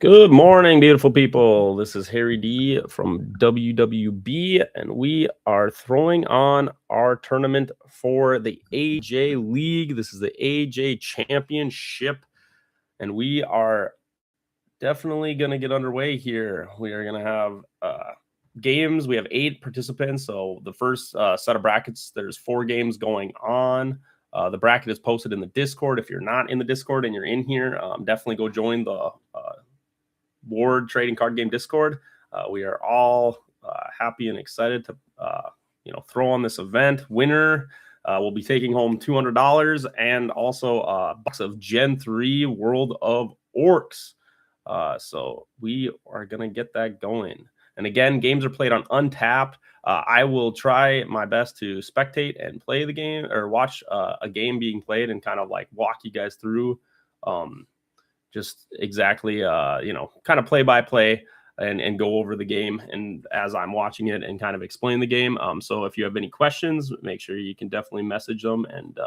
Good morning, beautiful people. This is Harry D from WWB, and we are throwing on our tournament for the AJ League. This is the AJ Championship, and we are definitely going to get underway here. We are going to have games. We have 8 participants, so the first set of brackets, there's 4 games going on. The bracket is posted in the Discord. If you're not in the Discord and you're in here, definitely go join the Ward Trading Card Game Discord. We are all happy and excited to throw on this event. Winner will be taking home $200 and also a box of Gen 3 World of Orcs. So we are going to get that going. And again, games are played on Untapped. I will try my best to spectate and play the game or watch a game being played and kind of like walk you guys through just exactly, kind of play by play and go over the game and as I'm watching it and kind of explain the game. So if you have any questions, make sure you can definitely message them and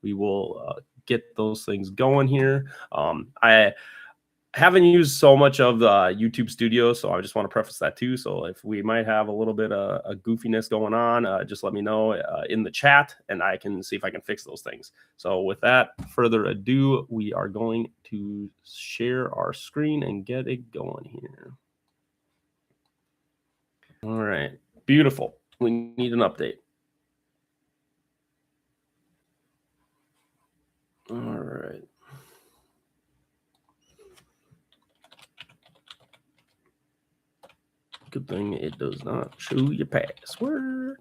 we will get those things going here. I haven't used so much of the YouTube Studio, so I just want to preface that too. So if we might have a little bit of a goofiness going on, just let me know in the chat, and I can see if I can fix those things. So with that further ado, we are going to share our screen and get it going here. All right, beautiful. We need an update. All right. Good thing it does not show your password.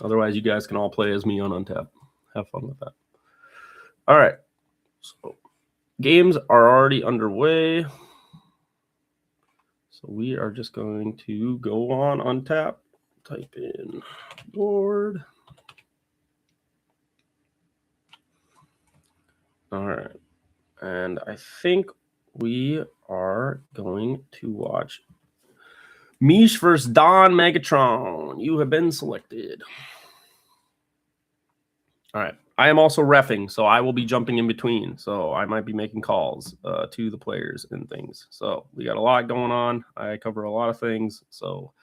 Otherwise, you guys can all play as me on Untapped. Have fun with that. All right. So games are already underway. So we are just going to go on Untapped. Type in board. All right. And I think we are going to watch Mish versus Don Megatron. You have been selected. All right. I am also reffing, so I will be jumping in between. So I might be making calls to the players and things. So we got a lot going on. I cover a lot of things. So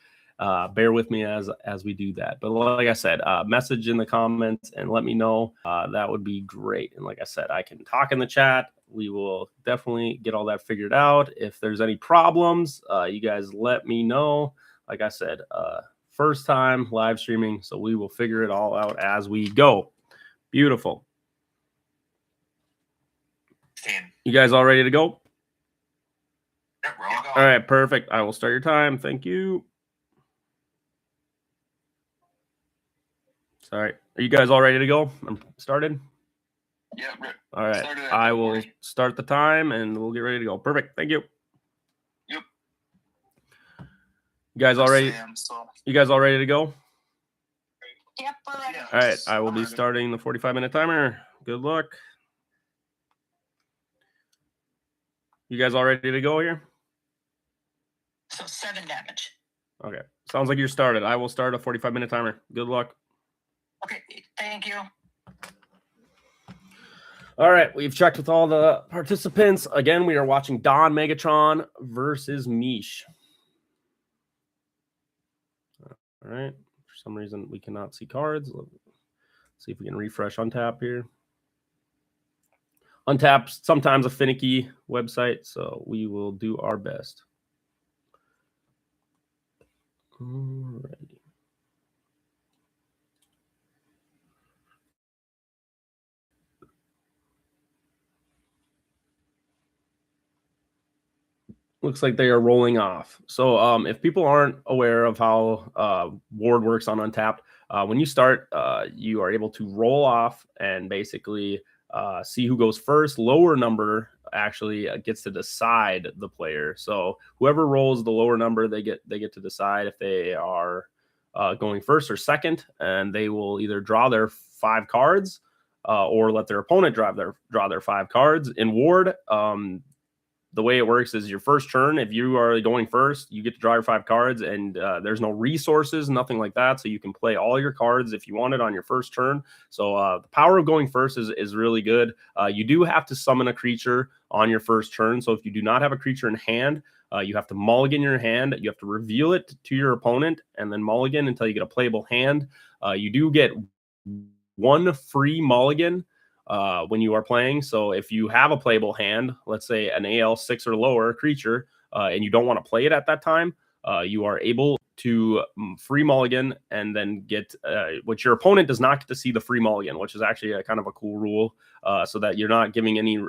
bear with me as we do that. But like I said, message in the comments and let me know. That would be great. And like I said, I can talk in the chat. We will definitely get all that figured out. If there's any problems, you guys let me know. Like I said, first time live streaming, so we will figure it all out as we go. Beautiful. You guys all ready to go? Yep, we're all going. All right, perfect. I will start your time. Thank you. Sorry. Are you guys all ready to go? I'm started? Yeah, Rick. All right. I will start the time and we'll get ready to go. Perfect. Thank you. Yep. You guys all ready? You guys all ready to go? Yep, we're ready. All right. I will be starting the 45-minute timer. Good luck. You guys all ready to go here? So 7 damage. Okay. Sounds like you're started. I will start a 45-minute timer. Good luck. Okay, thank you. All right, we've checked with all the participants. Again, we are watching Don Megatron versus Mish. All right. For some reason, we cannot see cards. Let's see if we can refresh Untap here. Untap's sometimes a finicky website, so we will do our best. Alrighty. Looks like they are rolling off. So if people aren't aware of how Ward works on Untapped, when you start, you are able to roll off and basically see who goes first. Lower number actually gets to decide the player. So whoever rolls the lower number, they get to decide if they are going first or second, and they will either draw their 5 cards or let their opponent draw their 5 cards. In Ward, the way it works is your first turn, if you are going first, you get to draw your 5 cards, and there's no resources, nothing like that. So you can play all your cards if you want it on your first turn. So the power of going first is really good. You do have to summon a creature on your first turn. So if you do not have a creature in hand, you have to mulligan your hand. You have to reveal it to your opponent and then mulligan until you get a playable hand. You do get 1 free mulligan when you are playing. So if you have a playable hand, let's say an AL 6 or lower creature, and you don't want to play it at that time, you are able to free mulligan and then get which your opponent does not get to see the free mulligan, which is actually a kind of a cool rule, so that you're not giving any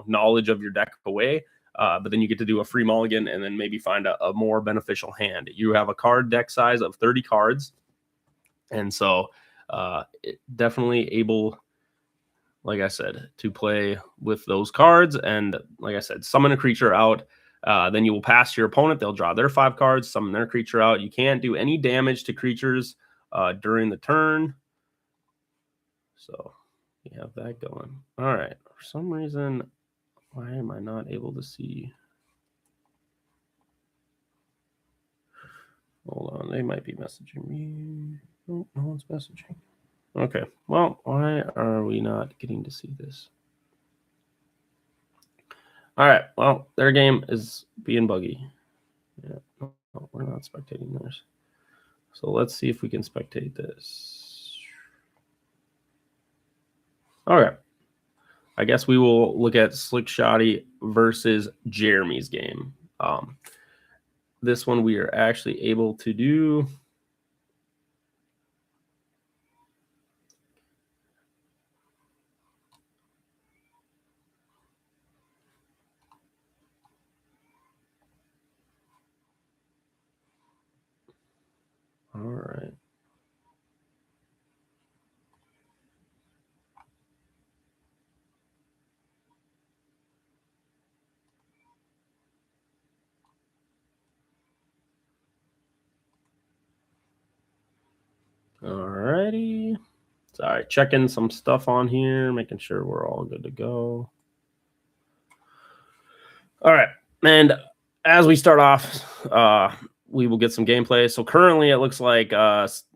knowledge of your deck away. But then you get to do a free mulligan and then maybe find a more beneficial hand. You have a card deck size of 30 cards. And so definitely able, like I said, to play with those cards. And like I said, summon a creature out. Then you will pass to your opponent. They'll draw their 5 cards, summon their creature out. You can't do any damage to creatures during the turn. So you have that going. All right. For some reason, why am I not able to see? Hold on. They might be messaging me. Oh, no one's messaging. Okay. Well, why are we not getting to see this? All right. Well, their game is being buggy. Yeah. No, we're not spectating theirs. So let's see if we can spectate this. All right. I guess we will look at Slick Shoddy versus Jeremy's game. This one we are actually able to do. All right. Alrighty. Sorry, checking some stuff on here, making sure we're all good to go. All right. And as we start off, we will get some gameplay. So currently it looks like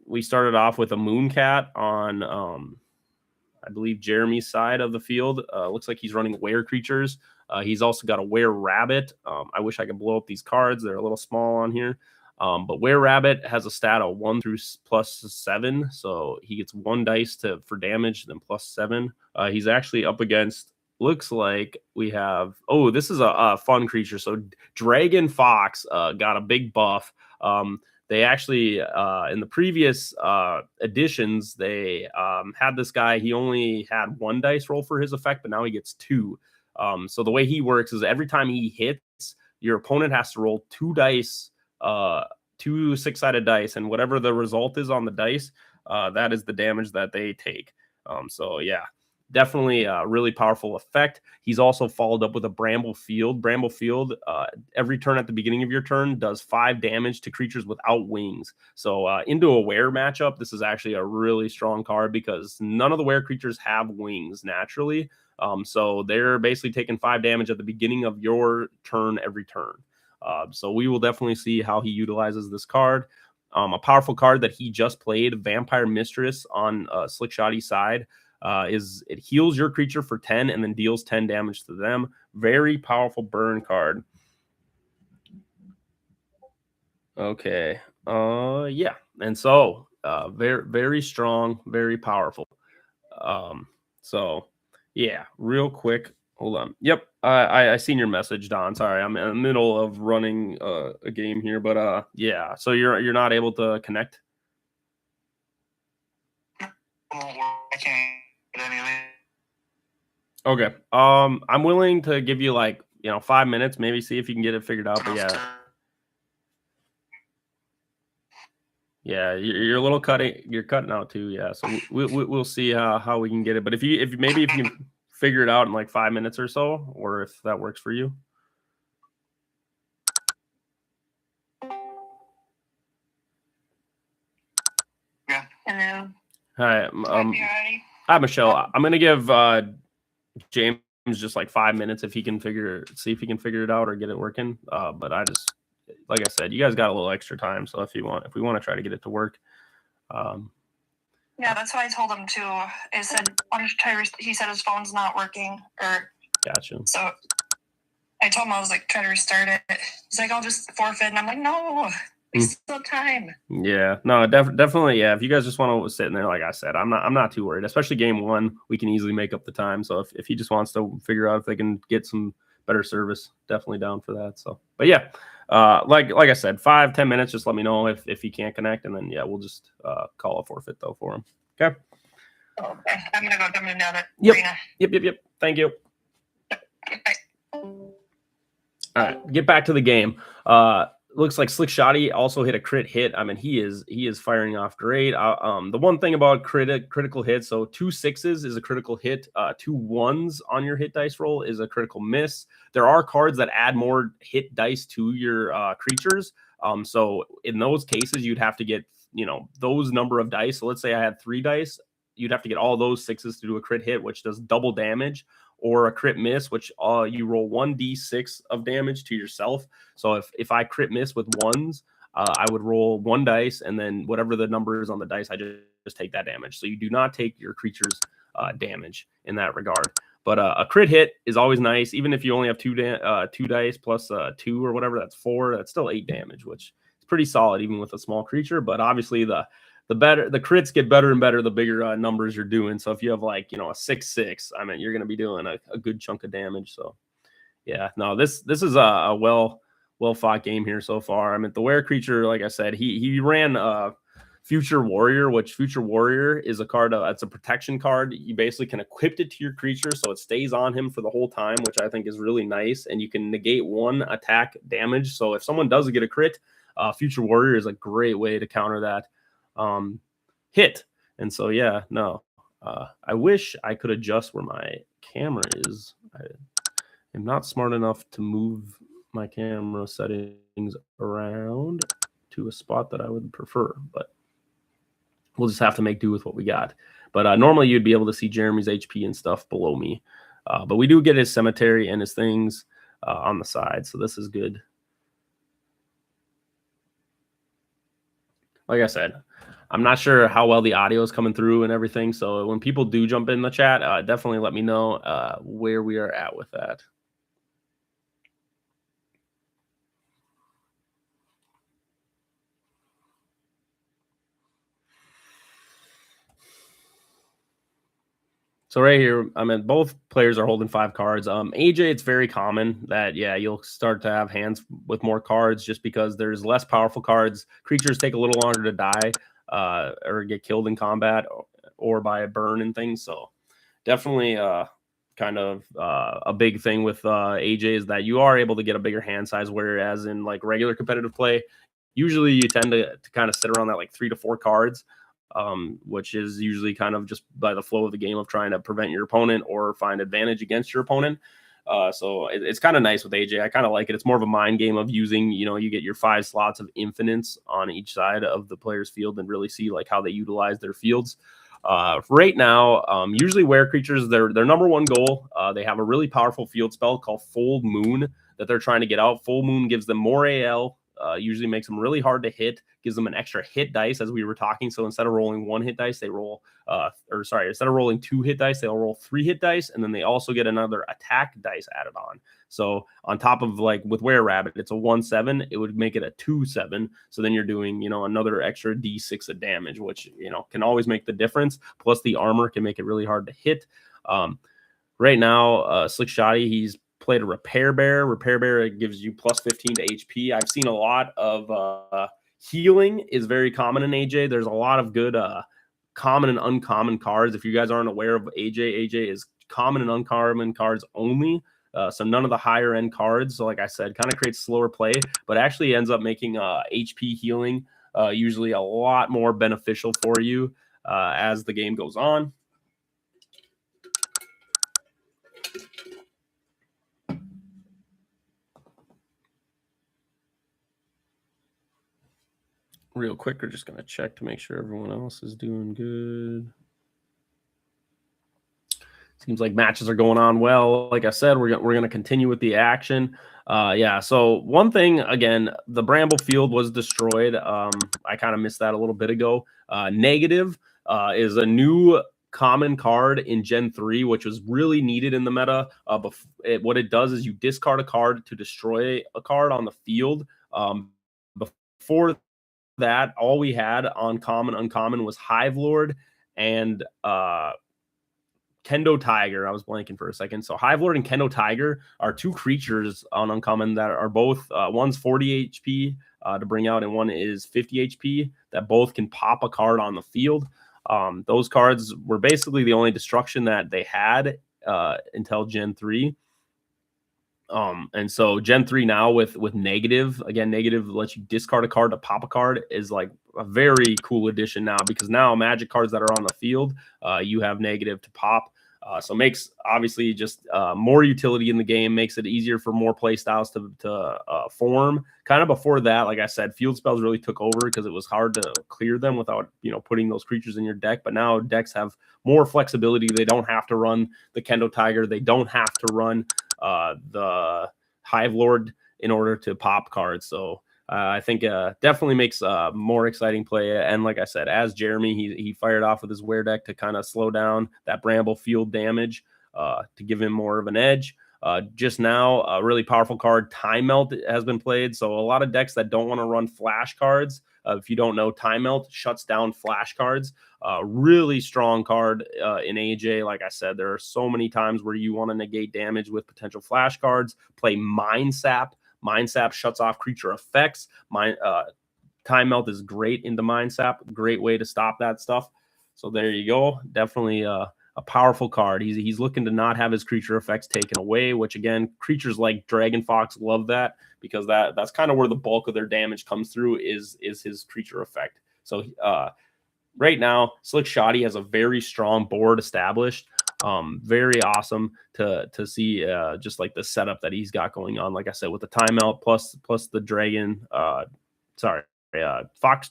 we started off with a Mooncat on, I believe, Jeremy's side of the field. Looks like he's running Were creatures. He's also got a Were Rabbit. I wish I could blow up these cards. They're a little small on here. But Were Rabbit has a stat of 1 through +7, so he gets 1 dice for damage, then +7. He's actually up against, looks like we have, oh, this is a fun creature. So Dragon Fox got a big buff. They actually, in the previous editions, they had this guy. He only had 1 dice roll for his effect, but now he gets 2. So the way he works is every time he hits, your opponent has to roll 2 dice, 2 6-sided dice, and whatever the result is on the dice, that is the damage that they take. So yeah, definitely a really powerful effect. He's also followed up with a Bramble Field. Bramble Field, every turn at the beginning of your turn, does 5 damage to creatures without wings. So into a Were matchup, this is actually a really strong card because none of the Were creatures have wings naturally. So they're basically taking 5 damage at the beginning of your turn every turn. So we will definitely see how he utilizes this card. A powerful card that he just played, Vampire Mistress, on Slick Shoddy's side, is it heals your creature for 10 and then deals 10 damage to them. Very powerful burn card. Okay. Yeah. And so very, very strong, very powerful. So yeah, real quick. Hold on. Yep. I seen your message, Don. Sorry. I'm in the middle of running a game here, but yeah. So you're not able to connect? I can't get anything. Okay. I'm willing to give you 5 minutes, maybe see if you can get it figured out. But yeah. Yeah, you're a little cutting. You're cutting out too. Yeah, so we'll see how we can get it. But if you can figure it out in 5 minutes or so, or if that works for you. Yeah. Hello. Hi. Hi, Michelle. I'm gonna give James just like 5 minutes if he can see if he can figure it out or get it working. But I just, like I said, you guys got a little extra time. So if we want to try to get it to work. Yeah, that's what I told him too. I said, why don't you try, he said his phone's not working. Gotcha. So I told him, I was like, try to restart it. He's like, I'll just forfeit. And I'm like, no, we still have time. Yeah, no, definitely. Yeah. If you guys just want to sit in there, like I said, I'm not too worried, especially game 1, we can easily make up the time. So if he just wants to figure out if they can get some better service, definitely down for that. So, but yeah, like I said, 5-10 minutes, just let me know if he can't connect. And then, yeah, we'll just call a forfeit though for him. Okay. Okay. I'm going to go come to another arena. Yep. Thank you. Bye. All right, get back to the game. Looks like Slick Shotty also hit a crit hit. I mean, he is firing off great. The one thing about critical hits, so 2 6s is a critical hit. 2 1s on your hit dice roll is a critical miss. There are cards that add more hit dice to your creatures. So in those cases, you'd have to get those number of dice. So let's say I had 3 dice, you'd have to get all those 6s to do a crit hit, which does double damage. Or a crit miss, which you roll 1d6 of damage to yourself. So if I crit miss with 1s, I would roll 1 dice, and then whatever the number is on the dice, I just take that damage. So you do not take your creature's damage in that regard. But a crit hit is always nice, even if you only have 2 dice plus 2 or whatever. That's 4. That's still 8 damage, which is pretty solid even with a small creature. But obviously the crits get better and better the bigger numbers you're doing. So if you have like a 6/6, I mean, you're going to be doing a good chunk of damage. So yeah, no, this is a well fought game here so far. I mean, the Were creature, like I said, he ran Future Warrior, which Future Warrior is a card. It's a protection card. You basically can equip it to your creature so it stays on him for the whole time, which I think is really nice. And you can negate 1 attack damage. So if someone does get a crit, Future Warrior is a great way to counter that hit. And so yeah, no, I wish I could adjust where my camera is. I am not smart enough to move my camera settings around to a spot that I would prefer, but we'll just have to make do with what we got. But normally you'd be able to see Jeremy's HP and stuff below me, but we do get his cemetery and his things on the side, so this is good. Like I said, I'm not sure how well the audio is coming through and everything. So when people do jump in the chat, definitely let me know where we are at with that. So right here, I mean, both players are holding 5 cards. AJ, it's very common that, yeah, you'll start to have hands with more cards just because there's less powerful cards. Creatures take a little longer to die or get killed in combat or by a burn and things. So definitely kind of a big thing with AJ is that you are able to get a bigger hand size, whereas in like regular competitive play, usually you tend to kind of sit around that like 3 to 4 cards. Which is usually kind of just by the flow of the game of trying to prevent your opponent or find advantage against your opponent. So it's kind of nice with AJ. I kind of like it. It's more of a mind game of using, you get your 5 slots of infinites on each side of the player's field and really see like how they utilize their fields. Right now, usually Were creatures, their number 1 goal, they have a really powerful field spell called Full Moon that they're trying to get out. Full Moon gives them more AL. Usually makes them really hard to hit, gives them an extra hit dice as we were talking. So instead of rolling 1 hit dice, they roll, instead of rolling 2 hit dice, they'll roll 3 hit dice. And then they also get another attack dice added on. So on top of like with Were Rabbit, it's a 1/7, it would make it a 2/7. So then you're doing, another extra D6 of damage, which, can always make the difference. Plus the armor can make it really hard to hit. Right now, Slick Shotty, he's played a Repair Bear. Repair Bear, it gives you plus 15 to HP. I've seen a lot of healing is very common in AJ. There's a lot of good common and uncommon cards. If you guys aren't aware of AJ is common and uncommon cards only. So none of the higher end cards. So like I said, kind of creates slower play, but actually ends up making HP healing usually a lot more beneficial for you as the game goes on. Real quick, we're just going to check to make sure everyone else is doing good. Seems like matches are going on well. Like I said, we're going to continue with the action. Yeah, so one thing, again, the Bramble Field was destroyed. I kind of missed that a little bit ago. Negative is a new common card in Gen 3, which was really needed in the meta. What it does is you discard a card to destroy a card on the field. Before that, all we had on common, uncommon was Hive Lord and Kendo Tiger. I was blanking for a second. So Hive Lord and Kendo Tiger are two creatures on uncommon that are both, one's 40 HP to bring out, and one is 50 HP that both can pop a card on the field. Those cards were basically the only destruction that they had until Gen 3. And so Gen 3 now with negative, again, negative lets you discard a card to pop a card, is like a very cool addition now, because now Magic cards that are on the field, you have negative to pop. So makes obviously just more utility in the game, makes it easier for more play styles to form. Kind of before that, like I said, field spells really took over because it was hard to clear them without, putting those creatures in your deck. But now decks have more flexibility. They don't have to run the Kendo Tiger. They don't have to run the Hive Lord in order to pop cards. So I think definitely makes more exciting play. And like I said, as Jeremy, he fired off with his Wear deck to kind of slow down that Bramble Field damage to give him more of an edge. Just now, a really powerful card, Time Melt, has been played. So a lot of decks that don't want to run flash cards, if you don't know, Time Melt shuts down flash cards. Really strong card in AJ. Like I said, there are so many times where you want to negate damage with potential flash cards. Play Mind Sap. Mind Sap shuts off creature effects. Time Melt is great into Mind Sap. Great way to stop that stuff. So there you go. Definitely a powerful card. He's looking to not have his creature effects taken away, which again, creatures like Dragon Fox love that, because that's kind of where the bulk of their damage comes through is his creature effect. So right now, Slick Shoddy has a very strong board established. Very awesome to see just like the setup that he's got going on. Like I said, with the timeout plus the Dragon,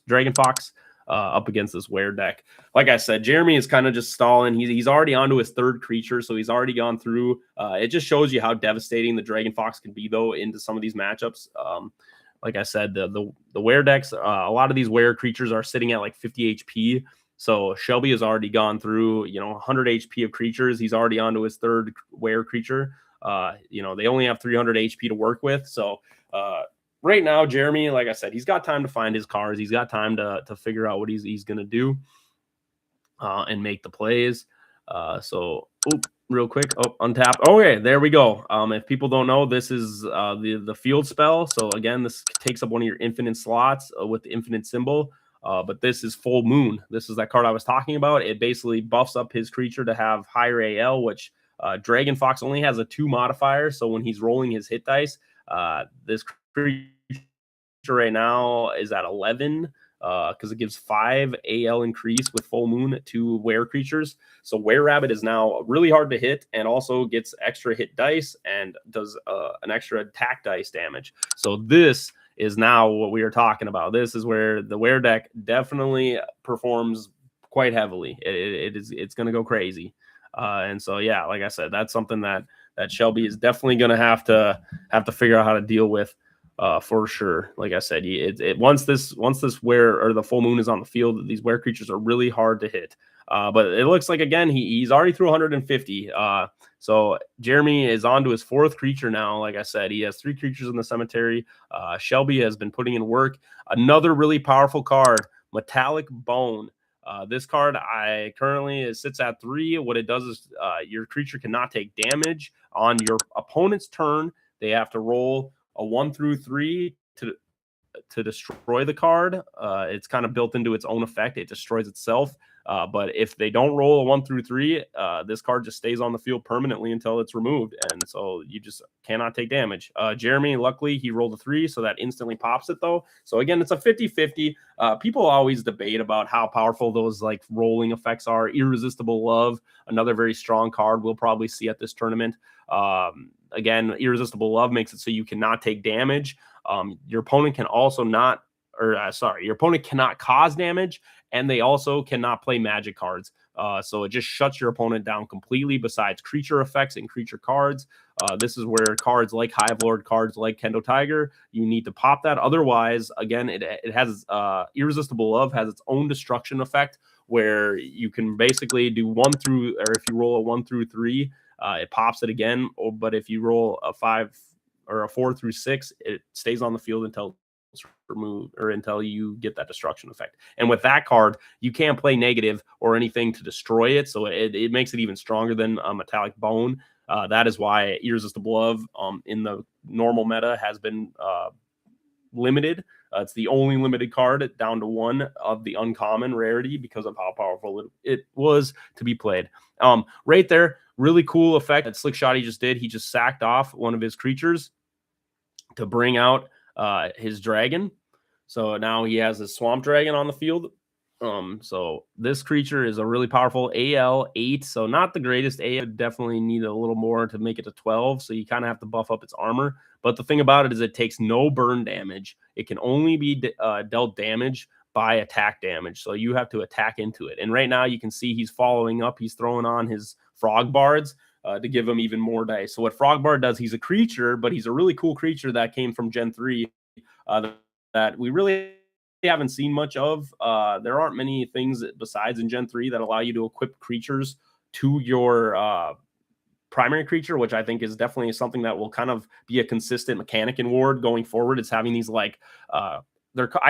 Dragon Fox up against this Wear deck. Like I said, Jeremy is kind of just stalling. He's already onto his third creature, so he's already gone through. It just shows you how devastating the Dragon Fox can be, though, into some of these matchups. Like I said, the Wear decks, a lot of these Wear creatures are sitting at like 50 HP. So Shelby has already gone through, 100 HP of creatures. He's already onto his third Wear creature. They only have 300 HP to work with. So right now, Jeremy, like I said, he's got time to find his cards. He's got time to figure out what he's going to do and make the plays. Real quick. Untap. Okay, there we go. If people don't know, this is the field spell. So again, this takes up one of your infinite slots with the infinite symbol. But this is Full Moon. This is that card I was talking about. It basically buffs up his creature to have higher AL, which Dragon Fox only has a 2 modifier. So when he's rolling his hit dice, this creature right now is at 11 because it gives 5 AL increase with Full Moon to Wear creatures. So Wear Rabbit is now really hard to hit and also gets extra hit dice and does an extra attack dice damage. So this is now what we are talking about. This is where the Wear deck definitely performs quite heavily. It's going to go crazy. And so, yeah, like I said, that's something that Shelby is definitely going to have to figure out how to deal with for sure. Like I said, once this Wear or the Full Moon is on the field, these Wear creatures are really hard to hit. But it looks like, again, he's already through 150. So Jeremy is on to his 4th creature now. Like I said, he has 3 creatures in the cemetery. Shelby has been putting in work. Another really powerful card, Metallic Bone. This card currently sits at 3. What it does is your creature cannot take damage on your opponent's turn. They have to roll a 1 through 3 to destroy the card. It's kind of built into its own effect. It destroys itself. But if they don't roll a 1 through 3, this card just stays on the field permanently until it's removed. And so you just cannot take damage. Jeremy, luckily, he rolled a 3, so that instantly pops it, though. So again, it's a 50-50. People always debate about how powerful those like rolling effects are. Irresistible Love, another very strong card we'll probably see at this tournament. Again, Irresistible Love makes it so you cannot take damage. Your opponent can also your opponent cannot cause damage, and they also cannot play magic cards. So it just shuts your opponent down completely besides creature effects and creature cards. This is where cards like Hive Lord, cards like Kendo Tiger, you need to pop that. Otherwise, again, it has Irresistible Love has its own destruction effect where you can basically do 1 through, or if you roll a 1 through 3, it pops it again. But if you roll a 5 or a 4 through 6, it stays on the field until removed or until you get that destruction effect. And with that card, you can't play negative or anything to destroy it, so it makes it even stronger than Metallic Bone. That is why Irresistible Love in the normal meta has been limited. It's the only limited card down to 1 of the uncommon rarity because of how powerful it was to be played. Right there, really cool effect that Slick Shotty just did. He just sacked off one of his creatures to bring out his dragon. So now he has his swamp dragon on the field. So this creature is a really powerful AL 8. So not the greatest. AL definitely need a little more to make it to 12. So you kind of have to buff up its armor. But the thing about it is it takes no burn damage. It can only be dealt damage by attack damage. So you have to attack into it. And right now you can see he's following up. He's throwing on his Frog Bards to give him even more dice. So what Frog Bard does, he's a creature, but he's a really cool creature that came from Gen 3 that we really haven't seen much of. There aren't many things besides in Gen 3 that allow you to equip creatures to your primary creature, which I think is definitely something that will kind of be a consistent mechanic in Ward going forward. It's having these like I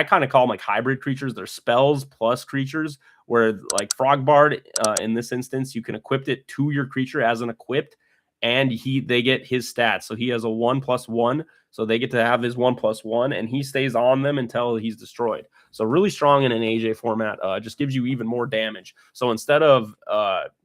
kind of call them like hybrid creatures. They're spells plus creatures, where like Frog Bard in this instance, you can equip it to your creature as an equipped, and they get his stats. So he has a 1+1. So they get to have his 1+1, and he stays on them until he's destroyed. So really strong in an AJ format. Just gives you even more damage. So instead of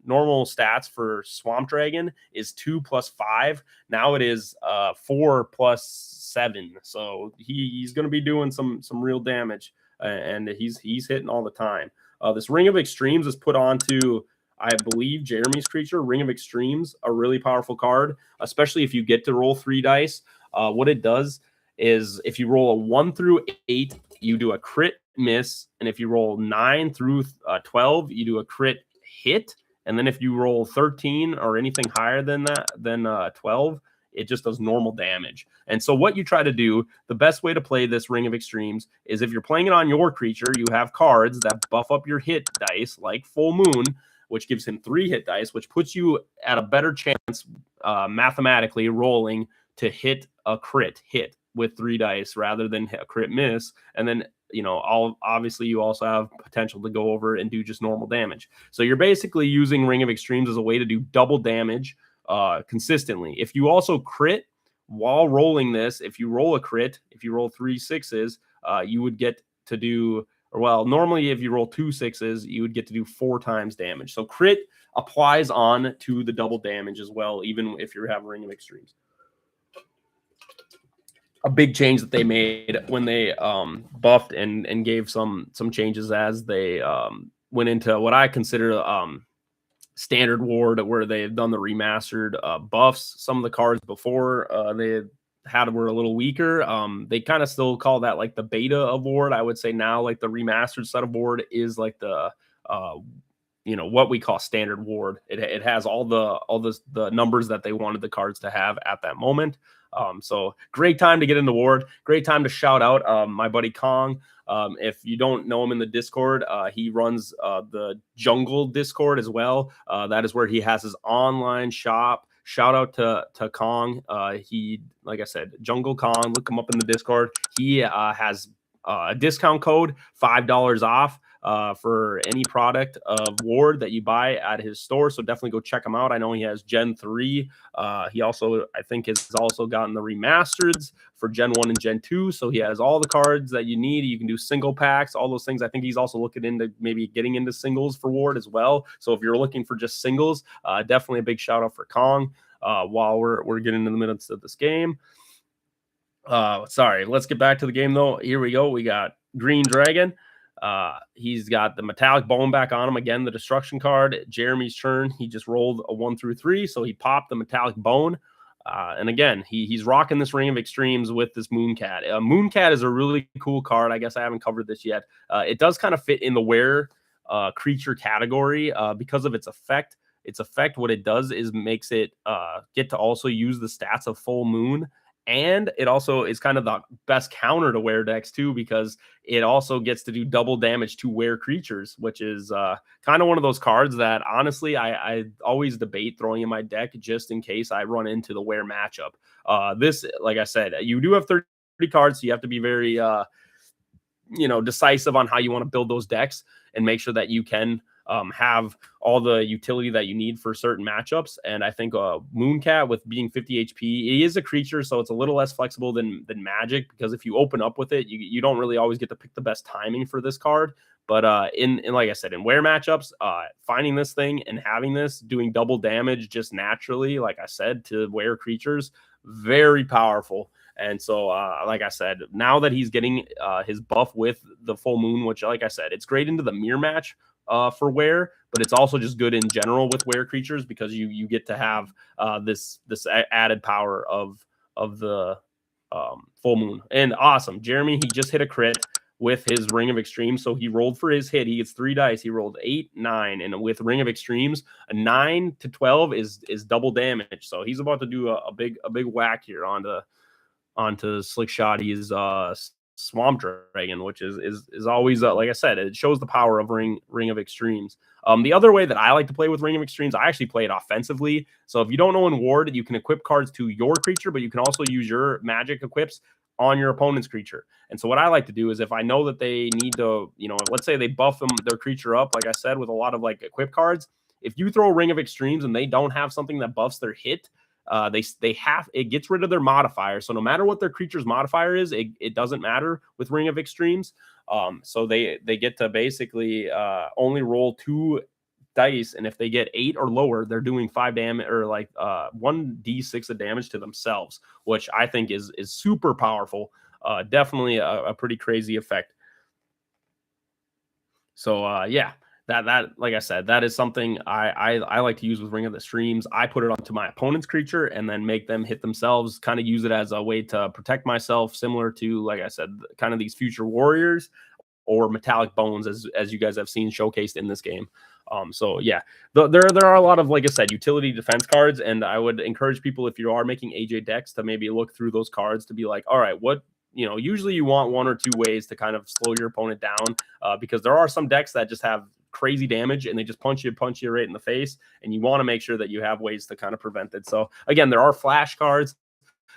normal stats for Swamp Dragon is 2+5, now it is 4+7. So he's going to be doing some real damage, and he's hitting all the time. This Ring of Extremes is put onto, I believe, Jeremy's creature. Ring of Extremes, a really powerful card, especially if you get to roll 3 dice. What it does is if you roll a 1 through 8, you do a crit miss. And if you roll 9 through 12, you do a crit hit. And then if you roll 13 or anything higher than that, than 12, it just does normal damage. And so what you try to do, the best way to play this Ring of Extremes is if you're playing it on your creature, you have cards that buff up your hit dice like Full Moon, which gives him 3 hit dice, which puts you at a better chance mathematically rolling to hit a crit hit with 3 dice rather than a crit miss. And then, obviously you also have potential to go over and do just normal damage. So you're basically using Ring of Extremes as a way to do double damage consistently. If you also crit while rolling this, if you roll a crit, if you roll 3 6s, you would get to do, normally if you roll 2 6s, you would get to do 4 times damage. So crit applies on to the double damage as well, even if you're having Ring of Extremes. A big change that they made when they buffed and gave some changes as they went into what I consider standard Ward, where they've done the remastered buffs. Some of the cards before they had were a little weaker. They kind of still call that like the beta of Ward. I would say now like the remastered set of Ward is like the what we call standard Ward. It has all the numbers that they wanted the cards to have at that moment. So great time to get into Ward. Great time to shout out my buddy Kong. If you don't know him in the Discord, he runs the Jungle Discord as well. That is where he has his online shop. Shout out to Kong. He, like I said, Jungle Kong. Look him up in the Discord. He has a discount code, $5 off for any product of Ward that you buy at his store. So definitely go check him out. I know he has Gen 3. He also, I think, has also gotten the remasters for Gen 1 and Gen 2. So he has all the cards that you need. You can do single packs, all those things. I think he's also looking into maybe getting into singles for Ward as well. So if you're looking for just singles, definitely a big shout out for Kong while we're getting into the minutes of this game. Sorry, let's get back to the game though. Here we go. We got Green Dragon. He's got the Metallic Bone back on him again, the destruction card. Jeremy's turn. He just rolled a 1 through 3, so he popped the Metallic Bone. And again, he's rocking this Ring of Extremes with this Mooncat. Mooncat is a really cool card. I guess I haven't covered this yet. It does kind of fit in the wear creature category because of its effect. Its effect, what it does is makes it get to also use the stats of Full Moon. And it also is kind of the best counter to Wear decks too, because it also gets to do double damage to Wear creatures, which is kind of one of those cards that honestly I always debate throwing in my deck just in case I run into the Wear matchup. This, like I said, you do have 30 cards, so you have to be very decisive on how you want to build those decks and make sure that you can have all the utility that you need for certain matchups. And I think Mooncat, with being 50 HP, he is a creature, so it's a little less flexible than Magic, because if you open up with it, you don't really always get to pick the best timing for this card. But in like I said, in Wear matchups, finding this thing and having this doing double damage just naturally, like I said, to Wear creatures, very powerful. And so, like I said, now that he's getting his buff with the Full Moon, which, like I said, it's great into the mirror match for Wear, but it's also just good in general with Wear creatures, because you get to have this added power of the Full Moon. And awesome, Jeremy, he just hit a crit with his Ring of Extremes. So he rolled for his hit. He gets 3 dice. He rolled 8, 9, and with Ring of Extremes, a 9 to 12 is double damage. So he's about to do a big whack here onto Slick Shotty's Swamp Dragon, which is always like I said, it shows the power of Ring of Extremes. The other way that I like to play with Ring of Extremes, I actually play it offensively. So if you don't know in Ward, you can equip cards to your creature, but you can also use your magic equips on your opponent's creature. And so what I like to do is, if I know that they need to, let's say they buff their creature up, like I said, with a lot of like equip cards, if you throw Ring of Extremes and they don't have something that buffs their hit, it gets rid of their modifier. So no matter what their creature's modifier is, it doesn't matter with Ring of Extremes. So they get to basically only roll 2 dice, and if they get 8 or lower, they're doing 5 damage, or like 1d6 of damage to themselves, which I think is super powerful. Definitely a pretty crazy effect. So yeah. That like I said, that is something I like to use with Ring of the Extremes. I put it onto my opponent's creature and then make them hit themselves, kind of use it as a way to protect myself, similar to, like I said, kind of these Future Warriors or Metallic Bones, as you guys have seen showcased in this game. So yeah, there are a lot of, like I said, utility defense cards, and I would encourage people, if you are making AJ decks, to maybe look through those cards to be like, all right, what, usually you want 1 or 2 ways to kind of slow your opponent down, because there are some decks that just have crazy damage and they just punch you right in the face, and you want to make sure that you have ways to kind of prevent it. So again, there are flash cards,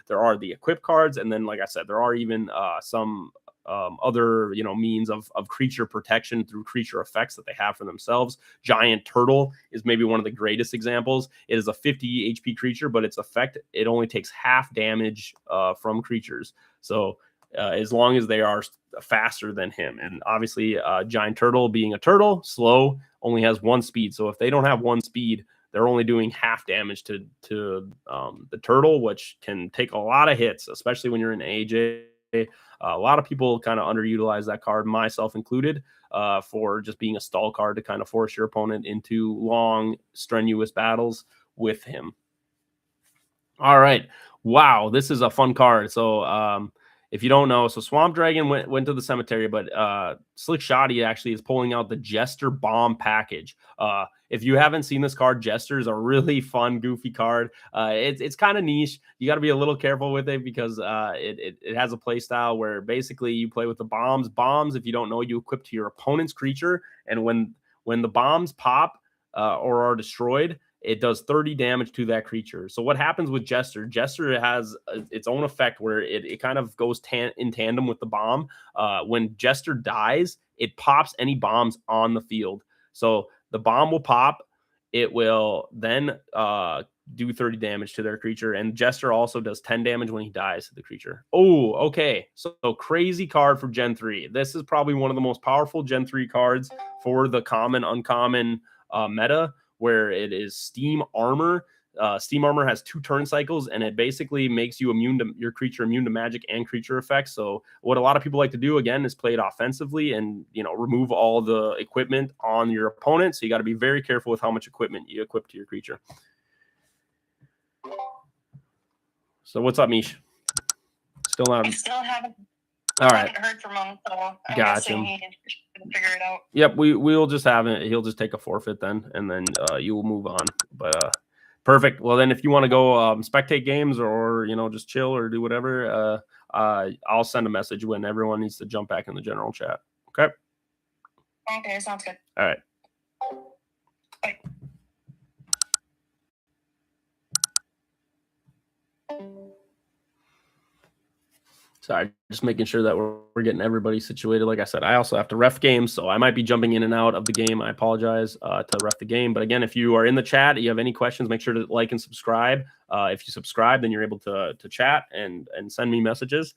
there are the equip cards, and then, like I said, there are even some other means of creature protection through creature effects that they have for themselves. Giant Turtle is maybe one of the greatest examples. It is a 50 HP creature, but its effect, it only takes half damage from creatures. So as long as they are faster than him. And obviously, Giant Turtle, being a turtle, slow, only has 1 speed. So if they don't have 1 speed, they're only doing half damage to the turtle, which can take a lot of hits, especially when you're in AJ. A lot of people kind of underutilize that card, myself included, for just being a stall card to kind of force your opponent into long, strenuous battles with him. All right. Wow, this is a fun card. So if you don't know, so Swamp Dragon went to the cemetery, but Slick Shotty actually is pulling out the Jester Bomb package. If you haven't seen this card, Jester is a really fun, goofy card. It's kind of niche. You got to be a little careful with it, because it has a play style where basically you play with the bombs. Bombs, if you don't know, you equip to your opponent's creature, and when the bombs pop or are destroyed, it does 30 damage to that creature. So what happens with Jester? Jester has its own effect where it kind of goes in tandem with the bomb. When Jester dies, it pops any bombs on the field. So the bomb will pop. It will then do 30 damage to their creature. And Jester also does 10 damage when he dies to the creature. Oh, okay. So crazy card for Gen 3. This is probably one of the most powerful Gen 3 cards for the common, uncommon meta, where it is Steam Armor. Steam Armor has 2 turn cycles, and it basically makes you your creature immune to magic and creature effects. So what a lot of people like to do, again, is play it offensively and remove all the equipment on your opponent. So you got to be very careful with how much equipment you equip to your creature. So what's up, Mish? Still not. I still haven't All I right. haven't heard from him, so I'm Gotcha. guessing he can figure it out. Yep, we'll just have it. He'll just take a forfeit then, and then you will move on. But perfect. Well, then if you want to go spectate games or just chill or do whatever, I'll send a message when everyone needs to jump back in the general chat. Okay. Okay, sounds good. All right. Bye. Sorry, just making sure that we're getting everybody situated. Like I said, I also have to ref games, so I might be jumping in and out of the game. I apologize to ref the game. But again, if you are in the chat, you have any questions, make sure to like and subscribe. If you subscribe, then you're able to chat and send me messages.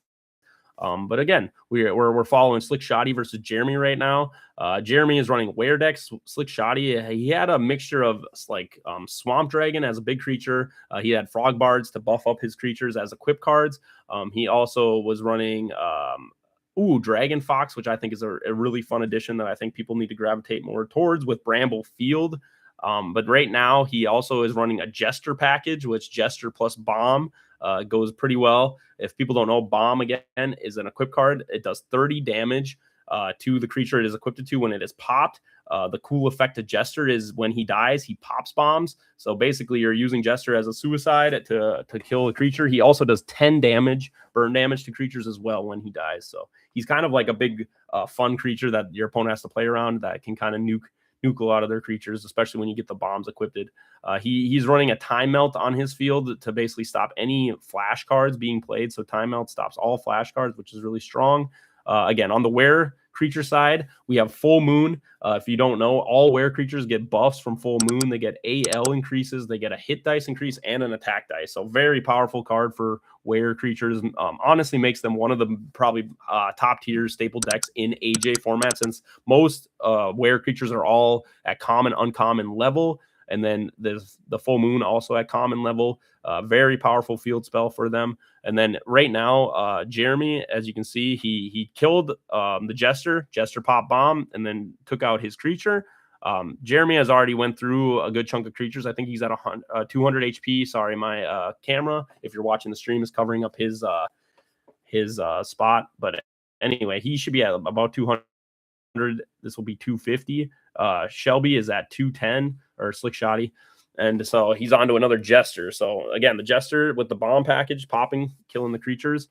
But again, we're following Slick Shoddy versus Jeremy right now. Jeremy is running Were decks. Slick Shoddy, he had a mixture of like Swamp Dragon as a big creature. He had Frog Bards to buff up his creatures as equip cards. He also was running Dragon Fox, which I think is a really fun addition that I think people need to gravitate more towards with Bramble Field. But right now, he also is running a Jester package, which Jester plus Bomb goes pretty well. If people don't know, Bomb, again, is an equip card. It does 30 damage to the creature it is equipped to when it is popped. The cool effect to Jester is when he dies, he pops bombs. So basically, you're using Jester as a suicide to kill a creature. He also does 10 damage, burn damage to creatures as well when he dies. So he's kind of like a big fun creature that your opponent has to play around that can kind of nuke a lot of their creatures, especially when you get the bombs equipped. He's running a Time Melt on his field to basically stop any flash cards being played. So Time Melt stops all flash cards, which is really strong. Again, on the Were creature side, we have Full Moon. If you don't know, all Were creatures get buffs from Full Moon. They get AL increases, they get a hit dice increase, and an attack dice. So very powerful card for Were creatures. Honestly makes them one of the probably top tier staple decks in AJ format, since most Were creatures are all at common, uncommon level. And then there's the Full Moon also at common level. Very powerful field spell for them. And then right now, Jeremy, as you can see, he killed the Jester pop bomb, and then took out his creature. Jeremy has already went through a good chunk of creatures. I think he's at 200 HP. Sorry, my camera, if you're watching the stream, is covering up his spot. But anyway, he should be at about 200. This will be 250. Shelby is at 210, or Slick Shoddy. And so he's on to another Jester. So again, the Jester with the bomb package, popping, killing the creatures.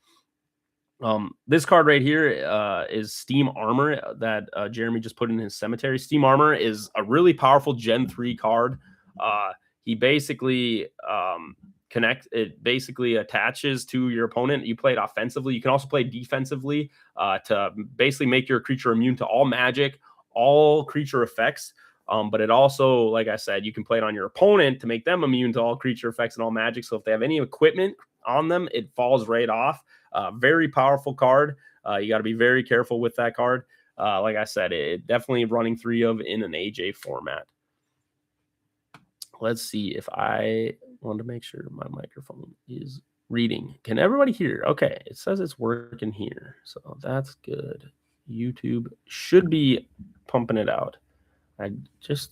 This card right here is Steam Armor that Jeremy just put in his cemetery. Steam Armor is a really powerful Gen 3 card. He basically it basically attaches to your opponent. You play it offensively. You can also play defensively to basically make your creature immune to all magic, all creature effects. But it also, like I said, you can play it on your opponent to make them immune to all creature effects and all magic. So if they have any equipment on them, it falls right off. Very powerful card. You got to be very careful with that card. Like I said, it definitely running 3 of in an AJ format. Let's see if I want to make sure my microphone is reading. Can everybody hear? Okay, it says it's working here. So that's good. YouTube should be pumping it out. I just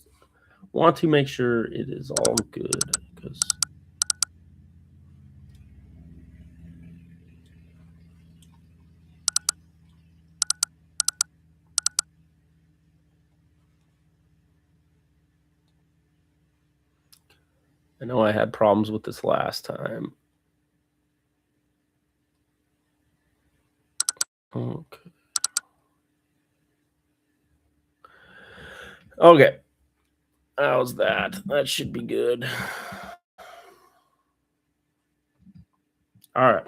want to make sure it is all good, because I know I had problems with this last time. Okay. Okay. How's that? That should be good. All right.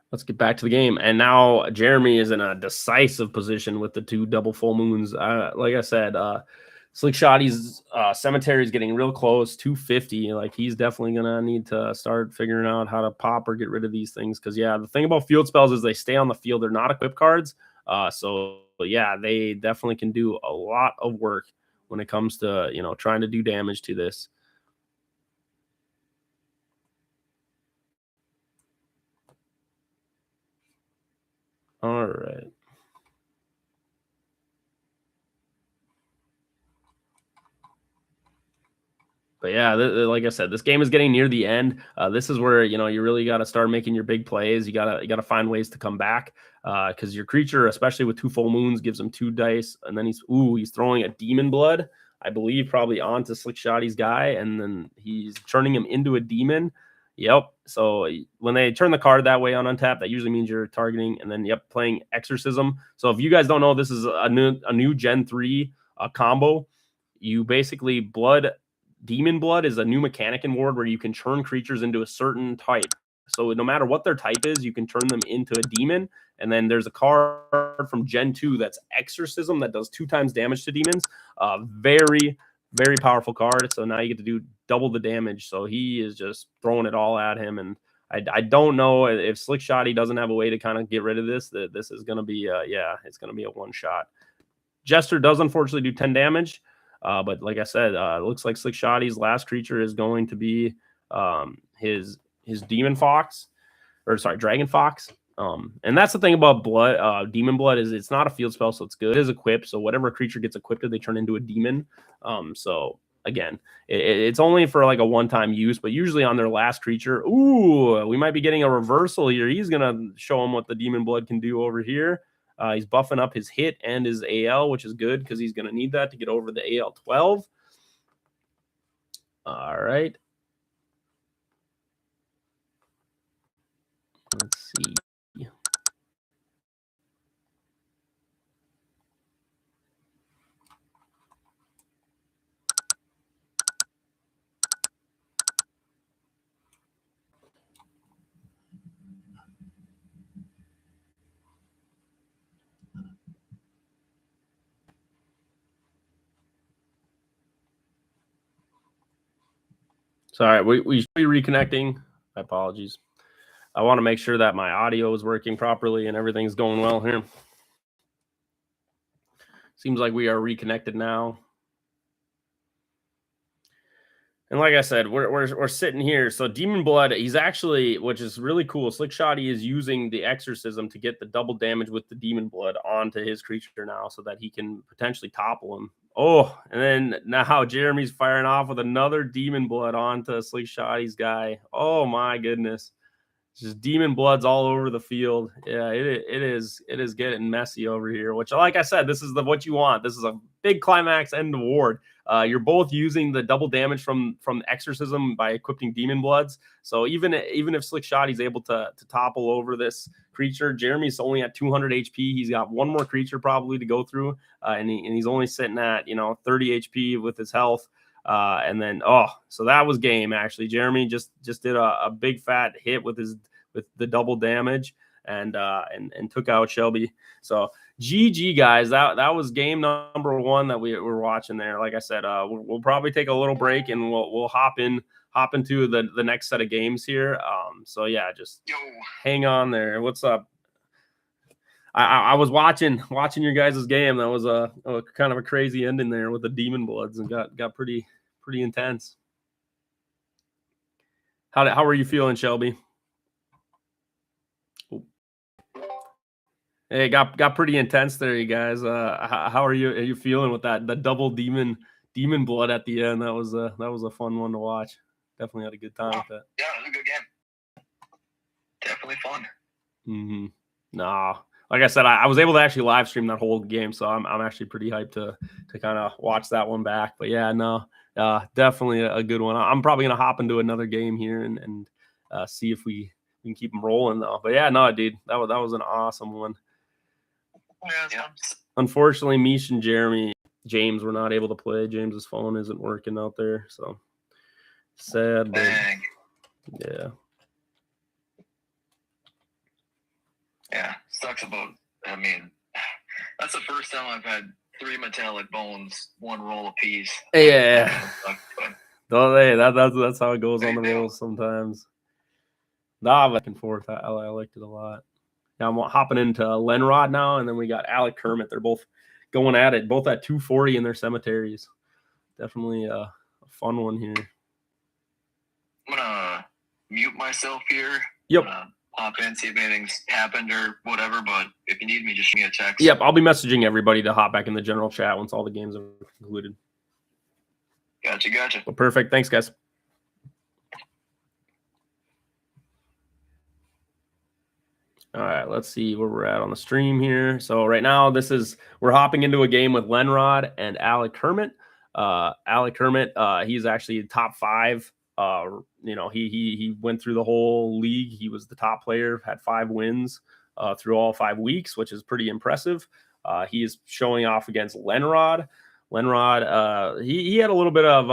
Let's get back to the game. And now Jeremy is in a decisive position with the 2 double full moons. Like I said, Slick Shoddy's cemetery is getting real close, 250. Like, he's definitely going to need to start figuring out how to pop or get rid of these things. Because, yeah, the thing about field spells is they stay on the field. They're not equip cards. So, yeah, they definitely can do a lot of work when it comes to, trying to do damage to this. All right. But yeah, like I said, this game is getting near the end. This is where you really got to start making your big plays. You gotta find ways to come back because your creature, especially with 2 full moons, gives him 2 dice, and then he's throwing a demon blood, I believe, probably onto Slick Shotty's guy, and then he's turning him into a demon. Yep. So when they turn the card that way on untap, that usually means you're targeting, and then playing Exorcism. So if you guys don't know, this is a new Gen 3 combo. You basically Demon Blood is a new mechanic in Ward where you can turn creatures into a certain type. So no matter what their type is, you can turn them into a demon. And then there's a card from Gen 2 that's Exorcism that does 2 times damage to demons. Very, very powerful card. So now you get to do double the damage. So he is just throwing it all at him. And I don't know if Slick Shotty doesn't have a way to kind of get rid of this. That this is going to be, it's going to be a one shot. Jester does unfortunately do 10 damage. But like I said, it looks like Slick Shotty's last creature is going to be his Demon Fox, or sorry, Dragon Fox. And that's the thing about Demon Blood is it's not a field spell, so it's good as equipped. So whatever creature gets equipped, they turn into a demon. So again, it's only for like a one-time use, but usually on their last creature, we might be getting a reversal here. He's gonna show them what the Demon Blood can do over here. He's buffing up his hit and his AL, which is good because he's going to need that to get over the AL 12. All right. Let's see. Sorry, we should be reconnecting. My apologies. I want to make sure that my audio is working properly and everything's going well here. Seems like we are reconnected now. And like I said, we're sitting here. So Demon Blood, he's actually, which is really cool. Slick Shotty is using the Exorcism to get the double damage with the Demon Blood onto his creature now, so that he can potentially topple him. Oh, and then now Jeremy's firing off with another Demon Blood onto Slick Shotty's guy. Oh my goodness. Just Demon Bloods all over the field. Yeah, it is getting messy over here, which, like I said, this is what you want. This is a big climax end of Ward. You're both using the double damage from Exorcism by equipping Demon Bloods. So even if Slick Shotty's able to topple over this creature, Jeremy's only at 200 HP. He's got one more creature probably to go through, and he's only sitting at 30 HP with his health. And then so that was game. Actually, Jeremy just did a big fat hit with the double damage and took out Shelby. So GG guys, that was game number 1 that we were watching there. Like I said, we'll probably take a little break and we'll hop into the next set of games here. So yeah, just hang on there. What's up? I was watching your guys' game. That was a kind of a crazy ending there with the Demon Bloods, and got pretty intense. How are you feeling, Shelby? Hey, got pretty intense there, you guys. How are you feeling with the double demon blood at the end? That was a fun one to watch. Definitely had a good time with that. Yeah, it was a good game. Definitely fun. Mm-hmm. Nah. Like I said, I was able to actually live stream that whole game, so I'm actually pretty hyped to kind of watch that one back. But yeah, no, definitely a good one. I'm probably gonna hop into another game here and see if we can keep them rolling though. But yeah, no, dude, that was an awesome one. Yeah. Unfortunately, Mish and James were not able to play. James's phone isn't working out there, so sad. But yeah. Yeah, sucks about. I mean, that's the first time I've had 3 metallic bones, 1 roll apiece. Yeah. That's how it goes on the rolls sometimes. Nah, back and forth. I liked it a lot. Now I'm hopping into Lenrod now, and then we got Alec Kermit. They're both going at it, both at 240 in their cemeteries. Definitely a fun one here. I'm gonna mute myself here. Yep. Hop in, see if anything's happened or whatever, but if you need me, just shoot me a text. Yep, I'll be messaging everybody to hop back in the general chat once all the games are concluded. Gotcha. Well, perfect. Thanks, guys. All right, let's see where we're at on the stream here. So right now, we're hopping into a game with Lenrod and Alec Hermit. Alec Hermit, he's actually top 5. He went through the whole league. He was the top player, had 5 wins through all 5 weeks, which is pretty impressive. He is showing off against Lenrod. Lenrod, he had a little bit of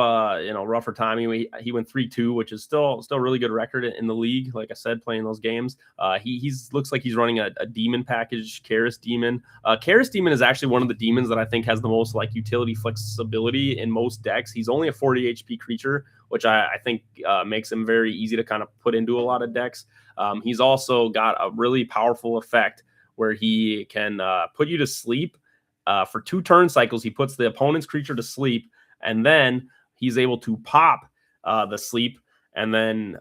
rougher time. He went 3-2, which is still really good record in the league. Like I said, playing those games, he's looks like he's running a demon package, Karis Demon. Karis Demon is actually one of the demons that I think has the most like utility flexibility in most decks. He's only a 40 HP creature, which I think makes him very easy to kind of put into a lot of decks. He's also got a really powerful effect where he can put you to sleep. For 2 turn cycles, he puts the opponent's creature to sleep, and then he's able to pop the sleep and then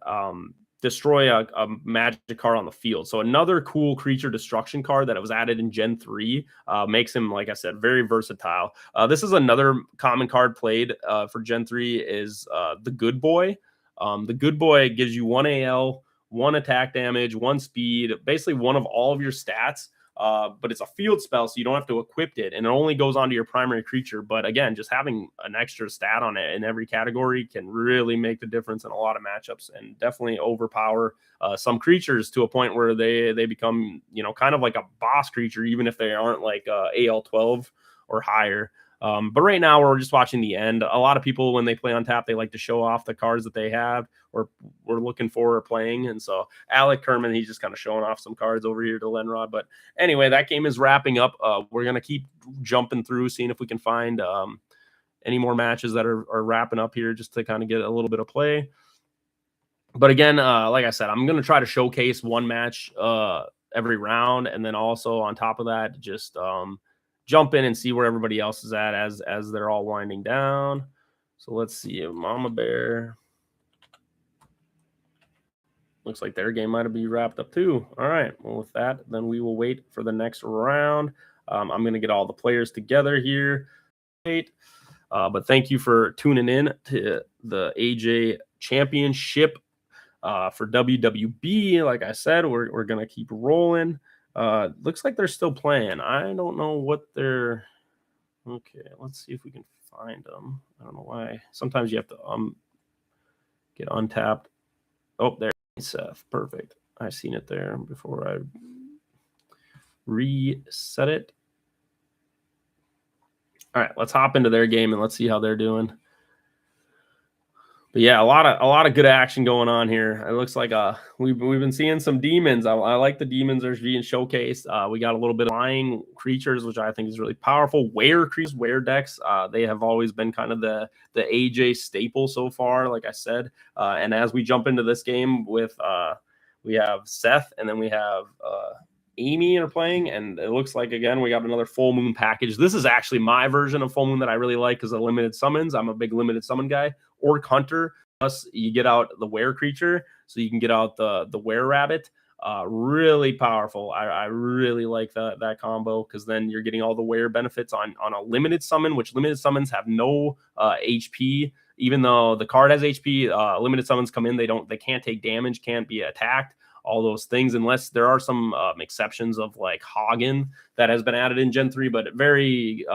destroy a magic card on the field. So another cool creature destruction card that was added in Gen 3 makes him, like I said, very versatile. This is another common card played for Gen 3 is the Good Boy. The Good Boy gives you 1 AL, 1 attack damage, 1 speed, basically one of all of your stats. But it's a field spell, so you don't have to equip it, and it only goes onto your primary creature. But again, just having an extra stat on it in every category can really make the difference in a lot of matchups, and definitely overpower some creatures to a point where they become, kind of like a boss creature, even if they aren't like AL 12 or higher. But right now we're just watching the end. A lot of people, when they play on tap, they like to show off the cards that they have or we're looking for or playing. And so Alec Kerman, he's just kind of showing off some cards over here to Lenrod. But anyway, that game is wrapping up. We're going to keep jumping through, seeing if we can find any more matches that are wrapping up here just to kind of get a little bit of play. But again, like I said, I'm going to try to showcase one match every round. And then also on top of that, just jump in and see where everybody else is at as they're all winding down. So let's see. Mama Bear. Looks like their game might be wrapped up too. All right. Well, with that, then we will wait for the next round. I'm going to get all the players together here. But thank you for tuning in to the AJ Championship for WWB. Like I said, we're going to keep rolling. Looks like they're still playing. I don't know what they're... Okay, let's see if we can find them. I don't know why. Sometimes you have to get untapped. Oh, there. Seth, perfect. I seen it there before I reset it. All right, let's hop into their game and let's see how they're doing. But yeah, a lot of good action going on here. It looks like we've been seeing some demons. I like the demons that are being showcased. We got a little bit of flying creatures, which I think is really powerful. Were decks. They have always been kind of the AJ staple so far, like I said. And as we jump into this game with we have Seth and then we have Amy are playing, and it looks like again we got another full moon package. This is actually my version of full moon that I really like because of limited summons. I'm a big limited summon guy. Orc Hunter, plus you get out the were creature, so you can get out the were rabbit. Really powerful. I really like that combo because then you're getting all the were benefits on a limited summon, which limited summons have no HP. Even though the card has HP, limited summons come in, they can't take damage, can't be attacked. All those things, unless there are some exceptions of like Hagen that has been added in Gen 3, but very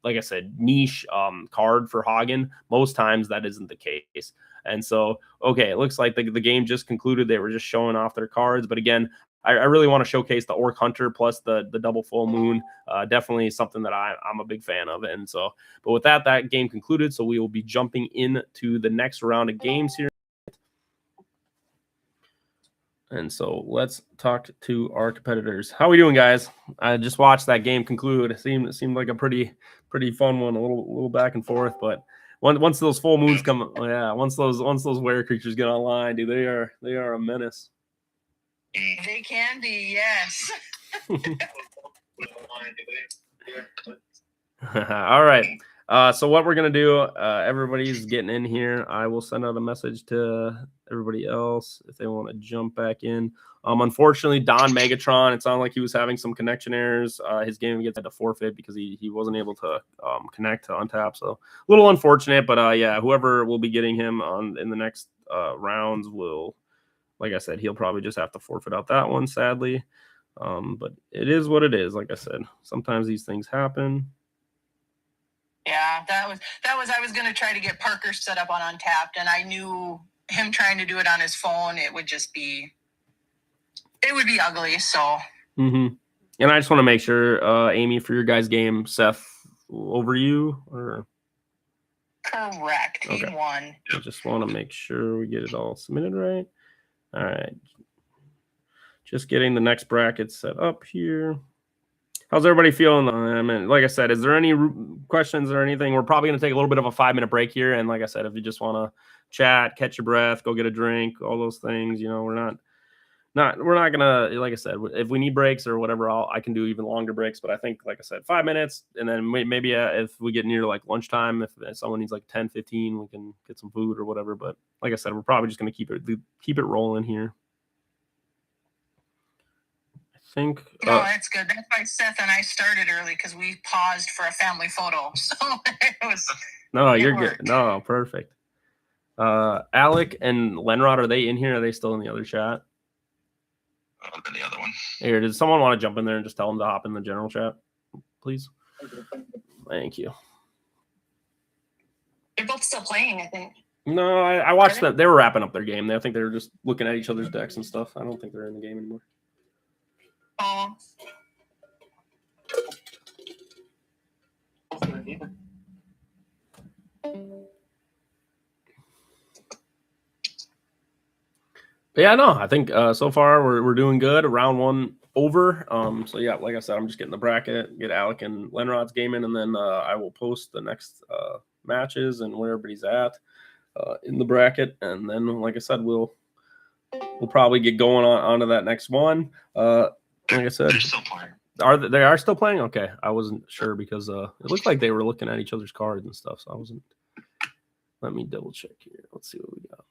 like I said, niche card for Hagen. Most times that isn't the case. And so, okay, it looks like the game just concluded. They were just showing off their cards. But again, I really want to showcase the Orc Hunter plus the double full moon. Definitely something that I'm a big fan of. And so, but with that game concluded. So we will be jumping into the next round of games here. And so let's talk to our competitors. How are we doing, guys? I just watched that game conclude. It seemed like a pretty fun one, a little back and forth. But once those full moons come, yeah, once those were creatures get online, dude, they are a menace. They can be, yes. All right. So what we're going to do, everybody's getting in here. I will send out a message to everybody else if they want to jump back in. Unfortunately, Don Megatron, it sounded like he was having some connection errors. His game gets had to forfeit because he wasn't able to connect to Untap. So a little unfortunate, but yeah, whoever will be getting him on in the next rounds will, like I said, he'll probably just have to forfeit out that one, sadly. But it is what it is. Like I said, sometimes these things happen. Yeah, that was I was going to try to get Parker set up on Untapped, and I knew him trying to do it on his phone, it would be ugly. So. And I just want to make sure, Amy, for your guys' game, Seth over you, or correct. He okay. won. I just want to make sure we get it all submitted right. All right. Just getting the next bracket set up here. How's everybody feeling? I mean, like I said, is there any questions or anything? We're probably going to take a little bit of a 5-minute break here. And like I said, if you just want to chat, catch your breath, go get a drink, all those things, we're not going to, like I said, if we need breaks or whatever, I can do even longer breaks. But I think, like I said, 5 minutes. And then maybe if we get near like lunchtime, if someone needs like 10, 15, we can get some food or whatever. But like I said, we're probably just going to keep it rolling here. Think no, that's good. That's why Seth and I started early, because we paused for a family photo. So it was you're good. No, perfect. Alec and Lenrod, are they in here? Are they still in the other chat? In the other one. Here, does someone want to jump in there and just tell them to hop in the general chat, please? Thank you. They're both still playing, I think. No, I watched them. They were wrapping up their game. I think they were just looking at each other's decks and stuff. I don't think they're in the game anymore. Oh. But yeah, no, I think so far we're doing good. Round one over. So yeah, like I said, I'm just getting the bracket, get Alec and Lenrod's game in, and then I will post the next matches and where everybody's at in the bracket, and then like I said, we'll probably get going onto that next one. Like I said, they're still playing. They are still playing? Okay. I wasn't sure because it looked like they were looking at each other's cards and stuff. So I wasn't. Let me double check here. Let's see what we got.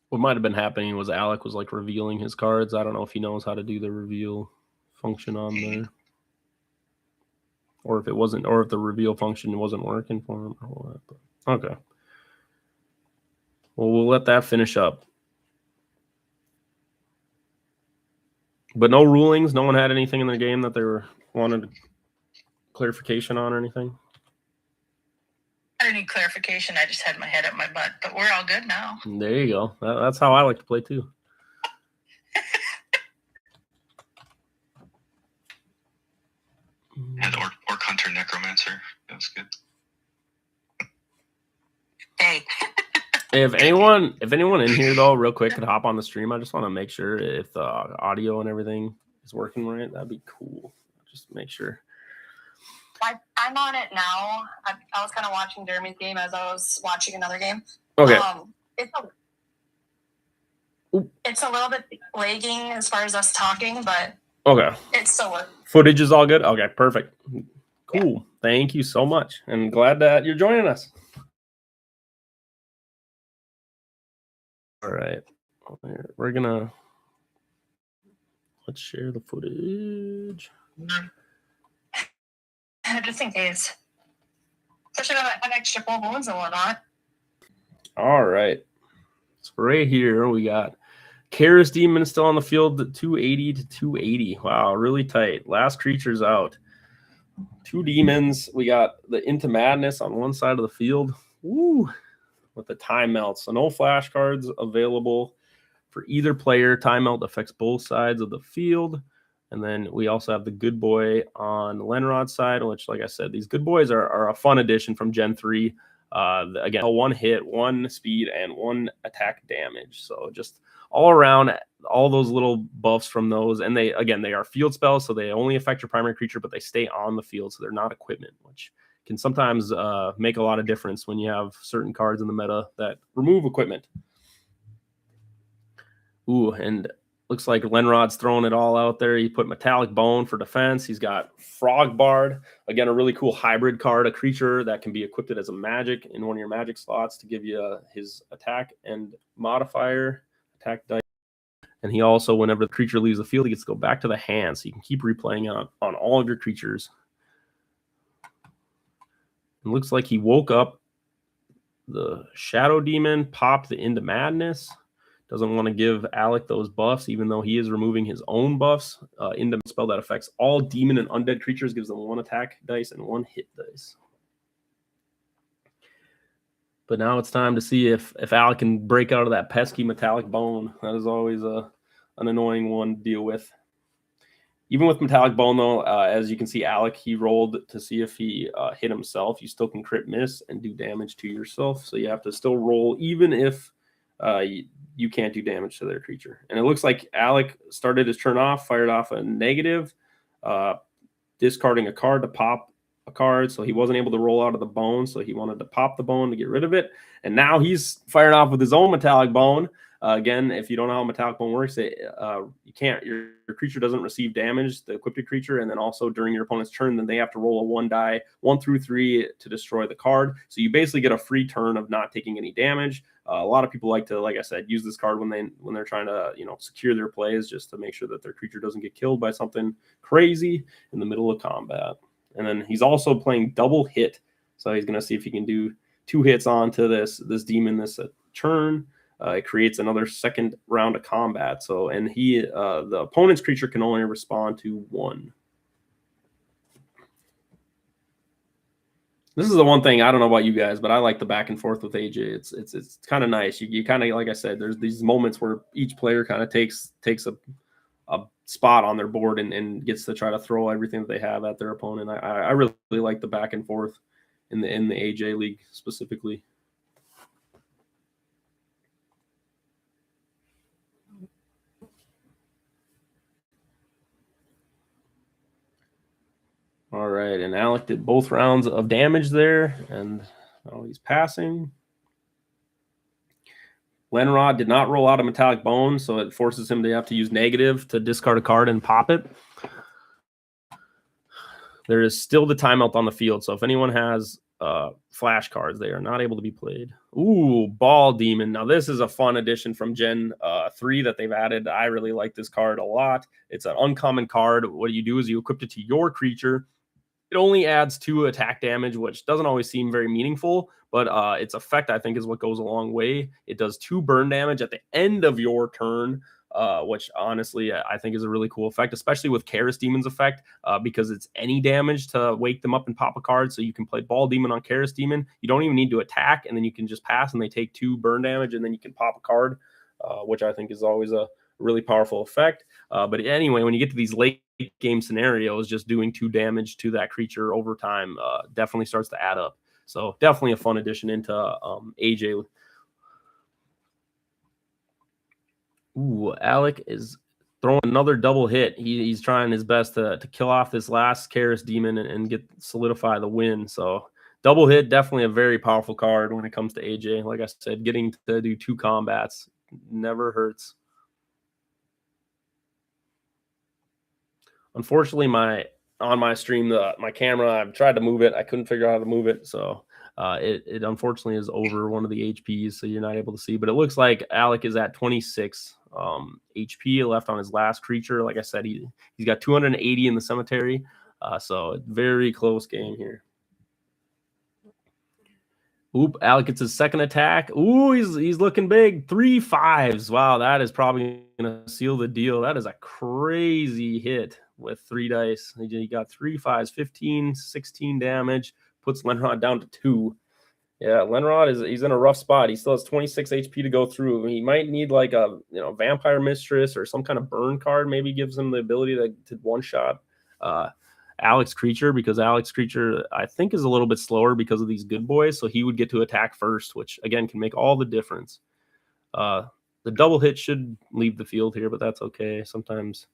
What might have been happening was Alec was like revealing his cards. I don't know if he knows how to do the reveal function on there. Or if it wasn't, or if the reveal function wasn't working for him or what. But, okay. Well, we'll let that finish up. But no rulings. No one had anything in their game that they wanted clarification on or anything. I didn't need clarification. I just had my head up my butt. But we're all good now. There you go. That's how I like to play too. And Orc Hunter Necromancer. That's good. Hey. If anyone in here though, real quick, could hop on the stream, I just want to make sure if the audio and everything is working right. That'd be cool. Just make sure. I'm on it now. I was kind of watching Jeremy's game as I was watching another game. Okay. It's a little bit lagging as far as us talking, but okay, it's still working. Footage is all good. Okay, perfect. Cool. Yeah. Thank you so much, and glad that you're joining us. All right, let's share the footage. Just in case. Especially when I have extra full bones and whatnot. All right. So right here we got Karis Demon still on the field, 280 to 280. Wow, really tight. Last creature's out. 2 demons. We got the Into Madness on one side of the field. Woo! With the Time Melt. So no flash cards available for either player. Time Melt affects both sides of the field. And then we also have the Good Boy on Lenrod's side, which, like I said, these Good Boys are a fun addition from Gen 3. Again, 1 hit, 1 speed, and 1 attack damage. So just all around, all those little buffs from those. And they are field spells, so they only affect your primary creature, but they stay on the field, so they're not equipment, which can sometimes make a lot of difference when you have certain cards in the meta that remove equipment. Ooh, and looks like Lenrod's throwing it all out there. He put Metallic Bone for defense. He's got Frog Bard. Again, a really cool hybrid card, a creature that can be equipped as a magic in one of your magic slots to give you his attack and modifier, attack dice. And he also, whenever the creature leaves the field, he gets to go back to the hand. So you can keep replaying on all of your creatures. It looks like he woke up the Shadow Demon, popped the Into Madness. Doesn't want to give Alec those buffs, even though he is removing his own buffs. Into spell that affects all demon and undead creatures, gives them 1 attack dice and 1 hit dice. But now it's time to see if Alec can break out of that pesky Metallic Bone. That is always an annoying one to deal with. Even with Metallic Bone, though, as you can see, Alec, he rolled to see if he hit himself. You still can crit miss and do damage to yourself. So you have to still roll, even if you can't do damage to their creature. And it looks like Alec started his turn off, fired off a negative, discarding a card to pop a card. So he wasn't able to roll out of the bone. So he wanted to pop the bone to get rid of it. And now he's fired off with his own Metallic Bone. Again, if you don't know how Metallic Bone works, you can't. Your creature doesn't receive damage, the equipped creature, and then also during your opponent's turn, then they have to roll a 1 die, 1 through 3, to destroy the card. So you basically get a free turn of not taking any damage. A lot of people like to, like I said, use this card when they're trying to secure their plays, just to make sure that their creature doesn't get killed by something crazy in the middle of combat. And then he's also playing double hit, so he's going to see if he can do 2 hits onto this demon this turn. It creates another second round of combat. So, and the opponent's creature can only respond to 1. This is the one thing, I don't know about you guys, but I like the back and forth with AJ. It's kind of nice. You kind of, like I said, there's these moments where each player kind of takes a spot on their board and gets to try to throw everything that they have at their opponent. I really like the back and forth in the AJ League specifically. All right, and Alec did both rounds of damage there, and now he's passing. Lenrod did not roll out a Metallic Bone, so it forces him to have to use negative to discard a card and pop it. There is still the timeout on the field, so if anyone has flash cards, they are not able to be played. Ooh, Ball Demon. Now, this is a fun addition from Gen 3 that they've added. I really like this card a lot. It's an uncommon card. What you do is you equip it to your creature. It only adds 2 attack damage, which doesn't always seem very meaningful, but its effect, I think, is what goes a long way. It does 2 burn damage at the end of your turn, which honestly I think is a really cool effect, especially with Chaos Demon's effect, because it's any damage to wake them up and pop a card. So you can play Ball Demon on Chaos Demon. You don't even need to attack, and then you can just pass, and they take 2 burn damage, and then you can pop a card, which I think is always a really powerful effect. But anyway, when you get to these late game scenarios, just doing 2 damage to that creature over time definitely starts to add up. So definitely a fun addition into AJ. Ooh, Alec is throwing another double hit. He's trying his best to kill off this last Chaos Demon and solidify the win. So double hit, definitely a very powerful card when it comes to AJ. Like I said, getting to do 2 combats never hurts. Unfortunately, on my stream, my camera, I've tried to move it. I couldn't figure out how to move it. So it unfortunately is over one of the HPs, so you're not able to see. But it looks like Alec is at 26 HP left on his last creature. Like I said, he's got 280 in the cemetery. So very close game here. Oop, Alec gets his second attack. Ooh, he's looking big. 3 5s. Wow, that is probably going to seal the deal. That is a crazy hit with 3 dice. He got 3 5s, 15, 16 damage. Puts Lenrod down to 2. Yeah, Lenrod he's in a rough spot. He still has 26 HP to go through. He might need like a Vampire Mistress or some kind of burn card. Maybe gives him the ability to one-shot Alec's creature, because Alec's creature, I think, is a little bit slower because of these good boys. So he would get to attack first, which, again, can make all the difference. The double hit should leave the field here, but that's okay. Sometimes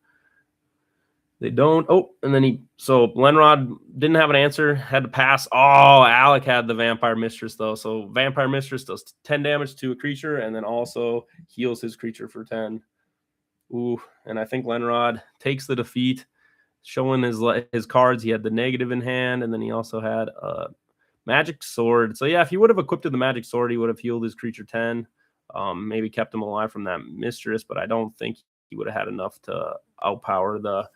they don't. Oh, and then so Lenrod didn't have an answer, had to pass. Oh, Alec had the Vampire Mistress, though. So Vampire Mistress does 10 damage to a creature and then also heals his creature for 10. Ooh, and I think Lenrod takes the defeat, showing his cards. He had the negative in hand, and then he also had a magic sword. So yeah, if he would have equipped the magic sword, he would have healed his creature 10. Maybe kept him alive from that mistress, but I don't think he would have had enough to outpower the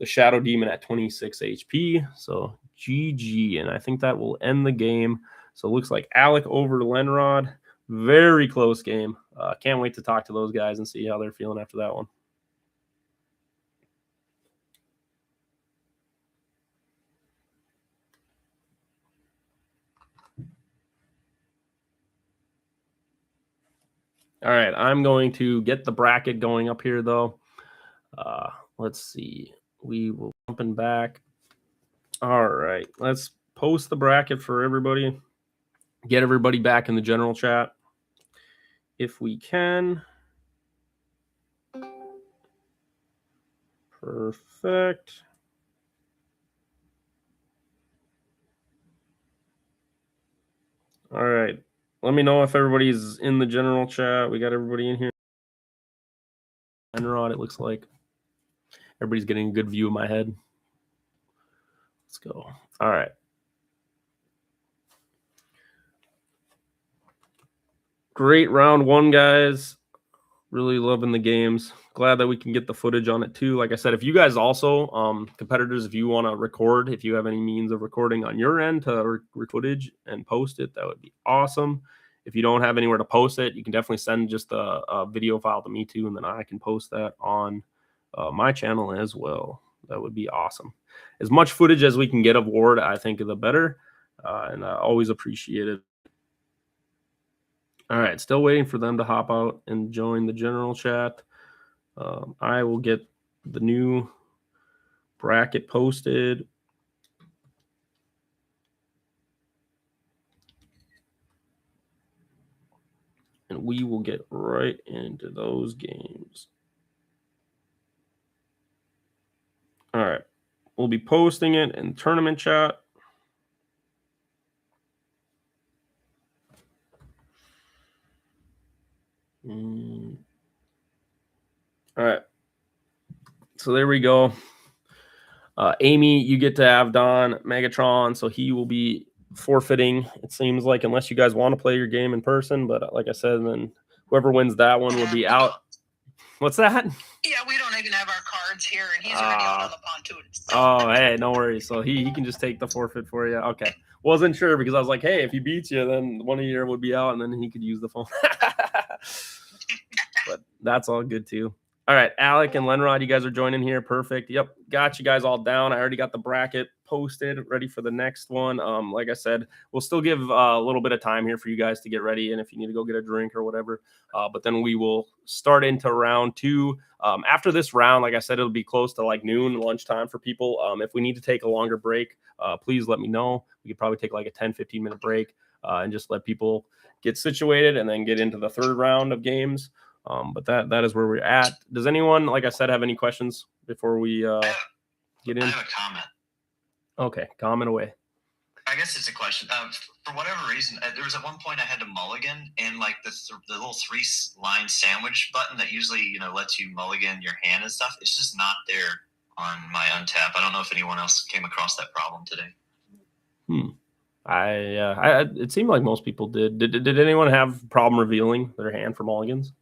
Shadow Demon at 26 HP. So GG, and I think that will end the game. So it looks like Alec over Lenrod. Very close game. Can't wait to talk to those guys and see how they're feeling after that one. All right, I'm going to get the bracket going up here, though. Let's see. We will jumping back. All right, let's post the bracket for everybody. Get everybody back in the general chat if we can. Perfect. All right. Let me know if everybody's in the general chat. We got everybody in here. Enrod, it looks like. Everybody's getting a good view of my head. Let's go. All right. Great round one, guys. Really loving the games. Glad that we can get the footage on it too. Like I said, if you guys also, competitors, if you want to record, if you have any means of recording on your end to record footage and post it, that would be awesome. If you don't have anywhere to post it, you can definitely send just a video file to me too, and then I can post that on my channel as well. That would be awesome. As much footage as we can get of Ward, I think the better, and I always appreciate it. All right, still waiting for them to hop out and join the general chat. I will get the new bracket posted. And we will get right into those games. All right, we'll be posting it in tournament chat. All right. So there we go. Amy, you get to have Don Megatron, so he will be forfeiting, it seems like, unless you guys want to play your game in person. But like I said, then whoever wins that one will be out. What's that? Yeah, we don't even have our cards here, and he's already out on the pontoon. So. Oh, hey, no worries. So he can just take the forfeit for you. Okay. Wasn't sure because I was like, hey, if he beats you, then one of you would be out, and then he could use the phone. But that's all good too. All right, Alec and Lenrod, you guys are joining here. Perfect. Yep, got you guys all down. I already got the bracket posted, ready for the next one. Like I said, we'll still give a little bit of time here for you guys to get ready, and if you need to go get a drink or whatever. But then we will start into round two. After this round, like I said, it'll be close to like noon, lunchtime for people. If we need to take a longer break, please let me know. We could probably take like a 10, 15-minute break and just let people get situated and then get into the third round of games. But that is where we're at. Does anyone, like I said, have any questions before we get in? I have a comment. Okay, comment away. I guess it's a question. For whatever reason, there was at one point I had to mulligan, and like the little 3-line sandwich button that usually lets you mulligan your hand and stuff. It's just not there on my untap. I don't know if anyone else came across that problem today. It seemed like most people did. Did anyone have problem revealing their hand for mulligans?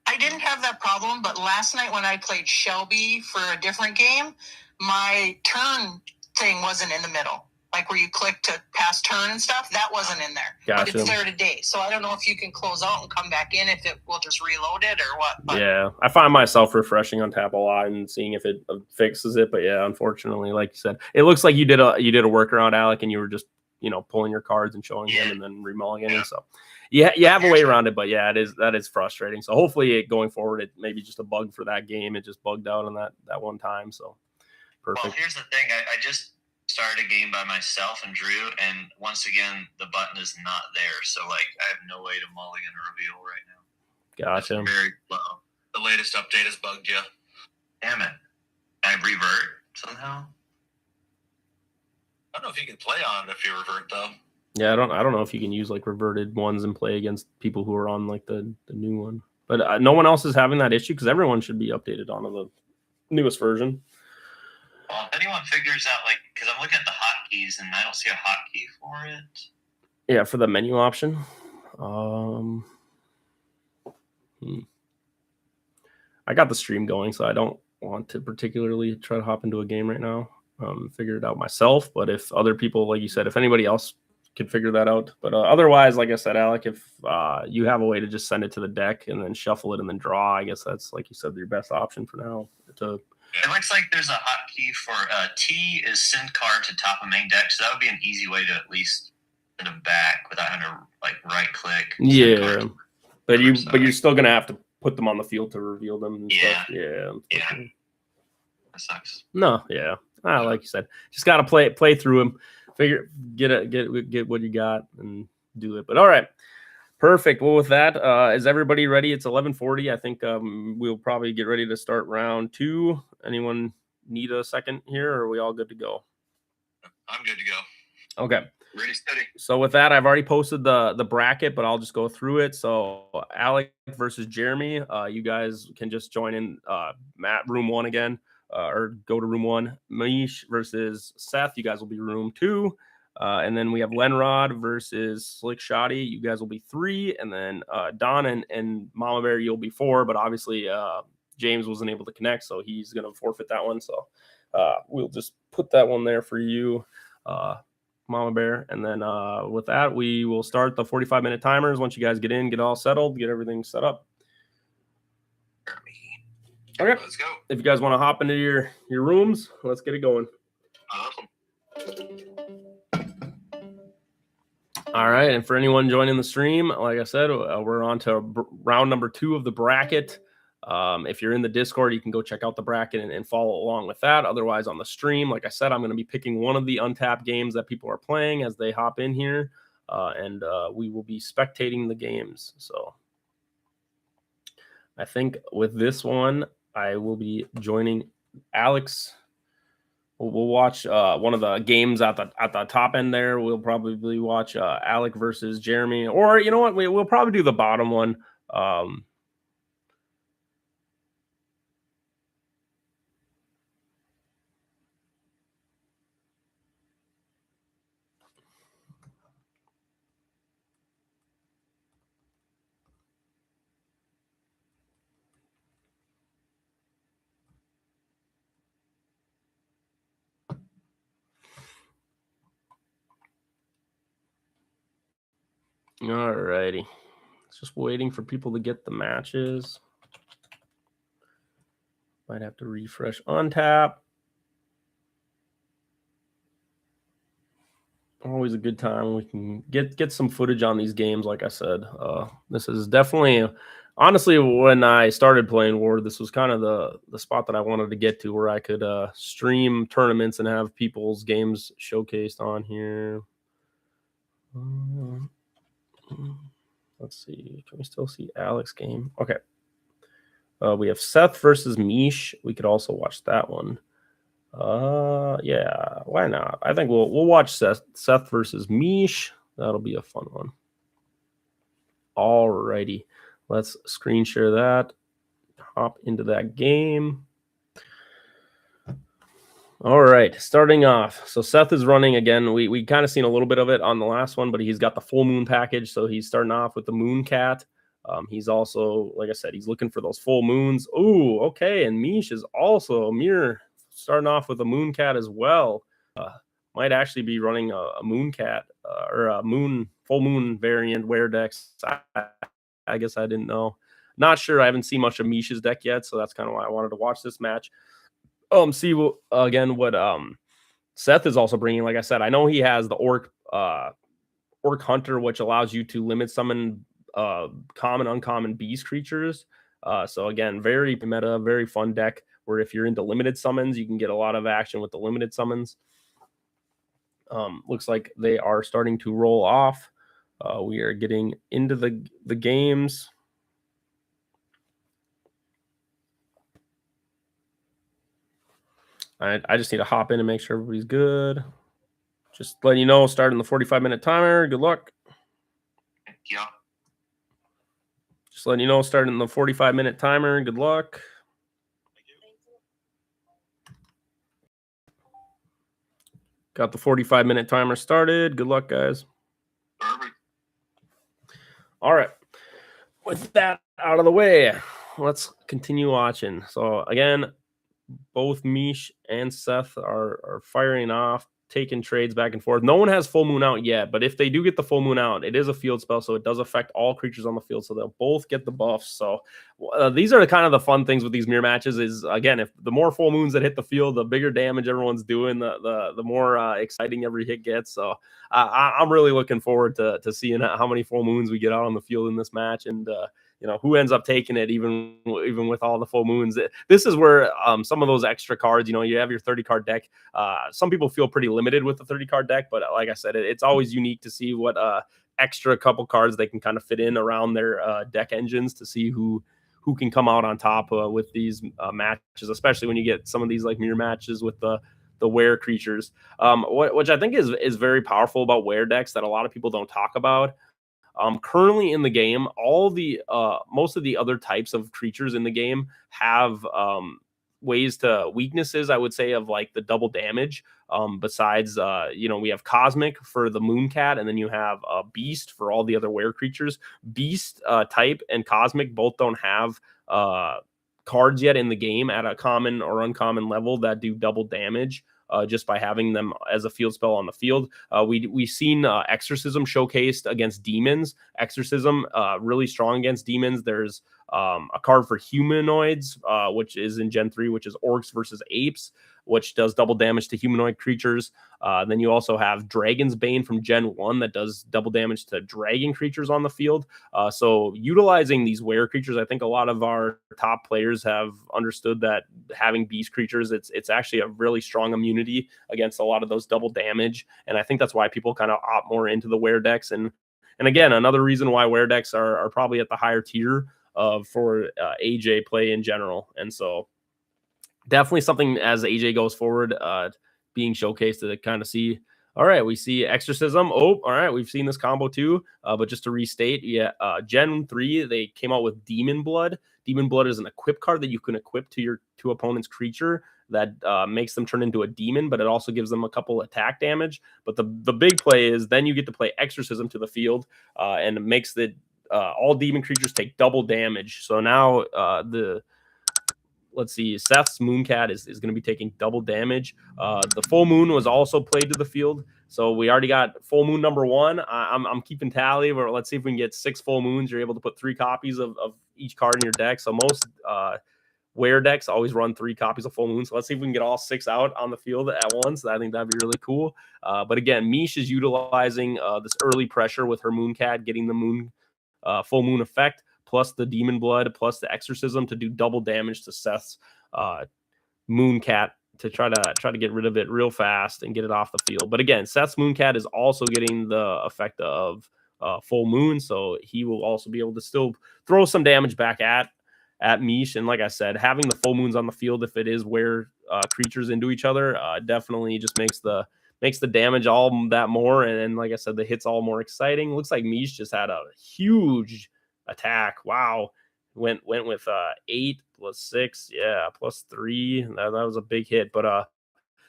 I didn't have that problem, but last night when I played Shelby for a different game, my turn thing wasn't in the middle. Like where you click to pass turn and stuff, that wasn't in there. Gotcha. But it's there today. So I don't know if you can close out and come back in, if it will just reload it or what. But. Yeah, I find myself refreshing on tap a lot and seeing if it fixes it. But yeah, unfortunately, like you said, it looks like you did a workaround, Alec, and you were just pulling your cards and showing him and then remulliganing. Yeah. So you have a way around it, but yeah, that is frustrating. So hopefully going forward, it may be just a bug for that game. It just bugged out on that one time. So perfect. Well, here's the thing. I just started a game by myself and Drew, and once again, the button is not there. So like, I have no way to mulligan or reveal right now. Gotcha. It's very low. The latest update has bugged you. Damn it. I revert somehow. I don't know if you can play on it if you revert though. Yeah, I don't know if you can use like reverted ones and play against people who are on like the new one. But no one else is having that issue because everyone should be updated onto the newest version. Well, if anyone figures out, like, because I'm looking at the hotkeys and I don't see a hotkey for it. Yeah, for the menu option. I got the stream going, so I don't want to particularly try to hop into a game right now. Figure it out myself. But if other people, like you said, if anybody else could figure that out. But otherwise, like I said, Alec, if you have a way to just send it to the deck and then shuffle it and then draw, I guess that's, like you said, your best option for now. It looks like there's a hotkey for T is send card to top of main deck, so that would be an easy way to at least send them back without having to like right click. Yeah, but you're still gonna have to put them on the field to reveal them. And stuff. Yeah. That sucks. No, yeah. Like you said, just gotta play through them, get what you got and do it. But all right. Perfect. Well, with that, is everybody ready? It's 11:40. I think we'll probably get ready to start round 2. Anyone need a second here, or are we all good to go? I'm good to go. Okay. Ready, steady. So with that, I've already posted the bracket, but I'll just go through it. So Alec versus Jeremy, you guys can just join in room 1 again, or go to room 1. Mish versus Seth, you guys will be room 2. And then we have Lenrod versus Slick Shoddy. You guys will be 3. And then Don and Mama Bear, you'll be 4. But obviously, James wasn't able to connect, so he's going to forfeit that one. So we'll just put that one there for you, Mama Bear. And then with that, we will start the 45-minute timers. Once you guys get in, get all settled, get everything set up. Okay. Let's go. If you guys want to hop into your rooms, let's get it going. Awesome. All right, and for anyone joining the stream, like I said, we're on to round number 2 of the bracket. If you're in the Discord, you can go check out the bracket and follow along with that. Otherwise, on the stream, like I said, I'm going to be picking one of the untapped games that people are playing as they hop in here, and we will be spectating the games. So I think with this one, I will be joining Alex. We'll watch one of the games at the top end there. We'll probably watch Alec versus Jeremy, or you know what? We'll probably do the bottom one. All righty. Just waiting for people to get the matches. Might have to refresh on tap. Always a good time. We can get some footage on these games. Like I said, this is definitely, honestly, when I started playing Ward, this was kind of the spot that I wanted to get to, where I could stream tournaments and have people's games showcased on here. Let's see. Can we still see Alex's game? Okay. We have Seth versus Mish. We could also watch that one. Yeah, why not? I think we'll watch Seth versus Mish. That'll be a fun one. All righty. Let's screen share that. Hop into that game. All right, starting off. So Seth is running again. We kind of seen a little bit of it on the last one, but he's got the full moon package. So he's starting off with the moon cat. He's also, like I said, he's looking for those full moons. Oh, okay. And Mish is also starting off with a moon cat as well. Might actually be running a moon cat or a full moon variant wear decks. I guess I didn't know. Not sure. I haven't seen much of Mish's deck yet, so that's kind of why I wanted to watch this match. See what Seth is also bringing. Like I said, I know he has the Orc Hunter, which allows you to limit summon common, uncommon beast creatures. So again, very meta, very fun deck, where if you're into limited summons, you can get a lot of action with the limited summons. Looks like they are starting to roll off. We are getting into the games. I just need to hop in and make sure everybody's good. Just letting you know, starting the 45-minute timer. Good luck. Yeah. Just letting you know, starting the 45-minute timer. Good luck. Got the 45-minute timer started. Good luck, guys. Perfect. All right. With that out of the way, let's continue watching. So again, both Mish and Seth are firing off, taking trades back and forth. No one has full moon out yet, but if they do get the full moon out, it is a field spell, so it does affect all creatures on the field, so they'll both get the buffs. So these are kind of the fun things with these mirror matches is, again, if the more full moons that hit the field, the bigger damage everyone's doing, the more exciting every hit gets. So I'm really looking forward to seeing how many full moons we get out on the field in this match, and who ends up taking it, even with all the full moons. This is where some of those extra cards, you have your 30-card deck. Some people feel pretty limited with the 30-card deck, but like I said, it's always unique to see what extra couple cards they can kind of fit in around their deck engines to see who can come out on top with these matches, especially when you get some of these like mirror matches with the wear creatures, which I think is very powerful about wear decks that a lot of people don't talk about. Currently in the game, all the most of the other types of creatures in the game have weaknesses, I would say, of like the double damage. Besides, we have Cosmic for the Mooncat, and then you have Beast for all the other wear creatures. Beast type and Cosmic both don't have cards yet in the game at a common or uncommon level that do double damage. Just by having them as a field spell on the field. We've seen Exorcism showcased against demons. Exorcism really strong against demons. There's a card for humanoids, which is in Gen 3, which is Orcs versus Apes, which does double damage to humanoid creatures. Then you also have Dragon's Bane from Gen 1 that does double damage to dragon creatures on the field. So utilizing these wear creatures, I think a lot of our top players have understood that having beast creatures, it's actually a really strong immunity against a lot of those double damage. And I think that's why people kind of opt more into the wear decks. And again, another reason why wear decks are probably at the higher tier for AJ play in general. And so definitely something as AJ goes forward, being showcased to kind of see. All right, we see Exorcism. Oh, all right, we've seen this combo too. But just to restate, Gen 3, they came out with Demon Blood. Demon Blood is an equip card that you can equip to your two opponent's creature that makes them turn into a demon, but it also gives them a couple attack damage. But the big play is then you get to play Exorcism to the field, and it makes all demon creatures take double damage. So now let's see, Seth's Mooncat is going to be taking double damage. The full moon was also played to the field. So we already got full moon number 1. I'm keeping tally, but let's see if we can get 6 full moons. You're able to put 3 copies of each card in your deck. So most wear decks always run 3 copies of full moon. So let's see if we can get all 6 out on the field at once. I think that'd be really cool. But again, Mish is utilizing this early pressure with her Mooncat, getting the full moon effect, plus the Demon Blood, plus the Exorcism to do double damage to Seth's Mooncat to try to get rid of it real fast and get it off the field. But again, Seth's Mooncat is also getting the effect of full moon, so he will also be able to still throw some damage back at Mish. And like I said, having the full moons on the field, if it is where creatures into each other, definitely just makes the damage all that more. And like I said, the hits all more exciting. Looks like Mish just had a huge attack. Wow. Went with 8 plus 6, plus 3. That was a big hit. But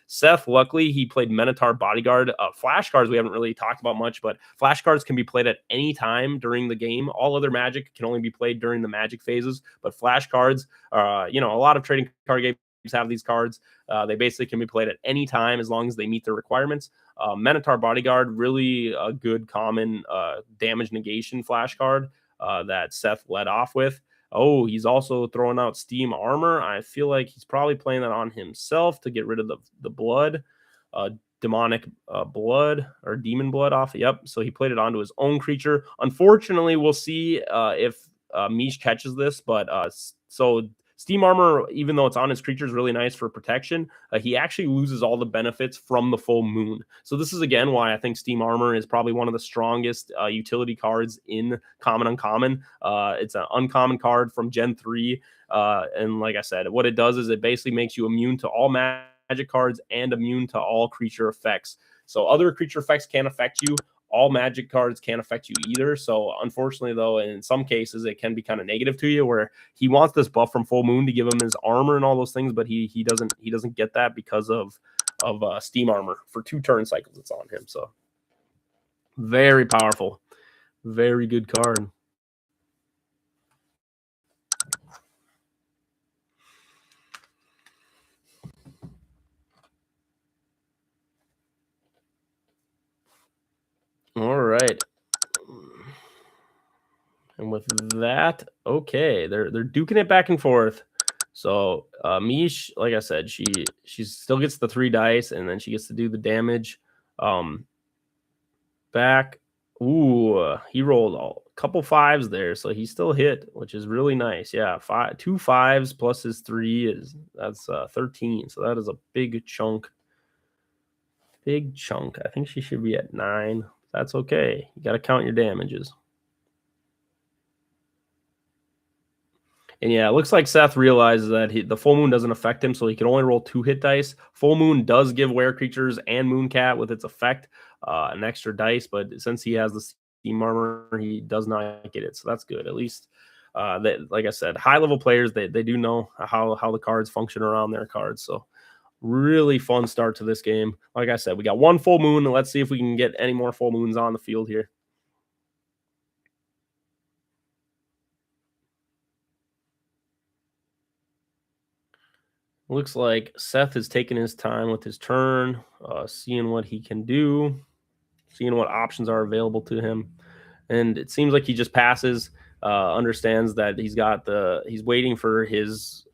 Seth, luckily, he played Minotaur Bodyguard. Flash cards we haven't really talked about much, but flash cards can be played at any time during the game. All other Magic can only be played during the Magic phases, but flash cards, a lot of trading card games have these cards. They basically can be played at any time as long as they meet the requirements. Minotaur Bodyguard, really a good common damage negation flash card that Seth led off with. Oh, he's also throwing out Steam Armor. I feel like he's probably playing that on himself to get rid of the blood, demonic blood or demon blood off. Yep. So he played it onto his own creature. Unfortunately, we'll see if Mish catches this. But so Steam Armor, even though it's on his creature, is really nice for protection. He actually loses all the benefits from the full moon. So this is, again, why I think Steam Armor is probably one of the strongest utility cards in Common Uncommon. It's an uncommon card from Gen 3. And like I said, what it does is it basically makes you immune to all magic cards and immune to all creature effects. So other creature effects can affect you. all magic cards can't affect you either. So unfortunately, though, in some cases, it can be kind of negative to you, where he wants this buff from full moon to give him his armor and all those things, but he doesn't get that because of steam armor for 2 turn cycles it's on him. So very powerful, very good card. All right. And with that, okay, they're duking it back and forth. So Mish, like I said, she still gets the 3 dice, and then she gets to do the damage. Back. Ooh, he rolled a couple 5s there, so he still hit, which is really nice. Yeah, 2 5s plus his 3 that's 13. So that is a big chunk. Big chunk. I think she should be at 9. That's okay. You got to count your damages. And yeah, it looks like Seth realizes that the full moon doesn't affect him, so he can only roll 2 hit dice. Full moon does give were creatures and Mooncat with its effect an extra dice, but since he has the steam armor, he does not get it. So that's good. At least, like I said, high level players they do know how the cards function around their cards. So really fun start to this game. Like I said, we got 1 full moon, and let's see if we can get any more full moons on the field here. Looks like Seth is taking his time with his turn, seeing what he can do, seeing what options are available to him. And it seems like he just passes, understands that he's waiting for his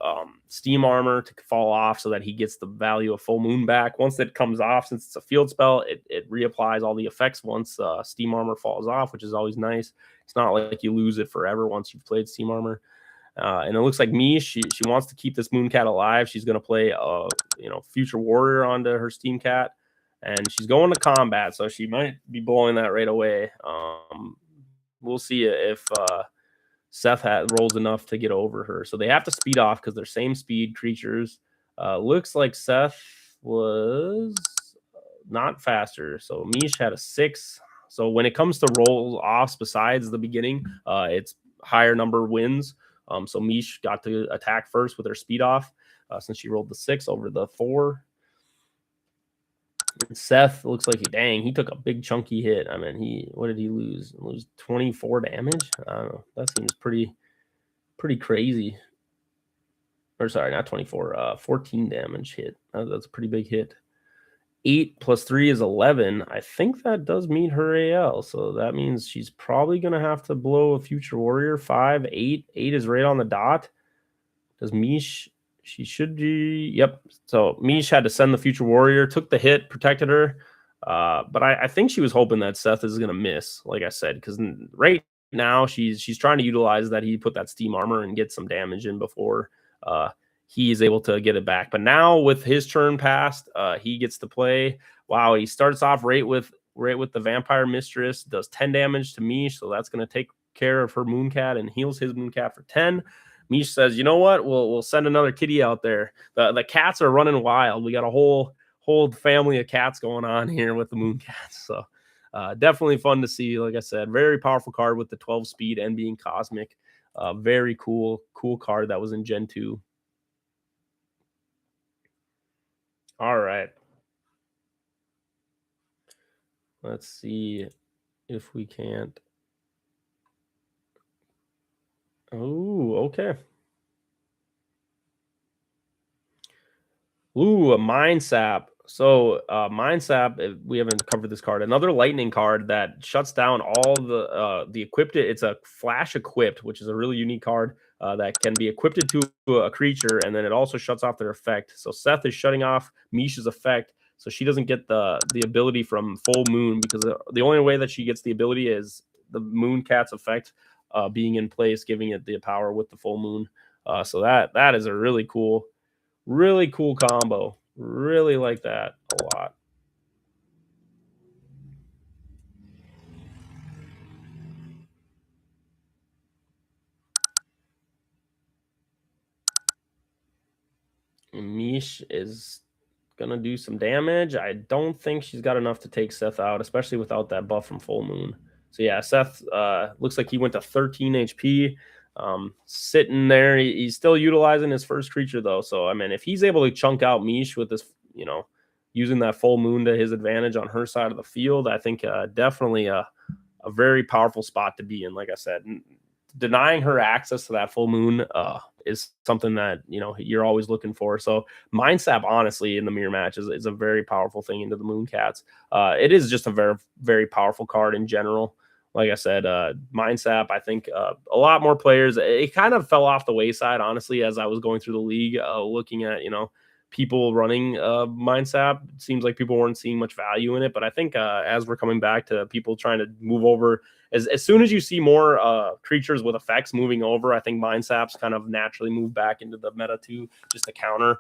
steam armor to fall off so that he gets the value of full moon back. Once it comes off, since it's a field spell, it reapplies all the effects once steam armor falls off, which is always nice. It's not like you lose it forever once you've played steam armor. And it looks like she wants to keep this Mooncat alive. She's going to play Future Warrior onto her Steam Cat, and she's going to combat, so she might be blowing that right away. We'll see if Seth rolls enough to get over her. So they have to speed off because they're same speed creatures. Looks like Seth was not faster, so Mish had a 6. So when it comes to roll offs besides the beginning, it's higher number wins. So Mish got to attack first with her speed off since she rolled the 6 over the 4. And Seth looks like he took a big chunky hit. I mean, what did he lose? Lose 24 damage? I don't know. That seems pretty crazy. Or sorry, not 24. 14 damage hit. That's a pretty big hit. 8 plus 3 is 11. I think that does meet her AL. So that means she's probably going to have to blow a Future Warrior. 5, 8. 8 is right on the dot. Does Mish? She should be. Yep. So Mish had to send the Future Warrior, took the hit, protected her. But I think she was hoping that Seth is going to miss, like I said, because right now she's trying to utilize that he put that steam armor and get some damage in before he is able to get it back. But now with his turn passed, he gets to play. Wow, he starts off right with the Vampire Mistress, does 10 damage to Mish, so that's going to take care of her Mooncat and heals his Mooncat for 10. Mish says, you know what? We'll send another kitty out there. The cats are running wild. We got a whole family of cats going on here with the Mooncats. So definitely fun to see. Like I said, very powerful card with the 12 speed and being cosmic. Very cool card that was in Gen 2. All right. Let's see if we can't. Oh, okay. Ooh, a Mind Sap. So Mind Sap, we haven't covered this card. Another lightning card that shuts down all the equipped. It's a flash equipped, which is a really unique card that can be equipped to a creature, and then it also shuts off their effect. So Seth is shutting off Mish's effect, so she doesn't get the ability from Full Moon, because the only way that she gets the ability is the Mooncat's effect being in place, giving it the power with the Full Moon. So that is a really cool combo. Really like that a lot. And Mish is gonna do some damage. I don't think she's got enough to take Seth out, especially without that buff from Full Moon. So yeah, Seth looks like he went to 13 HP. Sitting there, he's still utilizing his first creature though. So I mean, if he's able to chunk out Mish with this, you know, using that Full Moon to his advantage on her side of the field, I think definitely a very powerful spot to be in. Like I said, denying her access to that Full Moon is something that, you know, you're always looking for. So Mind Sap, honestly, in the mirror match is a very powerful thing into the Moon Cats. It is just a very, very powerful card in general. Like I said, Mind Sap, I think a lot more players, it kind of fell off the wayside, honestly, as I was going through the league, looking at, you know, people running Mind Sap. It seems like people weren't seeing much value in it. But I think as we're coming back to people trying to move over, as soon as you see more creatures with effects moving over, I think Mind Saps kind of naturally move back into the meta too, just to counter,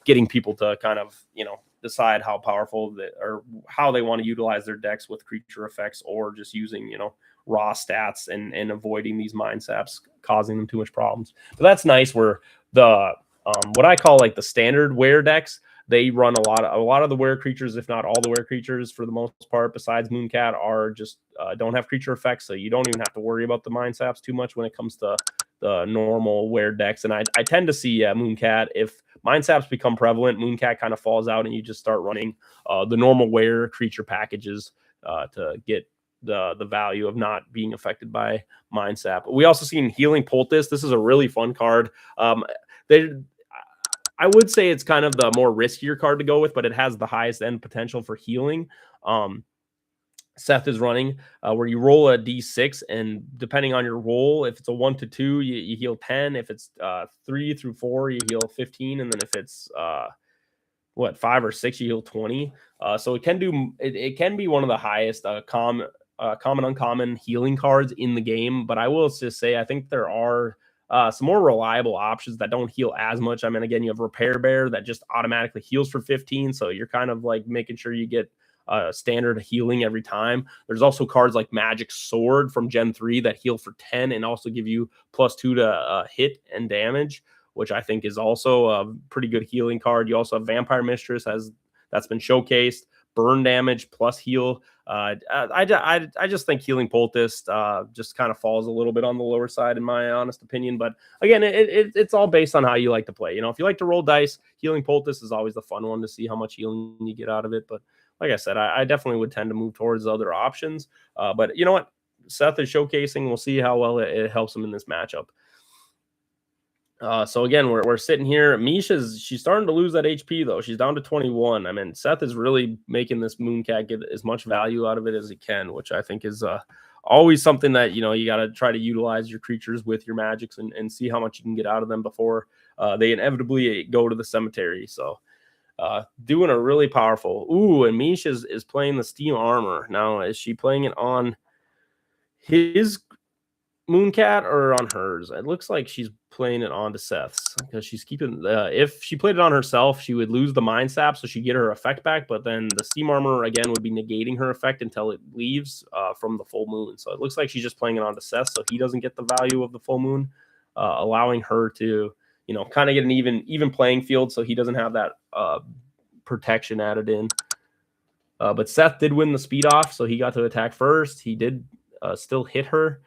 getting people to kind of, you know, decide how powerful or how they want to utilize their decks with creature effects, or just using, you know, raw stats and avoiding these Mind Saps causing them too much problems. But that's nice where the what I call like the standard wear decks, they run a lot of the wear creatures, if not all the wear creatures for the most part, besides Mooncat, are just don't have creature effects, so you don't even have to worry about the Mind Saps too much when it comes to the normal wear decks. And I tend to see Mooncat, if Mind Saps become prevalent, Mooncat kind of falls out, and you just start running the normal wear creature packages to get the value of not being affected by Mind Sap. We also seen Healing Poultice. This is a really fun card. I would say it's kind of the more riskier card to go with, but it has the highest end potential for healing. Seth is running where you roll a d6, and depending on your roll, if it's a 1 to 2, you heal 10. If it's 3 through 4, you heal 15, and then if it's 5 or 6, you heal 20. So it can do it can be one of the highest common uncommon healing cards in the game. But I will just say, I think there are some more reliable options that don't heal as much. I mean, again, you have Repair Bear that just automatically heals for 15, so you're kind of like making sure you get standard healing every time. There's also cards like Magic Sword from Gen 3 that heal for 10 and also give you +2 to hit and damage, which I think is also a pretty good healing card. You also have Vampire Mistress, that's been showcased. Burn damage plus heal. I just think Healing Poultice just kind of falls a little bit on the lower side, in my honest opinion. But again, it's all based on how you like to play. You know, if you like to roll dice, Healing Poultice is always the fun one to see how much healing you get out of it. But like I said, I definitely would tend to move towards other options. But you know what? Seth is showcasing. We'll see how well it helps him in this matchup. So again, we're sitting here. Misha's, she's starting to lose that HP though. She's down to 21. I mean, Seth is really making this Mooncat get as much value out of it as he can, which I think is always something that, you know, you got to try to utilize your creatures with your magics and see how much you can get out of them before they inevitably go to the cemetery. So doing a really powerful. Ooh, and Misha is playing the Steam Armor. Now, is she playing it on his Mooncat or on hers? It looks like she's playing it onto Seth's, because she's keeping if she played it on herself, she would lose the Mind Sap, so she'd get her effect back, but then the Steam Armor again would be negating her effect until it leaves from the full moon. So it looks like she's just playing it onto Seth, so he doesn't get the value of the full moon, allowing her to, you know, kind of get an even playing field, so he doesn't have that protection added in. But Seth did win the speed off, so he got to attack first. He did still hit her.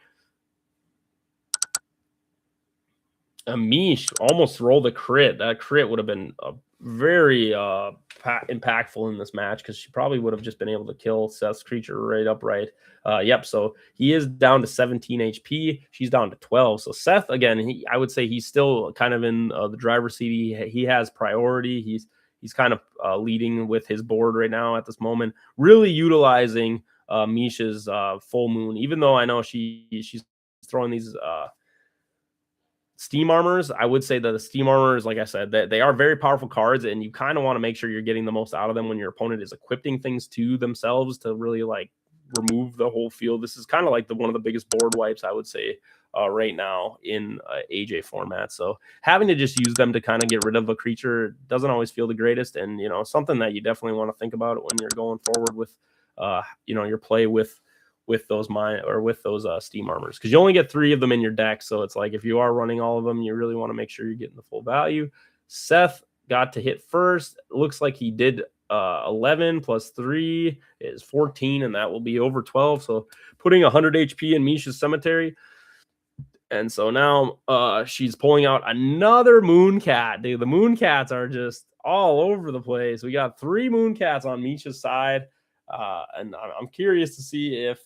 Mish almost rolled a crit. That crit would have been very impactful in this match, because she probably would have just been able to kill Seth's creature right upright. Yep, so he is down to 17 HP. She's down to 12. So Seth, again, I would say he's still kind of in the driver's seat. He has priority. He's kind of leading with his board right now at this moment, really utilizing Misha's full moon, even though I know she's throwing these Steam Armors. I would say that the Steam Armors, like I said, they are very powerful cards, and you kind of want to make sure you're getting the most out of them when your opponent is equipping things to themselves to really like remove the whole field. This is kind of like one of the biggest board wipes, I would say, right now in AJ format. So having to just use them to kind of get rid of a creature doesn't always feel the greatest, and you know, something that you definitely want to think about when you're going forward with you know, your play with those Steam Armors, because you only get 3 of them in your deck. So it's like, if you are running all of them, you really want to make sure you're getting the full value. Seth got to hit first. Looks like he did 11 plus 3 is 14, and that will be over 12. So putting 100 HP in Misha's cemetery. And so now she's pulling out another Mooncat. Dude, the Mooncats are just all over the place. We got 3 Mooncats on Misha's side. And I'm curious to see if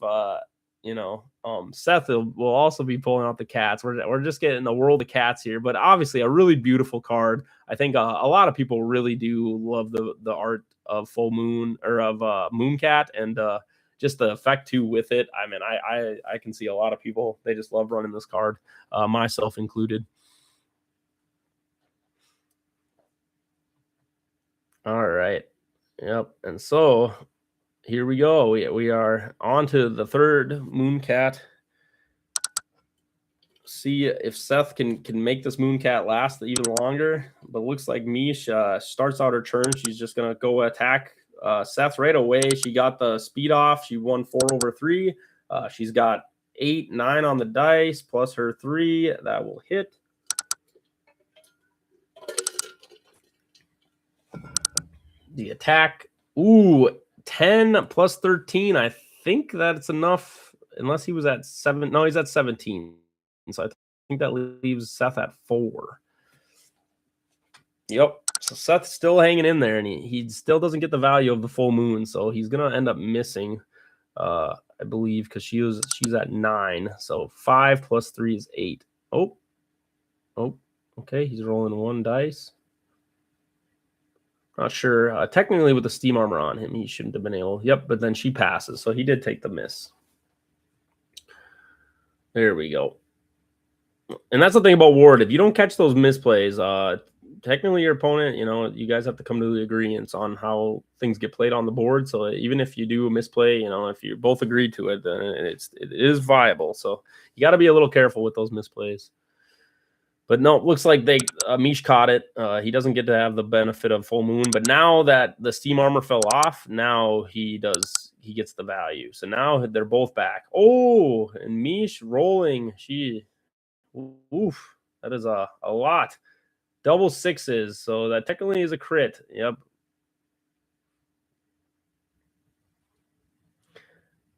Seth will also be pulling out the cats. We're just getting a world of cats here, but obviously a really beautiful card. I think a lot of people really do love the art of full moon or of Mooncat, and just the effect too with it. I mean, I can see a lot of people, they just love running this card, myself included. All right. Yep. And so here we go. We are on to the third Mooncat. See if Seth can make this Mooncat last even longer. But looks like Mish starts out her turn. She's just going to go attack Seth right away. She got the speed off. She won 4/3. She's got 8, 9 on the dice plus her 3. That will hit. The attack. Ooh, 10 plus 13. I think that's enough, unless he was at 7. No, he's at 17. So I think that leaves Seth at 4. Yep. So Seth's still hanging in there, and he still doesn't get the value of the full moon. So he's gonna end up missing, I believe, because she's at 9. So 5 plus 3 is 8. Oh. Okay. He's rolling 1 dice. Not sure. Technically, with the steam armor on him, he shouldn't have been able. Yep, but then she passes, so he did take the miss. There we go. And that's the thing about Ward. If you don't catch those misplays, technically your opponent, you guys have to come to the agreements on how things get played on the board. So even if you do a misplay, if you both agree to it, then it is viable. So you got to be a little careful with those misplays. But no, it looks like Mish caught it. He doesn't get to have the benefit of full moon. But now that the steam armor fell off, now he gets the value. So now they're both back. Oh, and Mish rolling. Oof, that is a lot. Double 6s. So that technically is a crit. Yep.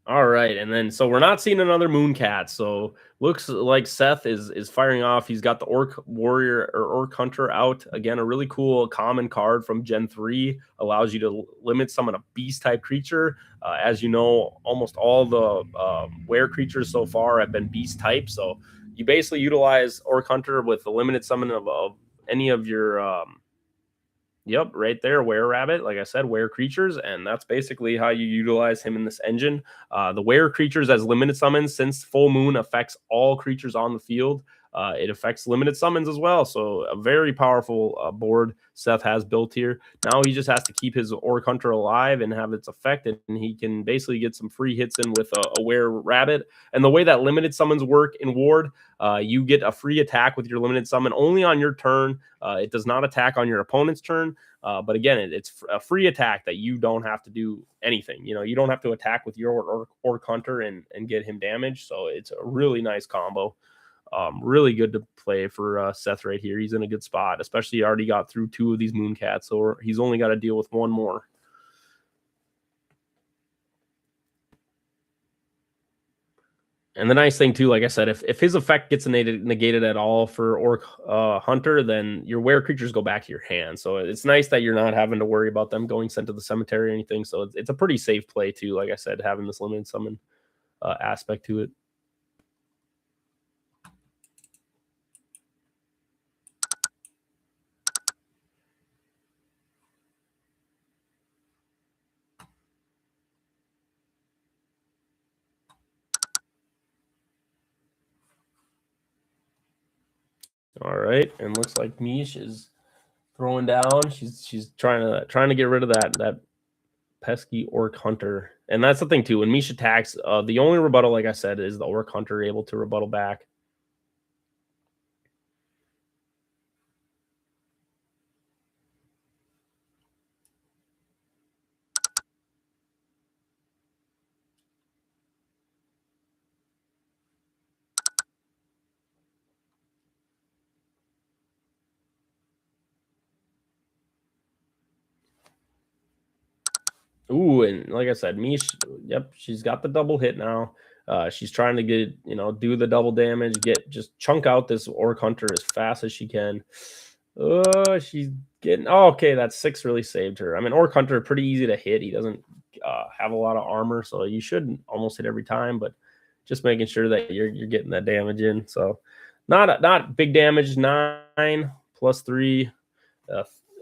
All right, and then so we're not seeing another Mooncat. So looks like Seth is firing off. He's got the Orc Warrior or Orc Hunter out. Again, a really cool common card from Gen 3. Allows you to limit summon a beast type creature. As you know, almost all the were creatures so far have been beast type. So you basically utilize Orc Hunter with the limited summon of any of your yep, right there, Were Rabbit. Like I said, Were creatures, and that's basically how you utilize him in this engine. The Were creatures as limited summons, since full moon affects all creatures on the field. It affects limited summons as well. So a very powerful board Seth has built here. Now he just has to keep his Orc Hunter alive and have its effect, and he can basically get some free hits in with a Were Rabbit. And the way that limited summons work in Ward, you get a free attack with your limited summon only on your turn. It does not attack on your opponent's turn. But again, it's a free attack that you don't have to do anything. You don't have to attack with your Orc Hunter and get him damaged. So it's a really nice combo. Really good to play for Seth right here. He's in a good spot, especially he already got through 2 of these Mooncats, so he's only got to deal with 1 more. And the nice thing too, like I said, if his effect gets negated at all for Orc Hunter, then your Were creatures go back to your hand. So it's nice that you're not having to worry about them going sent to the cemetery or anything. So it's a pretty safe play too, like I said, having this limited summon aspect to it. All right, and looks like Mish is throwing down. She's trying to get rid of that pesky Orc Hunter. And that's the thing too. When Mish attacks, the only rebuttal, like I said, is the Orc Hunter able to rebuttal back. Ooh, and like I said, Mish, yep, she's got the double hit now. She's trying to get, do the double damage, just chunk out this Orc Hunter as fast as she can. She's getting, okay, that 6 really saved her. I mean, Orc Hunter, pretty easy to hit. He doesn't have a lot of armor, so you should almost hit every time, but just making sure that you're getting that damage in. So not big damage. 9 plus 3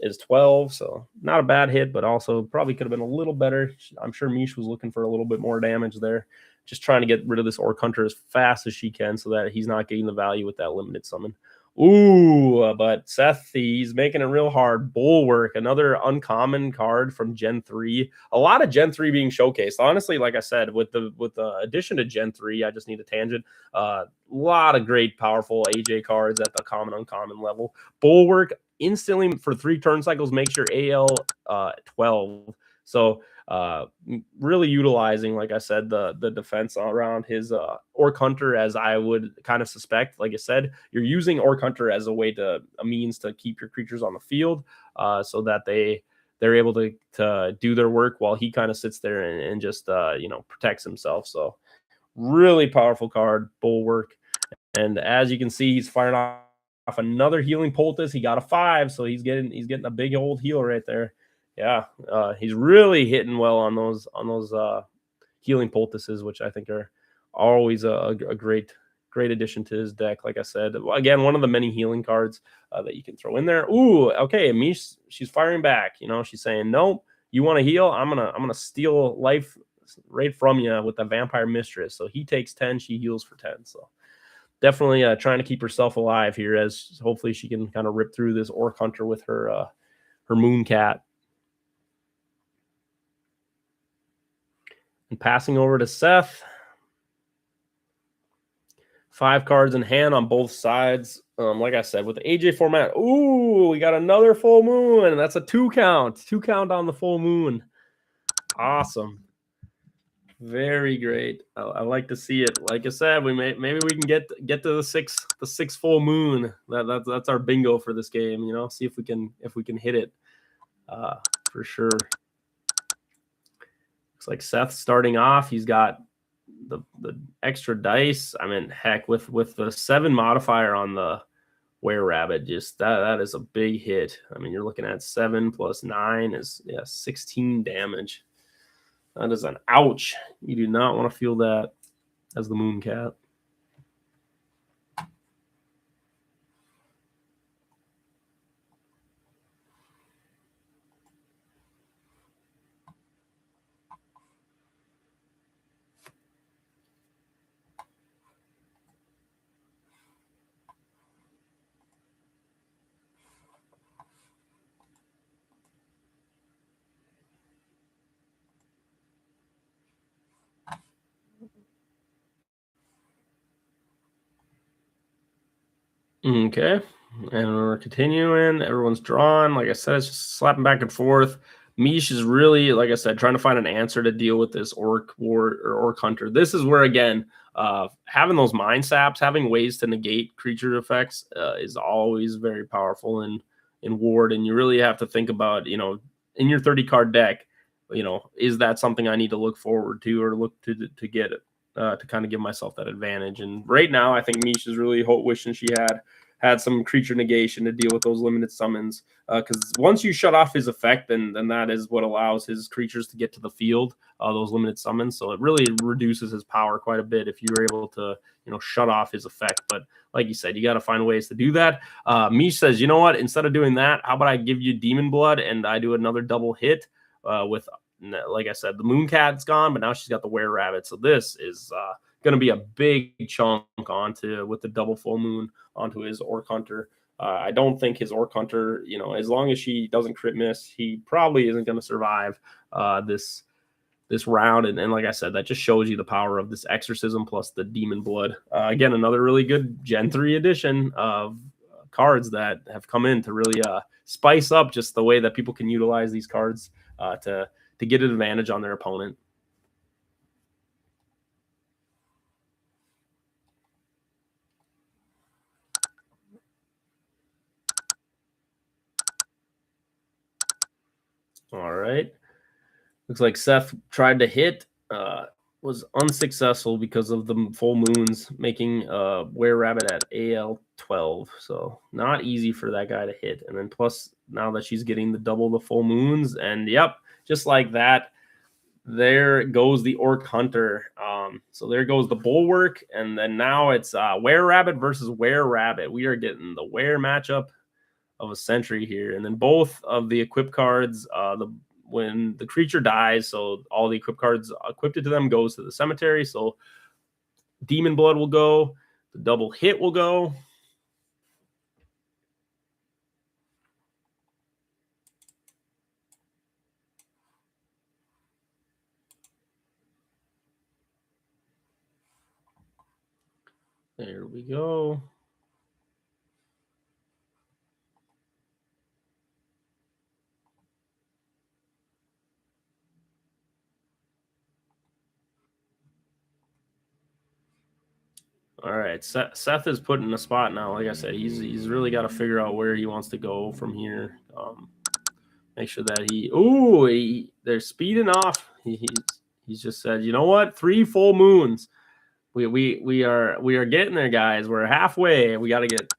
is 12, so not a bad hit, but also probably could have been a little better. I'm sure Mish was looking for a little bit more damage there, just trying to get rid of this Orc Hunter as fast as she can so that he's not getting the value with that limited summon. Ooh, but Seth, he's making it real hard. Bulwark, another uncommon card from Gen 3. A lot of Gen 3 being showcased. Honestly, like I said, with the addition to Gen 3, I just need a tangent. A lot of great, powerful AJ cards at the common, uncommon level. Bulwark, instantly for 3 turn cycles makes your AL 12. So really utilizing, like I said, the defense around his Orc Hunter, as I would kind of suspect. Like I said, you're using Orc Hunter as a means to keep your creatures on the field, so that they're able to do their work while he kind of sits there and just protects himself. So really powerful card, Bulwark. And as you can see, he's firing off another healing poultice. He got a 5, so he's getting a big old heal right there. Yeah, he's really hitting well on those healing poultices, which I think are always a great addition to his deck. Like I said, again, one of the many healing cards that you can throw in there. Ooh, okay, Mish, she's firing back. She's saying, no, you want to heal? I'm gonna steal life right from you with the Vampire Mistress. So he takes 10, she heals for 10. So definitely trying to keep herself alive here, as hopefully she can kind of rip through this Orc Hunter with her Moon Cat. And passing over to Seth. 5 cards in hand on both sides. Like I said, with the AJ format, ooh, we got another full moon, and that's a 2 count. 2 count on the full moon. Awesome. Very great. I like to see it. Like I said, maybe we can get to the six full moon. That's our bingo for this game. See if we can hit it. For sure. Looks like Seth starting off. He's got the extra dice. I mean, heck, with the 7 modifier on the Were-Rabbit, just that is a big hit. I mean, you're looking at 7 plus 9 is 16 damage. That is an ouch. You do not want to feel that as the Moon Cat. Okay, and we're continuing. Everyone's drawn. Like I said, it's just slapping back and forth. Mish is really, like I said, trying to find an answer to deal with this Orc Ward or Orc Hunter. This is where, again, having those Mind Saps, having ways to negate creature effects is always very powerful in Ward. And you really have to think about, in your 30-card deck, is that something I need to look forward to or look to get it? To kind of give myself that advantage. And right now, I think Mish is really wishing she had some creature negation to deal with those limited summons. Because once you shut off his effect, then that is what allows his creatures to get to the field, those limited summons. So it really reduces his power quite a bit if you're able to, shut off his effect. But like you said, you got to find ways to do that. Mish says, you know what? Instead of doing that, how about I give you Demon Blood and I do another double hit with, like I said, the Moon Cat's gone, but now she's got the Were-Rabbit. So this is going to be a big chunk with the double full moon onto his Orc Hunter. I don't think his Orc Hunter, as long as she doesn't crit miss, he probably isn't going to survive this round. And like I said, that just shows you the power of this Exorcism plus the Demon Blood. Again, another really good Gen 3 edition of cards that have come in to really spice up just the way that people can utilize these cards to get an advantage on their opponent. All right. Looks like Seth tried to hit, was unsuccessful because of the full moons, making Were Rabbit at AL 12. So not easy for that guy to hit. And then plus now that she's getting the double the full moons, and yep, just like that, there goes the Orc Hunter. So there goes the Bulwark, and then now it's Were Rabbit versus Were Rabbit. We are getting the Were matchup of a century here, and then both of the equip cards, when the creature dies, so all the equip cards equipped to them goes to the cemetery. So Demon Blood will go, the double hit will go. There we go. All right, Seth is put in a spot now. Like I said, he's really got to figure out where he wants to go from here. Make sure that they're speeding off. He's just said, you know what, 3 full moons. We are getting there, guys. We're halfway. We got to get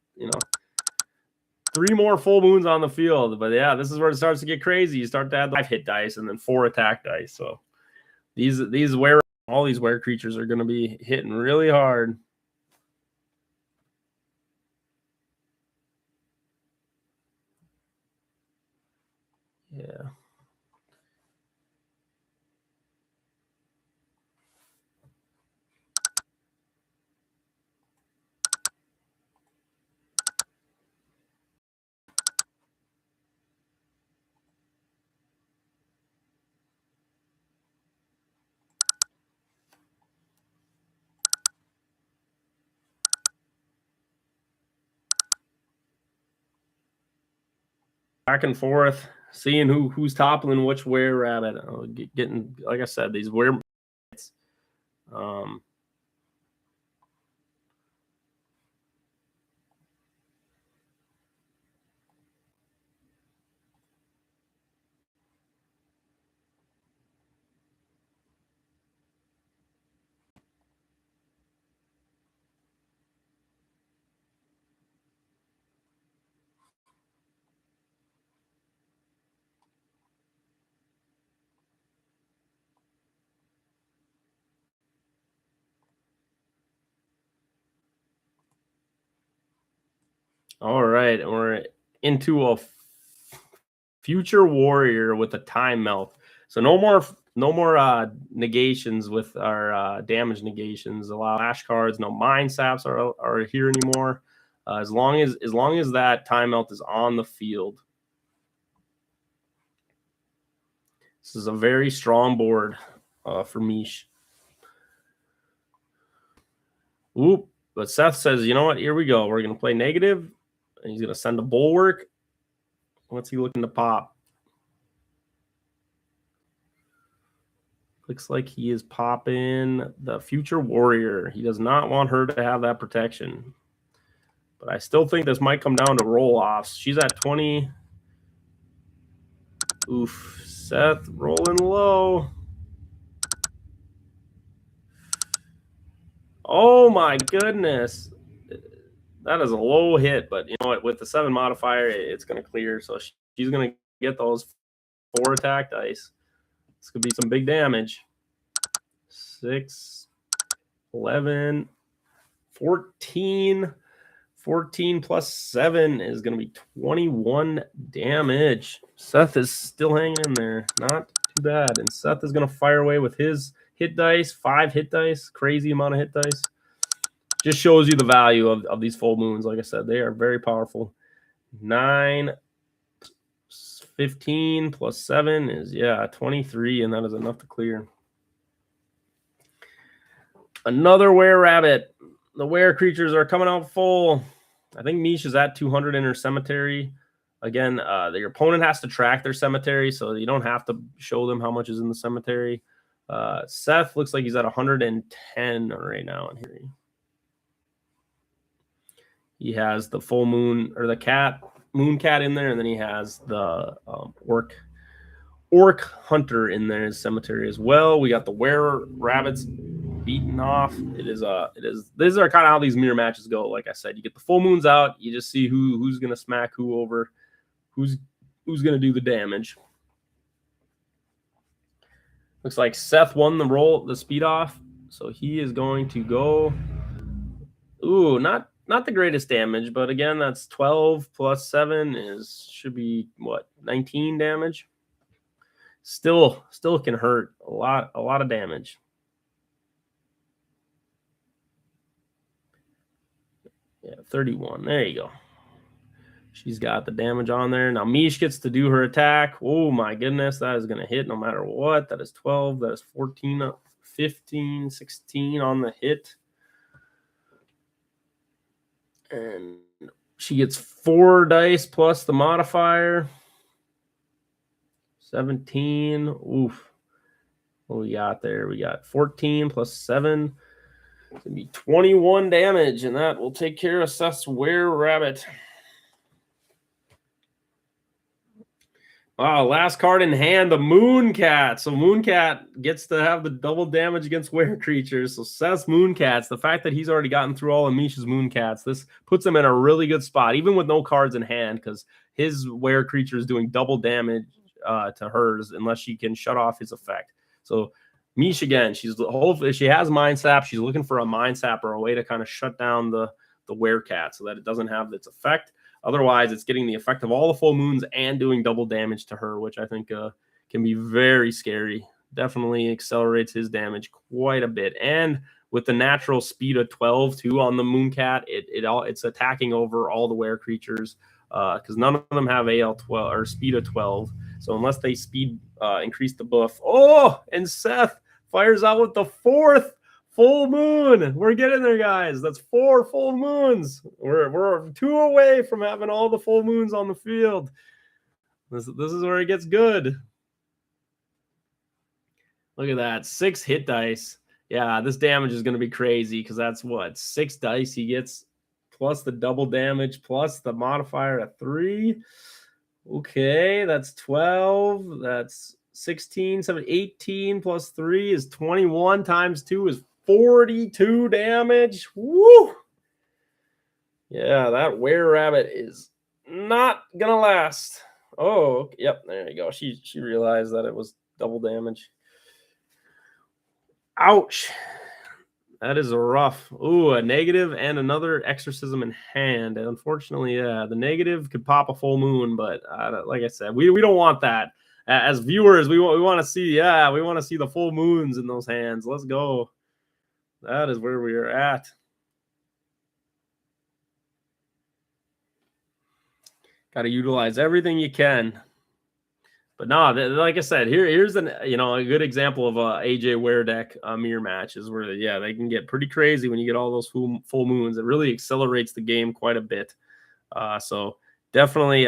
3 more full moons on the field. But yeah, this is where it starts to get crazy. You start to add 5 hit dice and then 4 attack dice. So all these Were creatures are going to be hitting really hard. Yeah. Back and forth, seeing who's toppling which Were Rabbit. Getting, like I said, these Were. All right, we're into a Future Warrior with a time melt. So no more negations with our damage negations. Allow ash cards. No mind saps are here anymore. As long as that time melt is on the field. This is a very strong board for Mish. Oop, but Seth says, you know what? Here we go. We're going to play negative. And he's going to send a Bulwark. What's he looking to pop? Looks like he is popping the Future Warrior. He does not want her to have that protection. But I still think this might come down to roll-offs. She's at 20. Oof. Seth rolling low. Oh, my goodness. That is a low hit, but you know what? With the 7 modifier, it's going to clear. So she's going to get those 4 attack dice. This could be some big damage. 6, 11, 14. 14 plus 7 is going to be 21 damage. Seth is still hanging in there. Not too bad. And Seth is going to fire away with his hit dice. 5 hit dice. Crazy amount of hit dice. Just shows you the value of these full moons. Like I said, they are very powerful. 9, 15 plus 7 is, 23, and that is enough to clear. Another Were Rabbit. The Were creatures are coming out full. I think Mish is at 200 in her cemetery. Again, your opponent has to track their cemetery, so you don't have to show them how much is in the cemetery. Seth looks like he's at 110 right now in here. He has the full moon or the moon cat in there, and then he has the Orc Hunter in there cemetery as well. We got the Were Rabbits beaten off. These are kind of how these mirror matches go. Like I said, you get the full moons out, you just see who's gonna smack who over, who's gonna do the damage. Looks like Seth won the speed off, so he is going to go. Ooh, not the greatest damage, but again, that's 12 plus 7 should be what, 19 damage. Still can hurt a lot of damage. Yeah, 31. There you go. She's got the damage on there. Now Mish gets to do her attack. Oh my goodness, that is going to hit no matter what. That is 12. That is 14, 15, 16 on the hit. And she gets 4 dice plus the modifier. 17. Oof. What we got there? We got 14 plus 7. It's going to be 21 damage, and that will take care of Seth's Were Rabbit. Wow, last card in hand, the Mooncat. So Mooncat gets to have the double damage against Were creatures. So Seth's Mooncats, the fact that he's already gotten through all of Misha's Mooncats, this puts him in a really good spot, even with no cards in hand, because his Were creature is doing double damage to hers unless she can shut off his effect. So Mish, again, hopefully she has Mind Sap. She's looking for a Mind Sap or a way to kind of shut down the Werecat so that it doesn't have its effect. Otherwise, it's getting the effect of all the full moons and doing double damage to her, which I think can be very scary. Definitely accelerates his damage quite a bit. And with the natural speed of 12 too on the Mooncat, it's attacking over all the Were creatures because none of them have AL 12 or speed of 12. So unless they speed increase the buff. Oh, and Seth fires out with the 4th full moon. We're getting there, guys. That's 4 full moons. We're 2 away from having all the full moons on the field. This is where it gets good. Look at that. 6 hit dice. Yeah, this damage is going to be crazy because that's what? 6 dice he gets plus the double damage plus the modifier at 3. Okay, that's 12. That's 16, 17, 18 plus 3 is 21 times 2 is 42 damage. Woo! Yeah, that Were Rabbit is not gonna last. Oh, yep, there you go. She realized that it was double damage. Ouch. That is rough. Ooh, a negative and another exorcism in hand. And unfortunately, yeah, the negative could pop a full moon, but like I said, we don't want that. As viewers, we want to see, we want to see the full moons in those hands. Let's go. That is where we are at. Got to utilize everything you can. But no, like I said, here's a good example of a AJ Were deck mirror matches where they can get pretty crazy when you get all those full moons. It really accelerates the game quite a bit. So definitely,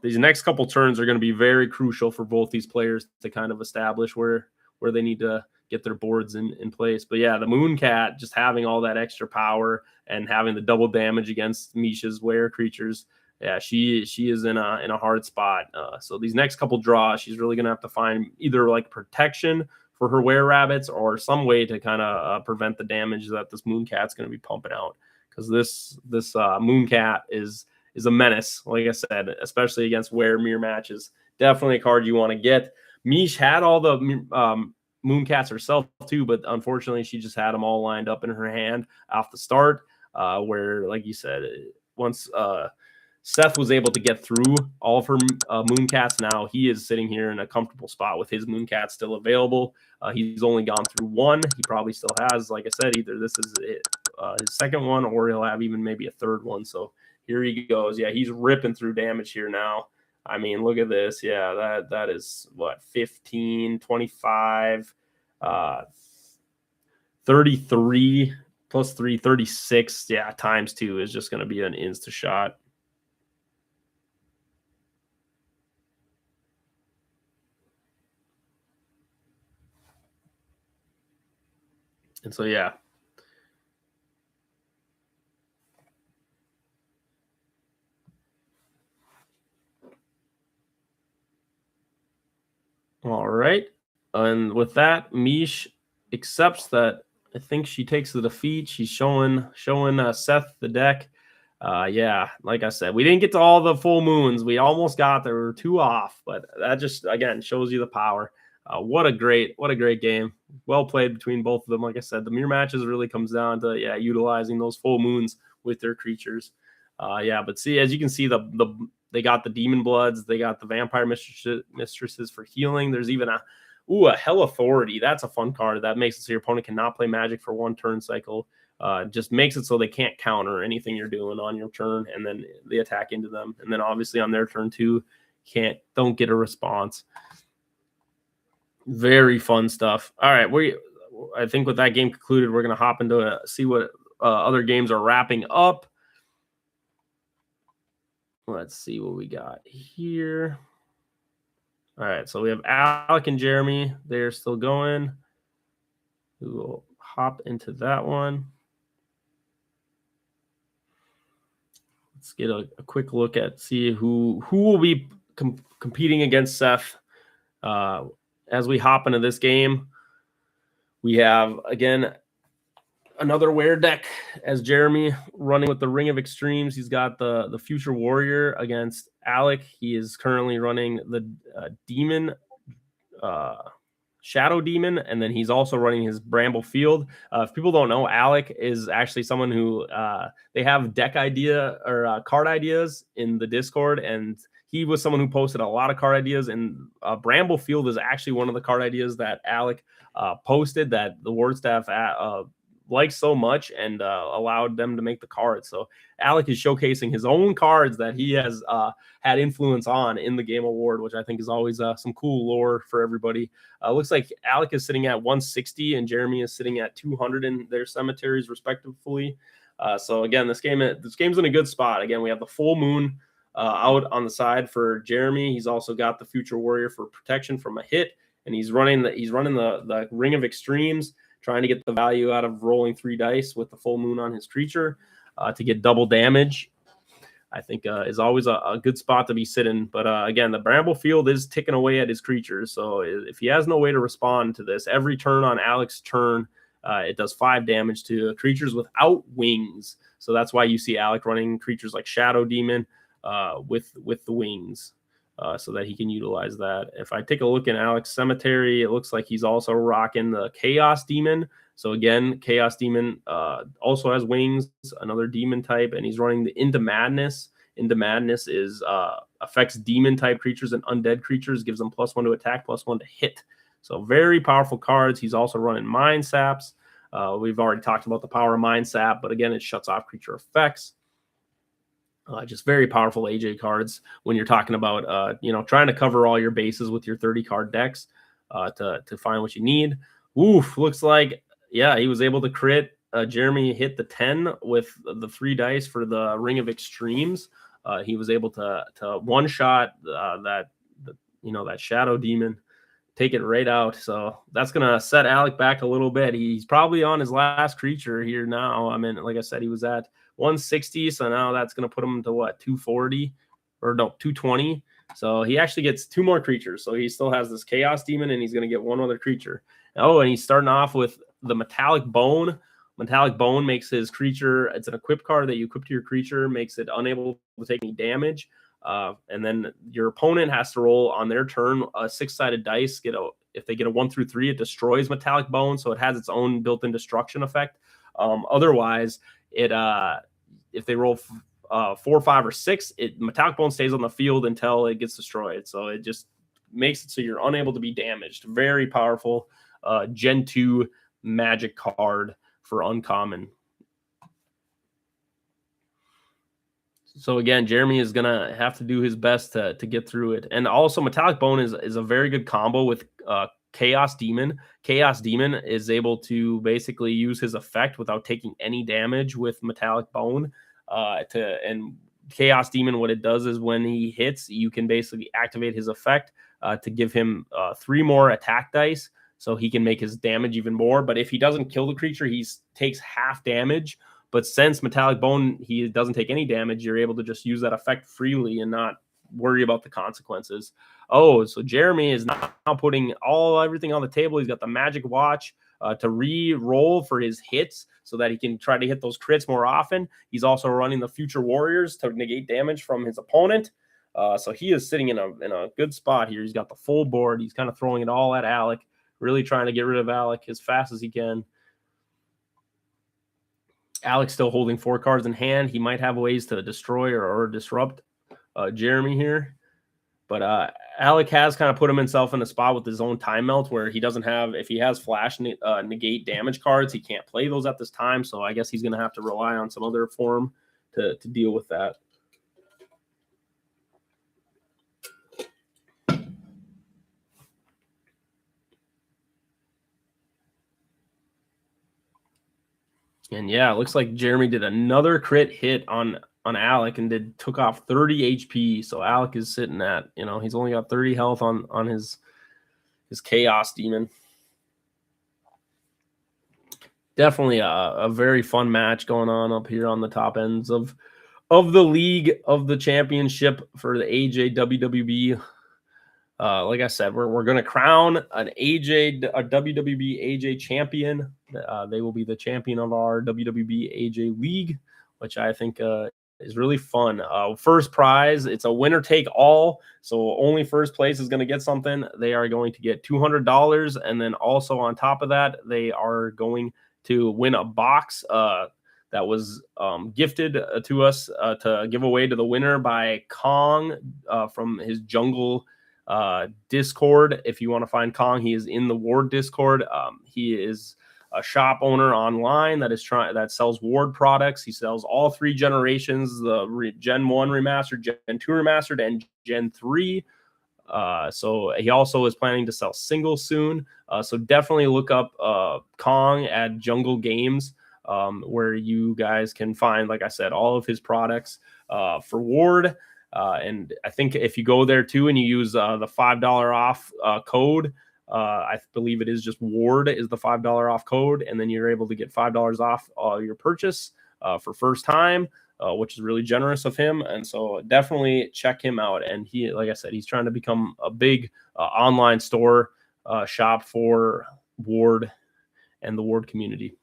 these next couple turns are going to be very crucial for both these players to kind of establish where they need to get their boards in place. But yeah, the Mooncat just having all that extra power and having the double damage against Misha's Were creatures. Yeah, she is in a hard spot. So these next couple draws, she's really gonna have to find either like protection for her Were Rabbits or some way to kind of prevent the damage that this Mooncat's gonna be pumping out. Because this Mooncat is a menace, like I said, especially against Were mirror matches. Definitely a card you want to get. Mish had all the Mooncats herself too, but unfortunately she just had them all lined up in her hand off the start. Where, like you said, once Seth was able to get through all of her Mooncats. Now he is sitting here in a comfortable spot with his Mooncat still available. He's only gone through 1. He probably still has, like I said, either this is his second one or he'll have even maybe a third one. So here he goes. Yeah, he's ripping through damage here now. I mean, look at this. Yeah, that is what, 15, 25, 33 plus 3, 36. Yeah, times 2 is just going to be an insta shot. And so, yeah. And with that, Mish accepts that. I think she takes the defeat. She's showing Seth the deck. Yeah, like I said, we didn't get to all the full moons. We almost got there. We were 2 off, but that just again shows you the power. What a great game. Well played between both of them. Like I said, the mirror matches really comes down to utilizing those full moons with their creatures. But see, as you can see, they got the demon bloods, they got the vampire mistresses for healing. There's even a Hell Authority. That's a fun card. That makes it so your opponent cannot play magic for 1 turn cycle. Just makes it so they can't counter anything you're doing on your turn, and then they attack into them. And then obviously on their turn too, don't get a response. Very fun stuff. All right, I think with that game concluded, we're going to hop into see what other games are wrapping up. Let's see what we got here. All right, so we have Alec and Jeremy. They're still going. We will hop into that one. Let's get a quick look at see who will be competing against Seth. As we hop into this game, we have again another wear deck as Jeremy running with the Ring of Extremes. He's got the Future Warrior against Alec. He is currently running the Demon, Shadow Demon, and then he's also running his Bramble Field. If people don't know, Alec is actually someone who they have deck idea or card ideas in the Discord, and he was someone who posted a lot of card ideas, and Bramble Field is actually one of the card ideas that Alec posted that the Ward staff liked so much and allowed them to make the cards. So Alec is showcasing his own cards that he has had influence on in the Game of Ward, which I think is always some cool lore for everybody. Looks like Alec is sitting at 160 and Jeremy is sitting at 200 in their cemeteries respectively. So again, this game's in a good spot. Again, we have the full moon out on the side for Jeremy. He's also got the Future Warrior for protection from a hit, and he's running the Ring of Extremes, trying to get the value out of rolling 3 dice with the full moon on his creature to get double damage. I think is always a good spot to be sitting. But again, the Bramble Field is ticking away at his creatures. So if he has no way to respond to this, every turn on Alec's turn, it does 5 damage to creatures without wings. So that's why you see Alec running creatures like Shadow Demon with the wings. So that he can utilize that. If I take a look in Alec's cemetery, it looks like he's also rocking the Chaos Demon. So again, Chaos Demon also has wings, another demon type, and he's running the Into Madness. Into Madness is affects demon type creatures and undead creatures, gives them +1 to attack, +1 to hit. So very powerful cards. He's also running Mind Saps. We've already talked about the power of Mind Sap, but again, it shuts off creature effects. Just very powerful AJ cards when you're talking about, trying to cover all your bases with your 30 card decks to find what you need. Oof, looks like, he was able to crit. Jeremy hit the 10 with the 3 dice for the Ring of Extremes. He was able to one-shot that Shadow Demon, take it right out. So that's going to set Alec back a little bit. He's probably on his last creature here now. I mean, like I said, he was at 160, so now that's going to put him to 240 or no 220. So he actually gets 2 more creatures. So he still has this Chaos Demon, and he's going to get 1 other creature. And he's starting off with the Metallic Bone. Metallic Bone makes his creature, it's an equip card that you equip to your creature, makes it unable to take any damage. And then your opponent has to roll on their turn a 6-sided dice. If they get a 1 through 3, it destroys Metallic Bone, so it has its own built-in destruction effect. Otherwise, if they roll 4, 5, or 6, Metallic Bone stays on the field until it gets destroyed. So it just makes it so you're unable to be damaged. Very powerful Gen 2 magic card for uncommon. So again, Jeremy is going to have to do his best to get through it. And also Metallic Bone is a very good combo with Chaos Demon. Chaos Demon is able to basically use his effect without taking any damage with Metallic Bone. And Chaos Demon, what it does is when he hits, you can basically activate his effect to give him 3 more attack dice, so he can make his damage even more. But if he doesn't kill the creature, he takes half damage. But since Metallic Bone, he doesn't take any damage, you're able to just use that effect freely and not worry about the consequences. Oh, so Jeremy is now putting everything on the table. He's got the magic watch to re-roll for his hits so that he can try to hit those crits more often. He's also running the Future Warriors to negate damage from his opponent. So he is sitting in a good spot here. He's got the full board. He's kind of throwing it all at Alec, really trying to get rid of Alec as fast as he can. Alec's still holding 4 cards in hand. He might have ways to destroy or disrupt Jeremy here. But Alec has kind of put himself in a spot with his own time melt where he doesn't have, if he has flash negate damage cards, he can't play those at this time. So I guess he's going to have to rely on some other form to deal with that. And yeah, it looks like Jeremy did another crit hit on Alec and took off 30 HP. So Alec is sitting at, he's only got 30 health on his Chaos Demon. Definitely a very fun match going on up here on the top ends of the league, of the championship for the AJ WWB. Like I said, we're going to crown a WWB AJ champion. They will be the champion of our WWB AJ League, which I think is really fun. First prize, it's a winner take all. So only first place is going to get something. They are going to get $200. And then also on top of that, they are going to win a box that was gifted to us to give away to the winner by Kong from his Jungle Discord. If you want to find Kong, he is in the Ward Discord. He is a shop owner online that sells Ward products. He sells all 3 generations: the Gen 1 remastered, Gen 2 remastered, and Gen 3. So he also is planning to sell singles soon. So definitely look up Kong at Jungle Games, where you guys can find, like I said, all of his products for Ward. And I think if you go there too and you use the $5 off code, I believe it is just Ward is the $5 off code, and then you're able to get $5 off your purchase for first time, which is really generous of him. And so definitely check him out. And he, like I said, he's trying to become a big online store shop for Ward and the Ward community.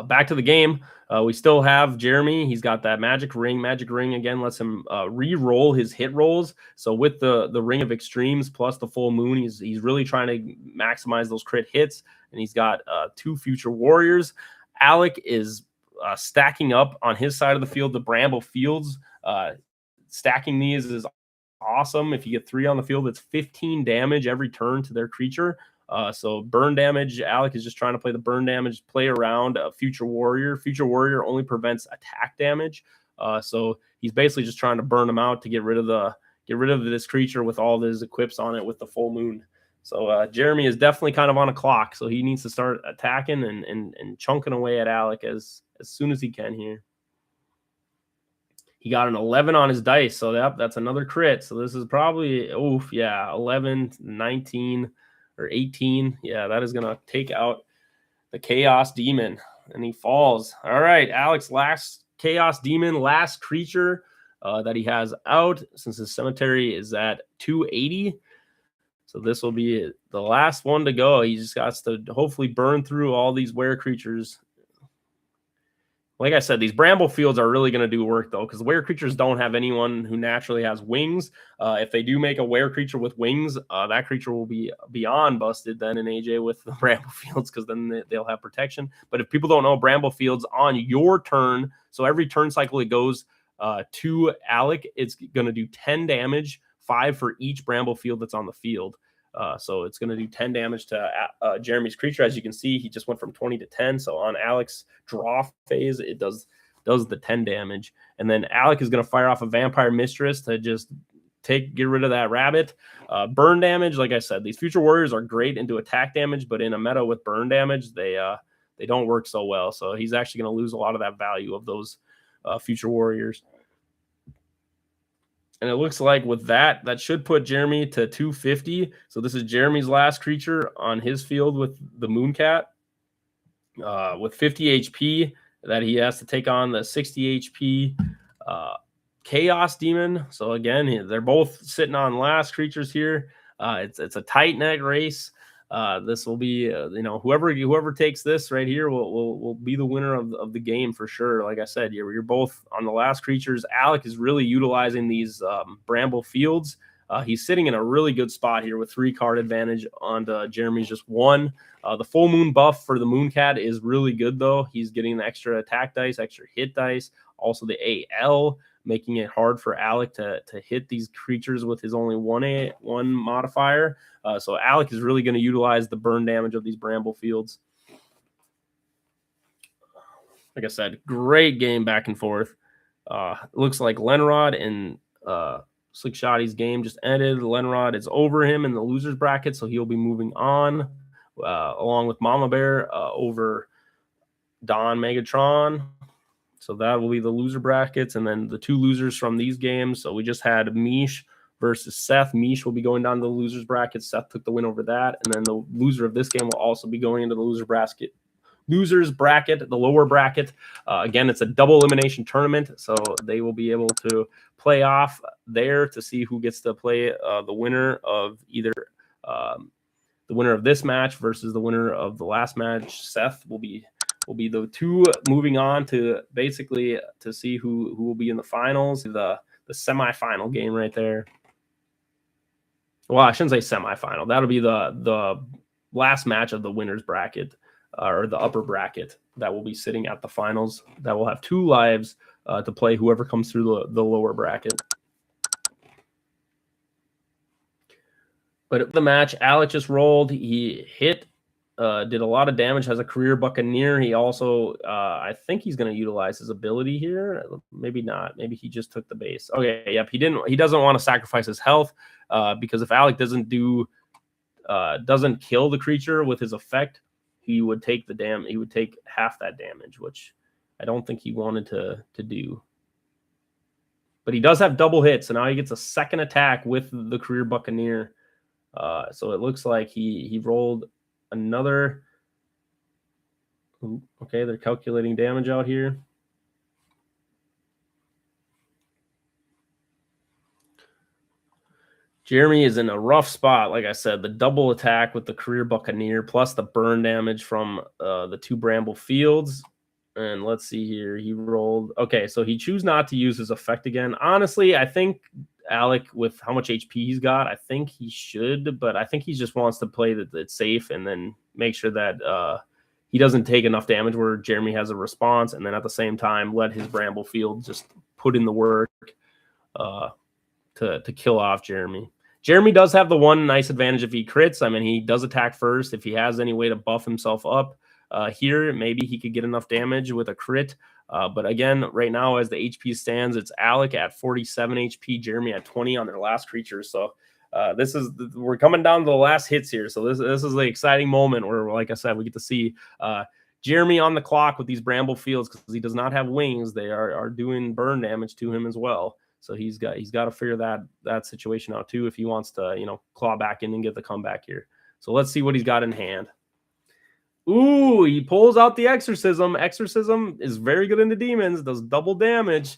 Back to the game. We still have Jeremy. He's got that magic ring. Magic ring again lets him re-roll his hit rolls. So with the ring of extremes plus the full moon, he's really trying to maximize those crit hits. And he's got 2 future warriors. Alec is stacking up on his side of the field the Bramble Fields. Stacking these is awesome. If you get 3 on the field, it's 15 damage every turn to their creature. So burn damage, Alec is just trying to play the burn damage, play around a Future Warrior. Future Warrior only prevents attack damage. So he's basically just trying to burn him out to get rid of this creature with all his equips on it with the full moon. So Jeremy is definitely kind of on a clock. So he needs to start attacking and chunking away at Alec as soon as he can here. He got an 11 on his dice. So that's another crit. So this is probably, 11, 19. Or 18. Yeah, that is going to take out the Chaos Demon. And he falls. All right, Alec's last Chaos Demon, last creature that he has out, since his cemetery is at 280. So this will be the last one to go. He just got to hopefully burn through all these were creatures. Like I said, these Bramble Fields are really going to do work, though, because were creatures don't have anyone who naturally has wings. If they do make a were creature with wings, that creature will be beyond busted then in AJ with the Bramble Fields, because then they'll have protection. But if people don't know, Bramble Fields on your turn, so every turn cycle it goes to Alec, it's going to do 10 damage, 5 for each Bramble Field that's on the field. So it's going to do 10 damage to Jeremy's creature. As you can see, he just went from 20 to 10. So on Alec's draw phase, it does the 10 damage. And then Alec is going to fire off a Vampire Mistress to just get rid of that rabbit. Burn damage, like I said, these Future Warriors are great into attack damage, but in a meta with burn damage, they don't work so well. So he's actually going to lose a lot of that value of those Future Warriors. And it looks like with that should put Jeremy to 250. So this is Jeremy's last creature on his field with the Mooncat. With 50 HP that he has to take on the 60 HP Chaos Demon. So again, they're both sitting on last creatures here. It's a tight neck race. This will be, whoever takes this right here will be the winner of the game for sure. Like I said, you're both on the last creatures. Alec is really utilizing these Bramble Fields. He's sitting in a really good spot here with 3-card advantage on Jeremy's just 1. The full moon buff for the Mooncat is really good, though. He's getting the extra attack dice, extra hit dice, also the AL, making it hard for Alec to hit these creatures with his only one modifier. So Alec is really going to utilize the burn damage of these Bramble Fields. Like I said, great game back and forth. Looks like Lenrod and Slick Shotty's game just ended. Lenrod is over him in the losers bracket, so he'll be moving on along with Mama Bear over Don Megatron. So that will be the loser brackets, and then the 2 losers from these games. So we just had Mish versus Seth. Mish will be going down to the losers bracket. Seth took the win over that, and then the loser of this game will also be going into the losers bracket, the lower bracket. Again, it's a double elimination tournament, so they will be able to play off there to see who gets to play the winner of either the winner of this match versus the winner of the last match. Seth will be the 2 moving on to basically to see who will be in the finals, the semifinal game right there. Well, I shouldn't say semifinal. That'll be the last match of the winner's bracket or the upper bracket that will be sitting at the finals. That will have 2 lives to play whoever comes through the lower bracket. But the match, Alec just rolled. He hit. Did a lot of damage, has a career Buccaneer. He also, I think he's going to utilize his ability here. Maybe not. Maybe he just took the base. Okay, yep. He doesn't want to sacrifice his health because if Alec doesn't kill the creature with his effect, he would take the damage. He would take half that damage, which I don't think he wanted to do. But he does have double hits, so now he gets a second attack with the career Buccaneer. So it looks like he rolled another. Okay, they're calculating damage out here. Jeremy is in a rough spot. Like I said, the double attack with the career Buccaneer plus the burn damage from the 2 Bramble Fields. And let's see here. He rolled. Okay, so he chose not to use his effect again. Honestly, I think Alec, with how much HP he's got, I think he should, but I think he just wants to play that it's safe and then make sure that he doesn't take enough damage where Jeremy has a response, and then at the same time let his Bramble Field just put in the work to kill off Jeremy. Jeremy does have the one nice advantage if he crits. I mean, he does attack first. If he has any way to buff himself up here, maybe he could get enough damage with a crit. But again, right now, as the HP stands, it's Alec at 47 HP, Jeremy at 20 on their last creature. So we're coming down to the last hits here. So this is the exciting moment where, like I said, we get to see Jeremy on the clock with these Bramble Fields because he does not have wings. They are doing burn damage to him as well. So he's got to figure that situation out too if he wants to claw back in and get the comeback here. So let's see what he's got in hand. Ooh, he pulls out the Exorcism. Exorcism is very good into demons, does double damage.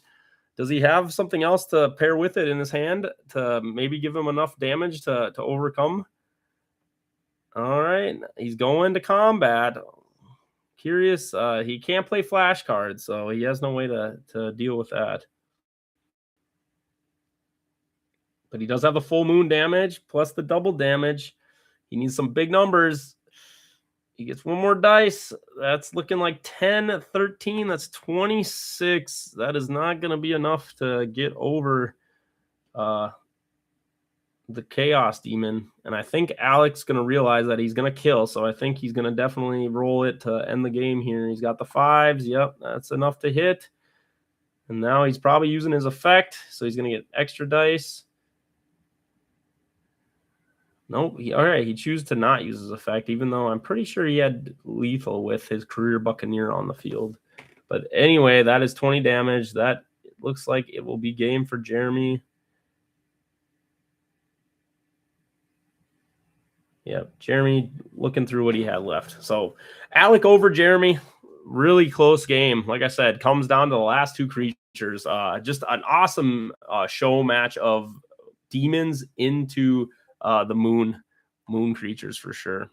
Does he have something else to pair with it in his hand to maybe give him enough damage to overcome? All right, he's going to combat. Curious, he can't play flashcards, so he has no way to deal with that. But he does have the full moon damage plus the double damage. He needs some big numbers. He gets one more dice. That's looking like 10, 13. That's 26. That is not going to be enough to get over the Chaos Demon. And I think Alec's going to realize that he's going to kill. So I think he's going to definitely roll it to end the game here. He's got the 5s. Yep, that's enough to hit. And now he's probably using his effect. So he's going to get extra dice. Nope. All right. He chose to not use his effect, even though I'm pretty sure he had lethal with his career Buccaneer on the field. But anyway, that is 20 damage. That looks like it will be game for Jeremy. Yep. Jeremy looking through what he had left. So Alec over Jeremy. Really close game. Like I said, comes down to the last 2 creatures. creatures. Just an awesome show match of demons into the moon creatures for sure.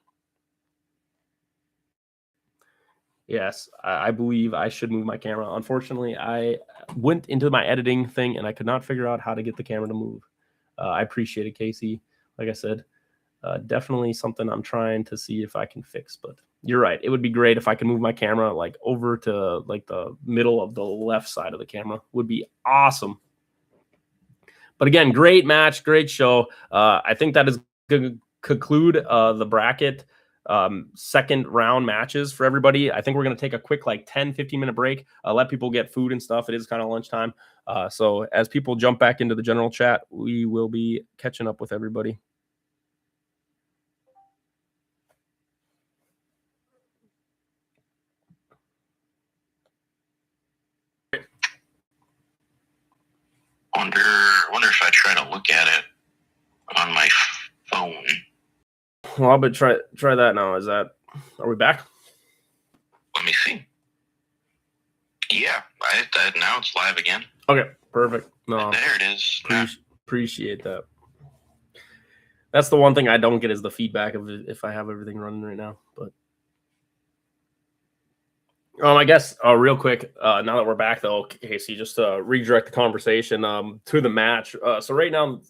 Yes, I believe I should move my camera. Unfortunately, I went into my editing thing and I could not figure out how to get the camera to move. I appreciate it, Casey. Like I said, definitely something I'm trying to see if I can fix. But you're right. It would be great if I could move my camera like over to like the middle of the left side of the camera. Would be awesome. But again, great match, great show. I think that is going to conclude the bracket second round matches for everybody. I think we're going to take a quick like 10-15 minute break, let people get food and stuff. It is kind of lunchtime. So as people jump back into the general chat, we will be catching up with everybody. Wonder if I try to look at it on my phone. Well, I'll try that now. Are we back? Let me see. Yeah, now it's live again. Okay, perfect. No, there it is. Appreciate that. That's the one thing I don't get is the feedback of if I have everything running right now. But I guess real quick, now that we're back though, Casey, just to redirect the conversation to the match. So right now,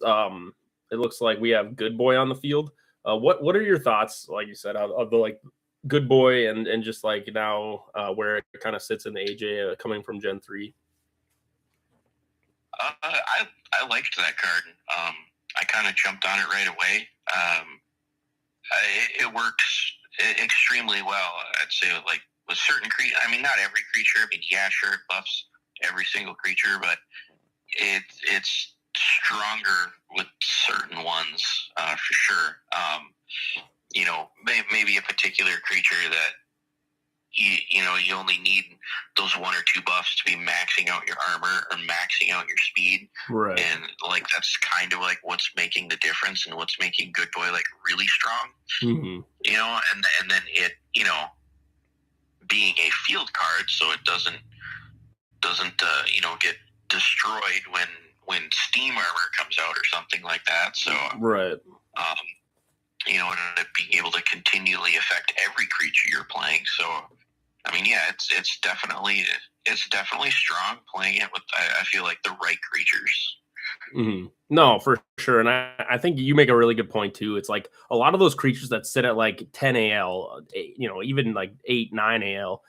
it looks like we have Good Boy on the field. What are your thoughts, like you said, of the like Good Boy and just like now where it kind of sits in the AJ coming from Gen 3? I liked that card. I kind of jumped on it right away. It works extremely well. I'd say like with certain creatures. I mean, not every creature. I mean, yeah, sure, it buffs every single creature, but it's stronger with certain ones for sure. You know, maybe a particular creature that you only need those one or two buffs to be maxing out your armor or maxing out your speed, right? And like that's kind of like what's making the difference and what's making Good Boy like really strong. Mm-hmm. You know, and then it being a field card, so it doesn't get destroyed when steam armor comes out or something like that. So right. And being able to continually affect every creature you're playing. So, I mean, yeah, it's definitely strong playing it with, I feel like, the right creatures. Mm-hmm. No, for sure. And I think you make a really good point too. It's like a lot of those creatures that sit at like 10 AL, even like 8, 9 AL,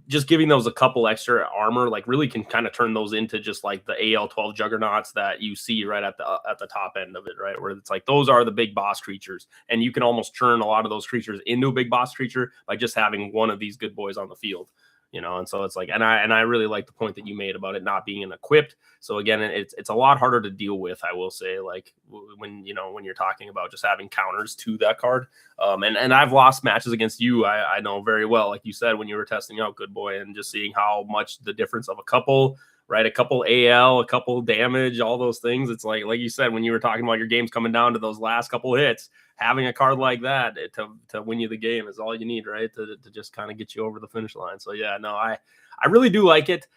just giving those a couple extra armor, like really can kind of turn those into just like the AL 12 juggernauts that you see right at the top end of it, right? Where it's like, those are the big boss creatures. And you can almost turn a lot of those creatures into a big boss creature by just having one of these Good Boys on the field. And so it's like, and I really like the point that you made about it not being equipped. So again, it's a lot harder to deal with, I will say, like when you're talking about just having counters to that card. And I've lost matches against you. I know very well, like you said, when you were testing out Good Boy and just seeing how much the difference of a couple AL, a couple damage, all those things. It's like you said, when you were talking about your games coming down to those last couple hits, having a card like that to win you the game is all you need, right? To just kind of get you over the finish line. So yeah, no, I really do like it.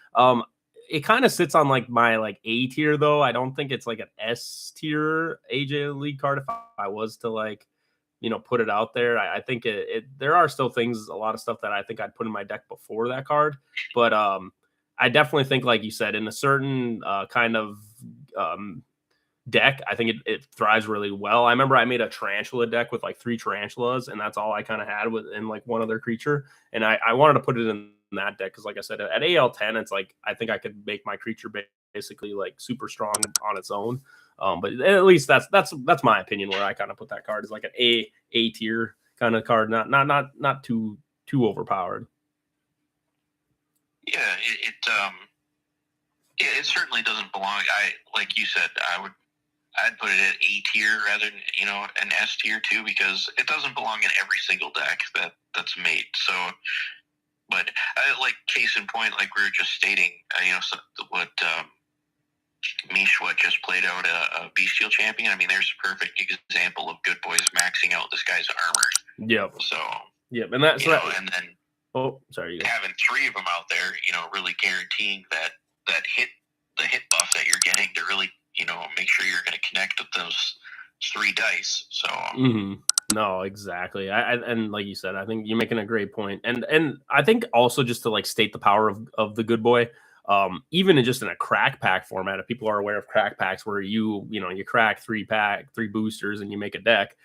It kind of sits on like my like A tier though. I don't think it's like an S tier AJ League card. If I was to like, put it out there, I think there are still things, a lot of stuff that I think I'd put in my deck before that card. But I definitely think, like you said, in a certain kind of deck, I think it thrives really well. I remember I made a tarantula deck with like 3 tarantulas, and that's all I kind of had in like one other creature. And I wanted to put it in that deck because, like I said, at AL 10, it's like I think I could make my creature basically like super strong on its own. But at least that's my opinion, where I kind of put that card as like an A tier kind of card, not too overpowered. Yeah, it certainly doesn't belong. Like you said, I'd put it at A tier rather than an S tier too, because it doesn't belong in every single deck that's made. So, but like case in point, like we were just stating, what Mishwa just played out a Bestial Champion. I mean, there's a perfect example of Good Boys maxing out this guy's armor. Yep. So. Yep, and that's and then. Oh, sorry. Having 3 of them out there, really guaranteeing that hit the hit buff that you're getting to really, make sure you're going to connect with those 3 dice. So No, exactly. And like you said, I think you're making a great point. And I think also just to like state the power of the good boy, even just in a crack pack format, if people are aware of crack packs where you crack 3 boosters and you make a deck,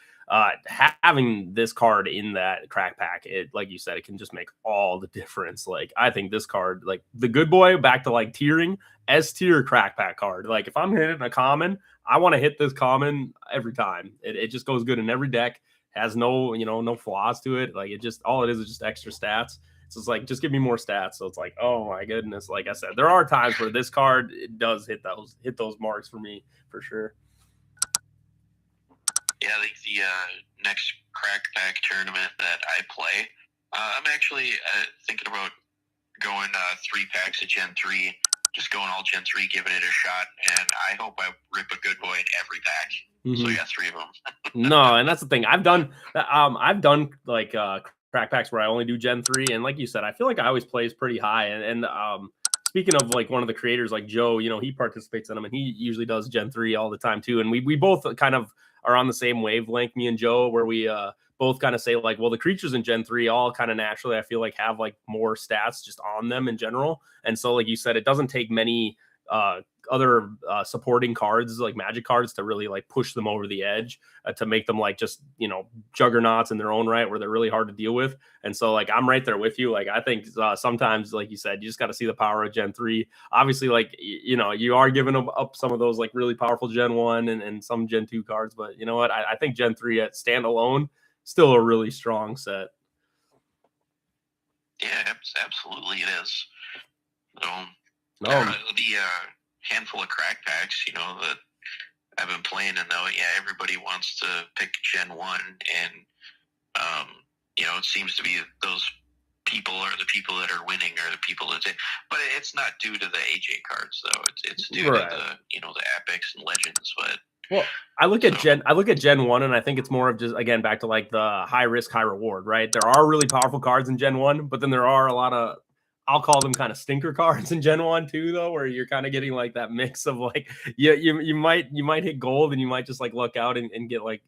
having this card in that crack pack, it, like you said, it can just make all the difference. Like, I think this card, like the good boy, back to like tiering, S tier crack pack card. Like, if I'm hitting a common, I want to hit this common every time. It just goes good in every deck. Has no, no flaws to it. Like, it just, all it is just extra stats. So it's like, just give me more stats. So it's like, oh my goodness. Like I said, there are times where this card, it does hit those marks for me, for sure. Yeah, I think the next crack pack tournament that I play, I'm actually thinking about going 3 packs of Gen 3, just going all Gen 3, giving it a shot, and I hope I rip a good boy in every pack. So yeah, 3 of them. No, and that's the thing. I've done like crack packs where I only do Gen 3, and like you said, I feel like I always plays pretty high. And speaking of like one of the creators, like Joe, he participates in them, and he usually does Gen 3 all the time too. And we both kind of are on the same wavelength, me and Joe, where we both kind of say like, well, the creatures in Gen 3 all kind of naturally, I feel like, have like more stats just on them in general. And so, like you said, it doesn't take many other supporting cards, like magic cards, to really like push them over the edge, to make them like just, juggernauts in their own right, where they're really hard to deal with. And so, like, I'm right there with you. Like, I think sometimes, like you said, you just got to see the power of Gen 3. Obviously, like, you are giving up some of those like really powerful Gen 1 and some Gen 2 cards, but you know what? I think Gen 3 at standalone, still a really strong set. Yeah, absolutely it is. So, no. The handful of crack packs, that I've been playing, and though, yeah, everybody wants to pick Gen 1, and, it seems to be those people are the people that are winning, or the people that but it's not due to the AJ cards, though. It's due to the epics and legends, but. Well, I look at Gen 1, and I think it's more of just, again, back to like the high risk, high reward, right? There are really powerful cards in Gen 1, but then there are a lot of, I'll call them kind of stinker cards in Gen 1 too, though, where you're kind of getting like that mix of like, you might hit gold, and you might just like luck out and get like,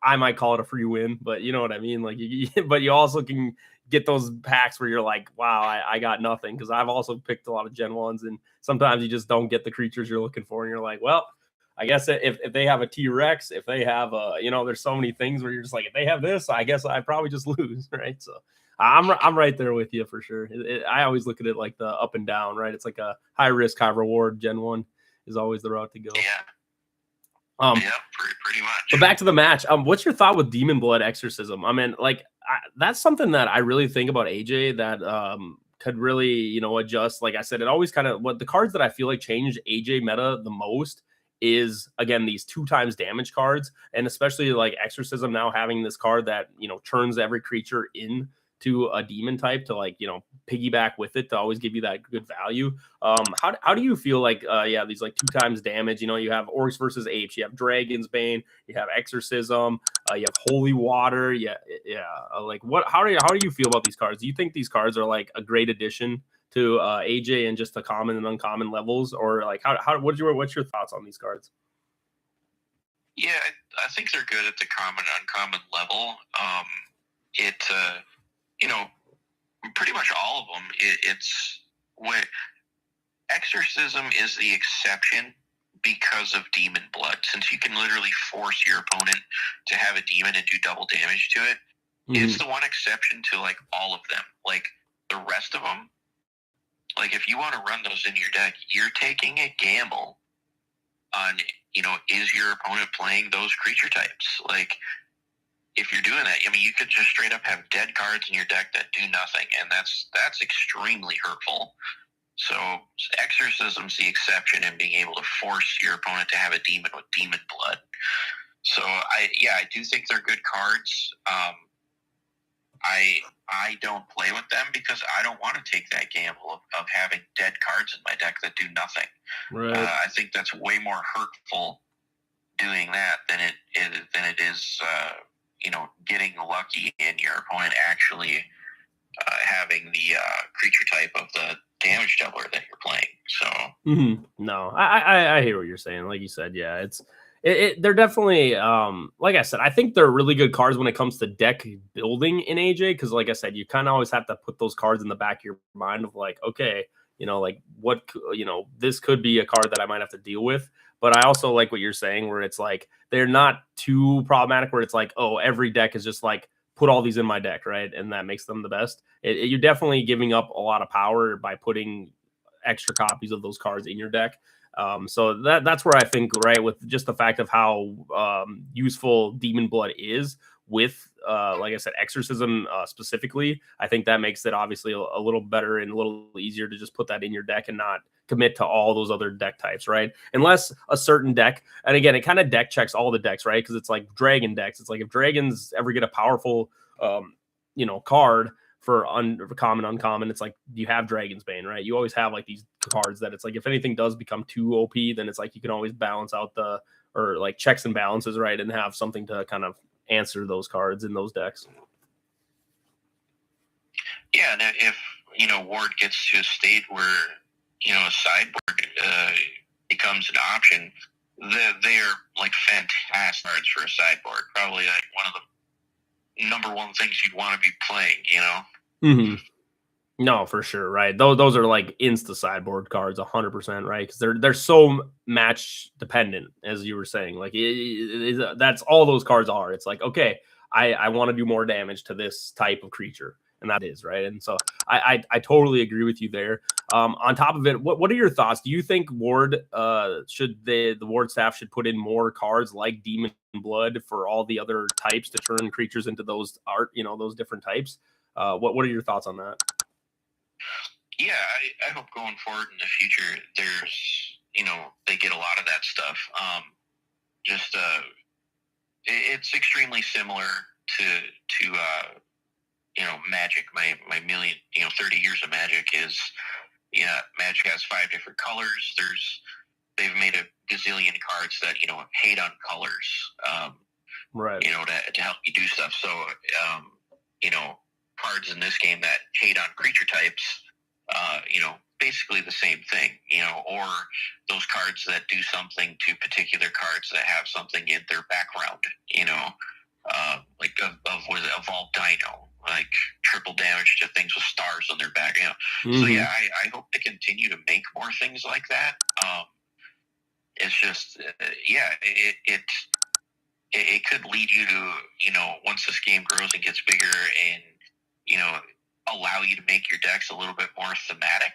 I might call it a free win, but you know what I mean? Like, but you also can get those packs where you're like, wow, I got nothing. Cause I've also picked a lot of Gen 1s, and sometimes you just don't get the creatures you're looking for. And you're like, well, I guess if they have a T-Rex, if they have there's so many things where you're just like, if they have this, I guess I probably just lose, right? So I'm right there with you for sure. I always look at it like the up and down, right? It's like a high risk, high reward. Gen 1 is always the route to go. Yeah. Yeah, pretty much. But back to the match. What's your thought with Demon Blood Exorcism? I mean, like, that's something that I really think about AJ that could really, adjust. Like I said, it always kind of, what the cards that I feel like changed AJ meta the most is, again, these 2 times damage cards, and especially like Exorcism now having this card that turns every creature into a demon type to like piggyback with it to always give you that good value. How do you feel like these like 2 times damage? You have Orcs versus Apes, you have Dragon's Bane, you have Exorcism, you have Holy Water, like what? How do you feel about these cards? Do you think these cards are like a great addition to AJ and just the common and uncommon levels, or like what's your thoughts on these cards? Yeah, I think they're good at the common uncommon level. Pretty much all of them. It's when Exorcism is the exception because of Demon Blood, since you can literally force your opponent to have a demon and do double damage to it. Mm-hmm. It's the one exception to like all of them. Like the rest of them, like if you want to run those in your deck, you're taking a gamble on, is your opponent playing those creature types? Like, if you're doing that, I mean, you could just straight up have dead cards in your deck that do nothing, and that's extremely hurtful. So Exorcism's the exception in being able to force your opponent to have a demon with Demon Blood. So I do think they're good cards. I don't play with them because I don't want to take that gamble of having dead cards in my deck that do nothing. Right. I think that's way more hurtful doing that than it is getting lucky and your opponent actually having the creature type of the damage doubler that you're playing. So No, I hear what you're saying. Like you said, yeah, they're definitely like I said, I think they're really good cards when it comes to deck building in AJ, because like I said, you kind of always have to put those cards in the back of your mind of like, okay, like what, this could be a card that I might have to deal with. But I also like what you're saying, where it's like they're not too problematic, where it's like, oh, every deck is just like, put all these in my deck, right? And that makes them the best. You're definitely giving up a lot of power by putting extra copies of those cards in your deck. So that's where I think, right, with just the fact of how useful Demon Blood is with, like I said, Exorcism specifically, I think that makes it obviously a little better and a little easier to just put that in your deck and not commit to all those other deck types, right? Unless a certain deck, and again, it kind of deck checks all the decks, right? Because it's like dragon decks. It's like if dragons ever get a powerful, card for common, uncommon, it's like you have Dragon's Bane, right? You always have like these cards that it's like if anything does become too OP, then it's like you can always balance out or like checks and balances, right? And have something to kind of answer those cards in those decks. Yeah, and if Ward gets to a state where a sideboard becomes an option, they're like fantastic cards for a sideboard. Probably like one of the number one things you'd want to be playing. No, for sure, right? Those are like insta sideboard cards, 100%, right? Because they're so match dependent, as you were saying. Like that's all those cards are. It's like, okay, I want to do more damage to this type of creature, and that is right. And so I totally agree with you there. On top of it, what are your thoughts? Do you think Ward should the Ward staff should put in more cards like Demon Blood for all the other types to turn creatures into those those different types? What are your thoughts on that? Yeah, I hope going forward in the future, there's, they get a lot of that stuff. It's extremely similar to Magic. My 30 years of Magic is, Magic has 5 different colors. They've made a gazillion cards that, hate on colors, right. To help you do stuff. So, cards in this game that hate on creature types, basically the same thing, or those cards that do something to particular cards that have something in their background, like with Evolved Dino, like triple damage to things with stars on their back, So yeah, I hope they continue to make more things like that. It's just, it could lead you to, once this game grows and gets bigger and, allow you to make your decks a little bit more thematic.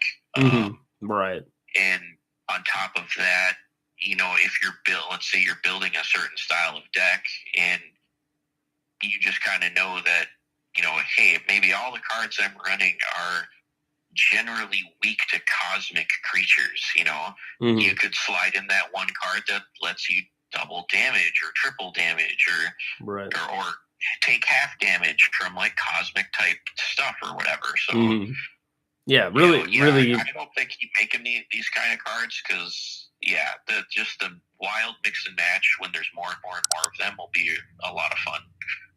Right. And on top of that, if let's say you're building a certain style of deck and you just kind of know that, hey, maybe all the cards I'm running are generally weak to cosmic creatures, you could slide in that one card that lets you double damage or triple damage or take half damage from like cosmic type stuff or whatever. So yeah, really. I hope they keep making these kind of cards because the wild mix and match when there's more and more and more of them will be a lot of fun.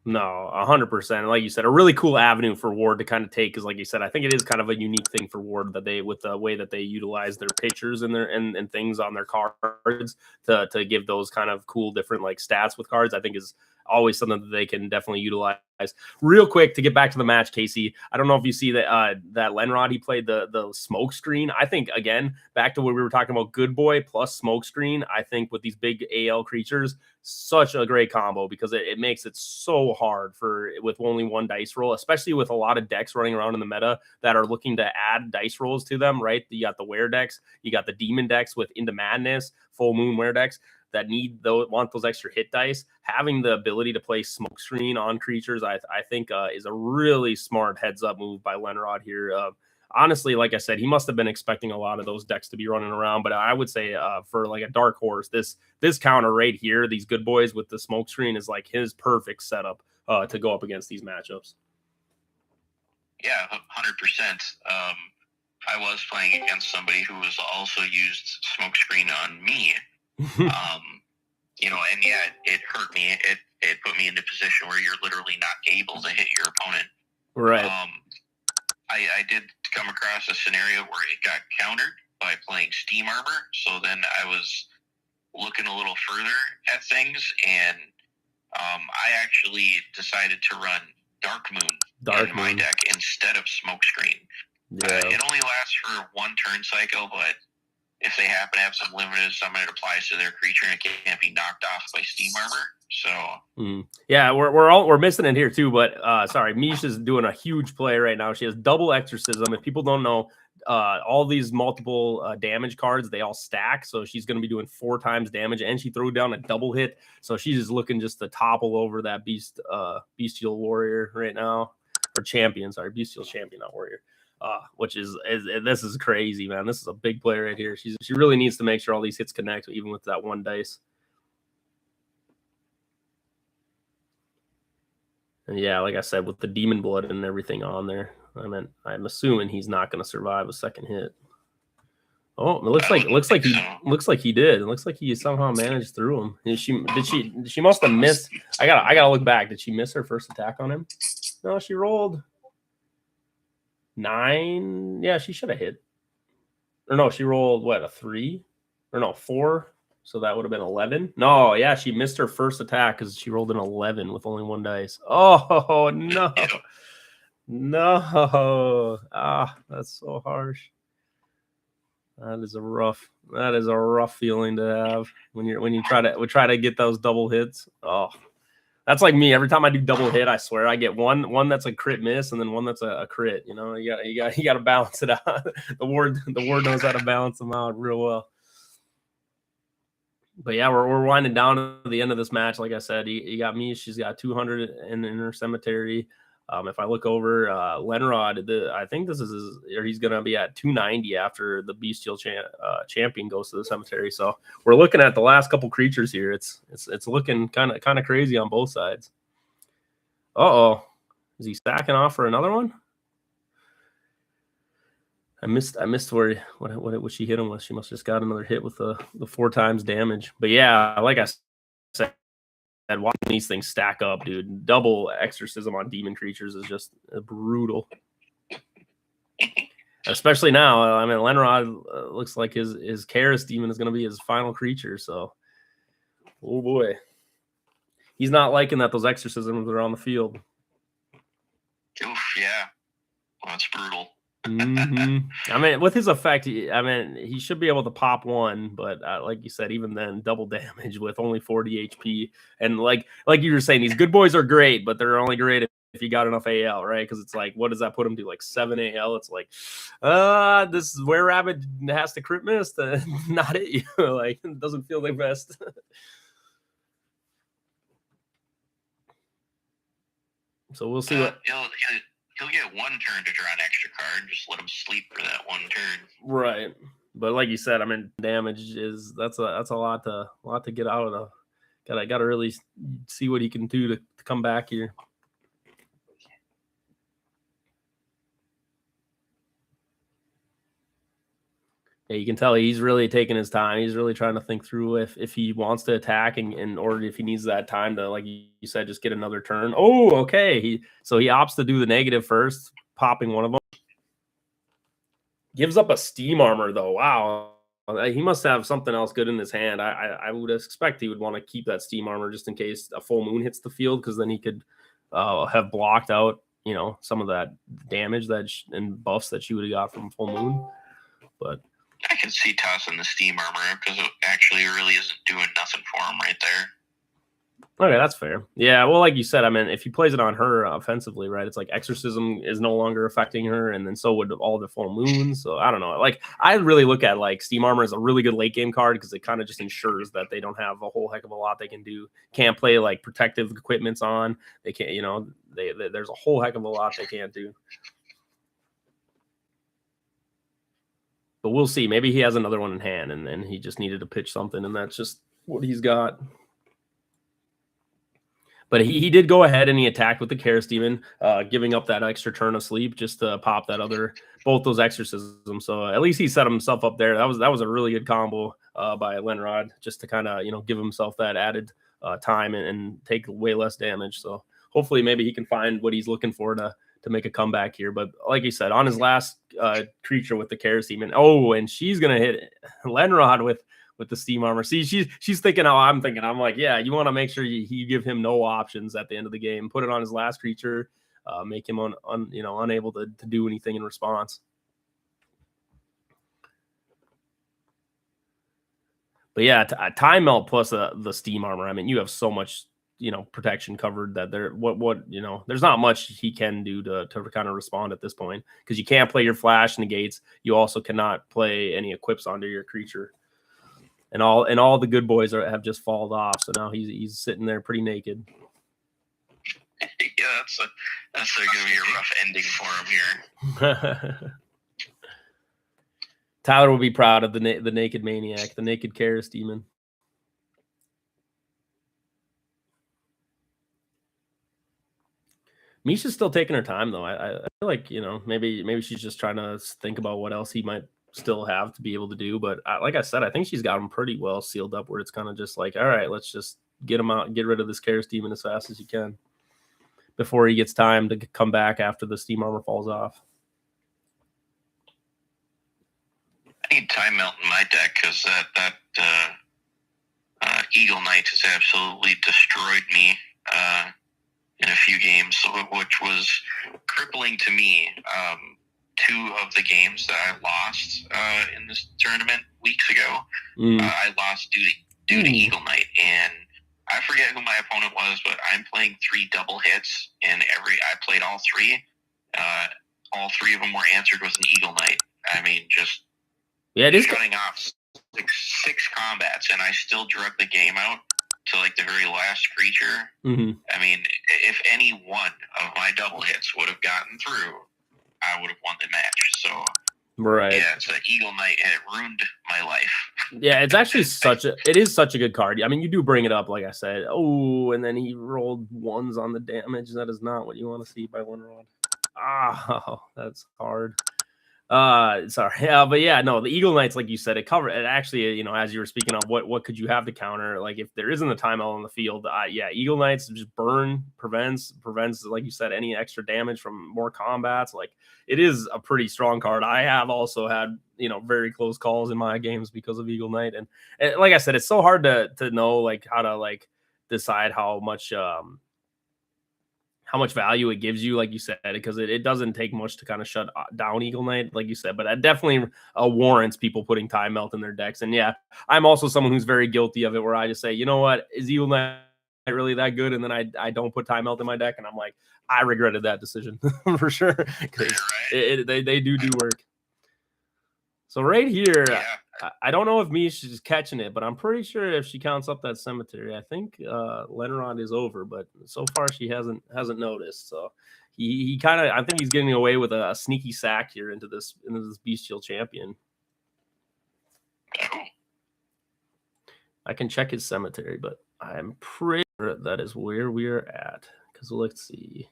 No, 100%. Like you said, a really cool avenue for Ward to kind of take is, like you said, I think it is kind of a unique thing for Ward that they, with the way that they utilize their pictures and and things on their cards to give those kind of cool different like stats with cards, I think is always something that they can definitely utilize. Real quick to get back to the match, Casey, I don't know if you see that Lenrod, he played the smoke screen. I think, again, back to what we were talking about, good boy plus smoke screen, I think with these big AL creatures, such a great combo because it makes it so hard with only one dice roll, especially with a lot of decks running around in the meta that are looking to add dice rolls to them, right? You got the Wear decks, you got the Demon decks with Into Madness, Full Moon Wear decks that want those extra hit dice. Having the ability to play smokescreen on creatures, I think is a really smart heads up move by Lenrod here. Honestly, like I said, he must have been expecting a lot of those decks to be running around, but I would say for like a dark horse, this counter right here, these good boys with the smokescreen is like his perfect setup to go up against these matchups. Yeah, 100%. I was playing against somebody who was also used smokescreen on me. And yeah, it hurt me. It put me in a position where you're literally not able to hit your opponent. Right. I I did come across a scenario where it got countered by playing Steam Armor. So then I was looking a little further at things, and I actually decided to run Dark Moon in my deck instead of Smokescreen. Yeah. It only lasts for one turn cycle, but if they happen to have some limited summon, it applies to their creature and it can't be knocked off by Steam Armor. So yeah, we're missing it here too. But sorry, Mish is doing a huge play right now. She has double Exorcism. If people don't know, all these multiple damage cards, they all stack. So she's going to be doing 4 times damage, and she threw down a double hit. So she's just looking just to topple over that Bestial Warrior right now, or Champion. Sorry, Bestial Champion, not Warrior. Which is this is crazy, man. This is a big play right here. She really needs to make sure all these hits connect, even with that 1 dice. And yeah, like I said, with the Demon Blood and everything on there, I'm assuming he's not going to survive a second hit. Oh, it looks like he did. It looks like he somehow managed through him. She must have missed. I gotta look back. Did she miss her first attack on him? No, she rolled 9. Yeah, she should have hit. Or no, she rolled what, a 3? Or no, 4. So that would have been 11. No, yeah, she missed her first attack because she rolled an 11 with only 1 dice. Oh no, no! That's so harsh. That is a rough feeling to have when you try to get those double hits. Oh, that's like me. Every time I do double hit, I swear I get one that's a crit miss and then one that's a crit. You know, you got to balance it out. The ward knows how to balance them out real well. But yeah, we're winding down to the end of this match. Like I said, you got me. She's got 200 in her cemetery. If I look over, Lenrod, I think he's going to be at 290 after the Bestial champion goes to the cemetery. So we're looking at the last couple creatures here. It's looking kind of crazy on both sides. Uh-oh. Is he stacking off for another one? I missed what she hit him with. She must have just got another hit with the 4 times damage. But yeah, like I said, watching these things stack up, dude. Double Exorcism on demon creatures is just brutal. Especially now. I mean, Lenrod looks like his Karis demon is going to be his final creature. So, oh boy, he's not liking that those exorcisms are on the field. Oof, yeah, well, that's brutal. I mean, with his effect, he should be able to pop 1, but like you said, even then, double damage with only 40 HP. And like you were saying, these good boys are great, but they're only great if you got enough AL, right? Because it's like, what does that put him to? Like 7 AL? It's like, this is where Rabbit has to crit miss to not hit you. Like, it doesn't feel the best. So we'll see what. He'll get 1 turn to draw an extra card. Just let him sleep for that 1 turn. Right, but like you said, I mean, damage that's a lot to get out of. Gotta really see what he can do to come back here. Yeah, you can tell he's really taking his time. He's really trying to think through if he wants to attack or if he needs that time to, like you said, just get another turn. Oh, okay. So he opts to do the negative first, popping 1 of them. Gives up a Steam Armor, though. Wow. He must have something else good in his hand. I would expect he would want to keep that Steam Armor just in case a full moon hits the field, because then he could have blocked out, some of that damage and buffs that she would have got from full moon. But I can see tossing the Steam Armor because it actually really isn't doing nothing for him right there. Okay, that's fair. Yeah, well, like you said, I mean, if he plays it on her offensively, right, it's like Exorcism is no longer affecting her, and then so would all the full moons. So I don't know. Like, I really look at like Steam Armor as a really good late game card because it kind of just ensures that they don't have a whole heck of a lot they can do. Can't play like protective equipments on. They can't, there's a whole heck of a lot they can't do. But we'll see. Maybe he has another one in hand, and then he just needed to pitch something, and that's just what he's got. But he did go ahead and he attacked with the Karis Demon, giving up that extra turn of sleep just to pop both those exorcisms. So at least he set himself up there. That was a really good combo by Lenrod, just to kind of give himself that added time and take way less damage. So hopefully maybe he can find what he's looking for to make a comeback here. But like you said, on his last creature with the Karis Demon, and she's gonna hit Lenrod with the Steam Armor. See, she's thinking how I'm thinking. I'm like, yeah, you want to make sure you give him no options at the end of the game. Put it on his last creature, make him unable to do anything in response. But yeah, Time Melt plus the Steam Armor. I mean, you have so much, protection covered that there's not much he can do to kind of respond at this point, because you can't play your flash negates. You also cannot play any equips onto your creature, and all the good boys have just fallen off. So now he's sitting there pretty naked. Yeah, that's going to be a rough ending for him here. Tyler will be proud of the naked maniac, the naked Karis Demon. Misha's still taking her time, though. I feel like, maybe she's just trying to think about what else he might still have to be able to do. But like I said, I think she's got him pretty well sealed up, where it's kind of just like, all right, let's just get him out, get rid of this Karis Demon as fast as you can before he gets time to come back after the Steam Armor falls off. I need Time Melt in my deck, because that Eagle Knight has absolutely destroyed me in a few games, which was crippling to me. 2 of the games that I lost in this tournament weeks ago, I lost due to Eagle Knight, and I forget who my opponent was, but I'm playing 3 double hits, and I played all 3. All 3 of them were answered with an Eagle Knight. I mean, just it is shutting off six combats, and I still drug the game out to like the very last creature. Mm-hmm. I mean, if any one of my double hits would have gotten through, I would have won the match. So, right, yeah, it's an Eagle Knight, and it ruined my life. Yeah, it's actually such a good card. I mean, you do bring it up, like I said. Oh, and then he rolled 1s on the damage. That is not what you want to see by Lenrod. That's hard. Sorry. Yeah, but yeah, no, the Eagle Knights, like you said, it actually, as you were speaking on what could you have to counter? Like, if there isn't a timeout on the field, Eagle Knights just prevents, like you said, any extra damage from more combats. Like, it is a pretty strong card. I have also had, very close calls in my games because of Eagle Knight. And like I said, it's so hard to know, like, how to, like, decide how much value it gives you, like you said, because it doesn't take much to kind of shut down Eagle Knight, like you said, but that definitely warrants people putting Time Melt in their decks. And yeah, I'm also someone who's very guilty of it, where I just say, you know what, is Eagle Knight really that good? And then I don't put Time Melt in my deck, and I'm like, I regretted that decision for sure, because they do work. So right here, I don't know if Mish is catching it, but I'm pretty sure if she counts up that cemetery, I think Lenrod is over. But so far, she hasn't noticed. So he kind of, I think he's getting away with a sneaky sack here into this Bestial Champion. I can check his cemetery, but I'm pretty sure that is where we're at. Because let's see.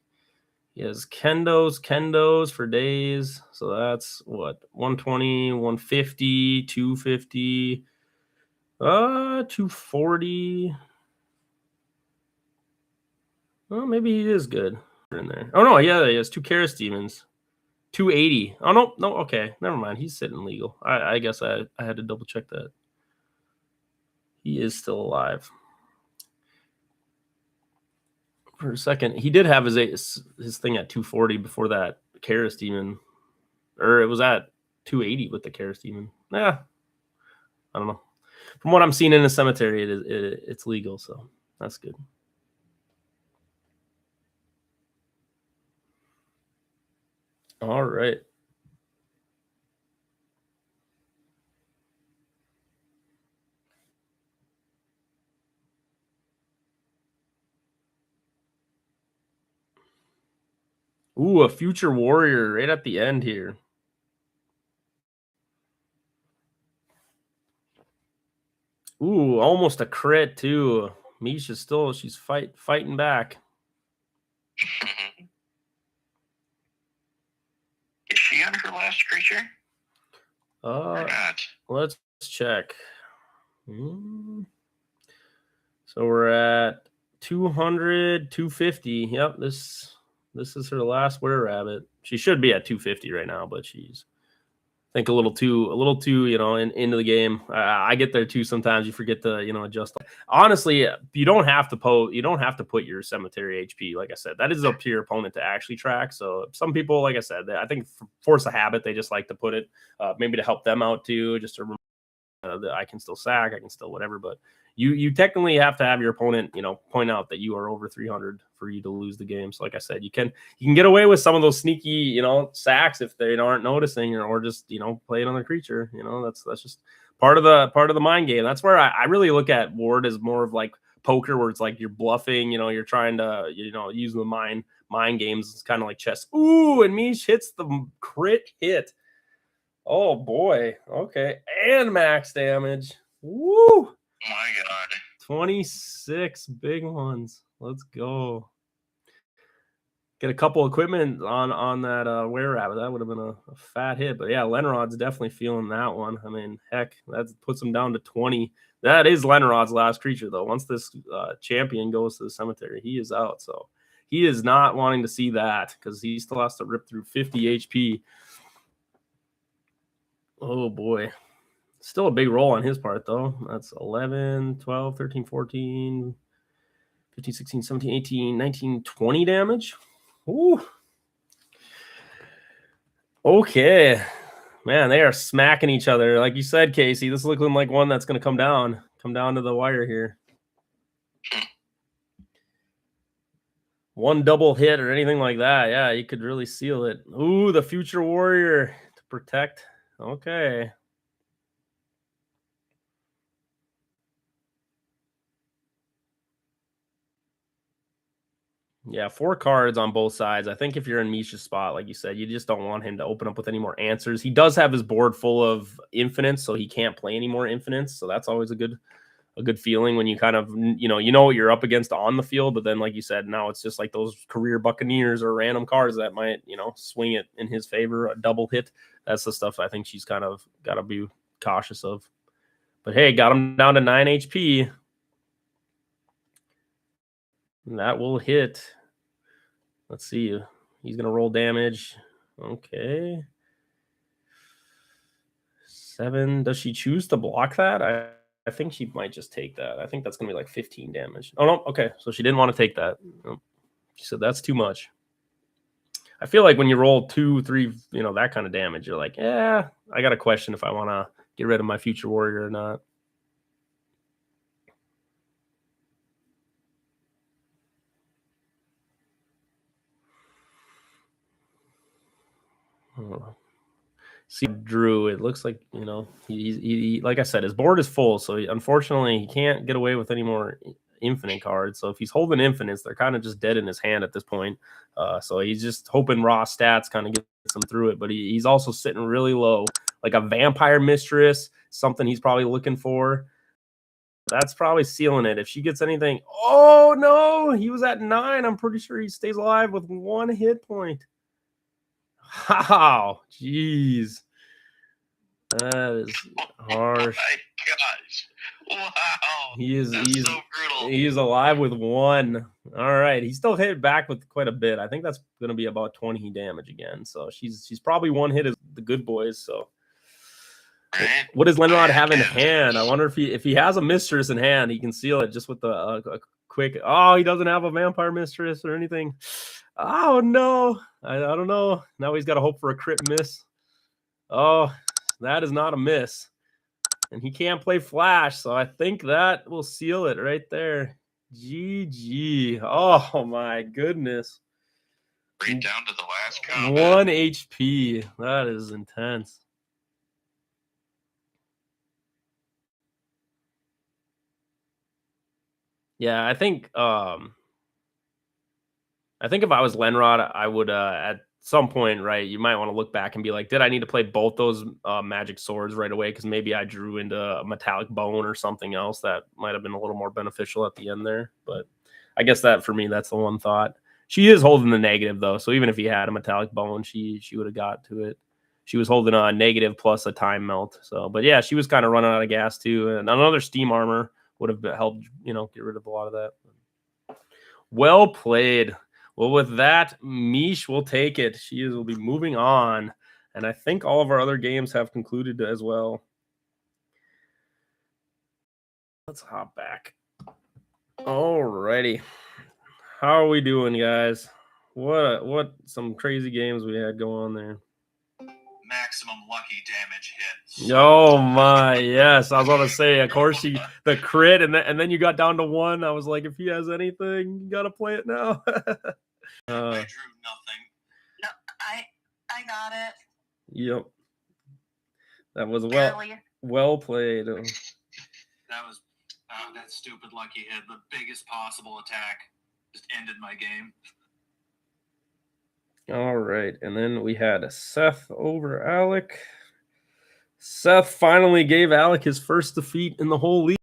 He has kendos for days. So that's what, 120, 150, 250, 240. Well, maybe he is good in there. Oh no, yeah, he has 2 Karis Demons. 280. Oh no, okay. Never mind. He's sitting legal. I guess I had to double check that. He is still alive. For a second, he did have his thing at 240 before that Karis Demon, or it was at 280 with the Karis Demon. Yeah, I don't know. From what I'm seeing in the cemetery, it's legal, so that's good. All right. Ooh, a Future Warrior right at the end here. Ooh, almost a crit too. Misha's she's fighting back. Is she on her last creature? Or not? Let's check. So we're at 200, 250. Yep, this This is her last Were Rabbit. She should be at 250 right now, but she's I think a little too, into the game. I get there too. Sometimes you forget to, adjust. Honestly, you don't have to put your cemetery HP. Like I said, that is up to your opponent to actually track. So some people, like I said, I think force a habit. They just like to put it, maybe to help them out too, just to remember that I can still sack, I can still whatever. But you technically have to have your opponent, point out that you are over 300 for you to lose the game. So like I said, you can get away with some of those sneaky, sacks if they aren't noticing or just, play another creature. That's just part of the mind game. That's where I really look at Ward as more of like poker, where it's like you're bluffing, you're trying to, use the mind games. It's kind of like chess. Ooh, and Mish hits the crit hit. Oh boy. Okay. And max damage. Woo. My God. 26 big ones. Let's go. Get a couple equipment on that Were Rabbit. That would have been a fat hit. But yeah, Lenrod's definitely feeling that one. I mean, heck, that puts him down to 20. That is Lenrod's last creature, though. Once this champion goes to the cemetery, he is out. So he is not wanting to see that because he still has to rip through 50 HP. Oh, boy. Still a big roll on his part, though. That's 11, 12, 13, 14, 15, 16, 17, 18, 19, 20 damage. Ooh. Okay. Man, they are smacking each other. Like you said, Casey, this is looking like one that's going to come down to the wire here. One double hit or anything like that. Yeah, you could really seal it. Ooh, the Future Warrior to protect. Okay. Yeah, 4 cards on both sides. I think if you're in Misha's spot, like you said, you just don't want him to open up with any more answers. He does have his board full of infinites, so he can't play any more infinites. So that's always a good feeling when you kind of, what you're up against on the field. But then, like you said, now it's just like those career Buccaneers or random cards that might, swing it in his favor. A double hit. That's the stuff I think she's kind of got to be cautious of. But hey, got him down to 9 HP. And that will hit. Let's see. He's going to roll damage. Okay. 7. Does she choose to block that? I think she might just take that. I think that's going to be like 15 damage. Oh, no. Okay. So she didn't want to take that. She said that's too much. I feel like when you roll 2, 3, that kind of damage, you're like, yeah, I got to question if I want to get rid of my Future Warrior or not. See Drew, it looks like, he like I said, his board is full, so unfortunately he can't get away with any more infinite cards. So if he's holding infinites, they're kind of just dead in his hand at this point. So he's just hoping raw stats kind of gets him through it, but he's also sitting really low, like a Vampire Mistress, something he's probably looking for. That's probably sealing it. If she gets anything, oh no, he was at 9. I'm pretty sure he stays alive with 1 hit point. Wow, jeez, that is harsh. Oh my gosh! Wow, he's so brutal. He's alive with 1. All right, he still hit back with quite a bit. I think that's going to be about 20 damage again. So she's probably 1 hit as the good boys. So right. What does Lenrod have in hand? I wonder if he has a Mistress in hand, he can seal it just with a quick. Oh, he doesn't have a Vampire Mistress or anything. Oh no, I don't know. Now he's got to hope for a crit miss. Oh, that is not a miss. And he can't play Flash, so I think that will seal it right there. GG. Oh my goodness. Right down to the last combat. 1 HP. That is intense. Yeah, I think if I was Lenrod, I would at some point, right, you might want to look back and be like, did I need to play both those magic swords right away? Because maybe I drew into a metallic bone or something else that might have been a little more beneficial at the end there. But I guess that for me, that's the one thought. She is holding the negative though, so even if he had a metallic bone, she would have got to it. She was holding a negative plus a time melt. So, but yeah, she was kind of running out of gas too, and another steam armor would have helped, get rid of a lot of that. Well played. Well, with that, Mish will take it. Will be moving on. And I think all of our other games have concluded as well. Let's hop back. Alrighty. How are we doing, guys? What some crazy games we had going on there. Maximum lucky damage hit. Oh my, yes. I was going to say, of course, the crit, and then you got down to 1. I was like, if he has anything, you got to play it now. I drew nothing. No, I got it. Yep. That was Barely. well played. That was that stupid lucky hit. The biggest possible attack just ended my game. All right, and then we had Seth over Alec. Seth finally gave Alec his first defeat in the whole league.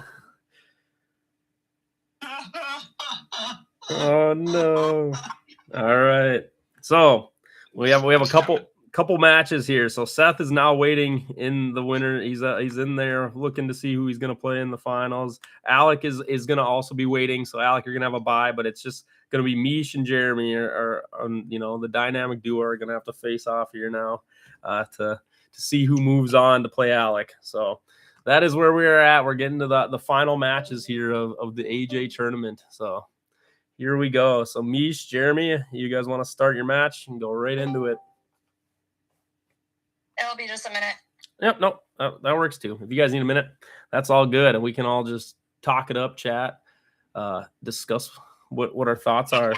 Oh no! All right, so we have a couple matches here. So Seth is now waiting in the winner. He's in there looking to see who he's going to play in the finals. Alec is going to also be waiting. So Alec, you're going to have a bye, but it's just going to be Mish and Jeremy or the dynamic duo are going to have to face off here now to see who moves on to play Alec. So that is where we are at. We're getting to the final matches here of the AJ tournament. So here we go. So Mish, Jeremy, you guys want to start your match and go right into it? It'll be just a minute. Yep, nope, that works too. If you guys need a minute, that's all good, and we can all just talk it up, chat, discuss what our thoughts are.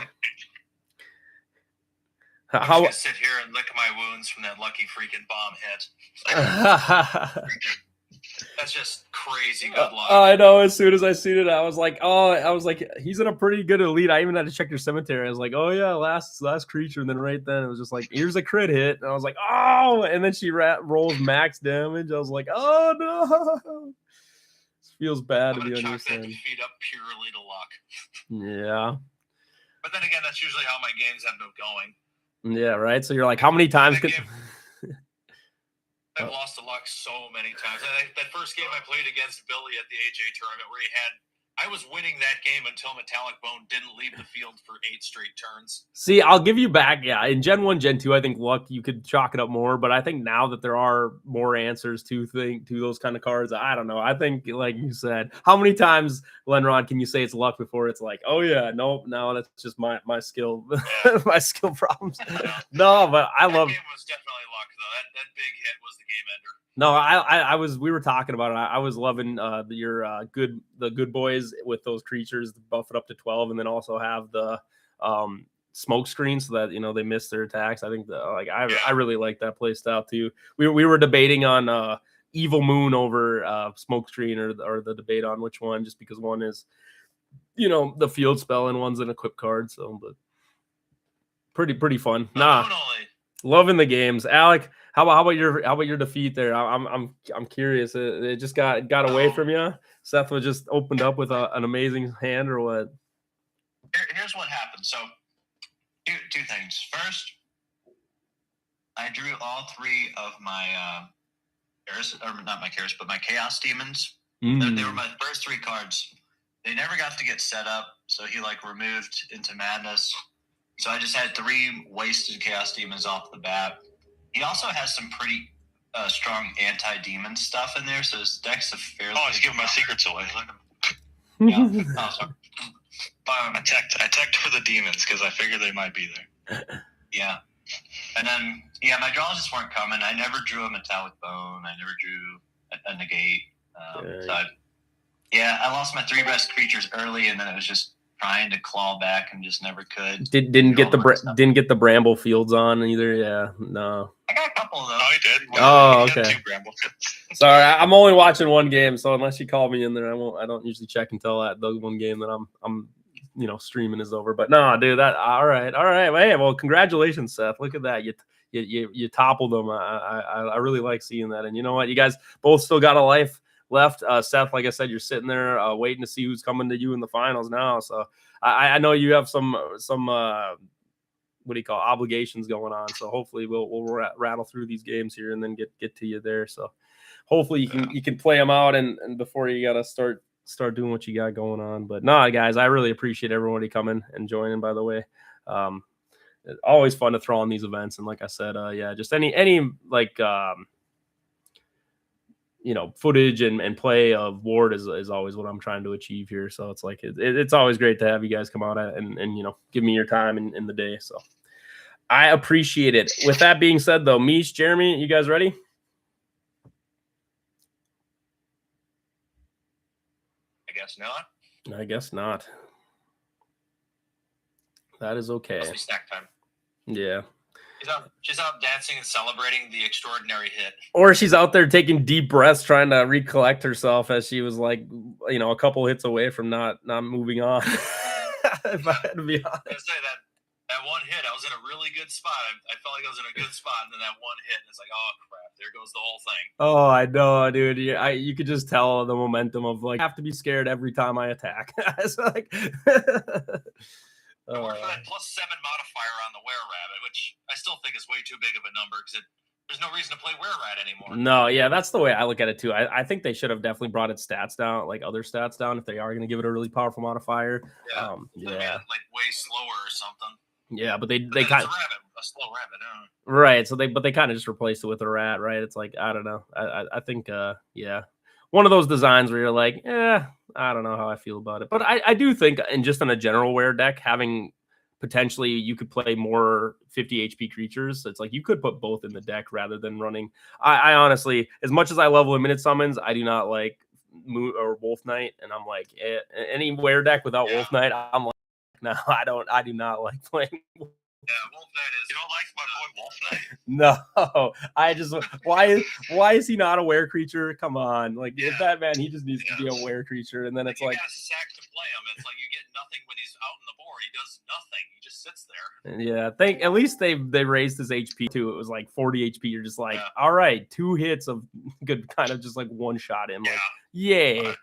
I'm just gonna sit here and lick my wounds from that lucky freaking bomb hit. That's just crazy good luck. I know. As soon as I seen it, I was like, he's in a pretty good elite. I even had to check your cemetery. I was like, oh yeah, last creature, and then right then it was just like, here's a crit hit, and I was like, oh, and then she rolls max damage. I was like, oh no, this feels bad to be on your side. Feed up purely to luck. Yeah. But then again, that's usually how my games end up going. Yeah, right. So you're like, how many times could? I've lost to luck so many times. That first game I played against Billy at the AJ tournament where I was winning that game until Metallic Bone didn't leave the field for 8 straight turns. See, I'll give you back. Yeah, in Gen 1, Gen 2, I think luck, you could chalk it up more. But I think now that there are more answers to those kind of cards, I don't know. I think, like you said, how many times, Lenrod, can you say it's luck before it's like, oh yeah, no, that's just my skill, my skill problems. No, but I love. That game was definitely luck though. That big hit was the game ender. No, we were talking about it. I was loving the good boys with those creatures, buff it up to 12, and then also have the smoke screen so that they miss their attacks. I think I really like that play style too. We were debating on Evil Moon over smoke screen or the debate on which one, just because one is the field spell and one's an equip card. So, but pretty fun. Loving the games, Alec. How about your defeat there? I'm curious. It just got away from you. Seth was just opened up with an amazing hand, or what? Here's what happened. So, two things. First, I drew all 3 of my my Chaos Demons. Mm. They were my first 3 cards. They never got to get set up, so he removed into Madness. So I just had 3 wasted Chaos Demons off the bat. He also has some pretty strong anti-demon stuff in there, so his deck's a fairly... Oh, he's giving my secrets away. Yeah. Oh, sorry. I checked for the demons because I figured they might be there. Yeah. And then, my draws just weren't coming. I never drew a Metallic Bone. I never drew a negate. I lost my 3 best creatures early, and then it was just trying to claw back and just never could. Didn't get the Bramble Fields on either. Yeah, no. I got a couple of those. Oh, he did. Oh, okay. 2 Bramble. Sorry, I'm only watching one game, so unless you call me in there, I don't usually check until the one game that I'm streaming is over. But no, dude, that all right. Hey, well, congratulations, Seth. Look at that. You toppled them. I really like seeing that. And you know what? You guys both still got a life left. Seth, like I said, you're sitting there waiting to see who's coming to you in the finals now. So I know you have some what do you call obligations going on. So hopefully we'll rattle through these games here and then get to you there. So hopefully you can play them out and before you gotta start doing what you got going on. But no, guys, I really appreciate everybody coming and joining, by the way. Always fun to throw on these events. And like I said, yeah, just any like footage and play of Ward is always what I'm trying to achieve here. So it's like it's always great to have you guys come out and give me your time in the day. So I appreciate it. With that being said, though, Mish, Jeremy, you guys ready? I guess not. I guess not. That is okay. Must be snack time. Yeah. She's out dancing and celebrating the extraordinary hit. Or she's out there taking deep breaths, trying to recollect herself as she was like, a couple hits away from not moving on. If I had to be honest. I say that one hit, I was in a really good spot. I felt like I was in a good spot, and then that one hit, and it's like, oh crap, there goes the whole thing. Oh, I know, dude. You could just tell the momentum of like, I have to be scared every time I attack. It's like. We're for that +7 modifier on the Were-Rabbit, which I still think is way too big of a number because there's no reason to play Were-Rat anymore. No, yeah, that's the way I look at it too. I think they should have definitely brought its stats down, like other stats down, if they are going to give it a really powerful modifier. Yeah, like way slower or something. Yeah, but they kind of a slow rabbit, right? So they kind of just replaced it with a rat, right? It's like I don't know. I think yeah. One of those designs where you're like, I don't know how I feel about it. But I do think, and just in a general wear deck, having potentially you could play more 50 HP creatures. It's like you could put both in the deck rather than running. I honestly, as much as I love limited summons, I do not like Moon or Wolf Knight. And I'm like, any wear deck without Wolf Knight, I'm like, no, I do not like playing. Yeah, Wolf Knight is. You don't like my boy Wolf Knight? No, I just why is he not a were creature? Come on, like if that man, he just needs to be a were creature, and then it's like you got a sack to play him. It's like you get nothing when he's out in the board. He does nothing. He just sits there. Yeah, at least they raised his HP too. It was like 40 HP. You're just like, all right, 2 hits of good, kind of just like one shot him. Like, yay. I recall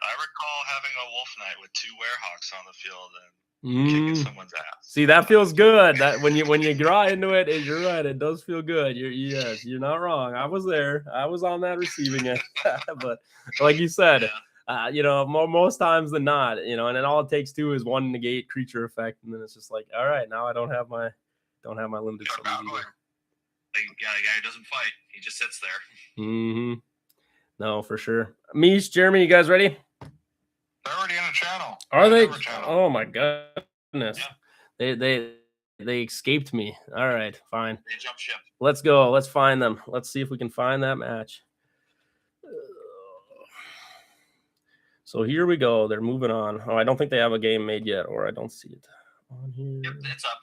having a Wolf Knight with 2 Werehawks on the field and kicking someone's ass. See, that feels good. That when you draw into it, you're right. It does feel good. You're not wrong. I was there. I was on that receiving end. But like you said, most times than not, and then all it takes too is one negate creature effect, and then it's just like, all right, now I don't have my limited summons either. The guy who doesn't fight, he just sits there. No, for sure. Mish, Jeremy, you guys ready? They're already in the channel. Are they? Oh my goodness. Yeah. They escaped me. All right, fine. They jump ship. Let's go. Let's find them. Let's see if we can find that match. So here we go. They're moving on. Oh, I don't think they have a game made yet, or I don't see it on here. Yep, it's up.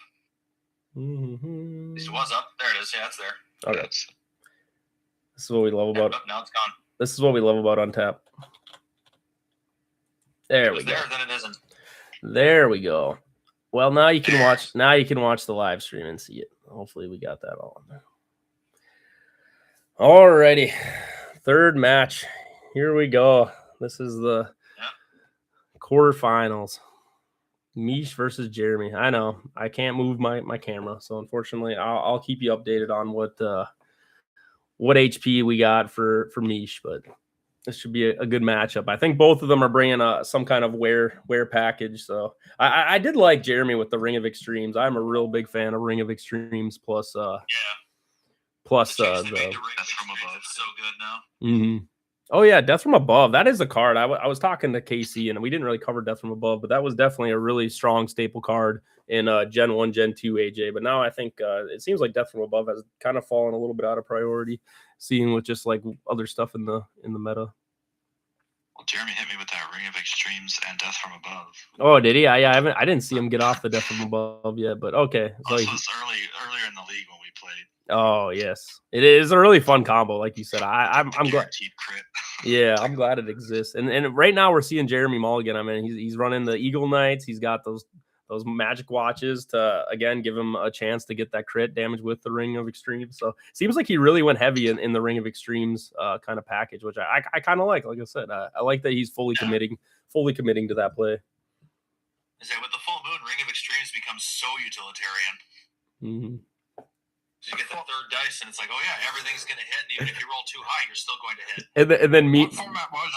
It was up. There it is. Yeah, it's there. Okay. This is what we love about. Now it's gone. This is what we love about Untap. There we go. There, then it isn't. There we go. Well, now you can watch. Now you can watch the live stream and see it. Hopefully, we got that all in there. Alrighty, third match. Here we go. This is the quarterfinals. Mish versus Jeremy. I know I can't move my camera, so unfortunately, I'll keep you updated on what HP we got for Mish, but. This should be a good matchup. I think both of them are bringing some kind of wear package. So I did like Jeremy with the Ring of Extremes. I'm a real big fan of Ring of Extremes plus the Death from Above. It's so good now. Oh yeah, Death from Above. That is a card. I was talking to Casey and we didn't really cover Death from Above, but that was definitely a really strong staple card in Gen 1, Gen 2 AJ. But now I think it seems like Death from Above has kind of fallen a little bit out of priority, seeing with just like other stuff in the meta. Well, Jeremy hit me with that Ring of Extremes and Death from Above. Oh, did he? I didn't see him get off the Death from Above yet, but okay. So this was earlier in the league when we played. Oh yes, it is a really fun combo, like you said. I'm glad. Crit. Yeah, I'm glad it exists. And right now we're seeing Jeremy Mulligan. I mean, he's running the Eagle Knights. He's got those magic watches to again give him a chance to get that crit damage with the Ring of Extremes. So it seems like he really went heavy in the Ring of Extremes kind of package, which I kind of like. Like I said, I like that he's fully committing to that play. Is that with the full moon, Ring of Extremes becomes so utilitarian. So you get the third dice, and it's like, oh yeah, everything's going to hit, and even if you roll too high, you're still going to hit. And then What format was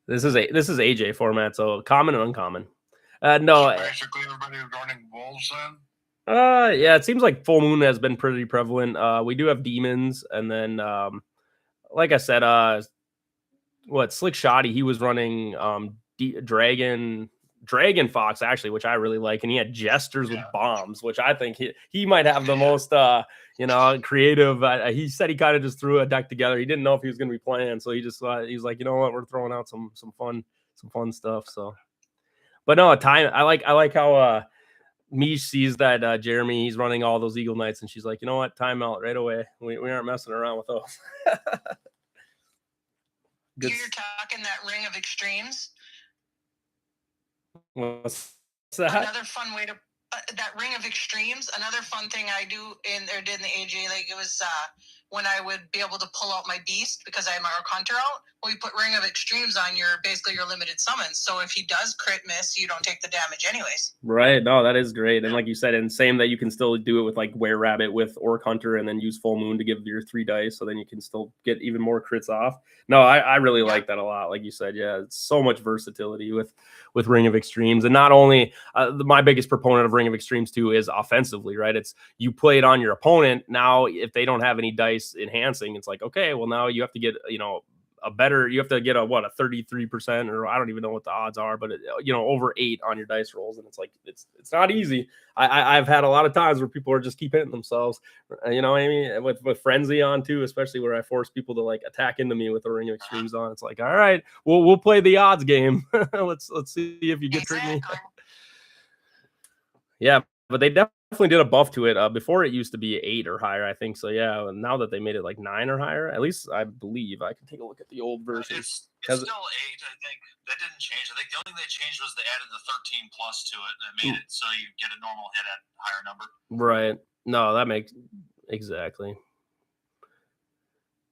this? This is AJ format, so common and uncommon. No. So basically, everybody was running wolves then. Yeah, it seems like full moon has been pretty prevalent. We do have demons, and then like I said, Slick Shoddy, he was running Dragon Fox actually, which I really like, and he had jesters with bombs, which I think he might have the most creative. He said he kind of just threw a deck together. He didn't know if he was going to be playing, so he's like, you know what, we're throwing out some fun stuff. So, but no, I like how Mish sees that Jeremy, he's running all those Eagle Knights, and she's like, you know what, timeout right away. We aren't messing around with those. You're talking that Ring of Extremes. What's that? Another fun way to that Ring of Extremes. Another fun thing I did in the AJ League. It was when I would be able to pull out my beast because I had my Arc Hunter out. Well, you put Ring of Extremes on your limited summons. So if he does crit miss, you don't take the damage anyways. Right. No, that is great. And like you said, and same that you can still do it with like Were Rabbit with Orc Hunter and then use Full Moon to give your 3 dice. So then you can still get even more crits off. No, I really like that a lot. Like you said, yeah, it's so much versatility with Ring of Extremes. And not only my biggest proponent of Ring of Extremes too is offensively, right? It's you play it on your opponent. Now, if they don't have any dice enhancing, it's like, okay, well now you have to get, you have to get a 33%, or I don't even know what the odds are, but over 8 on your dice rolls. And it's like, it's not easy. I've had a lot of times where people are just keep hitting themselves, you know what I mean? With Frenzy on too, especially where I force people to like attack into me with the Ring of Extremes on. It's like, all right, we'll play the odds game. let's see if you get tricked me. Yeah, but they definitely did a buff to it. Before it used to be 8 or higher, I think. So yeah, now that they made it like 9 or higher, at least I believe. I can take a look at the old version. It's still 8, I think. That didn't change. I think the only thing they changed was they added the 13 plus to it and made it so you get a normal hit at a higher number. Right. No, that makes exactly.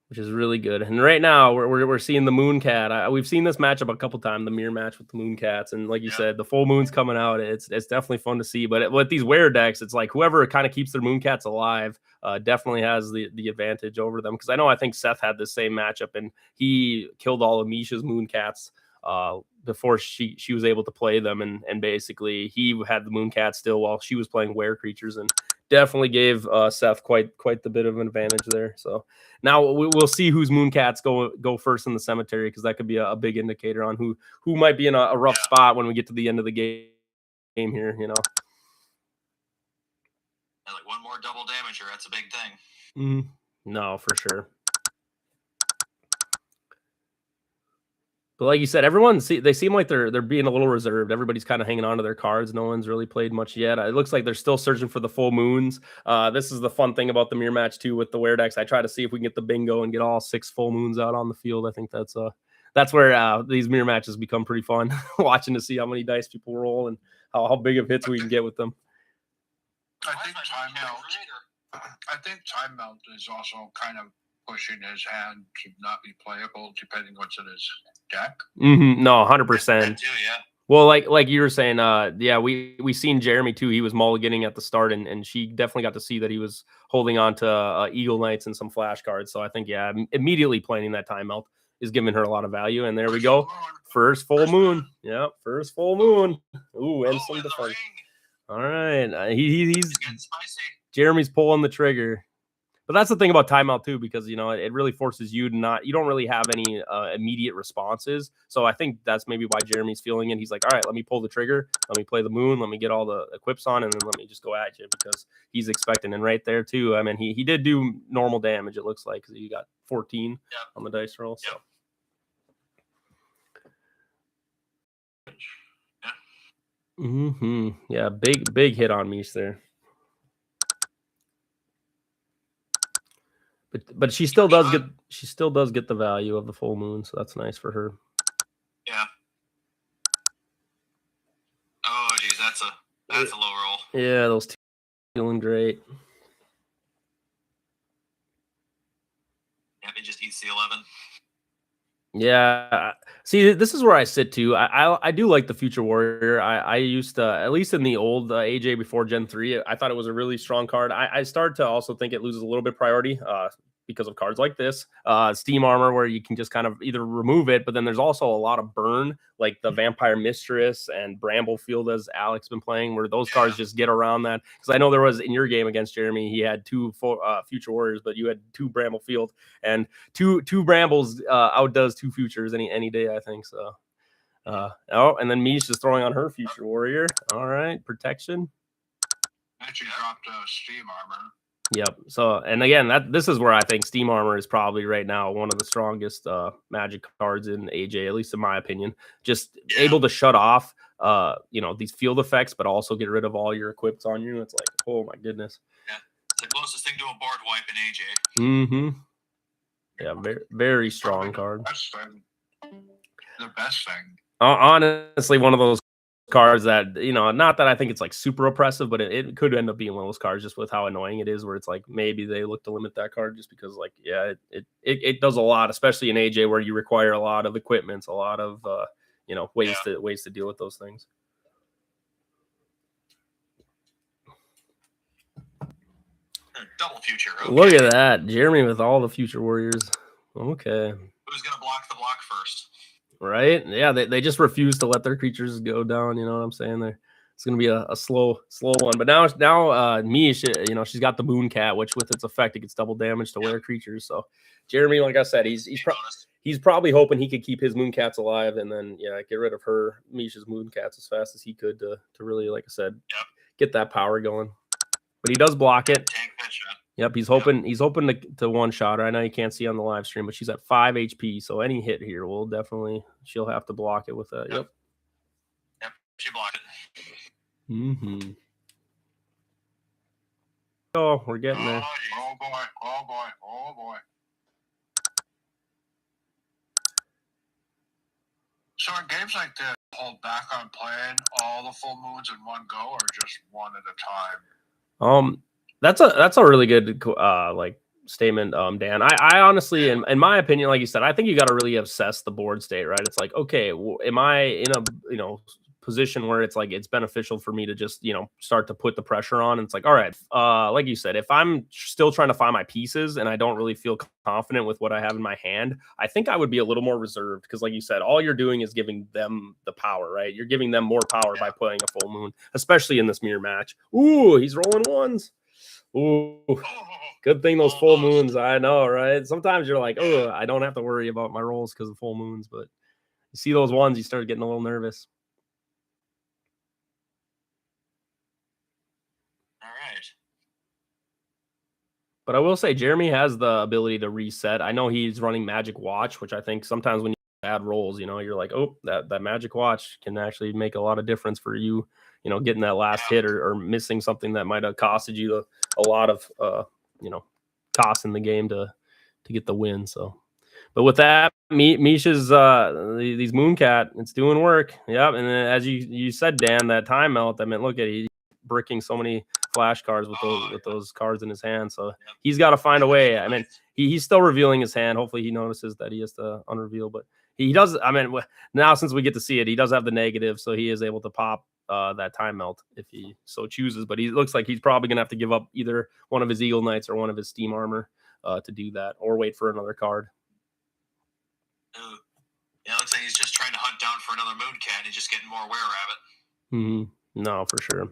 Which is really good. And right now we're seeing the Mooncat. We've seen this matchup a couple times, the mirror match with the Mooncats, and like you said, the full moon's coming out. It's definitely fun to see. But with these Were decks, it's like whoever kind of keeps their Mooncats alive definitely has the advantage over them. Because I think Seth had the same matchup, and he killed all of Misha's Mooncats before she was able to play them, and basically he had the Mooncat still while she was playing Were creatures, and definitely gave Seth quite the bit of an advantage there. So now we'll see whose Mooncats go first in the cemetery, because that could be a big indicator on who might be in a rough spot when we get to the end of the game here. Like one more double damager, that's a big thing. No, for sure. But like you said, they seem like they're being a little reserved. Everybody's kind of hanging on to their cards. No one's really played much yet. It looks like they're still searching for the full moons. This is the fun thing about the mirror match too with the Were decks. I try to see if we can get the bingo and get all 6 full moons out on the field. I think that's where these mirror matches become pretty fun. Watching to see how many dice people roll and how big of hits we can get with them. I think timeout is also kind of pushing his hand to not be playable, depending what's in his deck. No, 100%. Too, yeah. Well, like you were saying, we seen Jeremy too. He was mulliganing at the start, and she definitely got to see that he was holding on to Eagle Knights and some flash cards. So I think, immediately playing that timeout is giving her a lot of value. And there we go, first full moon. Yeah, first full moon. Ooh, and some defense. All right, he's Jeremy's pulling the trigger. But that's the thing about timeout too, because it really forces you to you don't really have any immediate responses. So I think that's maybe why Jeremy's feeling it. He's like, all right, let me pull the trigger, let me play the moon, let me get all the equips on, and then let me just go at you, because he's expecting. And right there too, I mean, he did do normal damage, it looks like, because he got 14 on the dice roll. So. Yeah, big hit on Mish there. But she still does get the value of the full moon, so that's nice for her. Yeah. Oh geez, that's a low roll. Yeah, those two feeling great. Yeah, it just eats the 11. Yeah, see, this is where I sit too. I do like the Future Warrior. I used to, at least in the old AJ before Gen 3, I thought it was a really strong card. I started to also think it loses a little bit priority. because of cards like this, Steam Armor, where you can just kind of either remove it, but then there's also a lot of burn, like the Vampire Mistress and Bramblefield, as Alex been playing, where those cards just get around that. Because I know there was in your game against Jeremy, he had 2 Future Warriors, but you had 2 Bramblefield, and two Brambles outdoes 2 Futures any day, I think so. And then Mish is throwing on her Future Warrior. All right, protection. And she dropped Steam Armor. Yep. So, and again, this is where I think Steam Armor is probably right now one of the strongest Magic cards in AJ, at least in my opinion. Just able to shut off, these field effects, but also get rid of all your equips on you. It's like, oh my goodness. Yeah, it's the closest thing to a board wipe in AJ. Yeah, very, very strong card. The best thing. Honestly, one of those cards that, not that I think it's like super oppressive, but it could end up being one of those cards just with how annoying it is, where it's like maybe they look to limit that card just because, like, it does a lot, especially in AJ, where you require a lot of equipments, a lot of ways to deal with those things. Double Future. Okay. Look at that, Jeremy with all the Future Warriors. Okay. Who's gonna block the block first? Right? Yeah, they just refuse to let their creatures go down. You know what I'm saying? It's going to be a slow one. But now Mish, she's got the Moon Cat, which with its effect, it gets double damage to rare creatures. So Jeremy, like I said, he's probably hoping he could keep his Moon Cats alive and then, get rid of Mish's Moon Cats as fast as he could to really, like I said, get that power going. But he does block it. Tank that shot. Yep, he's hoping to one-shot her. I know you can't see on the live stream, but she's at 5 HP, so any hit here will definitely, she'll have to block it with that. Yep, she blocked it. Oh, we're getting there. Oh boy. So in games like this, hold back on playing all the full moons in one go, or just one at a time? That's a really good statement, Dan. I honestly, in my opinion, like you said, I think you got to really assess the board state, right? It's like, okay, am I in a position where it's like it's beneficial for me to just start to put the pressure on? And it's like, all right, like you said, if I'm still trying to find my pieces and I don't really feel confident with what I have in my hand, I think I would be a little more reserved, because like you said, all you're doing is giving them the power, right? You're giving them more power by playing a full moon, especially in this mirror match. Ooh, he's rolling ones. Ooh, good thing those full moons. I know, right? Sometimes you're like, oh, I don't have to worry about my rolls because of full moons, but you see those ones, you start getting a little nervous. All right. But I will say Jeremy has the ability to reset. I know he's running Magic Watch, which I think sometimes when you add rolls, you're like, oh, that Magic Watch can actually make a lot of difference for you, getting that last hit or missing something that might have costed you a lot of, cost in the game to get the win. So, but with that, Misha's these Mooncat, it's doing work. Yep. And then as you said, Dan, that time melt, I mean, look at he's bricking so many flash cards with those cards in his hand. So he's got to find a way. I mean, he's still revealing his hand. Hopefully he notices that he has to unreveal, but he does. I mean, now since we get to see it, he does have the negative, so he is able to pop that time melt if he so chooses. But he looks like he's probably gonna have to give up either one of his Eagle Knights or one of his Steam Armor to do that, or wait for another card. Yeah, it looks like he's just trying to hunt down for another Moon Cat. He's just getting more aware of it. No, for sure.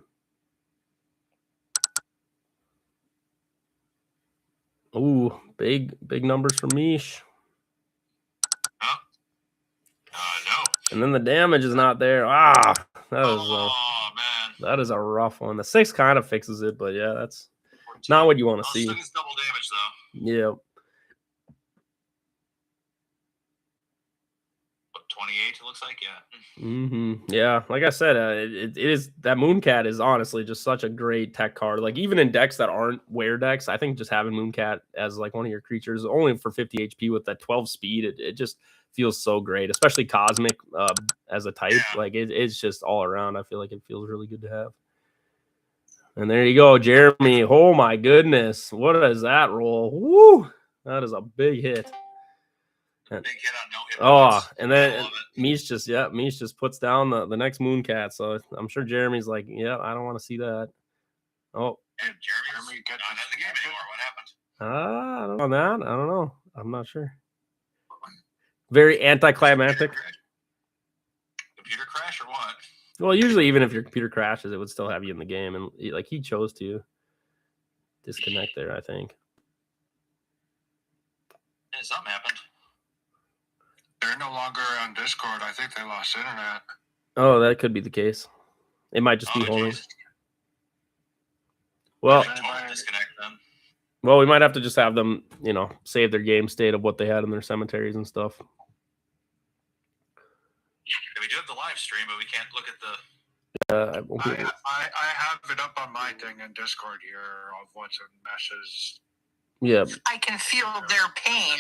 Ooh, big numbers from Mish. No. And then the damage is not there. That is a rough one. The 6 kind of fixes it, but yeah, that's 14. Not what you want to see. Still gets double damage though. Yeah. What, 28? It looks like, yeah. Yeah, like I said, it is that Mooncat is honestly just such a great tech card. Like even in decks that aren't wear decks, I think just having Mooncat as like one of your creatures, only for 50 HP with that 12 speed, it just feels so great, especially Cosmic as a type. Like it's just all around. I feel like it feels really good to have. And there you go, Jeremy. Oh my goodness, what is that roll? Woo! That is a big hit. Big hit on no hit. And then Mish just puts down the next Mooncat. So I'm sure Jeremy's like, yeah, I don't want to see that. Oh, and Jeremy got not in the game anymore. What happened? I don't know on that. I don't know. I'm not sure. Very anticlimactic. Computer crash or what? Well, usually even if your computer crashes, it would still have you in the game, and like he chose to disconnect there, I think. Yeah, something happened. They're no longer on Discord. I think they lost internet. Oh, that could be the case. It might just be holding. Geez. Well, Totally disconnect them. well, we might have to just have them, you know, save their game state of what they had in their cemeteries and stuff. Yeah, we do have the live stream, but we can't look at the. I have it up on my thing in Discord here of what's in meshes. Yeah. I can feel their pain.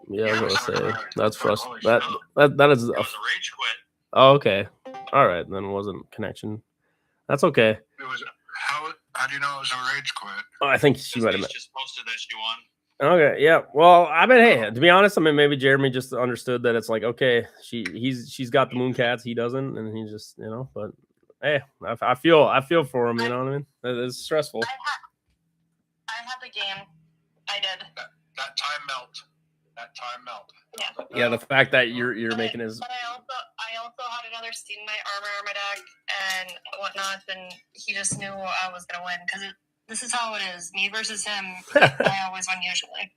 Yeah, I was gonna say that's frustrating. Holy That is. It was a rage quit. Oh, okay. All right, then it wasn't connection. That's okay. It was how do you know it was a rage quit? Oh, I think she might have. Just posted that she won. Okay, yeah. Well, I mean, hey, to be honest, I mean, maybe Jeremy just understood that it's like, okay, she's got the Mooncats, he doesn't, and he just, you know. But hey, I feel for him. You know what I mean? It's stressful. I had the game. I did. That time melt. That time melt. Yeah, the fact that you're making his. But I also had another seed in my armor in my deck and whatnot, and he just knew I was gonna win because this is how it is. Me versus him. I always win usually.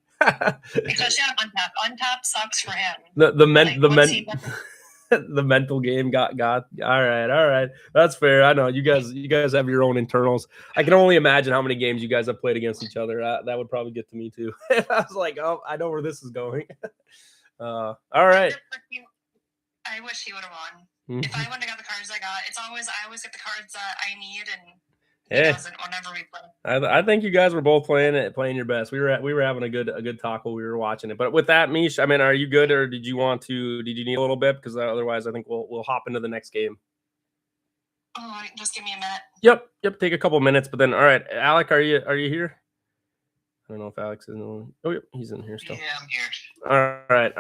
Especially on untap. Untap sucks for him. The mental game got all right. That's fair. I know you guys have your own internals. I can only imagine how many games you guys have played against each other. That would probably get to me too. I was like, oh, I know where this is going. All right. I wish he would have won. If I wouldn't have got the cards I got, I always get the cards that I need, and he doesn't whenever we play. I think you guys were both playing your best. We were having a good talk while we were watching it. But with that, Mish, I mean, are you good, or did you need a little bit? Because otherwise, I think we'll hop into the next game. All right, just give me a minute. Yep. Take a couple minutes, but then all right, Alec, are you here? I don't know if Alex is in. Oh, yep, he's in here still. Yeah, I'm here. All right,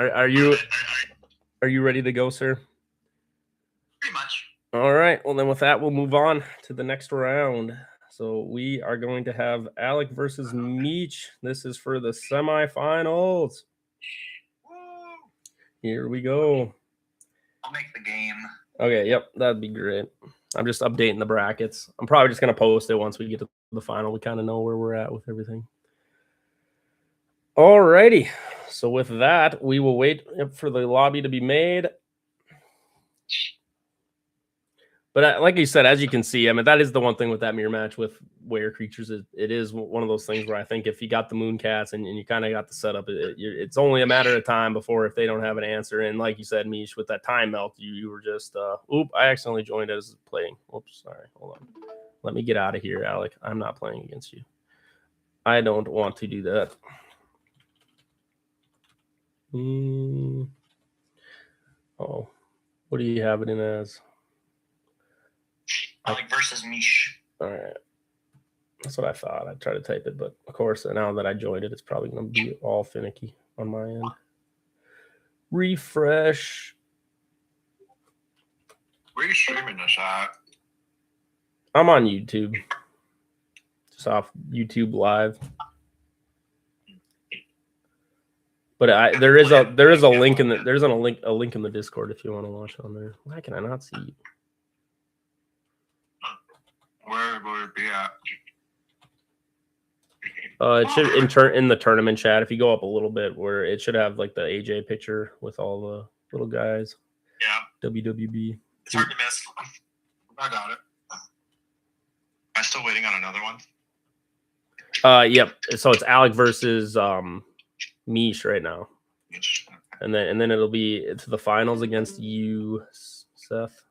are you ready to go, sir? Pretty much. All right. Well, then with that, we'll move on to the next round. So we are going to have Alec versus Meech. This is for the semifinals. Here we go. I'll make the game. Okay. Yep. That'd be great. I'm just updating the brackets. I'm probably just going to post it once we get to the final. We kind of know where we're at with everything. All righty. So with that, we will wait for the lobby to be made. But like you said, as you can see, I mean, that is the one thing with that mirror match with Were Creatures. It is one of those things where I think if you got the Mooncats and you kind of got the setup, it's only a matter of time before if they don't have an answer. And like you said, Mish, with that time melt, you were just, I accidentally joined as playing. Oops, sorry. Hold on. Let me get out of here, Alec. I'm not playing against you. I don't want to do that. Oh, what do you have it in as? Alec versus Mish. All right. That's what I thought. I tried to type it, but of course, now that I joined it, it's probably going to be all finicky on my end. Refresh. Where are you streaming this at? I'm on YouTube. Just off YouTube Live. But there is a link in the link in the Discord if you want to watch on there. Why can I not see you? Where would it be at? It should in the tournament chat. If you go up a little bit, where it should have like the AJ picture with all the little guys. Yeah. WWB. It's hard to miss. I got it. Am I still waiting on another one? Yep. So it's Alec versus Mish right now, and then it'll be to the finals against you, Seth.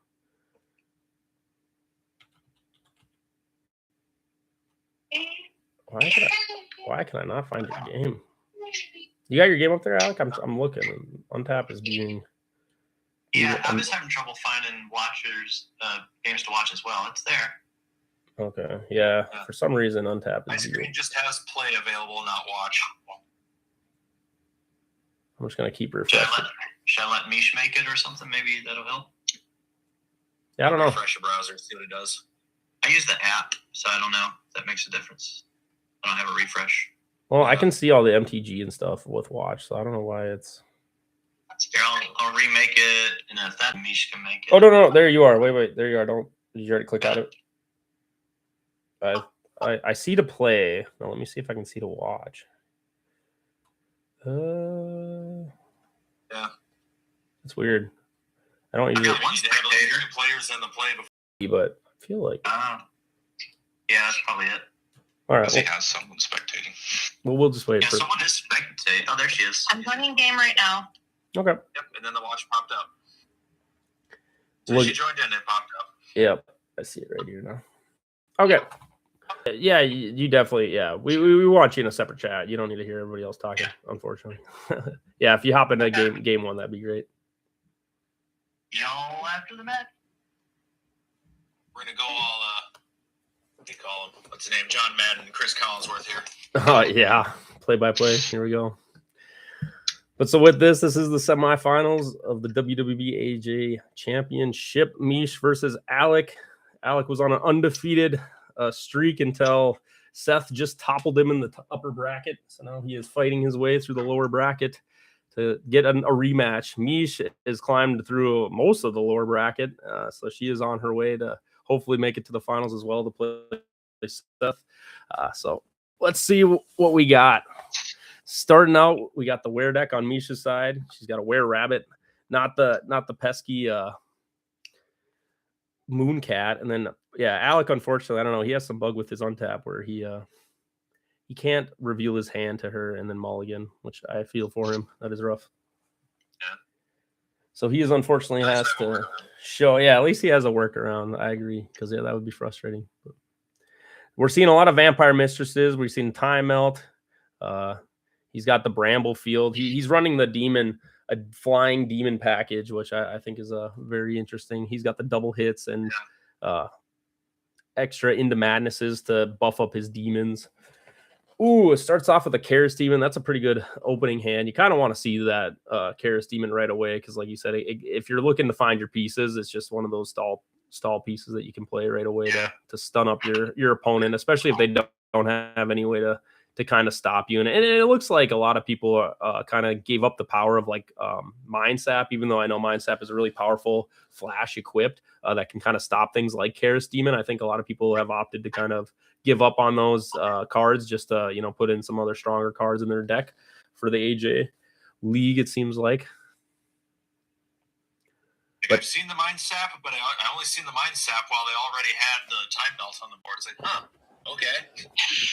Why can I not find your game? You got your game up there, Alec? I'm looking. Untap is being. Yeah, I'm just having trouble finding games to watch as well. It's there. Okay. Yeah. For some reason, Untap My is. screen just has play available, not watch. I'm just gonna keep refreshing. Should I let Mish make it or something? Maybe that'll help. Yeah, I don't know. Refresh a browser, see what it does. I use the app, so I don't know if that makes a difference. I don't have a refresh. Well, I can see all the MTG and stuff with watch, so I don't know why it's. Here, I'll remake it, and if that Mish can make it. Oh no, there you are. Wait, there you are. Did you already click out it? I see to play. Now let me see if I can see to watch. Yeah, it's weird. I don't usually. One spectator players in the play before, but I feel like. Yeah, that's probably it. All right. He has someone spectating. Well, we'll just wait Yeah, for. someone is spectating. Oh, there she is. I'm running game right now. Okay. Yep, and then the watch popped up. So she joined in and it popped up. Yep, I see it right here now. Okay. Yeah, you definitely. Yeah, we watch you in a separate chat. You don't need to hear everybody else talking, unfortunately. Yeah, if you hop into game one, that'd be great. Yo, after the match, we're gonna go all. What do you call him? What's his name? John Madden, Chris Collinsworth here. Oh yeah, play by play. Here we go. But so with this is the semifinals of the WWB AJ Championship. Mish versus Alec. Alec was on an undefeated streak until Seth just toppled him in the upper bracket. So now he is fighting his way through the lower bracket to get a rematch. Mish has climbed through most of the lower bracket, so she is on her way to hopefully make it to the finals as well to play Seth. So let's see what we got. Starting out, we got the Were deck on Misha's side. She's got a Were Rabbit, not the pesky Mooncat. And then Alec, unfortunately, I don't know, he has some bug with his untap where he can't reveal his hand to her and then mulligan, which I feel for him. That is rough. Yeah. So he is unfortunately has to show. Yeah, at least he has a workaround. I agree, because that would be frustrating. But we're seeing a lot of Vampire Mistresses. We've seen Time Melt. He's got the Bramble Field. He's running the a flying demon package, which I think is very interesting. He's got the double hits and extra into madnesses to buff up his demons. Ooh, it starts off with a Karis Demon. That's a pretty good opening hand. You kind of want to see that Karis Demon right away because, like you said, if you're looking to find your pieces, it's just one of those stall pieces that you can play right away to stun up your opponent, especially if they don't have any way to kind of stop you. And it looks like a lot of people kind of gave up the power of like Mind Sap, even though I know Mind Sap is a really powerful flash equipped that can kind of stop things like Karis Demon. I think a lot of people have opted to kind of give up on those cards just to, put in some other stronger cards in their deck for the AJ League, it seems like. But I've seen the Mind Sap, but I only seen the Mind Sap while they already had the Time Melt on the board. It's like, okay.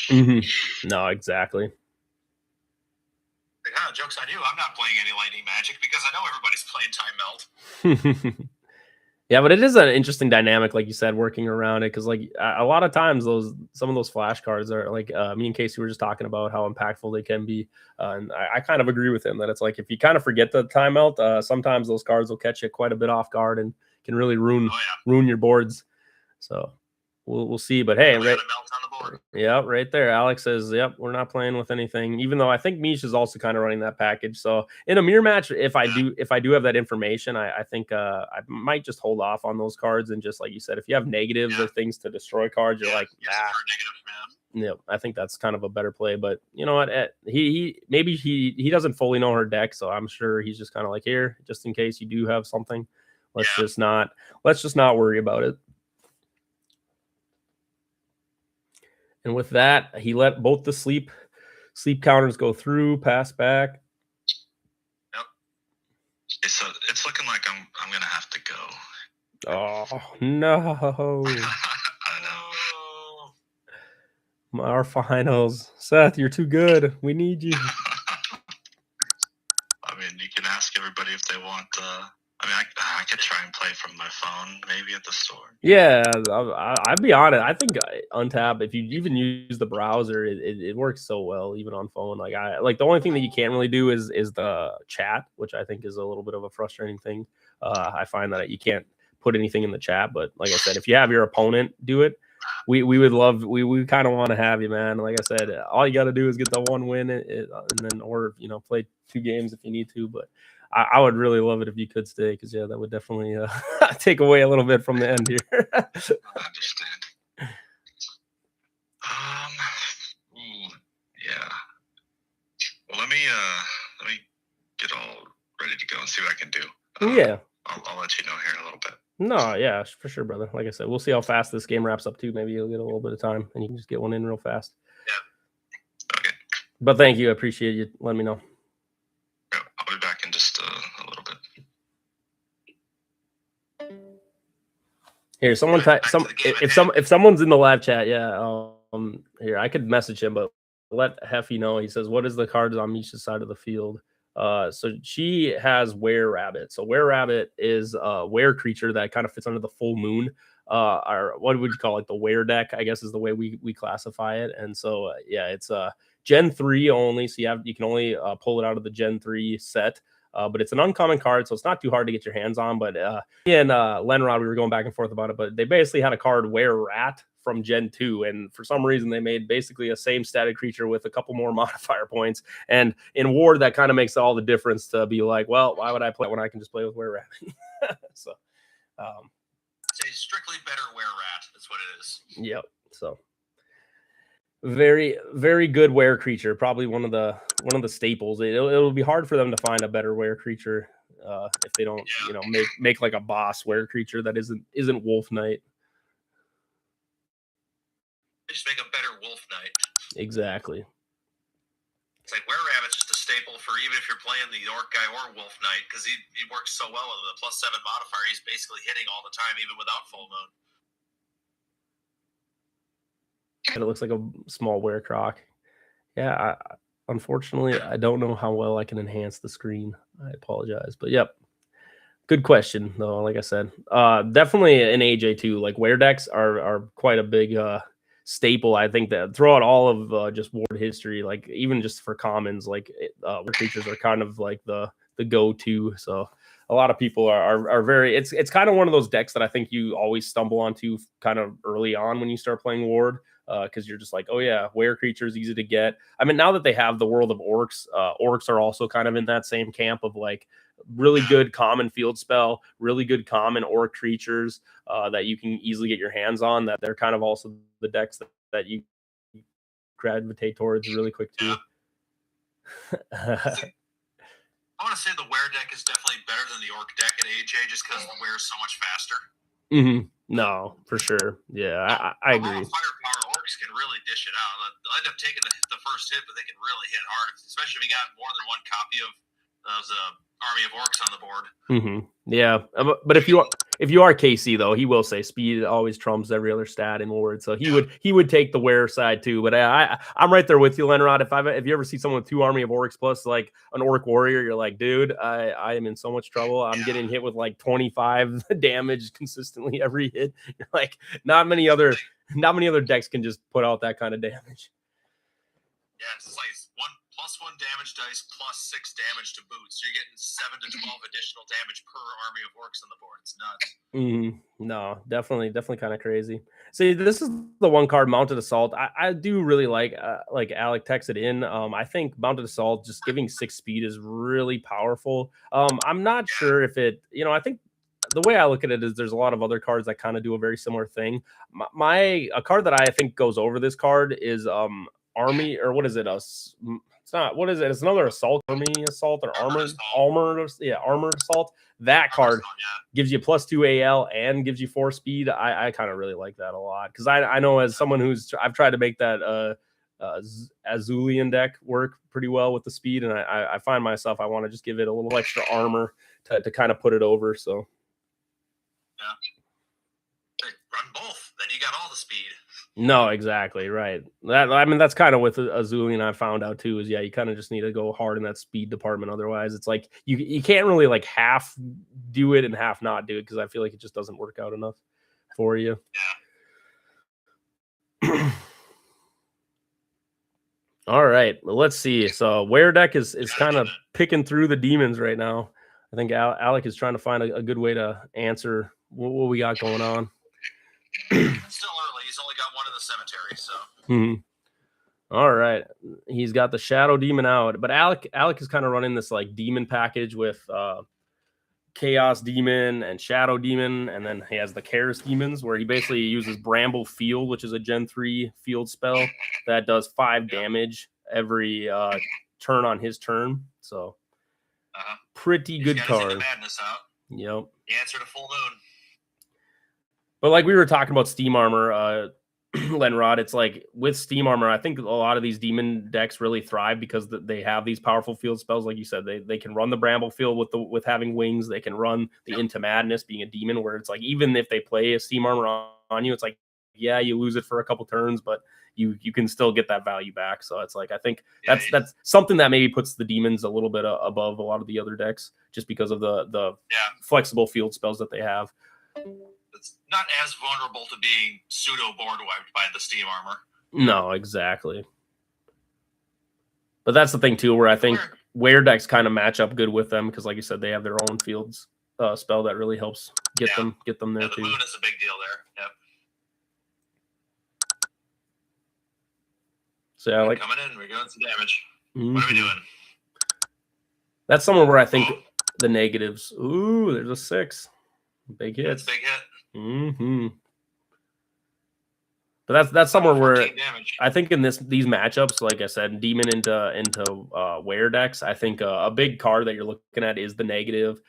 Mm-hmm. No, exactly. Like, joke's on you. I'm not playing any Lightning Magic because I know everybody's playing Time Melt. Yeah, but it is an interesting dynamic, like you said, working around it, because like a lot of times some of those flash cards are like me and Casey were just talking about how impactful they can be, and I kind of agree with him that it's like if you kind of forget the Time Melt, sometimes those cards will catch you quite a bit off guard and can really ruin your boards. So we'll see. But hey, right there, Alex says, "Yep, we're not playing with anything." Even though I think Mish is also kind of running that package. So in a mirror match, if I do have that information, I think I might just hold off on those cards and just like you said, if you have negatives or things to destroy cards, you're like, nah. Yeah, I think that's kind of a better play. But you know what? He doesn't fully know her deck, so I'm sure he's just kind of like, here, just in case you do have something, let's just not worry about it. And with that, he let both the sleep counters go through, pass back. Yep. So it's looking like I'm gonna have to go. Oh no! I know. Our finals, Seth. You're too good. We need you. I mean, you can ask everybody if they want. I could try and play from my phone, maybe at the store. Yeah, I'd be honest. I think Untap, if you even use the browser, it works so well, even on phone. Like the only thing that you can't really do is the chat, which I think is a little bit of a frustrating thing. I find that you can't put anything in the chat, but like I said, if you have your opponent do it, we would love. We kind of want to have you, man. Like I said, all you got to do is get the one win, and then or play 2 games if you need to, but. I would really love it if you could stay, because that would definitely take away a little bit from the end here. I understand. Yeah, let me get all ready to go and see what I can do. Yeah. I'll let you know here in a little bit. No, yeah, for sure, brother. Like I said, we'll see how fast this game wraps up too. Maybe you'll get a little bit of time and you can just get one in real fast. Yeah. Okay. But thank you. I appreciate you letting me know. Yeah, I'll be back in just a little bit. Here, someone if someone's in the live chat, yeah. Here, I could message him, but let Heffy know. He says, "What is the cards on Misha's side of the field?" So she has Were Rabbit. So Were Rabbit is a were creature that kind of fits under the full moon. Or what would you call it? The were deck, I guess, is the way we classify it. And so yeah, it's Gen 3 only. So you can only pull it out of the Gen 3 set. But it's an uncommon card, so it's not too hard to get your hands on. But me and Lenrod, we were going back and forth about it, but they basically had a card Were Rat from Gen 2, and for some reason they made basically a same static creature with a couple more modifier points. And in Ward, that kind of makes all the difference to be like, well, why would I play when I can just play with Were Rat? So it's a strictly better Were Rat. That's what it is. Yep. So very, very good were creature. Probably one of the staples. It'll be hard for them to find a better were creature if they don't, make like a boss were creature that isn't Wolf Knight. Just make a better Wolf Knight. Exactly. It's like Were Rabbit's just a staple for even if you're playing the Orc guy or Wolf Knight, because he works so well with the +7 modifier. He's basically hitting all the time, even without full moon. And it looks like a small were croc. Yeah, unfortunately, I don't know how well I can enhance the screen. I apologize, but yep. Good question, though. Like I said, definitely an AJ too. Like were decks are quite a big staple. I think that throughout all of just Ward history, like even just for commons, like were creatures are kind of like the go-to. So a lot of people are very. It's kind of one of those decks that I think you always stumble onto kind of early on when you start playing Ward. Because you're just like, oh yeah, were creatures easy to get. I mean, now that they have the World of Orcs, Orcs are also kind of in that same camp of like really good common field spell, really good common Orc creatures that you can easily get your hands on. That they're kind of also the decks that you gravitate towards really quick too. I want to say the were deck is definitely better than the Orc deck at AJ, just because the were is so much faster. Mm-hmm. No, for sure. Yeah, I agree. Firepower Orcs can really dish it out. They'll end up taking the first hit, but they can really hit hard, especially if you got more than one copy of those army of Orcs on the board. Mm-hmm. Yeah, but if you are KC though, he will say speed always trumps every other stat in Ward, so he would take the were side too. But I'm right there with you, Lenrod. If you ever see someone with 2 army of Orcs plus like an Orc warrior, you're like, dude, I am in so much trouble. I'm getting hit with like 25 damage consistently every hit. You're like, not many other decks can just put out that kind of damage. Yeah, it's like +1 damage dice +6 damage to boot. So you're getting 7 to 12 additional damage per army of Orcs on the board. It's nuts. Mm-hmm. No, definitely kind of crazy. See, this is the one card, Mounted Assault. I do really like Alec texted in. I think Mounted Assault just giving 6 speed is really powerful. I'm not sure if it, I think the way I look at it is there's a lot of other cards that kind of do a very similar thing. A card that I think goes over this card is Army, or what is it? It's not. What is it? It's another assault, army assault, or armored assault. That card gives you +2 AL and gives you 4 speed. I kind of really like that a lot because I know as someone I've tried to make that Azulian deck work pretty well with the speed, and I find myself I want to just give it a little extra armor to kind of put it over. So yeah, run both, then you got all the speed. No, exactly right. That's kind of with Azulian I found out too. Is you kind of just need to go hard in that speed department. Otherwise, it's like you can't really like half do it and half not do it because I feel like it just doesn't work out enough for you. Yeah. All right, well, let's see. So Were deck is kind of picking through the demons right now. I think Alec is trying to find a good way to answer what we got going on. It's still early. He's only got one in the cemetery, so. Mm-hmm. All right, he's got the Shadow Demon out, but Alec is kind of running this like demon package with Chaos Demon and Shadow Demon, and then he has the Chaos Demons where he basically uses Bramble Field, which is a Gen 3 field spell that does 5 damage every turn on his turn. So pretty He's good got his card. Into Madness out. Yep. The answer to full moon. But like we were talking about Steam Armor, Lenrod, it's like with Steam Armor, I think a lot of these demon decks really thrive because they have these powerful field spells. Like you said, they can run the Bramble Field with having wings. They can run the Into Madness being a demon, where it's like even if they play a Steam Armor on you, it's like, yeah, you lose it for a couple turns, but you can still get that value back. So it's like I think that's something that maybe puts the demons a little bit above a lot of the other decks, just because of the flexible field spells that they have. It's not as vulnerable to being pseudo board wiped by the Steam Armor. No, exactly. But that's the thing too, where I think Wear decks kind of match up good with them because, like you said, they have their own fields spell that really helps get them there the too. Moon is a big deal there. Yep. So yeah, like coming in, we're doing some damage. What are we doing? That's somewhere where I think the negatives. Ooh, there's a 6. Big hit. That's a big hit. But that's somewhere where damage. I think in these matchups, like I said, demon into wear decks, I think a big card that you're looking at is the negative,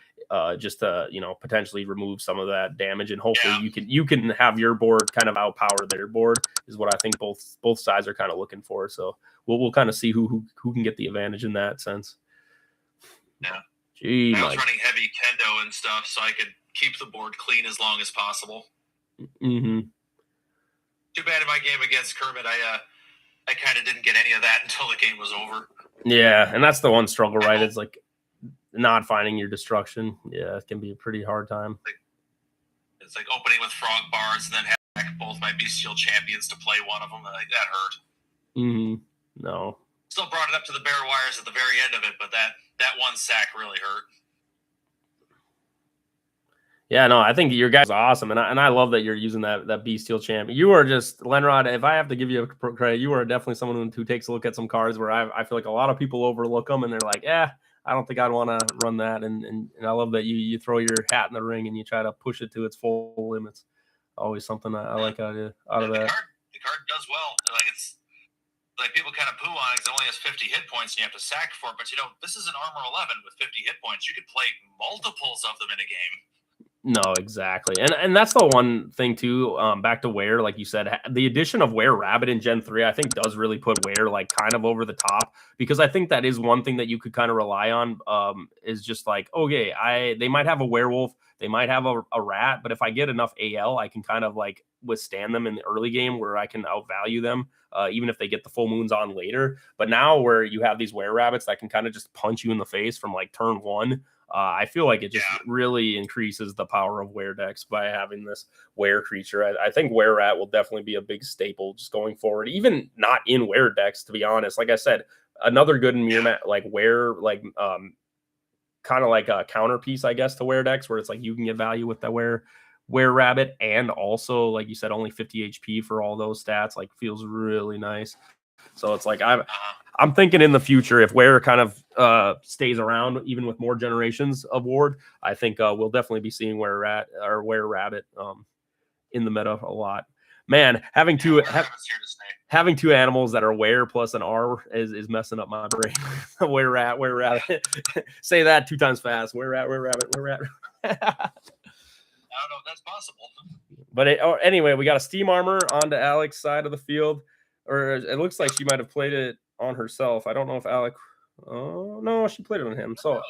just to potentially remove some of that damage, and hopefully you can have your board kind of outpower their board is what I think both sides are kind of looking for. So we'll kind of see who can get the advantage in that sense. Yeah. Gee, I was running heavy kendo and stuff, so I could keep the board clean as long as possible. Too bad in my game against Kermit, I kind of didn't get any of that until the game was over. Yeah, and that's the one struggle, right? It's like not finding your destruction. Yeah, it can be a pretty hard time. It's like opening with frog bars and then having both my bestial champions to play one of them. And that hurt. No. Still brought it up to the bare wires at the very end of it, but that one sack really hurt. Yeah, no, I think your guys are awesome, and I love that you're using that bestial champion. You are just, Lenrod, if I have to give you a credit, you are definitely someone who takes a look at some cards where I feel like a lot of people overlook them, and they're like, I don't think I'd want to run that, and I love that you throw your hat in the ring and you try to push it to its full limits. Always something I like out of that. The card does well. Like it's like people kind of poo on it because it only has 50 hit points and you have to sack for it, but this is an armor 11 with 50 hit points. You could play multiples of them in a game. No, exactly. And that's the one thing too, back to Ware, like you said, the addition of Ware Rabbit in Gen 3, I think does really put Ware like kind of over the top, because I think that is one thing that you could kind of rely on, is just like, okay, they might have a werewolf, they might have a rat, but if I get enough AL, I can kind of like withstand them in the early game where I can outvalue them, even if they get the full moons on later. But now where you have these Were Rabbits that can kind of just punch you in the face from like turn 1, I feel like it just really increases the power of Were decks by having this Were creature. I think Were Rat will definitely be a big staple just going forward, even not in Were decks, to be honest. Like I said, another good mirror like Were, like kind of like a counterpiece, I guess, to Were decks, where it's like you can get value with the Were Rabbit, and also, like you said, only 50 HP for all those stats, like feels really nice. So it's like I'm thinking in the future, if Ware kind of stays around, even with more generations of Ward, I think we'll definitely be seeing Were Rabbit in the meta a lot. Man, having two animals that are Were plus an R is messing up my brain. Were Rabbit. Say that 2 times fast. Were Rabbit. I don't know if that's possible. But anyway, we got a Steam Armor onto Alex's side of the field. Or it looks like she might have played it on herself. I don't know if Alec. Oh, no, she played it on him. So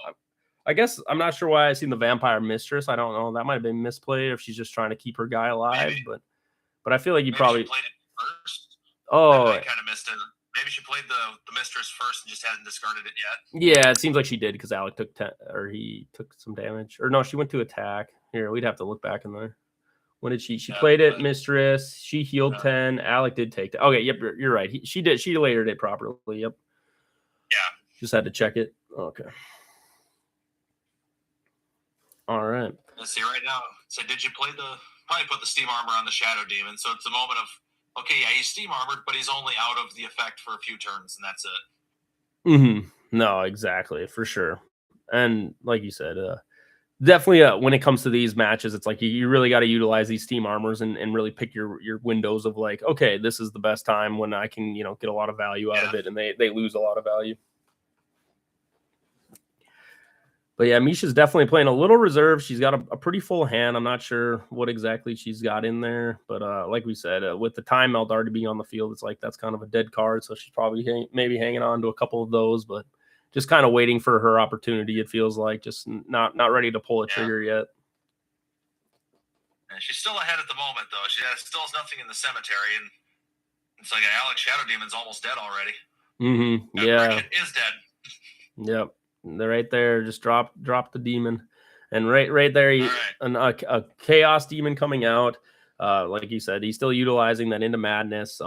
I guess I'm not sure why I seen the Vampire Mistress. I don't know. That might have been misplayed if she's just trying to keep her guy alive. Maybe. But I feel like you Maybe probably. She played it first. Oh. I kind of missed it. Maybe she played the Mistress first and just hasn't discarded it yet. Yeah, it seems like she did because Alec took he took some damage. Or no, she went to attack. Here, we'd have to look back in there. When did she played it, Mistress? She healed 10. Alec did take that. Okay, yep, you're right. She did. She layered it properly. Yep. Yeah. Just had to check it. Okay. All right. Let's see right now. So did you probably put the Steam Armor on the Shadow Demon? So it's a moment of, okay, yeah, he's Steam Armored, but he's only out of the effect for a few turns, and that's it. No, exactly, for sure. And like you said, definitely when it comes to these matches, it's like you really got to utilize these Steam Armors and really pick your windows of like, okay, this is the best time when I can get a lot of value out of it, and they lose a lot of value. But yeah, Misha's definitely playing a little reserve. She's got a pretty full hand. I'm not sure what exactly she's got in there. But like we said, with the time melt already being on the field, it's like that's kind of a dead card. So she's probably maybe hanging on to a couple of those, but just kind of waiting for her opportunity, it feels like. Just not ready to pull a trigger yet. And she's still ahead at the moment, though. She still has nothing in the cemetery, and it's like Alex Shadow Demon's almost dead already. Mm-hmm. Yeah. It is dead. Yep. They're right there. Just drop the demon. And right there, a chaos demon coming out. Like you said, he's still utilizing that into madness.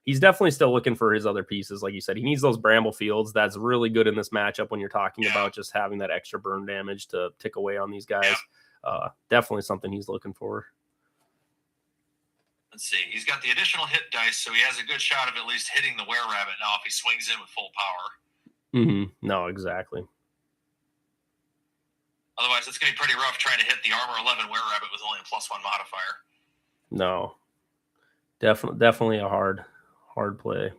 He's definitely still looking for his other pieces. Like you said, he needs those bramble fields. That's really good in this matchup when you're talking about just having that extra burn damage to tick away on these guys. Definitely something he's looking for. Let's see. He's got the additional hit dice, so he has a good shot of at least hitting the were-rabbit now if he swings in with full power. Mm-hmm. No, exactly. Otherwise, it's going to be pretty rough trying to hit the armor 11 were-rabbit with only a +1 modifier. No. Definitely a hard play.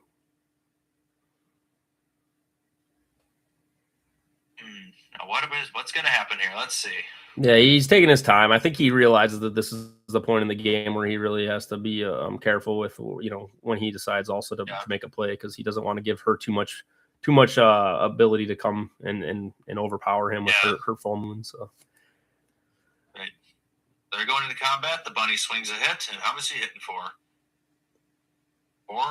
Now what's going to happen here? Let's see. Yeah, he's taking his time. I think he realizes that this is the point in the game where he really has to be careful with, when he decides also to make a play, because he doesn't want to give her too much ability to come and overpower him with her full moon. So right. They're going into combat. The bunny swings a hit, and how much is he hitting for? 4,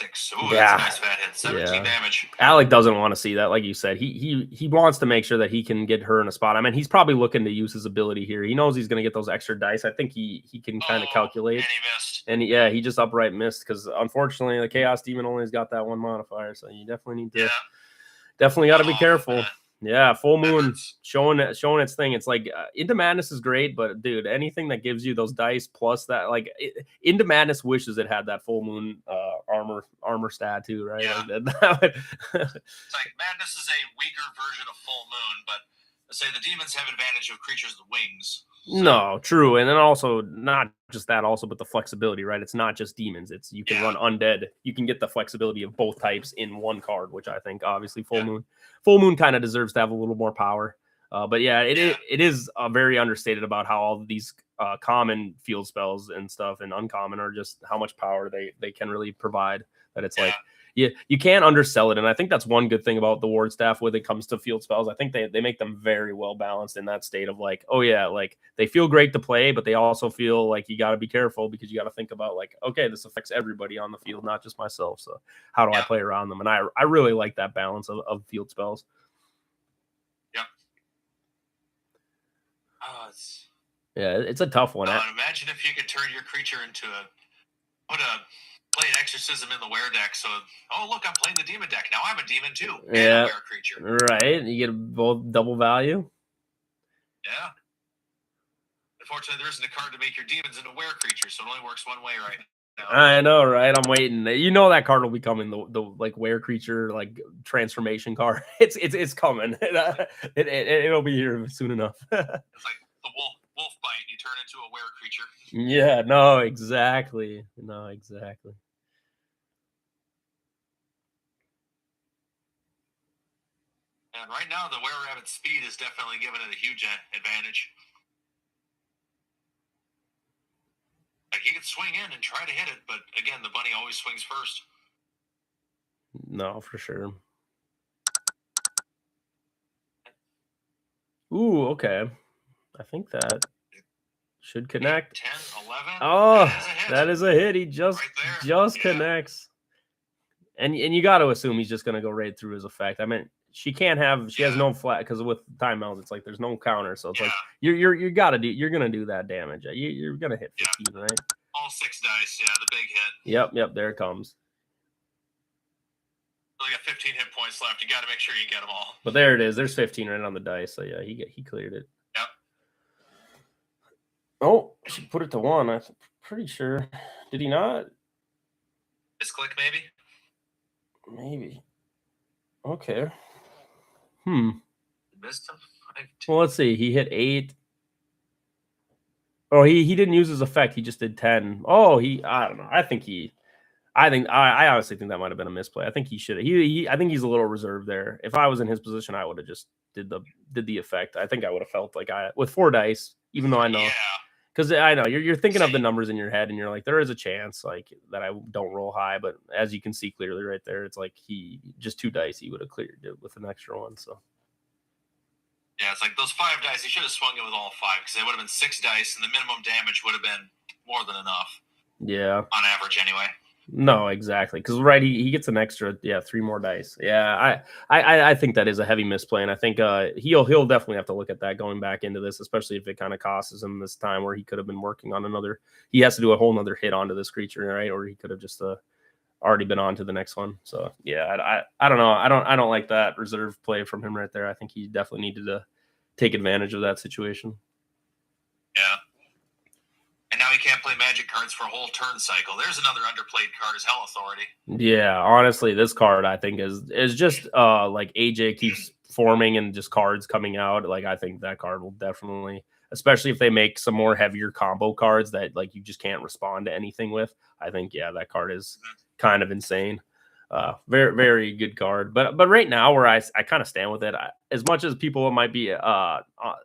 6. Ooh, that's a nice fat hit. 17 damage. Alec doesn't want to see that, like you said. He wants to make sure that he can get her in a spot. I mean, he's probably looking to use his ability here. He knows he's going to get those extra dice. I think he can kind of calculate. And he missed. And he just upright missed, because unfortunately the Chaos Demon only has got that 1 modifier. So you definitely need to definitely got to be careful. Man. Yeah, full moon showing its thing. It's like Into Madness is great, but dude, anything that gives you those dice plus that, like Into Madness wishes it had that full moon armor stat too, right? Yeah. Like it's like Madness is a weaker version of full moon, but let's say the demons have advantage of creatures with wings. So. No, true, and then also not just that, also, but the flexibility, right? It's not just demons. It's you can run undead. You can get the flexibility of both types in one card, which I think obviously full moon kind of deserves to have a little more power. But it is very understated about how all of these common field spells and stuff and uncommon are just how much power they can really provide. That it's like you can't undersell it, and I think that's one good thing about the Ward staff when it comes to field spells. I think they make them very well balanced in that state of like, oh yeah, like they feel great to play, but they also feel like you got to be careful, because you got to think about like, okay, this affects everybody on the field, not just myself. So how do I play around them? And I really like that balance of field spells. Yep. It's a tough one. Imagine if you could turn your creature into play an exorcism in the were deck. So, look, I'm playing the demon deck. Now I'm a demon too. And a were creature. Right. You get both double value. Yeah. Unfortunately, there isn't a card to make your demons into were creatures, so it only works one way right now. I know, right? I'm waiting. That card will be coming. The like were creature like transformation card. It's coming. It'll be here soon enough. It's like the wolf bite. You turn into a were creature. Yeah, no, exactly. And right now, the were-rabbit speed is definitely giving it a huge advantage. Like, he could swing in and try to hit it, but again, the bunny always swings first. No, for sure. Ooh, okay. I think that should connect. 10, 11. Oh, that is a hit. He just connects. And you got to assume he's just going to go right through his effect. I mean, she has no flat, because with timeouts, it's like there's no counter. So it's like you're going to do that damage. You're going to hit 15, right? All 6 dice. Yeah, the big hit. Yep. There it comes. So you got 15 hit points left. You got to make sure you get them all. But there it is. There's 15 right on the dice. So yeah, he cleared it. Yep. Oh, she put it to 1. I'm pretty sure. Did he not? Misclick, maybe? Maybe. Okay. Missed him. Well, let's see. He hit 8. Oh, he didn't use his effect. He just did 10. Oh, I don't know. I think he I honestly think that might have been a misplay. I think he should. I think he's a little reserved there. If I was in his position, I would have just did the effect. I think I would have felt like with 4 dice, even though I know, because I know you're thinking of the numbers in your head, and you're like, there is a chance like that I don't roll high, but as you can see clearly right there, it's like he just 2 dice, he would have cleared it with an extra one. So yeah, it's like those 5 dice. He should have swung it with all 5 because they would have been 6 dice, and the minimum damage would have been more than enough. Yeah, on average, anyway. No, exactly. Because he gets an extra 3 more dice. Yeah, I think that is a heavy misplay, and I think he'll definitely have to look at that going back into this, especially if it kind of costs him this time where he could have been working on another. He has to do a whole nother hit onto this creature, right? Or he could have just already been on to the next one. So yeah, I don't know. I don't like that reserve play from him right there. I think he definitely needed to take advantage of that situation. Yeah. And now he can't play magic cards for a whole turn cycle. There's another underplayed card is Hell Authority. Yeah, honestly, this card I think is just like AJ keeps forming and just cards coming out. Like I think that card will definitely, especially if they make some more heavier combo cards that like you just can't respond to anything with. I think that card is kind of insane. Very, very good card. But right now, where I kind of stand with it, as much as people might be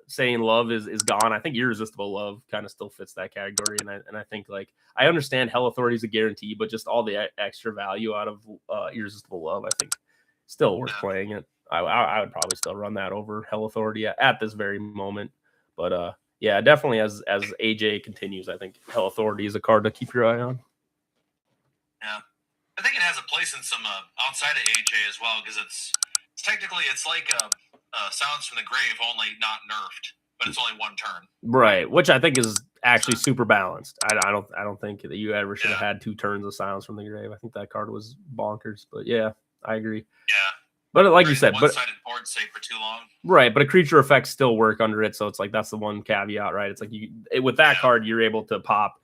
saying love is gone, I think Irresistible Love kind of still fits that category. And I think like I understand Hell Authority is a guarantee, but just all the extra value out of Irresistible Love, I think still worth playing it. I would probably still run that over Hell Authority at this very moment. But yeah, definitely as AJ continues, I think Hell Authority is a card to keep your eye on. Yeah. I think it has a place in some outside of AJ as well because it's technically like Sounds from the Grave, only not nerfed, but it's only 1 turn. Right, which I think is actually super balanced. I don't think that you ever should have had 2 turns of Sounds from the Grave. I think that card was bonkers, but yeah, I agree. Yeah, but like you said, one-sided board sake for too long. Right, but a creature effects still work under it, so it's like that's the one caveat, right? It's like with that card, you're able to pop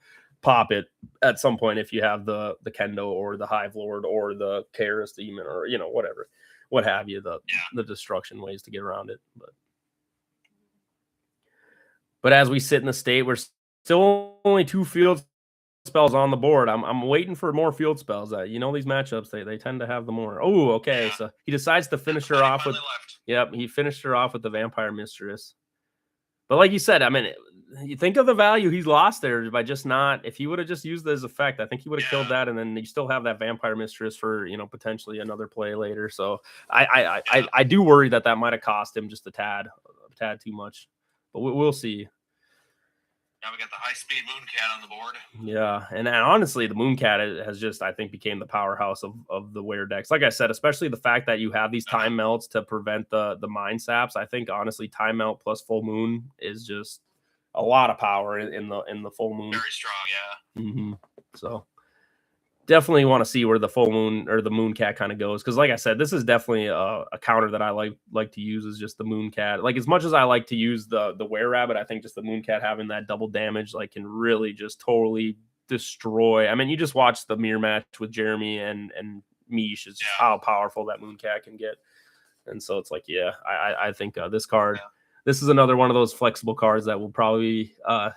it at some point if you have the Kendo or the Hive Lord or the Chaos Demon or whatever, what have you, the destruction ways to get around it. But as we sit in the state, we're still only 2 field spells on the board. I'm waiting for more field spells. These matchups they tend to have the more. Oh, okay. So he decides to finish her off with. Yep, he finished her off with the Vampire Mistress. But like you said, I mean, you think of the value he's lost there by just not. If he would have just used this effect, I think he would have killed that, and then you still have that Vampire Mistress for potentially another play later. So I do worry that might have cost him just a tad too much, but we'll see. Now we got the high-speed Mooncat on the board. Yeah, and honestly, the Mooncat has just, I think, became the powerhouse of the Wear decks. Like I said, especially the fact that you have these time melts to prevent the mind saps. I think, honestly, time melt plus full moon is just a lot of power in the full moon. Very strong, yeah. Mm-hmm. So definitely want to see where the full moon or the Mooncat kind of goes, because like I said, this is definitely a counter that I like to use is just the Mooncat. Like as much as I like to use the Were Rabbit, I think just the Mooncat having that double damage like can really just totally destroy. I mean, you just watch the mirror match with Jeremy and Mish is how powerful that Mooncat can get. And so it's like, I think this card, this is another one of those flexible cards that will probably be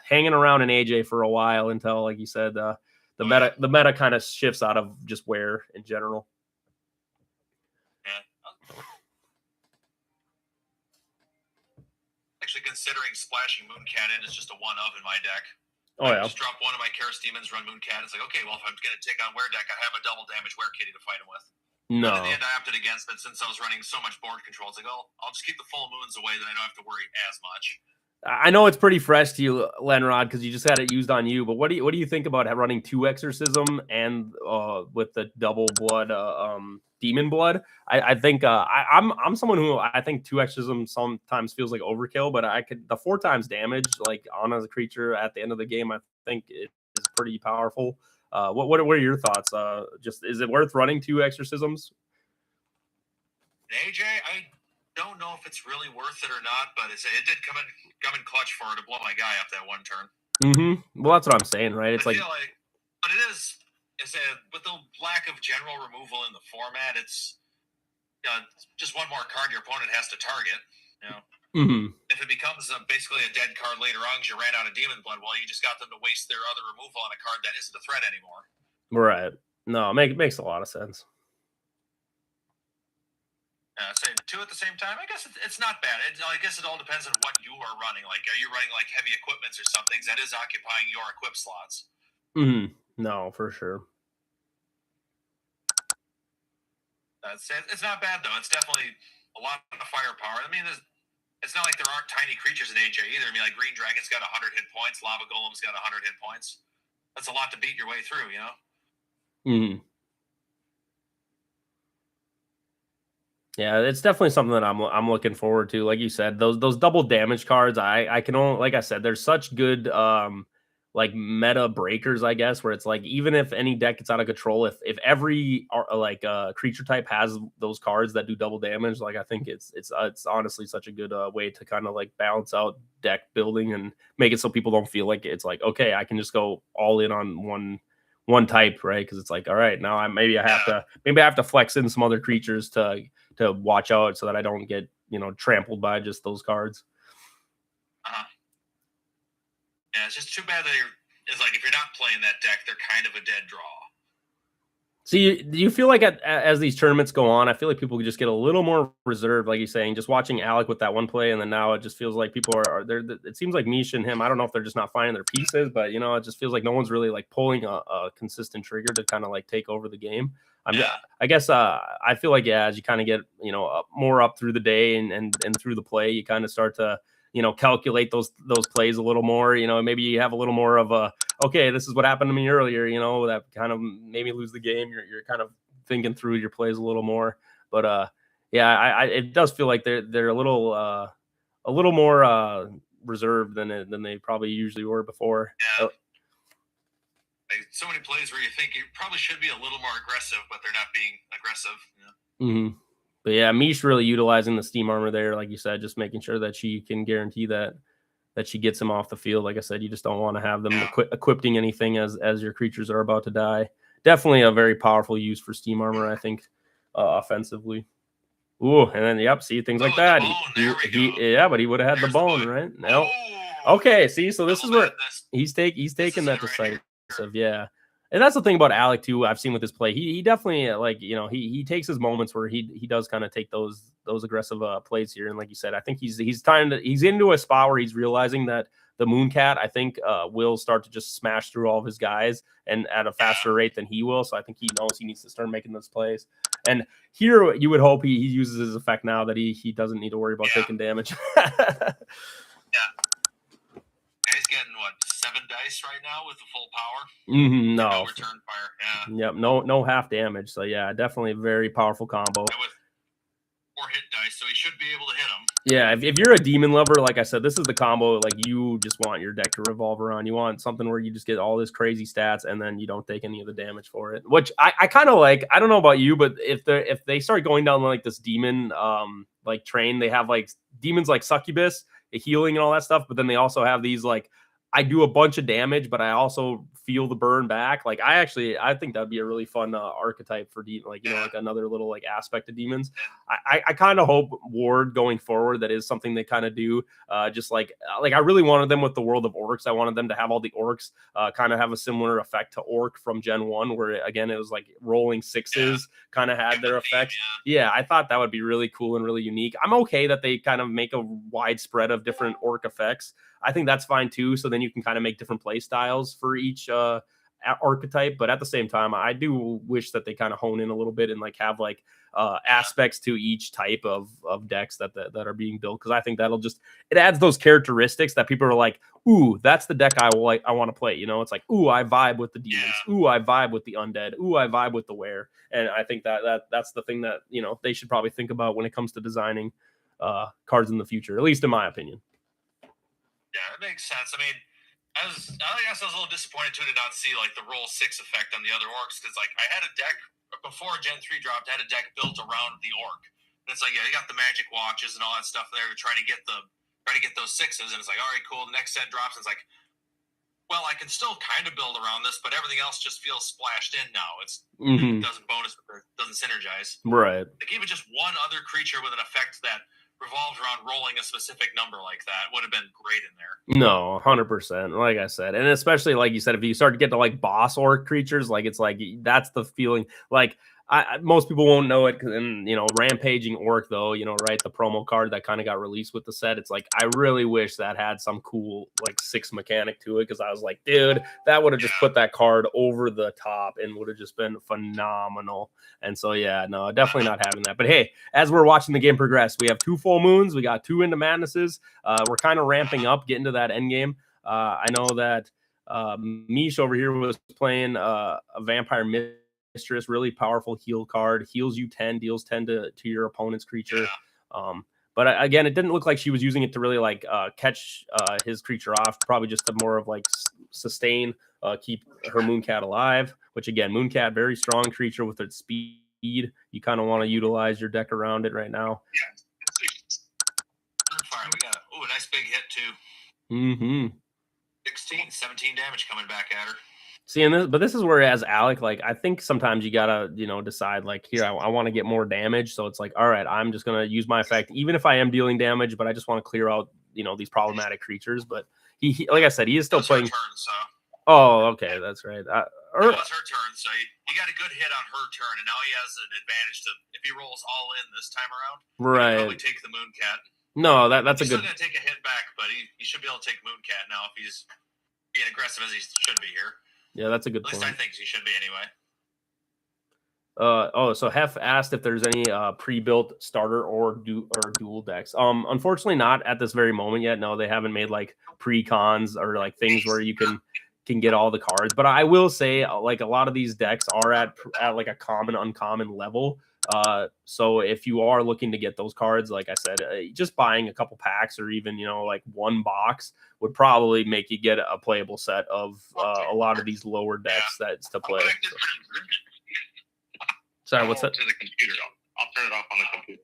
hanging around in AJ for a while until, like you said, the meta kind of shifts out of just Wear in general. Yeah. Actually considering splashing Mooncat in is just a one of in my deck. Just drop one of my Chaos Demons, run Mooncat. It's like, okay, well, if I'm going to take on Wear deck, I have a double damage Wear Kitty to fight him with. No. And in the end, I opted against it since I was running so much board control. It's like, oh, I'll just keep the full moons away, then I don't have to worry as much. I know it's pretty fresh to you, Lenrod, because you just had it used on you. But what do you think about running 2 Exorcism and with the double blood, demon blood? I think I'm someone who I think 2 Exorcism sometimes feels like overkill, but the 4 times damage like on a creature at the end of the game, I think it is pretty powerful. What are your thoughts? Just is it worth running 2 Exorcisms? AJ, I don't know if it's really worth it or not, but it did come in clutch for her to blow my guy up that 1 turn. Mm-hmm. Well, that's what I'm saying, right? It's but it is with the lack of general removal in the format, it's just one more card your opponent has to target. Mm-hmm. If it becomes basically a dead card later on because you ran out of demon blood, well, you just got them to waste their other removal on a card that isn't a threat anymore. Right. No, makes a lot of sense. Say 2 at the same time. I guess it's not bad. I guess it all depends on what you are running. Like, are you running like heavy equipments or something? That is occupying your equip slots. No, for sure. It's not bad though. It's definitely a lot of firepower. I mean, it's not like there aren't tiny creatures in AJ either. I mean, like Green Dragon's got 100 hit points. Lava Golem's got 100 hit points. That's a lot to beat your way through, you know? Yeah, it's definitely something that I'm looking forward to. Like you said, those double damage cards, I can only, like I said, there's such good like meta breakers, I guess, where it's like even if any deck gets out of control, if every creature type has those cards that do double damage, like I think it's honestly such a good way to kind of like balance out deck building and make it so people don't feel like it's like, okay, I can just go all in on one type, right? Because it's like, all right, now maybe I have to flex in some other creatures to watch out so that I don't get, trampled by just those cards. Yeah, it's just too bad that it's like if you're not playing that deck, they're kind of a dead draw. So do you feel like as these tournaments go on, I feel like people just get a little more reserved, like you're saying, just watching Alec with that one play, and then now it just feels like people are there. It seems like Mish and him, I don't know if they're just not finding their pieces, but it just feels like no one's really like pulling a consistent trigger to kind of like take over the game. I guess I feel like, as you kind of get, more up through the day and through the play, you kind of start to, calculate those plays a little more. Maybe you have a little more of a, okay, this is what happened to me earlier, that kind of made me lose the game. You're kind of thinking through your plays a little more. But yeah, it does feel like they're a little more reserved than they probably usually were before. Yeah. So many plays where you think you probably should be a little more aggressive, but they're not being aggressive. But yeah, Mish really utilizing the steam armor there, like you said, just making sure that she can guarantee that she gets him off the field. Like I said, you just don't want to have them equipping anything as your creatures are about to die. Definitely a very powerful use for steam armor, I think, offensively. Ooh, and then see things like that. But he would have had the bone, right? No. Okay, see, so this is where he's taking that decisive. Yeah. And that's the thing about Alec too. I've seen with his play, he definitely he takes his moments where he does kind of take those aggressive plays here. And like you said, I think he's into a spot where he's realizing that the Mooncat, I think, will start to just smash through all of his guys and at a faster rate than he will. So I think he knows he needs to start making those plays. And here you would hope he uses his effect now that he doesn't need to worry about taking damage. He's getting 7 dice right now with the full power. No return fire. Yeah. Yep. No half damage. So yeah, definitely a very powerful combo. And with 4 hit dice, so he should be able to hit them. Yeah, if you're a demon lover, like I said, this is the combo. Like you just want your deck to revolve around. You want something where you just get all this crazy stats and then you don't take any of the damage for it. Which I kind of like. I don't know about you, but if they start going down like this demon like train, they have like demons like Succubus, healing and all that stuff, but then they also have these like, I do a bunch of damage, but I also feel the burn back. Like I think that'd be a really fun archetype for demon, like like another little like aspect of demons. I kind of hope Ward going forward that is something they kind of do. Just like I really wanted them with the World of Orcs. I wanted them to have all the orcs kind of have a similar effect to Orc from Gen 1, where again it was like rolling 6s kind of had their effects. Yeah, I thought that would be really cool and really unique. I'm okay that they kind of make a wide spread of different orc effects. I think that's fine too. So then you can kind of make different play styles for each archetype. But at the same time, I do wish that they kind of hone in a little bit and like have like aspects to each type of decks that are being built. Because I think it adds those characteristics that people are like, ooh, that's the deck I want to play. It's like, ooh, I vibe with the demons. Ooh, I vibe with the undead. Ooh, I vibe with the were. And I think that's the thing that they should probably think about when it comes to designing cards in the future, at least in my opinion. Yeah, it makes sense. I mean, I guess I was a little disappointed too to not see like the roll 6 effect on the other orcs, because like I had a deck before Gen 3 dropped. I had a deck built around the orc, and it's like, yeah, you got the magic watches and all that stuff there to try to get those 6s, and it's like, all right, cool. The next set drops, and it's like, well, I can still kind of build around this, but everything else just feels splashed in now. It doesn't bonus, it doesn't synergize. Right. Like even just one other creature with an effect that revolved around rolling a specific number like that, would have been great in there. No, 100%. Like I said, and especially like you said, if you start to get to like boss orc creatures, like it's like that's the feeling. Like most people won't know it, and rampaging orc though, right? The promo card that kind of got released with the set. It's like I really wish that had some cool like 6 mechanic to it, because I was like, dude, that would have just put that card over the top and would have just been phenomenal. And so yeah, no, definitely not having that. But hey, as we're watching the game progress, we have 2 full moons, we got 2 into madnesses. We're kind of ramping up, getting to that end game. I know that Mish over here was playing a Vampire Mistress, really powerful heal card, heals you 10, deals 10 to your opponent's creature. But again, it didn't look like she was using it to really like catch his creature off, probably just to more of like sustain, keep her Mooncat alive, which again, Mooncat, very strong creature with its speed. You kind of want to utilize your deck around it right now. Fire, we got a nice big hit too. 17 damage coming back at her. See, but this is where, as Alec, like I think sometimes you gotta, decide like, here I want to get more damage, so it's like, all right, I'm just gonna use my effect, even if I am dealing damage, but I just want to clear out, these problematic creatures. But he like I said, he is still playing. Turn, so. Oh, okay, that's right. It was her turn, so he got a good hit on her turn, and now he has an advantage to if he rolls all in this time around. Right. He probably take the Mooncat. No, that's he's a good. Still gonna take a hit back, but he should be able to take Mooncat now if he's being aggressive as he should be here. Yeah, that's a good point. At least I think he should be anyway. So Hef asked if there's any pre-built starter or dual decks. Unfortunately, not at this very moment yet. No, they haven't made like pre-cons or like things where you can get all the cards. But I will say, like a lot of these decks are at like a common uncommon level. So if you are looking to get those cards, like I said, just buying a couple packs or even, like 1 box would probably make you get a playable set of a lot of these lower decks that's to play. Sorry, what's that? To the computer. I'll turn it off on the computer.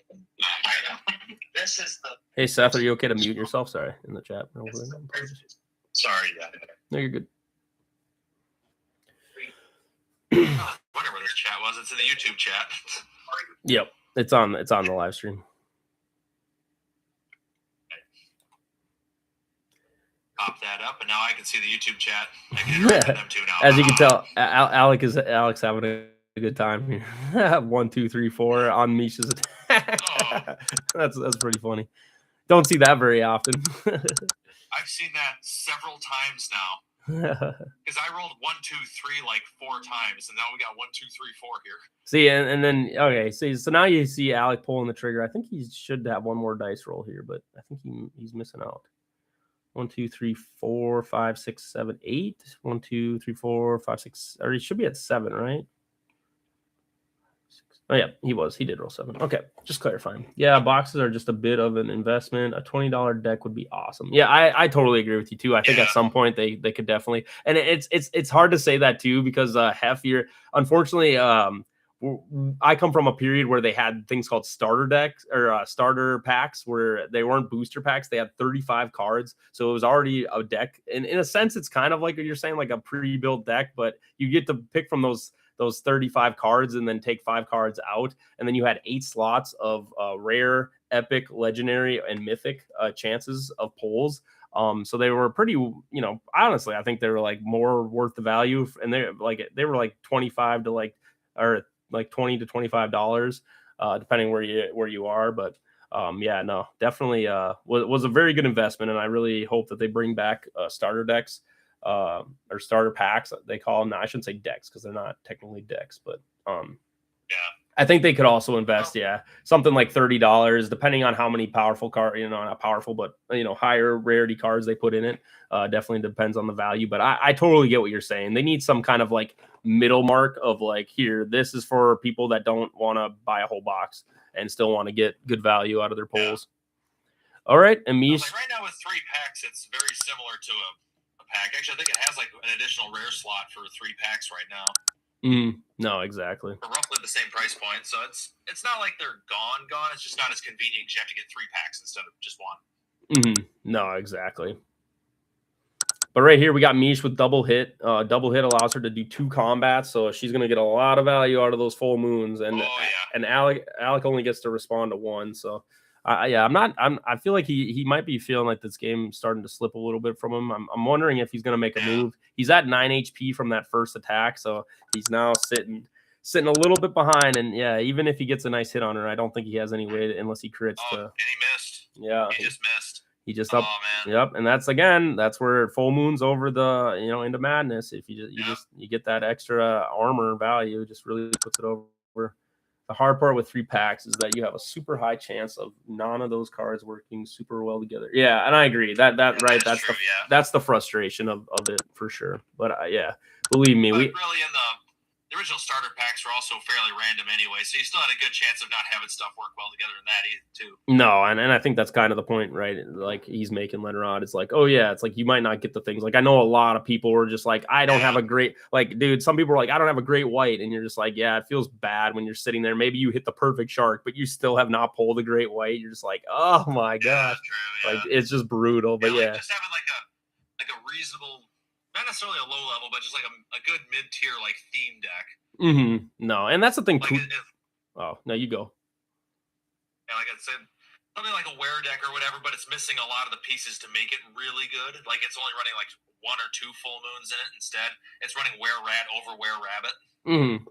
This is the. Hey, Seth, are you okay to mute yourself? Sorry, in the chat. Sorry, yeah. No, you're good. Wonder where this chat was. It's in the YouTube chat. Yep, it's on the live stream. Pop that up, and now I can see the YouTube chat. I can interact with them too now. As you can tell, Alex having a good time here. 1, 2, 3, 4 on Misha's attack. That's pretty funny. Don't see that very often. I've seen that several times now. Because I rolled 1, 2, 3 like 4 times, and now we got 1, 2, 3, 4 here. See, and then okay, so now you see Alec pulling the trigger. I think he should have 1 more dice roll here, but I think he's missing out. 1, 2, 3, 4, 5, 6, 7, 8. 1, 2, 3, 4, 5, 6. Or he should be at 7, right? Oh yeah, he did roll 7. Okay, just clarifying. Yeah, boxes are just a bit of an investment. A $20 deck would be awesome. Yeah, I totally agree with you too. I think at some point they could definitely, and it's hard to say that too, because half year, unfortunately, I come from a period where they had things called starter decks or starter packs, where they weren't booster packs. They had 35 cards, so it was already a deck. And in a sense, it's kind of like you're saying, like a pre-built deck, but you get to pick from those 35 cards and then take 5 cards out. And then you had 8 slots of rare, epic, legendary, and mythic chances of pulls. So they were pretty, honestly, I think they were like more worth the value. And they were like 25 to like $20 to $25, depending where you are. But definitely was a very good investment. And I really hope that they bring back starter decks. Or starter packs, they call them. No, I shouldn't say decks because they're not technically decks, but I think they could also invest, something like $30, depending on how many powerful cards, not powerful, but higher rarity cards they put in it. Definitely depends on the value, but I totally get what you're saying. They need some kind of like middle mark of like, here, this is for people that don't want to buy a whole box and still want to get good value out of their pulls. All right, and Mish. Like right now with 3 packs, it's very similar to a pack. Actually, I think it has like an additional rare slot for 3 packs right now. No, exactly. For roughly the same price point, so it's not like they're gone. It's just not as convenient because you have to get 3 packs instead of just 1. No, exactly. But right here we got Mish with double hit. Double hit allows her to do 2 combats, so she's gonna get a lot of value out of those full moons. And and Alec only gets to respond to 1. So Yeah, I feel like he might be feeling like this game starting to slip a little bit from him. I'm wondering if he's going to make a move. He's at 9 HP from that first attack, so he's now sitting a little bit behind. And yeah, even if he gets a nice hit on her, I don't think he has any way unless he crits. And he missed. Yeah, he just missed. He just up. Yep, and that's where full moon's over the into madness. If you get that extra armor value, it just really puts it over. The hard part with 3 packs is that you have a super high chance of none of those cards working super well together. Yeah, and I agree that's true, that's the frustration of it for sure. But yeah, believe me, really in the original starter packs were also fairly random anyway, so you still had a good chance of not having stuff work well together in that too. No, and I think that's kind of the point, right? Like he's making Leonard. It's like, oh yeah, it's like you might not get the things. Like I know a lot of people were just like, I don't have a great, like, dude, some people are like, I don't have a great white, and you're just like, yeah, it feels bad when you're sitting there. Maybe you hit the perfect shark, but you still have not pulled a great white. You're just like, oh my gosh, like it's just brutal. But like just having like a reasonable, not necessarily a low level, but just like a good mid tier like theme deck. No, and that's the thing. Like oh no, you go. Yeah, like I said, something like a wear deck or whatever, but it's missing a lot of the pieces to make it really good. Like it's only running like 1 or 2 full moons in it instead. It's running Wear Rat over Wear Rabbit.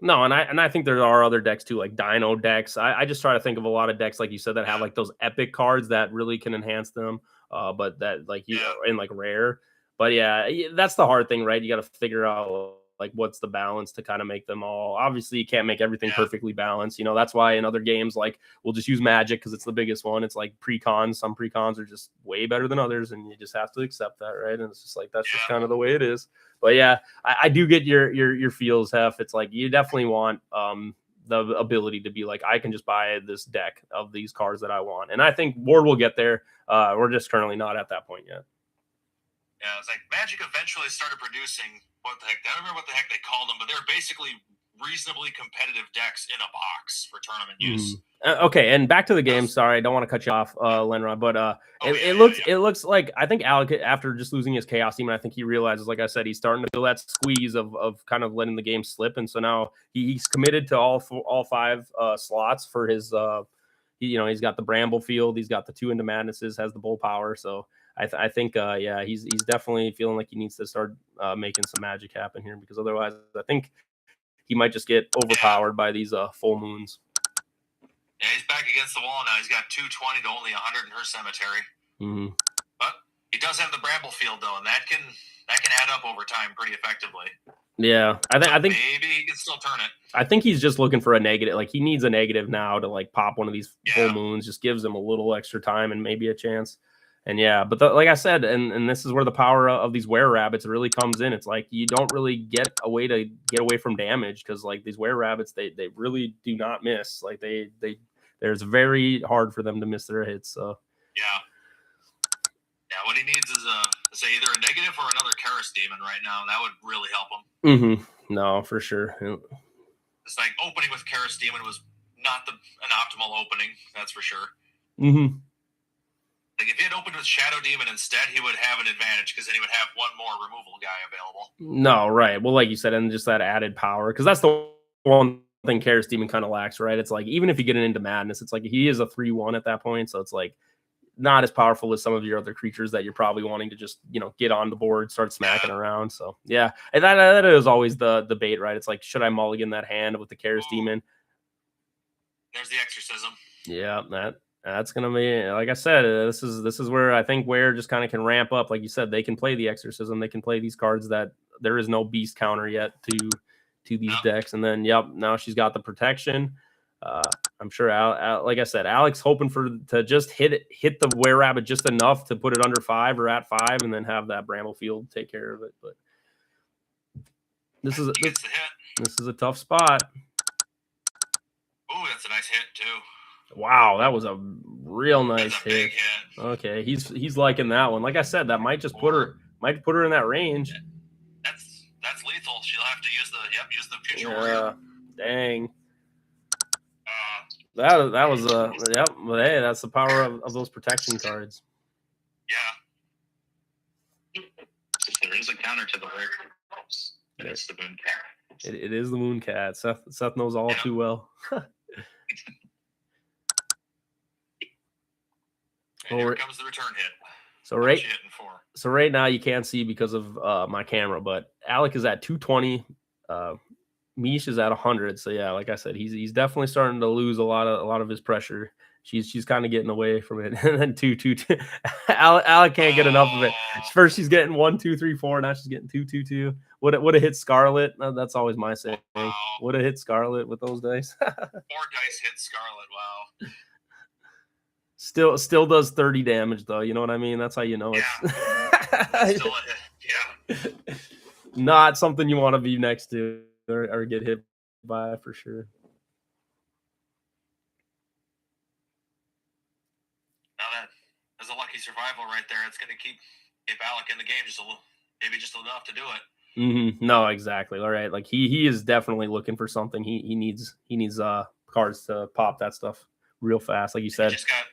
No, and I think there are other decks too, like Dino decks. I just try to think of a lot of decks, like you said, that have like those epic cards that really can enhance them. But that like and like rare. But yeah, that's the hard thing, right? You got to figure out like what's the balance to kind of make them all. Obviously, you can't make everything perfectly balanced. That's why in other games, like we'll just use Magic because it's the biggest one. It's like precons. Some precons are just way better than others, and you just have to accept that, right? And it's just like that's just kind of the way it is. But yeah, I do get your feels, Hef. It's like you definitely want the ability to be like, I can just buy this deck of these cards that I want, and I think Ward will get there. We're just currently not at that point yet. Yeah, it's like Magic eventually started producing what the heck? I don't remember what the heck they called them, but they're basically reasonably competitive decks in a box for tournament use. Okay, and back to the game. Sorry, I don't want to cut you off, Lenrod, but it looks like I think Alec, after just losing his Chaos Demon, I think he realizes, like I said, he's starting to feel that squeeze of kind of letting the game slip, and so now he's committed to all 5 slots for his. He's got the Bramble Field, he's got the 2 Into Madnesses, has the Bull Power, so. I think, he's definitely feeling like he needs to start making some magic happen here, because otherwise I think he might just get overpowered by these full moons. Yeah, he's back against the wall now. He's got 220 to only 100 in her cemetery. But he does have the Bramble Field, though, and that can add up over time pretty effectively. Yeah, I think maybe he can still turn it. I think he's just looking for a negative. Like he needs a negative now to like pop one of these full moons. Just gives him a little extra time and maybe a chance. And yeah, but like I said, and this is where the power of these Were Rabbits really comes in. It's like you don't really get a way to get away from damage, because like these Were Rabbits, they really do not miss. Like there's very hard for them to miss their hits. So yeah, what he needs is either a negative or another Chaos Demon right now. That would really help him. No, for sure. It's like opening with Chaos Demon was not an optimal opening. That's for sure. Like if he had opened with Shadow Demon instead, he would have an advantage, because then he would have one more removal guy available. No, right. Well, like you said, and just that added power, because that's the one thing Chaos Demon kind of lacks, right? It's like even if you get it into Madness, it's like he is a 3/1 at that point, so it's like not as powerful as some of your other creatures that you're probably wanting to just get on the board, start smacking around. So yeah, and that is always the debate, right? It's like, should I mulligan that hand with the Chaos Demon? There's the Exorcism. Yeah, that's gonna be, like I said, this is where I think Ware just kind of can ramp up. Like you said, they can play the Exorcism, they can play these cards that there is no beast counter yet to these decks, and then now she's got the protection. I'm sure, like I said, Alex hoping to just hit the Were Rabbit just enough to put it under 5 or at 5, and then have that Bramble Field take care of it. But this is a tough spot. Oh, that's a nice hit too. Wow, that was a real nice hit. Okay, he's liking that one. Like I said, that might just put her in that range. That's lethal. She'll have to use the future warrior. Dang. That was but hey, that's the power of those protection cards. Yeah. There is a counter to the rare cards, and it's the Moon Cat. It is the Moon Cat. Seth knows all too well. And here comes the return hit. So right now you can't see because of my camera, but Alec is at 220. Mish is at 100. So yeah, like I said, he's definitely starting to lose a lot of his pressure. She's kind of getting away from it. And then 2-2-2. Alec can't get enough of it. First she's getting 1, 2, 3, 4. Now she's getting 2, 2, 2. Would have hit Scarlet. That's always my saying. Wow. Would have hit Scarlet with those dice. 4 dice hit Scarlet. Wow. Still does 30 damage though. You know what I mean? That's how you know it's Still a hit. Yeah. Not something you want to be next to or get hit by for sure. Now that's a lucky survival right there. It's going to keep Alec in the game just a little, maybe just enough to do it. Mm-hmm. No, exactly. All right, like he is definitely looking for something. He needs cards to pop that stuff real fast, like you said. He just got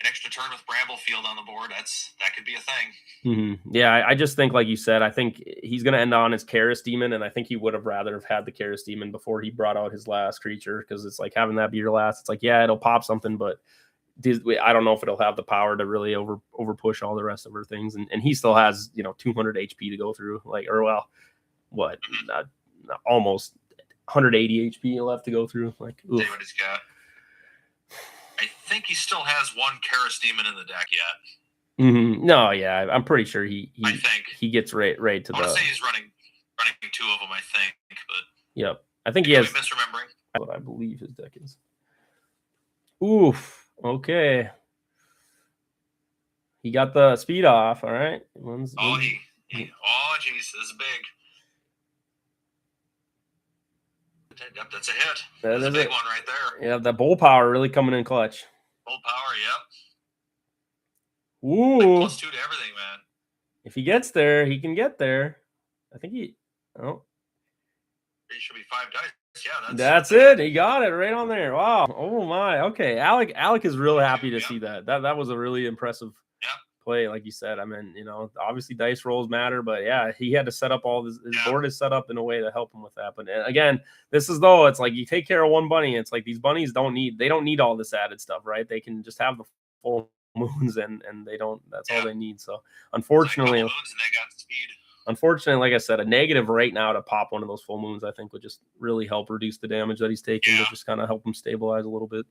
an extra turn with Bramblefield on the board. That could be a thing. Mm-hmm. Yeah, I just think, like you said, I think he's going to end on his Karis Demon, and I think he would have rather have had the Karis Demon before he brought out his last creature, because it's like having that be your last. It's like, yeah, it'll pop something, but I don't know if it'll have the power to really over push all the rest of her things, and he still has 200 HP to go through, almost 180 HP left to go through. Like, oof. See what he's got. I think he still has one Karis Demon in the deck yet. Mm-hmm. No, yeah, I'm pretty sure he gets right to the. I want to say he's running 2 of them. I think, but yep, I think he has. Misremembering what I believe his deck is. Oof. Okay. He got the speed off. All right. Oh, jeez, this is big. Yep, that's a hit. That's a big one right there. Yeah, that bull power really coming in clutch. Bull power, yep. Ooh. Like +2 to everything, man. If he gets there, he can get there. I think he. Oh. It should be 5 dice. Yeah, that's it. He got it right on there. Wow. Oh my. Okay. Alec is real happy to see that. That was a really impressive play, like you said. I mean, obviously dice rolls matter, but yeah, he had to set up all his board is set up in a way to help him with that. But again, it's like you take care of one bunny. It's like these bunnies don't need all this added stuff, right? They can just have the full moons and they don't. That's all they need. So unfortunately, moons and they got speed. Unfortunately, like I said, a negative right now to pop one of those full moons, I think, would just really help reduce the damage that he's taking to just kind of help him stabilize a little bit.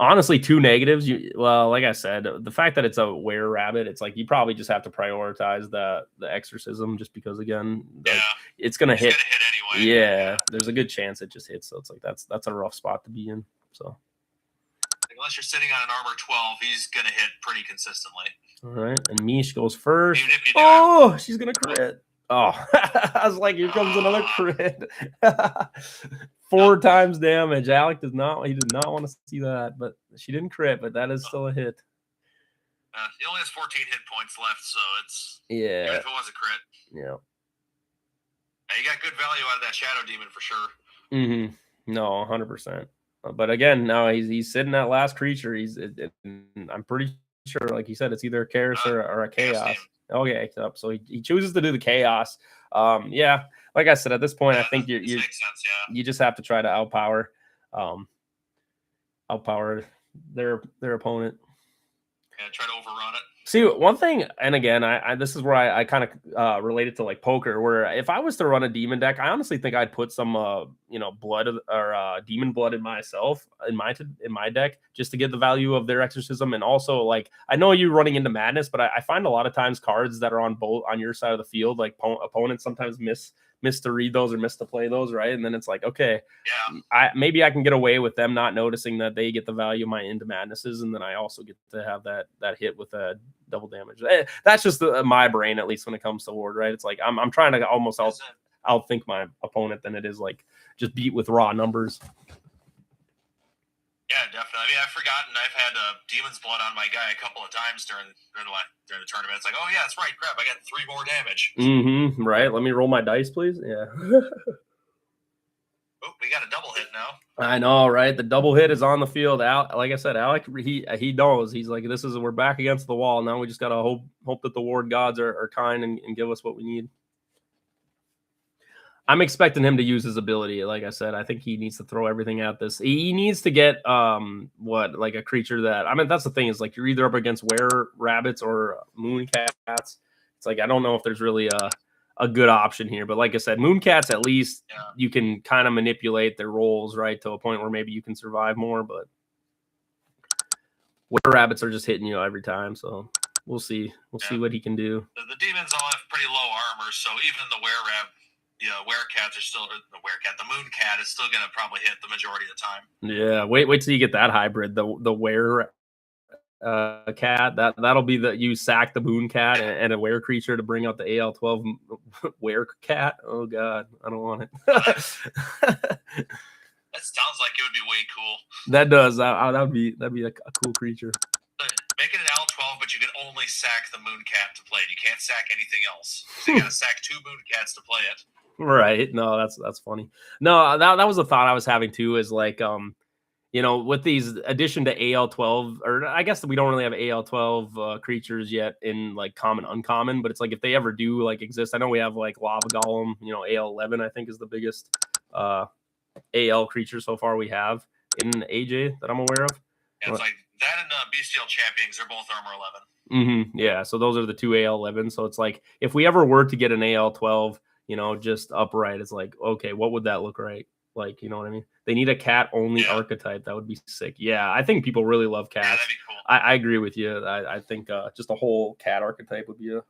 Honestly, 2 negatives. Like I said, the fact that it's a were rabbit, it's like you probably just have to prioritize the exorcism, just because again, it's gonna hit. Anyway. Yeah, there's a good chance it just hits. So it's like that's a rough spot to be in. So unless you're sitting on an armor 12, he's gonna hit pretty consistently. All right, and Mish goes first. Even if you do she's gonna crit. Oh, I was like, here comes another crit. 4 times damage. Alec did not want to see that, but she didn't crit, but that is still a hit. He only has 14 hit points left, so it's even if it was a crit. Yeah. You got good value out of that Shadow Demon for sure. Mm-hmm. No, 100%. But again, now he's sitting that last creature. I'm pretty sure, like you said, it's either a Karis or a Chaos. Okay, so he chooses to do the Chaos. Yeah, like I said, at this point, I think you makes sense, you just have to try to outpower their opponent. Yeah, try to overrun it. See, one thing, and again, this is where I kind of relate it to like poker, where if I was to run a demon deck, I honestly think I'd put some blood or demon blood in my deck just to get the value of their exorcism, and also like I know you're running into madness, but I find a lot of times cards that are on your side of the field, like opponents sometimes miss to read those or miss to play those, right? And then it's like, okay, maybe I can get away with them not noticing that they get the value of my Into Madnesses, and then I also get to have that hit with a double damage. That's just my brain, at least when it comes to Ward, right? It's like I'm trying to almost outthink my opponent than it is like just beat with raw numbers. Yeah, definitely. I mean, I've forgotten I've had Demon's Blood on my guy a couple of times during the tournament. It's like, oh yeah, that's right. Crap, I got 3 more damage. Mm-hmm. Right. Let me roll my dice, please. Yeah. Oh, we got a double hit now. I know, right? The double hit is on the field. Like I said, Alec, he knows. He's like, we're back against the wall. Now we just gotta hope that the Ward gods are kind and give us what we need. I'm expecting him to use his ability. Like I said, I think he needs to throw everything at this. He needs to get like a creature that, I mean, that's the thing, is like you're either up against were rabbits or moon cats. It's like I don't know if there's really a good option here, but like I said, moon cats, at least you can kind of manipulate their roles, right, to a point where maybe you can survive more. But were rabbits are just hitting you every time, so we'll see. We'll see what he can do. The demons all have pretty low armor, so even the werecats are still, the moon cat is still going to probably hit the majority of the time. Yeah, wait till you get that hybrid, the were cat. That'll be you sack the moon cat and a were creature to bring out the AL12 were cat. Oh god, I don't want it. That sounds like it would be way cool. That does. That'd be a cool creature. Make it an L12, but you can only sack the moon cat to play it. You can't sack anything else. So you got to sack 2 moon cats to play it. Right. No, that's funny. No, that was a thought I was having too, is like, you know, with these addition to AL12, or I guess we don't really have AL12 creatures yet in like common, uncommon, but it's like if they ever do like exist, I know we have like Lava Golem, you know, AL11, I think is the biggest AL creature so far we have in AJ that I'm aware of. Yeah, it's like that and Bestial Champions, they're both armor 11. Yeah, so those are the 2 AL11. So it's like if we ever were to get an AL12, you know, just upright, it's like, okay, what would that look like? You know what I mean? They need a cat only archetype. That would be sick. Yeah, I think people really love cats. Yeah, that'd be cool. I agree with you. I think just a whole cat archetype would be a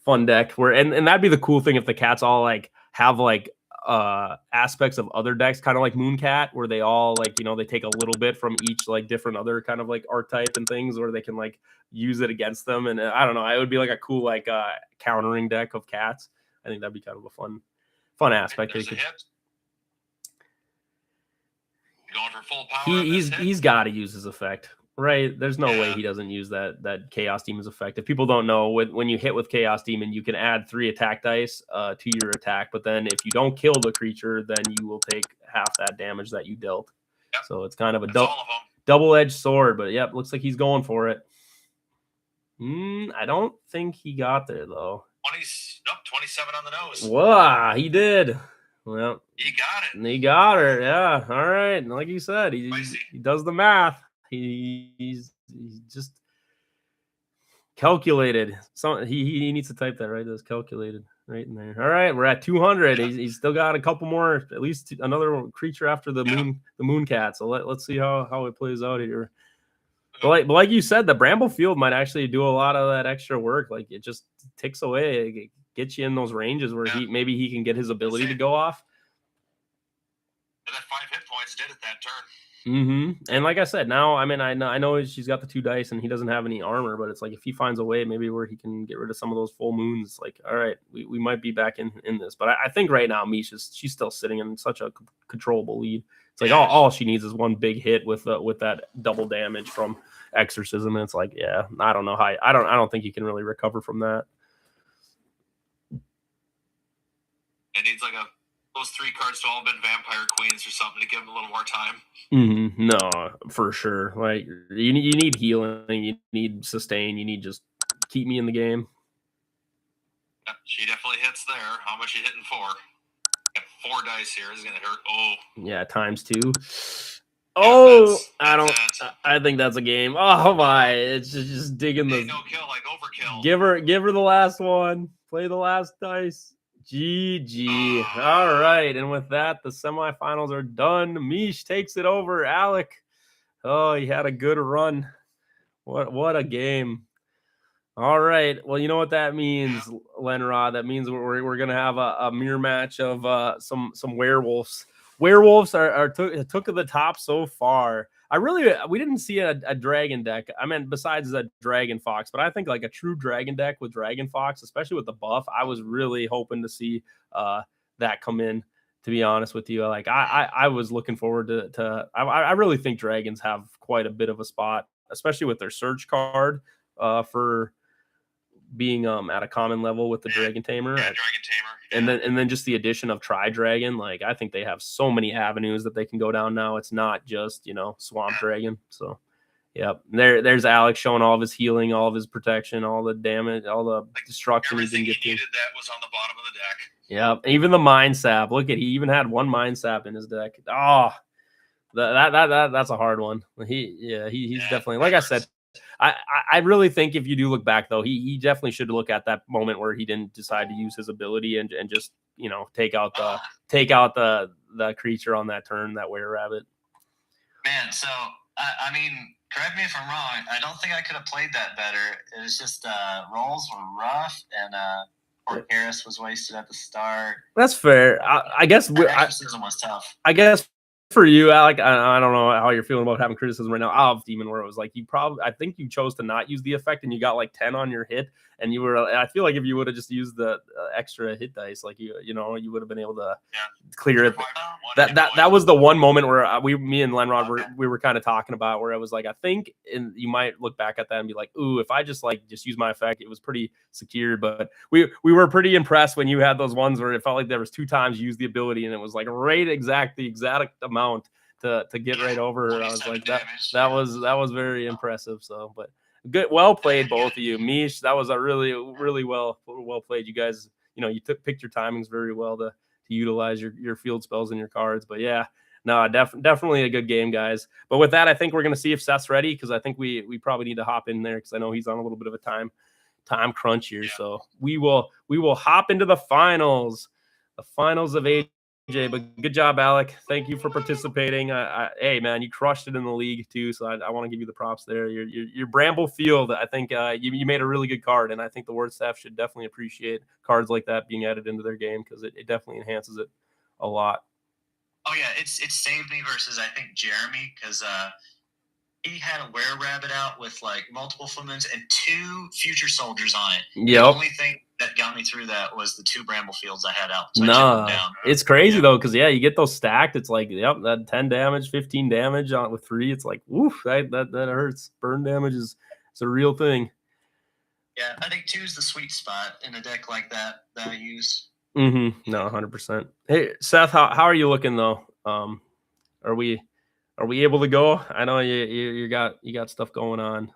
fun deck. And that'd be the cool thing if the cats all like have like aspects of other decks, kind of like Mooncat, where they all like, you know, they take a little bit from each like different other kind of like archetype and things, where they can like use it against them. And I don't know, it would be like a cool like countering deck of cats. I think that'd be kind of a fun aspect. There's a hit. Going for full power. He's got to use his effect, right? There's no way he doesn't use that Chaos Demon's effect. If people don't know, when you hit with Chaos Demon, you can add 3 attack dice to your attack, but then if you don't kill the creature, then you will take half that damage that you dealt. Yep. So it's kind of a double-edged sword, but yep, looks like he's going for it. I don't think he got there though. 27 on the nose. Wow, he did. Well, he got it. He got her. Yeah. All right. Like you said, he does the math. He's just calculated. So he needs to type that, right? That's calculated right in there. All right, we're at 200. He's still got a couple more, at least another creature after the moon cat. So let's see how it plays out here. But like you said, the Bramble Field might actually do a lot of that extra work. Like it just ticks away. It gets you in those ranges where maybe he can get his ability to go off. And that 5 hit points did it that turn. And like I said, now, I mean, I know she's got the 2 dice and he doesn't have any armor, but it's like if he finds a way maybe where he can get rid of some of those full moons, it's like, all right, we might be back in this. But I think right now she's still sitting in such a controllable lead. It's like all she needs is one big hit with that double damage from Exorcism, and it's like, yeah, I don't know how. I don't think you can really recover from that. It needs like those 3 cards to all have been Vampire Queens or something to give him a little more time. No, for sure. Like you need healing, you need sustain, you need just keep me in the game. Yeah, she definitely hits there. How much you hitting for? Got 4 dice here. This is gonna hurt. Oh, yeah, times 2. Oh, I think that's a game. Oh my, it's just digging the no kill, like overkill. Give her the last one. Play the last dice. GG. All right, and with that, the semifinals are done. Mish takes it over. Alec, oh, he had a good run. What a game. All right. Well, you know what that means, Lenrod. That means we're gonna have a mirror match of some werewolves. Werewolves took the top so far. We didn't see a dragon deck. I mean, besides a Dragon Fox, but I think like a true dragon deck with Dragon Fox, especially with the buff, I was really hoping to see that come in. To be honest with you, like I was looking forward to. I really think dragons have quite a bit of a spot, especially with their Surge card for being at a common level with the Dragon Tamer. Dragon Tamer. And then just the addition of Tri-Dragon, like I think they have so many avenues that they can go down now. It's not just, Swamp Dragon. So Yep. There's Alex showing all of his healing, all of his protection, all the damage, all the destruction he didn't get to. Needed that was on the bottom of the deck. Yep. Even the mind sap. Look at, he even had one mind sap in his deck. Oh, that's a hard one. He's definitely, like I said, I really think if you do look back though, he definitely should look at that moment where he didn't decide to use his ability and just, you know, take out the creature on that turn, that were rabbit. Man, so I mean, correct me if I'm wrong. I don't think I could have played that better. It was just rolls were rough, and poor Harris was wasted at the start. That's fair. I guess criticism was tough. I guess for you, Alec, I don't know how you're feeling about having criticism right now. I'll have Demon where it was like I think you chose to not use the effect and you got like 10 on your hit, and you were. I feel like if you would have just used the extra hit dice, like you would have been able to clear it. That was the one moment where me and Lenrod we were kind of talking about where I was like, I think, and you might look back at that and be like, ooh, if I just use my effect, it was pretty secure. But we were pretty impressed when you had those ones where it felt like there was 2 times you used the ability and it was like the exact amount to get right over her. I was like, that was very impressive. So, but good, well played, both of you. Mish, that was a really well played. You guys, you picked your timings very well to utilize your field spells and your cards. But yeah, no, definitely a good game, guys. But with that, I think we're gonna see if Seth's ready, because I think we probably need to hop in there because I know he's on a little bit of a time crunch here. Yeah. So we will hop into the finals of AJ. But good job, Alec. Thank you for participating. Hey man, you crushed it in the league too. So I want to give you the props there. Your Bramble Field, I think you made a really good card, and I think the Word staff should definitely appreciate cards like that being added into their game, because it definitely enhances it a lot. Oh yeah, it saved me versus I think Jeremy, because he had a were-rabbit out with like multiple full moons and 2 future soldiers on it. Yep. The only thing that got me through that was the 2 Bramble Fields I had out. So it's crazy though, because you get those stacked. It's like, yep, that 10 damage, 15 damage on with 3. It's like, woof, that hurts. Burn damage is a real thing. Yeah, I think 2 is the sweet spot in a deck like that I use. No, 100%. Hey, Seth, how are you looking though? Are we able to go? I know you got stuff going on.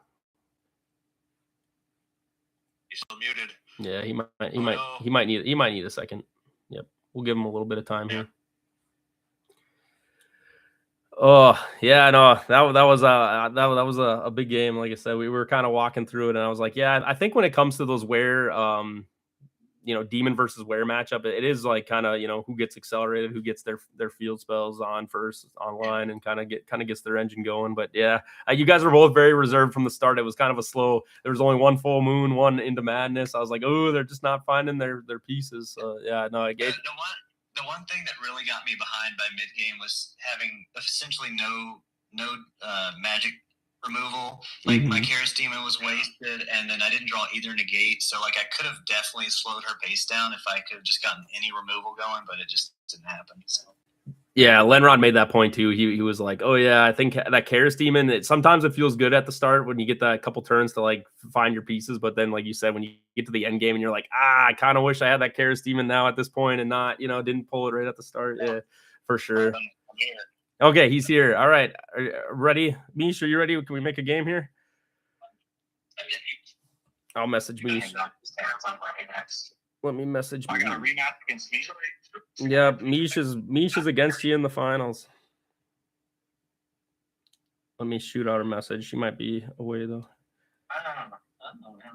He's still muted. Yeah, he might need a second. Yep, we'll give him a little bit of time here. Oh yeah, no, that was a big game. Like I said, we were kind of walking through it, and I was like, yeah, I think when it comes to those demon versus were matchup, it is like kind of who gets accelerated, who gets their field spells on first online, and kind of gets their engine going. But yeah, you guys were both very reserved from the start. It was kind of a slow. There was only 1 full moon, 1 into madness. I was like, oh, they're just not finding their pieces. So yeah, no, I gave. The one thing that really got me behind by mid game was having essentially no magic removal. Like my Chaos Demon was wasted, and then I didn't draw either negate, so like I could have definitely slowed her pace down if I could have just gotten any removal going, but it just didn't happen. So yeah, Lenrod made that point too. He was like, oh yeah, I think that Chaos Demon, sometimes it feels good at the start when you get that couple turns to like find your pieces, but then like you said, when you get to the end game and you're like, I kind of wish I had that Chaos Demon now at this point and not, didn't pull it right at the start. Yeah, for sure. Okay, he's here. All right. Are you ready? Mish, are you ready? Can we make a game here? I'll message Mish. Let me message Mish. I got a rematch against Mish. Yeah, Mish is against you in the finals. Let me shoot out a message. She might be away though.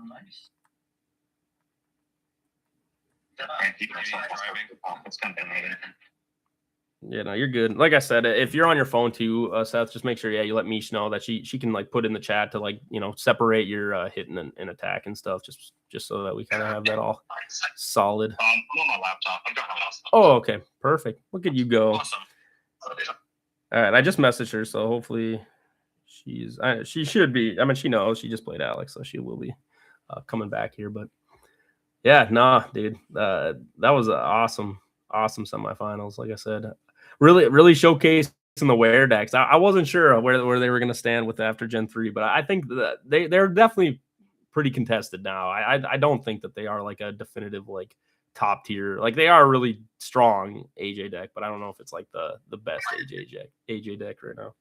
Nice. Yeah, no, you're good. Like I said, if you're on your phone too, Seth, just make sure you let Mish know that she can like put in the chat to like separate your hit and attack and stuff, just so that we kind of have that all solid. I'm on my laptop. I've got my laptop. Oh, okay, perfect. Look at you go. Awesome. All right, I just messaged her, so hopefully she should be. I mean, she knows. She just played Alex, so she will be coming back here. But yeah, nah, dude, that was awesome semifinals. Like I said, really showcasing the were decks. I wasn't sure where they were going to stand with after Gen 3, but I think that they're definitely pretty contested now. I don't think that they are like a definitive like top tier. Like they are a really strong AJ deck, but I don't know if it's like the best AJ deck right now.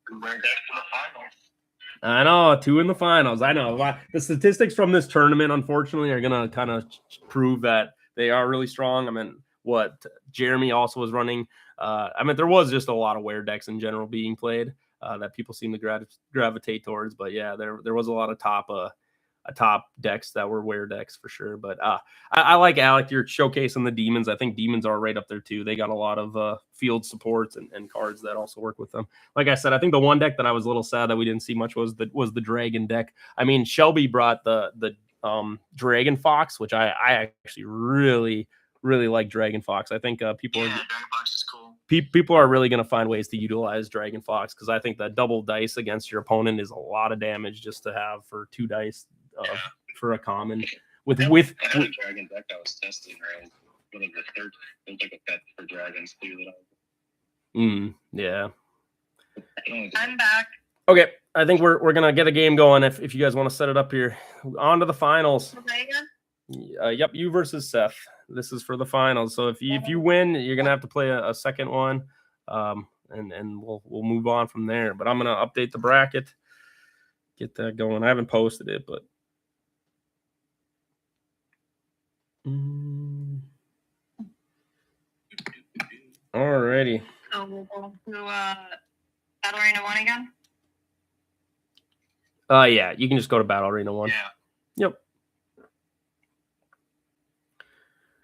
I know, 2 in the finals. I know. The statistics from this tournament, unfortunately, are going to kind of prove that they are really strong. I mean, what Jeremy also was running. I mean, there was just a lot of wear decks in general being played that people seem to gravitate towards. But yeah, there was a lot of top decks that were wear decks for sure. But I like Alec. You're showcasing the demons. I think demons are right up there too. They got a lot of field supports and cards that also work with them. Like I said, I think the one deck that I was a little sad that we didn't see much was the dragon deck. I mean, Shelby brought the Dragon Fox, which I actually really like Dragon Fox. I think people Dragon Fox is cool. People are really going to find ways to utilize Dragon Fox because I think that double dice against your opponent is a lot of damage just to have for 2 dice for a common. With I had a dragon deck I was testing, right? One of the third, it was like a pet for dragons too. Yeah. I'm back. Okay, I think we're gonna get a game going if you guys want to set it up here. On to the finals. Yep, you versus Seth. This is for the finals. So if you win, you're gonna have to play a second one, and we'll move on from there. But I'm gonna update the bracket, get that going. I haven't posted it, but alrighty. So we'll go to Battle Arena 1 again? Yeah, you can just go to Battle Arena 1. Yeah. Yep.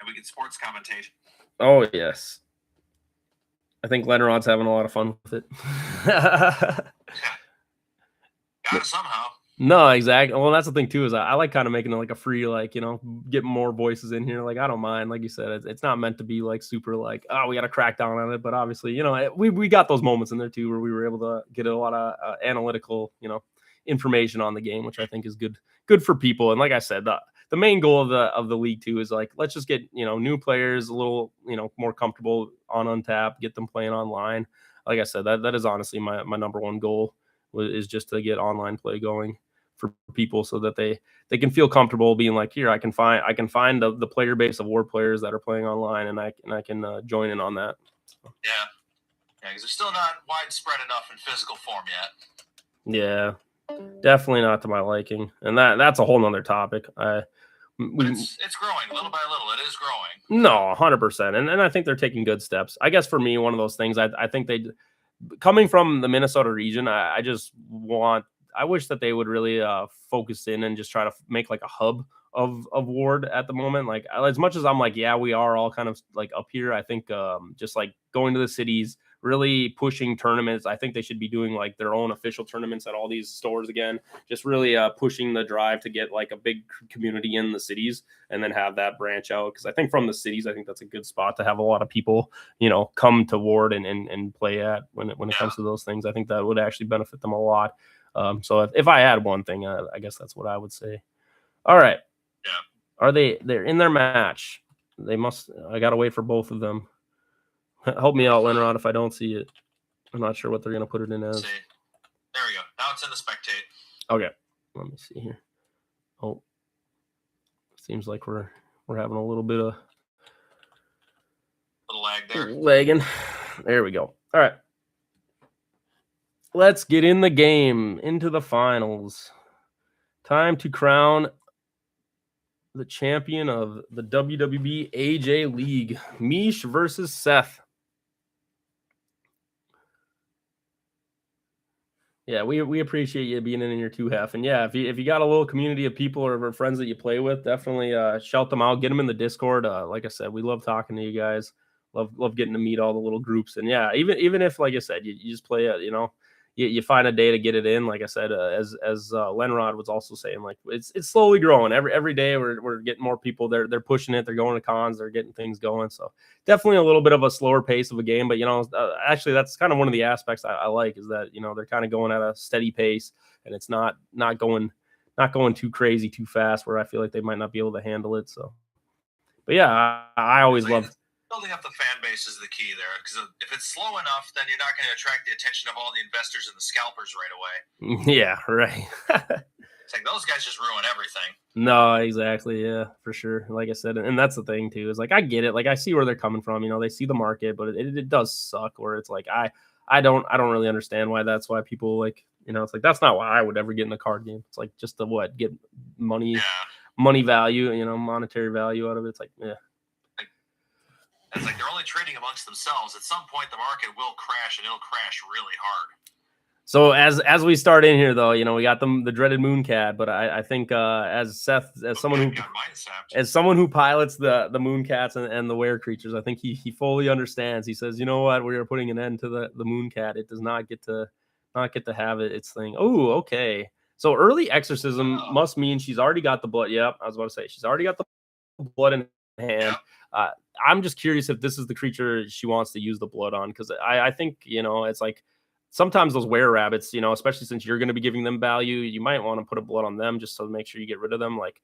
And we get sports commentation. Oh, yes. I think Lenrod's having a lot of fun with it. Got it somehow. No, exactly. Well, that's the thing too, is I like kind of making it like a free, like, get more voices in here. Like, I don't mind. Like you said, it's not meant to be like super like, oh, we got to crack down on it. But obviously, we got those moments in there too, where we were able to get a lot of analytical, information on the game, which I think is good for people. And like I said, the main goal of the league too is like, let's just get, new players a little, more comfortable on Untap, get them playing online. Like I said, that is honestly my number one goal is just to get online play going for people so that they can feel comfortable being like, here, I can find the player base of Ward players that are playing online, and I can join in on that. So. Yeah, because they're still not widespread enough in physical form yet. Yeah, definitely not to my liking, and that's a whole nother topic. It's growing little by little. It is growing. No, 100%, and I think they're taking good steps. I guess for me, one of those things, I think they, coming from the Minnesota region, I wish that they would really focus in and just try to make like a hub of Ward at the moment. Like, as much as I'm like, yeah, we are all kind of like up here, I think just like going to the cities, really pushing tournaments. I think they should be doing like their own official tournaments at all these stores again, just really pushing the drive to get like a big community in the cities and then have that branch out. Because I think from the cities, I think that's a good spot to have a lot of people, come to Ward and play at when it comes to those things. I think that would actually benefit them a lot. So if I had one thing, I guess that's what I would say. All right. Yeah. They're in their match. I got to wait for both of them. Help me out, Lenrod, if I don't see it. I'm not sure what they're going to put it in as. See. There we go. Now it's in the spectate. Okay. Let me see here. Oh, seems like we're having a little bit of little lag there. Lagging. There we go. All right. Let's get in the game, into the finals. Time to crown the champion of the WWB AJ League. Mish versus Seth. Yeah, we appreciate you being in your 2-half. And yeah, if you got a little community of people or friends that you play with, definitely shout them out. Get them in the Discord. Like I said, we love talking to you guys. Love getting to meet all the little groups. And yeah, even if, like I said, you just play it, you find a day to get it in. Like I said, as Lenrod was also saying, like it's slowly growing. Every day we're getting more people. They're pushing it. They're going to cons. They're getting things going. So definitely a little bit of a slower pace of a game. But actually that's kind of one of the aspects I like is that they're kind of going at a steady pace, and it's not going too crazy too fast where I feel like they might not be able to handle it. So, but yeah, I always love. Building up the fan base is the key there, because if it's slow enough, then you're not going to attract the attention of all the investors and the scalpers right away. Yeah, right. It's like those guys just ruin everything. No, exactly. Yeah, for sure. Like I said, and that's the thing too, is like I get it. Like I see where they're coming from. They see the market, but it does suck. Where it's like I don't really understand why people like You know, it's like that's not why I would ever get in a card game. It's like just to get money, Yeah. money value, you know, monetary value out of it. It's like, yeah. It's like they're only trading amongst themselves. At some point, the market will crash, and it'll crash really hard. So as we start in here, though, you know, we got the dreaded Mooncat, but I think as Seth, as someone who pilots the Mooncats and the were creatures, I think he fully understands. He says, you know what, we are putting an end to the Mooncat. It does not get to have its thing. Oh, okay. So early exorcism must mean she's already got the blood. Yep, I was about to say she's already got the blood in hand. Yep. I'm just curious if this is the creature she wants to use the blood on, because I think, you know, it's like sometimes those were rabbits, you know, especially since you're going to be giving them value, you might want to put a blood on them just to make sure you get rid of them. Like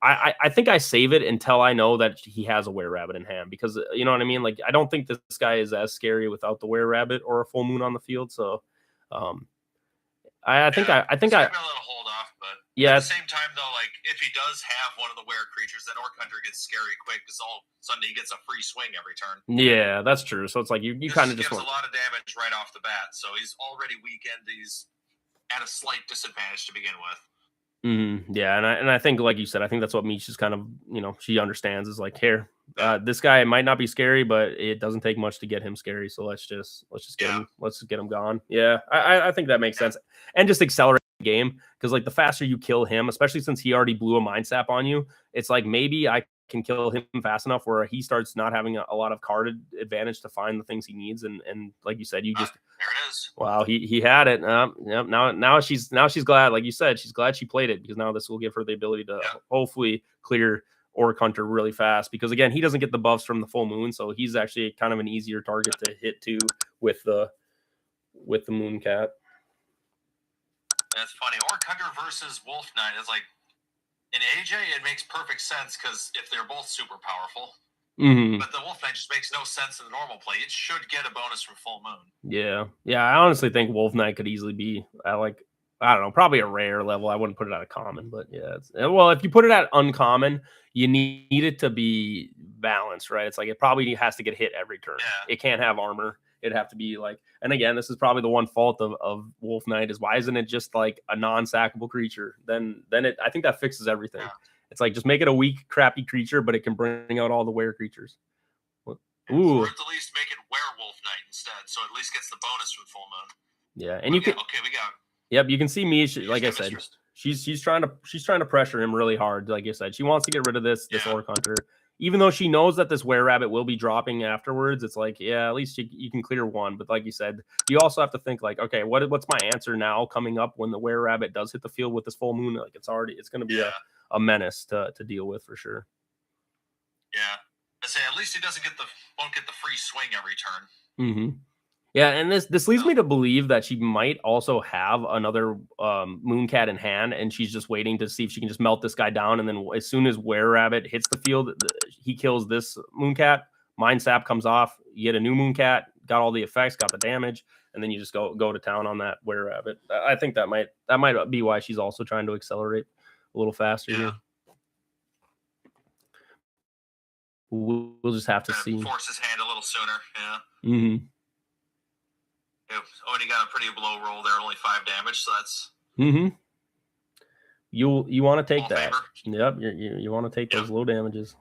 I think I save it until I know that he has a were rabbit in hand, because you know what I mean? Like, I don't think this guy is as scary without the were rabbit or a full moon on the field. So I think I a little hold off, but yeah. At the same time, though, like if he does have one of the were creatures, then Orc Hunter gets scary quick because all of a sudden he gets a free swing every turn. Yeah, that's true. So it's like you kind of just gives a lot of damage right off the bat. So he's already weakened. He's at a slight disadvantage to begin with. Yeah, and I think, like you said, I think that's what Meech is kind of, you know, she understands, is like, here, this guy might not be scary, but it doesn't take much to get him scary. So let's just get him gone. Yeah, I think that makes sense, and just accelerate the game, because like the faster you kill him, especially since he already blew a mind sap on you, it's like maybe I can kill him fast enough where he starts not having a lot of card advantage to find the things he needs, and like you said, you just there it is. Wow, he had it. Yep. Now she's glad, like you said, she's glad she played it, because now this will give her the ability to hopefully clear Orc Hunter really fast, because again, he doesn't get the buffs from the full moon, so he's actually kind of an easier target to hit too with the Mooncat. That's funny. Orc Hunter versus Wolf Knight is like, in AJ, it makes perfect sense because if they're both super powerful. But the Wolf Knight just makes no sense in the normal play. It should get a bonus from full moon. Yeah. I honestly think Wolf Knight could easily be I don't know, probably a rare level. I wouldn't put it at a common, but yeah. Well, if you put it at uncommon, you need it to be balanced, right? It's like it probably has to get hit every turn. Yeah. It can't have armor. It'd have to be like, and again, this is probably the one fault of Wolf Knight, is why isn't it just like a non-sackable creature? Then I think that fixes everything. Yeah. It's like, just make it a weak, crappy creature, but it can bring out all the were creatures. Ooh. Or at the least make it Werewolf Knight instead, so at least gets the bonus from full moon. Yeah, and you can. Okay, we got. Yep, you can see me. Like I said, she's trying to pressure him really hard. Like I said, she wants to get rid of this Orc Hunter, even though she knows that this were rabbit will be dropping afterwards. It's like, yeah, at least you can clear one. But like you said, you also have to think like, okay, what's my answer now coming up when the were rabbit does hit the field with this full moon? Like it's going to be a menace to deal with for sure. Yeah, I say at least he won't get the free swing every turn. Yeah, and this leads me to believe that she might also have another Mooncat in hand, and she's just waiting to see if she can just melt this guy down, and then as soon as Were Rabbit hits the field, he kills this Mooncat, Mind Sap comes off, you get a new Mooncat, got all the effects, got the damage, and then you just go to town on that Were Rabbit. I think that might be why she's also trying to accelerate a little faster here. We'll just have to see. Force his hand a little sooner, Only got a pretty low roll there, only 5 damage, so that's you want to take that. Favor. Yep, you want to take those low damages.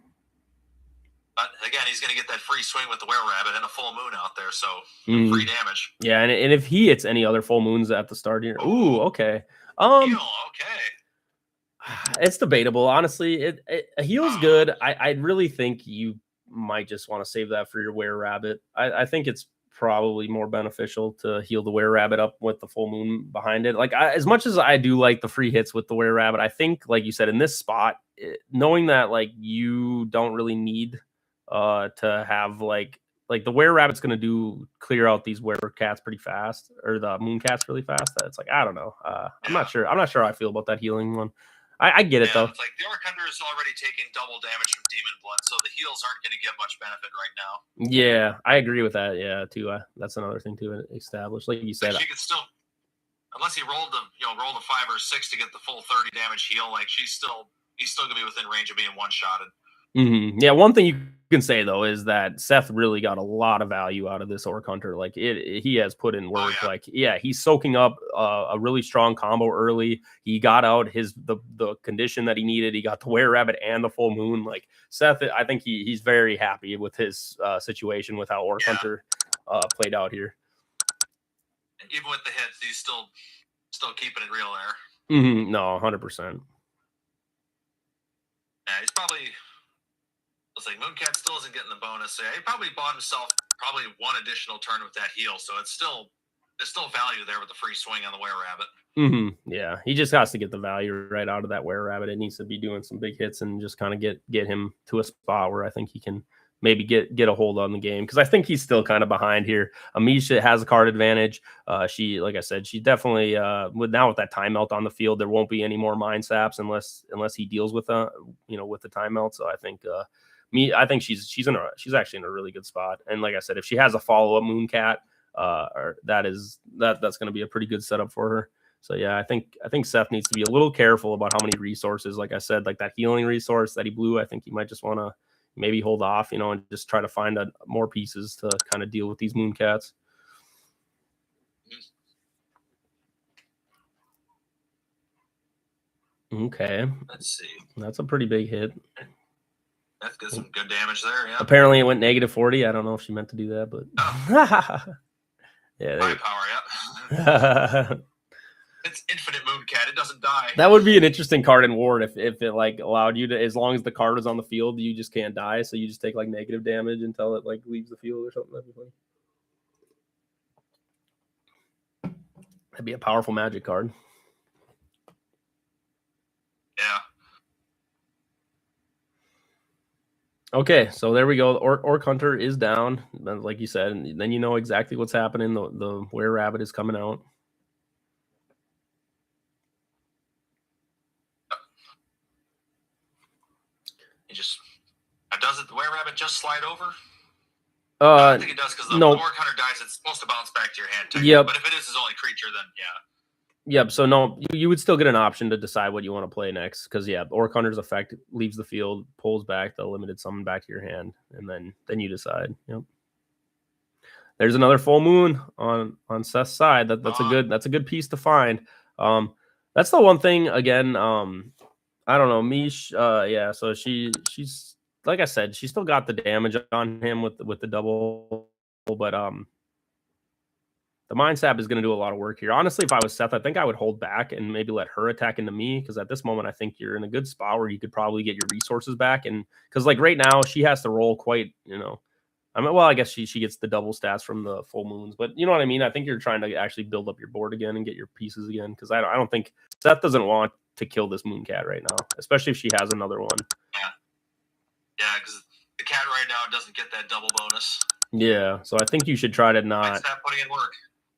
But again, he's going to get that free swing with the Were Rabbit and a full moon out there, so free damage. Yeah, and if he hits any other full moons at the start here, okay. Okay. It's debatable, honestly. A heal's good. I really think you might just want to save that for your Were Rabbit. I think it's probably more beneficial to heal the Were Rabbit up with the full moon behind it. Like as much as I do like the free hits with the Were Rabbit, I think, like you said, in this spot, knowing that like you don't really need to have like the Were Rabbit's going to clear out these Were Cats pretty fast, or the Moon Cats really fast. It's like, I don't know. I'm not sure how I feel about that healing one. I get it though. It's like the Orc Hunter is already taking double damage from Demon Blood, so the heals aren't going to give much benefit right now. Yeah, I agree with that. Yeah, too. That's another thing to establish. Like you said, she could still, unless he rolled a 5 or 6 to get the full 30 damage heal. Like he's still going to be within range of being one-shotted. Yeah, one thing you can say though is that Seth really got a lot of value out of this Orc Hunter. Like he has put in work. yeah. Like he's soaking up a really strong combo early. He got out the condition that he needed. He got the Were Rabbit and the full moon. Like Seth, I think he's very happy with his situation with how Orc Hunter played out here. Even with the hits, he's still keeping it real there. No, 100%. Yeah, he's probably. Let's say Mooncat still isn't getting the bonus. So yeah, he probably bought himself one additional turn with that heal. So there's still value there with the free swing on the Were Rabbit. Yeah, he just has to get the value right out of that Were Rabbit. It needs to be doing some big hits and just kind of get him to a spot where I think he can maybe get a hold on the game, because I think he's still kind of behind here. Amisha has a card advantage. She, like I said, she definitely with that time melt on the field, there won't be any more mind saps unless he deals with with the time melt. So I think I think she's actually in a really good spot. And like I said, if she has a follow-up Mooncat, that's going to be a pretty good setup for her. So yeah, I think Seth needs to be a little careful about how many resources. Like I said, like that healing resource that he blew, I think he might just want to maybe hold off, and just try to find more pieces to kind of deal with these Mooncats. Okay. Let's see. That's a pretty big hit. That's got some good damage there, yeah. Apparently it went -40. I don't know if she meant to do that, but yeah. Power, yeah. It's infinite Mooncat. It doesn't die. That would be an interesting card in Ward if it like allowed you to, as long as the card is on the field, you just can't die. So you just take like negative damage until it like leaves the field or something. That'd be funny. That'd be a powerful Magic card. Yeah. Okay, so there we go. Orc Hunter is down, like you said, and then you know exactly what's happening. The Were Rabbit is coming out. Does it? The Were Rabbit just slide over? I don't think it does, because the Orc Hunter dies. It's supposed to bounce back to your hand. Yep. But if it is his only creature, then yeah. Yep. So no, you would still get an option to decide what you want to play next, because Orc Hunter's effect leaves the field, pulls back the limited summon back to your hand, and then you decide. Yep. There's another full moon on Seth's side. That's a good piece to find. That's the one thing again. I don't know, Mish. Yeah. So she's like I said, she still got the damage on him with the double, but the Mind Sap is going to do a lot of work here. Honestly, if I was Seth, I think I would hold back and maybe let her attack into me, because at this moment, I think you're in a good spot where you could probably get your resources back. And because like right now, she has to roll quite, I guess she gets the double stats from the full moons, but you know what I mean? I think you're trying to actually build up your board again and get your pieces again, because I don't think Seth doesn't want to kill this Mooncat right now, especially if she has another one. Yeah, because the cat right now doesn't get that double bonus. Yeah, so I think you should try to not. Stop putting in work.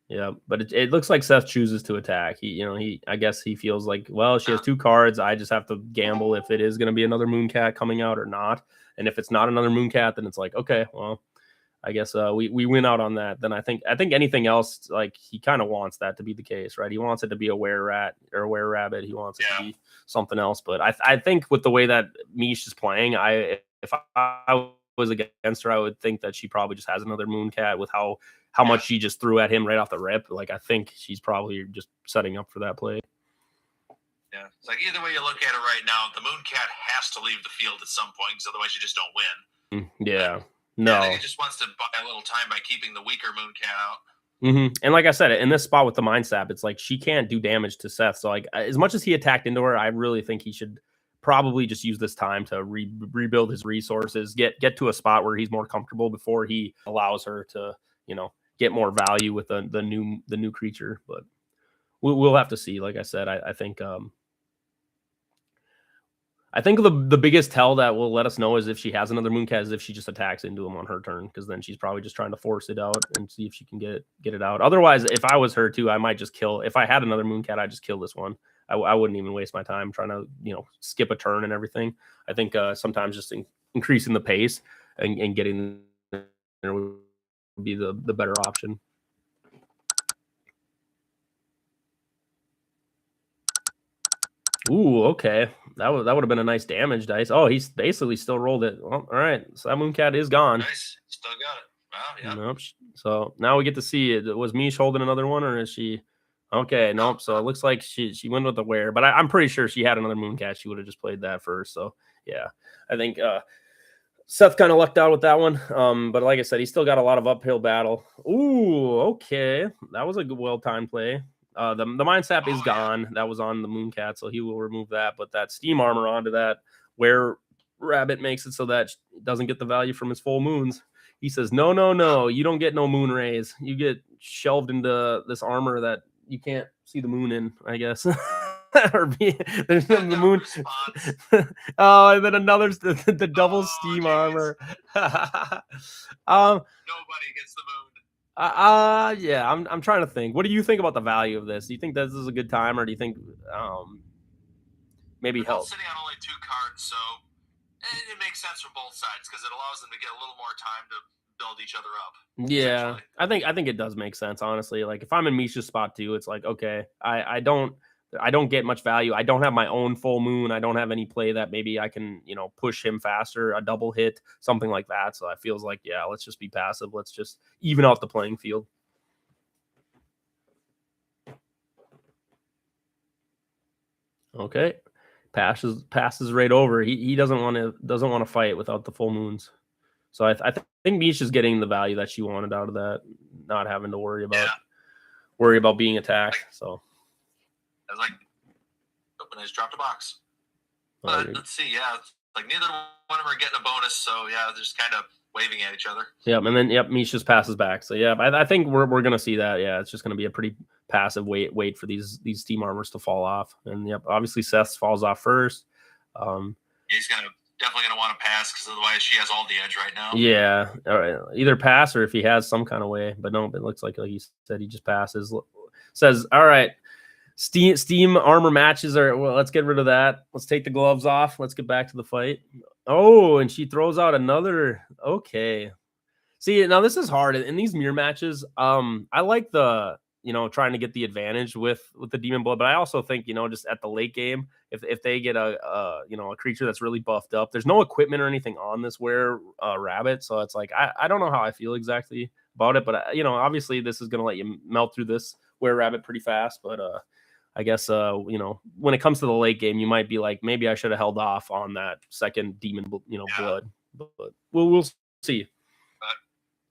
Yeah, but it looks like Seth chooses to attack. I guess he feels like, well, she has 2 cards. I just have to gamble if it is going to be another Mooncat coming out or not. And if it's not another Mooncat, then it's like, okay, well, I guess we win out on that. Then I think anything else, like he kind of wants that to be the case, right? He wants it to be a Were Rat or a Were Rabbit. He wants it to be something else. But I think with the way that Mish is playing, if I was against her, I would think that she probably just has another Mooncat with how much she just threw at him right off the rip. Like, I think she's probably just setting up for that play. Yeah. It's like either way you look at it right now, the Mooncat has to leave the field at some point, because otherwise you just don't win. Yeah. No. I think he just wants to buy a little time by keeping the weaker Mooncat out. And like I said, in this spot with the Mind Sap, it's like she can't do damage to Seth. So like, as much as he attacked into her, I really think he should probably just use this time to rebuild his resources, get to a spot where he's more comfortable before he allows her to, get more value with the new creature. But we'll have to see. Like I said, I think the biggest tell that will let us know is if she has another Mooncat, is if she just attacks into him on her turn, because then she's probably just trying to force it out and see if she can get it out. Otherwise, if I was her too, I might just kill. If I had another Mooncat, I'd just kill this one. I wouldn't even waste my time trying to skip a turn and everything. I think sometimes just increasing the pace and getting there would be the better option. Ooh, okay. that would have been a nice damage dice. Oh, he's basically still rolled it. Well, all right, so that Mooncat is gone. Nice, still got it. Wow, yeah. Nope. So now we get to see it. Was Mish holding another one, or is she? Okay, nope. So it looks like she went with the wear, but I'm pretty sure she had another Mooncat. She would have just played that first. So yeah, I think Seth kind of lucked out with that one. But like I said, he's still got a lot of uphill battle. Ooh, okay, that was a good, well-timed play. The Mind Sap is gone. Yeah. That was on the Mooncat, so he will remove that. But that Steam Armor onto that, where Rabbit makes it so that it doesn't get the value from his full moons. He says, no, you don't get no moon rays. You get shelved into this armor that you can't see the moon in, I guess. There's the moon. Oh, and then another the double steam armor. Nobody gets the moon. Yeah, I'm trying to think. What do you think about the value of this? Do you think this is a good time, or do you think maybe help? Sitting on only 2 cards, so it makes sense from both sides because it allows them to get a little more time to build each other up. Yeah, I think it does make sense, honestly. Like if I'm in Misha's spot too, it's like, okay, I don't get much value. I don't have my own full moon. I don't have any play that maybe I can, push him faster, a double hit, something like that. So it feels like, yeah, let's just be passive. Let's just even out the playing field. Okay. Passes right over. He doesn't want to fight without the full moons. So I think Misha's getting the value that she wanted out of that, not having to worry about being attacked. So I was like, when I just dropped a box. But let's see, yeah, like neither one of them are getting a bonus, so yeah, they're just kind of waving at each other. Yep, and then Misha's passes back. So yeah, I think we're gonna see that. Yeah, it's just gonna be a pretty passive wait for these steam armors to fall off. And yep, obviously Seth's falls off first. He's definitely gonna want to pass because otherwise she has all the edge right now. Yeah, all right, either pass or if he has some kind of way. But no, it looks like he said he just passes. Says, all right. Steam armor matches are, well, let's get rid of that. Let's take the gloves off. Let's get back to the fight. Oh, and she throws out another. Okay. See, now this is hard in these mirror matches. I like the, trying to get the advantage with the demon blood, but I also think, just at the late game, if they get a creature that's really buffed up, there's no equipment or anything on this rabbit. So it's like, I don't know how I feel exactly about it, but obviously this is going to let you melt through this rabbit pretty fast, but I guess, when it comes to the late game, you might be like, maybe I should have held off on that second demon, blood. But we'll see.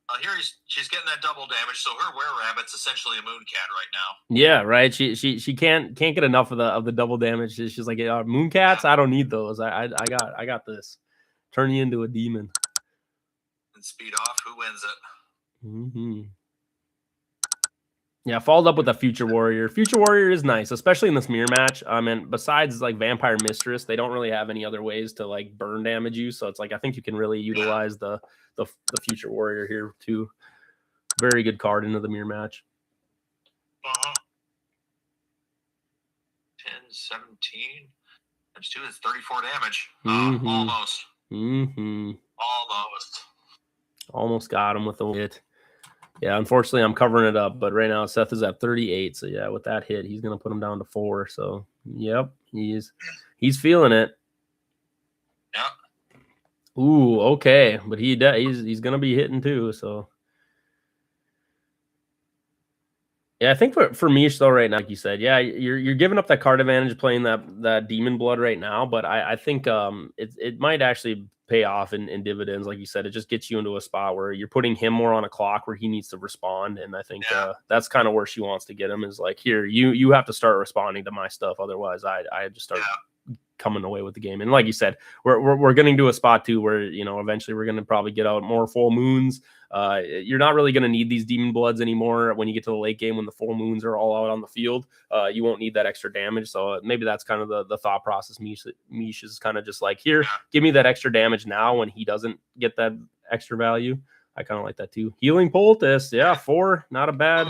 But here she's getting that double damage, so her were-rabbit's essentially a Mooncat right now. Yeah, right. She can't get enough of the double damage. She's like, Mooncats, I don't need those. I got this. Turn you into a demon. And speed off. Who wins it? Mm-hmm. Yeah, followed up with a Future Warrior. Future Warrior is nice, especially in this mirror match. And besides like Vampire Mistress, they don't really have any other ways to like burn damage you. So it's like I think you can really utilize the Future Warrior here too. Very good card into the mirror match. 10, 17 times 2 is 34 damage. Mm-hmm. Almost. Mm-hmm. Almost got him with a hit. Yeah, unfortunately, I'm covering it up, but right now Seth is at 38. So yeah, with that hit, he's gonna put him down to 4. So yep, he's feeling it. Yeah. Ooh, okay, but he's gonna be hitting too. So yeah, I think for Mish though, right now, like you said, yeah, you're giving up that card advantage playing that demon blood right now, but I think it might actually pay off in dividends. Like you said, it just gets you into a spot where you're putting him more on a clock where he needs to respond. And I think that's kind of where she wants to get him is like, here, you have to start responding to my stuff. Otherwise I just start coming away with the game. And like you said, we're getting to a spot too, where, eventually we're going to probably get out more full moons. You're not really going to need these demon bloods anymore when you get to the late game when the full moons are all out on the field. You won't need that extra damage. So maybe that's kind of the thought process. Mish is kind of just like, here, give me that extra damage now when he doesn't get that extra value. I kind of like that too. Healing Poultice, 4, not a bad,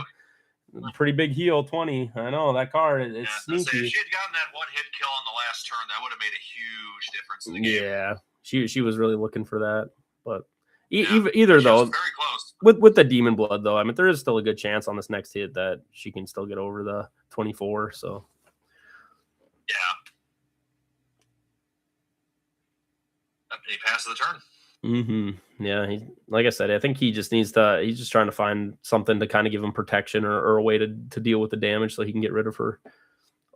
pretty big heal, 20. I know that card, it's sneaky. If she had gotten that one hit kill on the last turn, that would have made a huge difference in the game. Yeah, she was really looking for that, but either though, very close. With the demon blood though, I mean, there is still a good chance on this next hit that she can still get over the 24. So he passes the turn. Yeah, like I said, I think he just needs to. He's just trying to find something to kind of give him protection or a way to deal with the damage so he can get rid of her.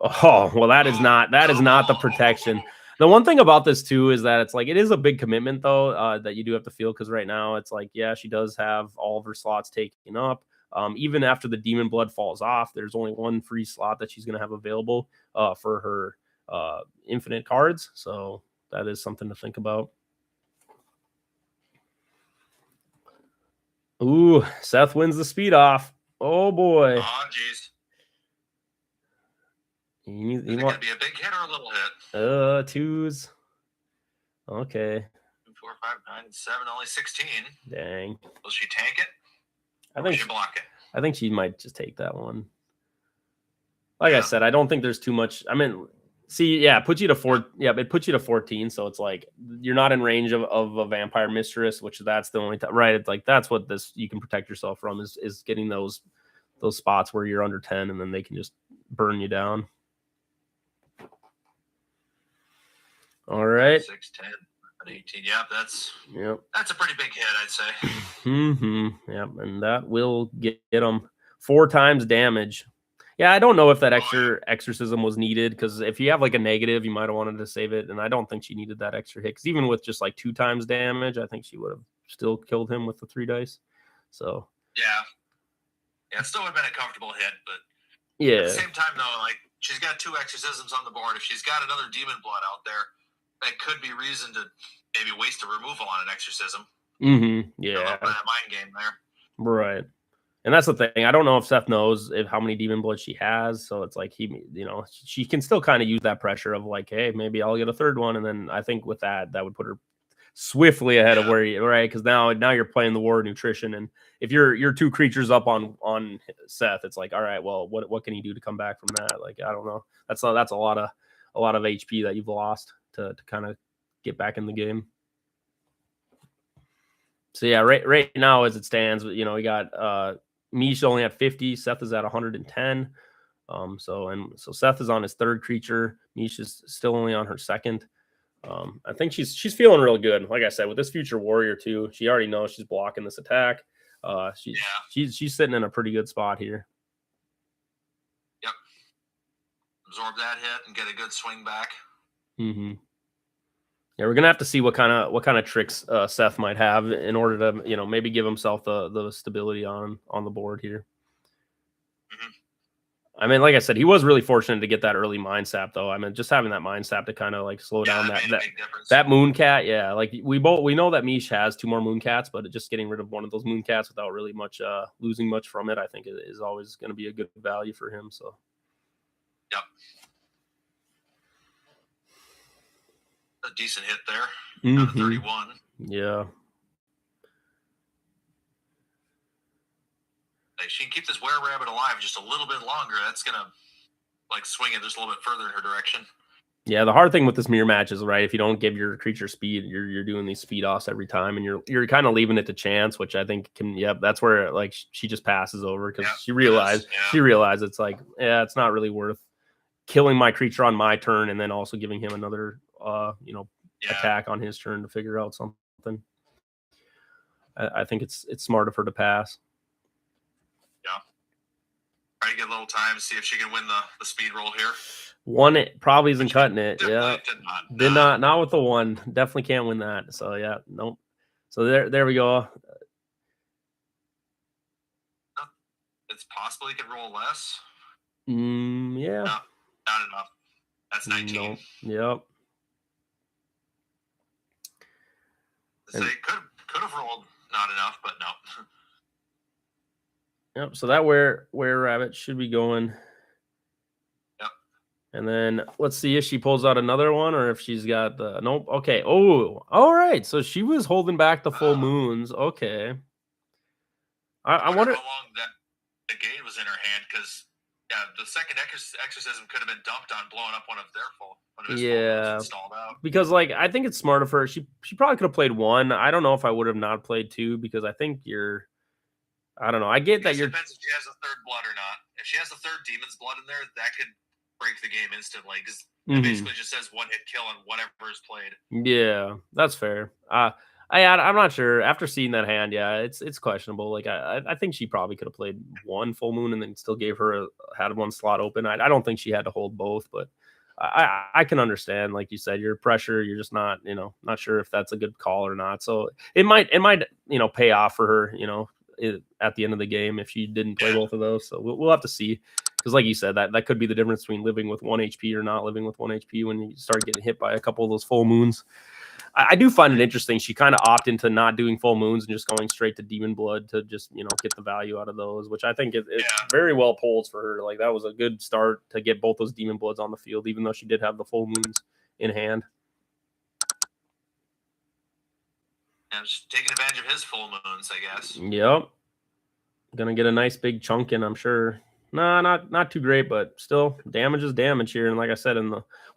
Oh, well, that is not the protection. The one thing about this too is that it's like it is a big commitment though that you do have to feel, because right now it's like, yeah, she does have all of her slots taken up. Even after the demon blood falls off, there's only one free slot that she's going to have available for her infinite cards. So that is something to think about. Ooh, Seth wins the speed off. Oh boy. Oh, jeez. Is it going to be a big hit or a little hit? Twos. Okay. 2, 4, 5, 9, 7, only 16. Dang. Will she tank it? I think she block it. I think she might just take that one. Like I said, I don't think there's too much. I mean, see, yeah, it puts you to 4. Yeah, it puts you to 14. So it's like you're not in range of a vampire mistress, which that's the only time, right? It's like that's what this you can protect yourself from is getting those spots where you're under 10 and then they can just burn you down. All right. 6, 10, 18. Yep, that's a pretty big hit, I'd say. Yep, and that will get them 4 times damage. Yeah, I don't know if that extra exorcism was needed, because if you have like a negative, you might have wanted to save it, and I don't think she needed that extra hit, because even with just like 2 times damage, I think she would have still killed him with the 3 dice. So yeah, it still would have been a comfortable hit, but yeah. At the same time, though, like she's got 2 exorcisms on the board. If she's got another demon blood out there, that could be reason to maybe waste a removal on an exorcism. Yeah. A little bit of mind game there. Right. And that's the thing. I don't know if Seth knows how many demon blood she has. So it's like she can still kind of use that pressure of like, hey, maybe I'll get a 3rd one. And then I think with that would put her swiftly ahead of where you right. Because now you're playing the War of Nutrition. And if you're 2 creatures up on Seth, it's like, all right, well, what can he do to come back from that? Like, I don't know. That's a lot of HP that you've lost to kind of get back in the game. So yeah, right now as it stands, we got Mish only at 50, Seth is at 110. So Seth is on his 3rd creature. Mish is still only on her 2nd. I think she's feeling real good. Like I said, with this future warrior too, she already knows she's blocking this attack. She's sitting in a pretty good spot here. Yep. Absorb that hit and get a good swing back. Yeah, we're gonna have to see what kind of tricks Seth might have in order to maybe give himself the stability on the board here. I mean, like I said, he was really fortunate to get that early mind sap, though. I mean, just having that mind sap to kind of like slow down that moon cat. Yeah, like we know that Mish has 2 more moon cats, but just getting rid of one of those moon cats without really much losing much from it, I think is always going to be a good value for him. So, yep. A decent hit there. Down to 31. Yeah. If she can keep this were-rabbit alive just a little bit longer, that's going to like swing it just a little bit further in her direction. Yeah, the hard thing with this mirror match is, right, if you don't give your creature speed, you're doing these speed offs every time, and you're kind of leaving it to chance, which I think that's where like she just passes over, because she realized it's like, it's not really worth killing my creature on my turn and then also giving him another attack on his turn to figure out something. I think it's smart of her to pass. Yeah. Try to get a little time to see if she can win the speed roll here. 1 probably isn't cutting it. Did not with the 1. Definitely can't win that. So yeah, nope. So there we go. It's possible he could roll less. Yeah. No, not enough. That's 19. No. Yep. So he could have rolled not enough, but no. Yep. So that where rabbit should be going. Yep. And then let's see if she pulls out another one or if she's got the nope. Okay. Oh, all right. So she was holding back the full moons. Okay. I wonder how long that the gate was in her hand, because the second exorcism could have been dumped on blowing up one of their full moons installed out. Because like I think it's smart of her. She probably could have played 1. I don't know if I would have not played 2, because I think I don't know. I get that depends if she has a 3rd blood or not. If she has a 3rd demon's blood in there, that could break the game instantly, because It basically just says one hit kill on whatever is played. Yeah, that's fair. I'm not sure. After seeing that hand, yeah, it's questionable. Like I think she probably could have played one full moon and then still gave her had one slot open. I don't think she had to hold both, but I can understand. Like you said, your pressure, you're just not not sure if that's a good call or not. So it might pay off for her at the end of the game if she didn't play both of those. So we'll have to see. Because like you said, that could be the difference between living with 1 HP or not living with 1 HP when you start getting hit by a couple of those full moons. I do find it interesting. She kind of opted into not doing full moons and just going straight to Demon Blood to just, get the value out of those, which I think it very well polls for her. Like, that was a good start to get both those Demon Bloods on the field, even though she did have the full moons in hand. And just taking advantage of his full moons, I guess. Yep. Gonna get a nice big chunk in, I'm sure. No, not too great, but still, damage is damage here. And like I said,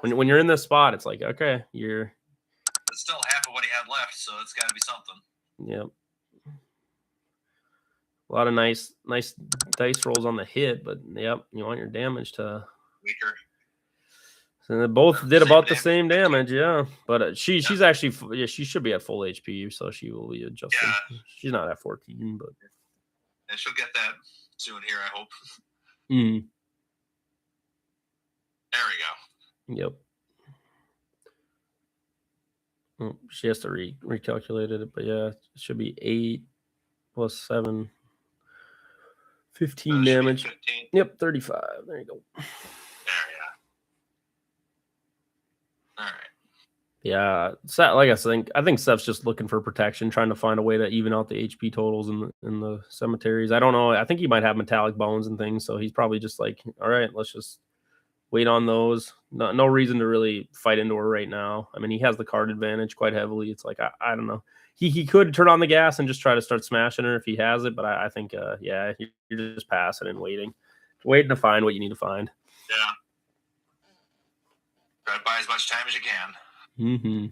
when you're in this spot, it's like, okay, it's still half of what he had left, so it's got to be something. Yep. A lot of nice dice rolls on the hit, but yep, you want your damage to weaker. So they both did about the same damage, yeah. But she's actually she should be at full HP, so she will be adjusting. Yeah. She's not at 14, but and she'll get that soon here, I hope. Mm. There we go. Yep. Oh, she has to recalculate it, but yeah, it should be 8 plus 7. 15 damage. 15. Yep, 35. There you go. There, yeah. All right. Yeah, like I think Seth's just looking for protection, trying to find a way to even out the HP totals in the cemeteries. I don't know. I think he might have metallic bones and things, so he's probably just like, all right, let's just wait on those. No reason to really fight into her right now. I mean, he has the card advantage quite heavily. It's like I don't know. He could turn on the gas and just try to start smashing her if he has it, but I think you're just passing and waiting to find what you need to find. Yeah. Try to buy as much time as you can. Mm-hmm.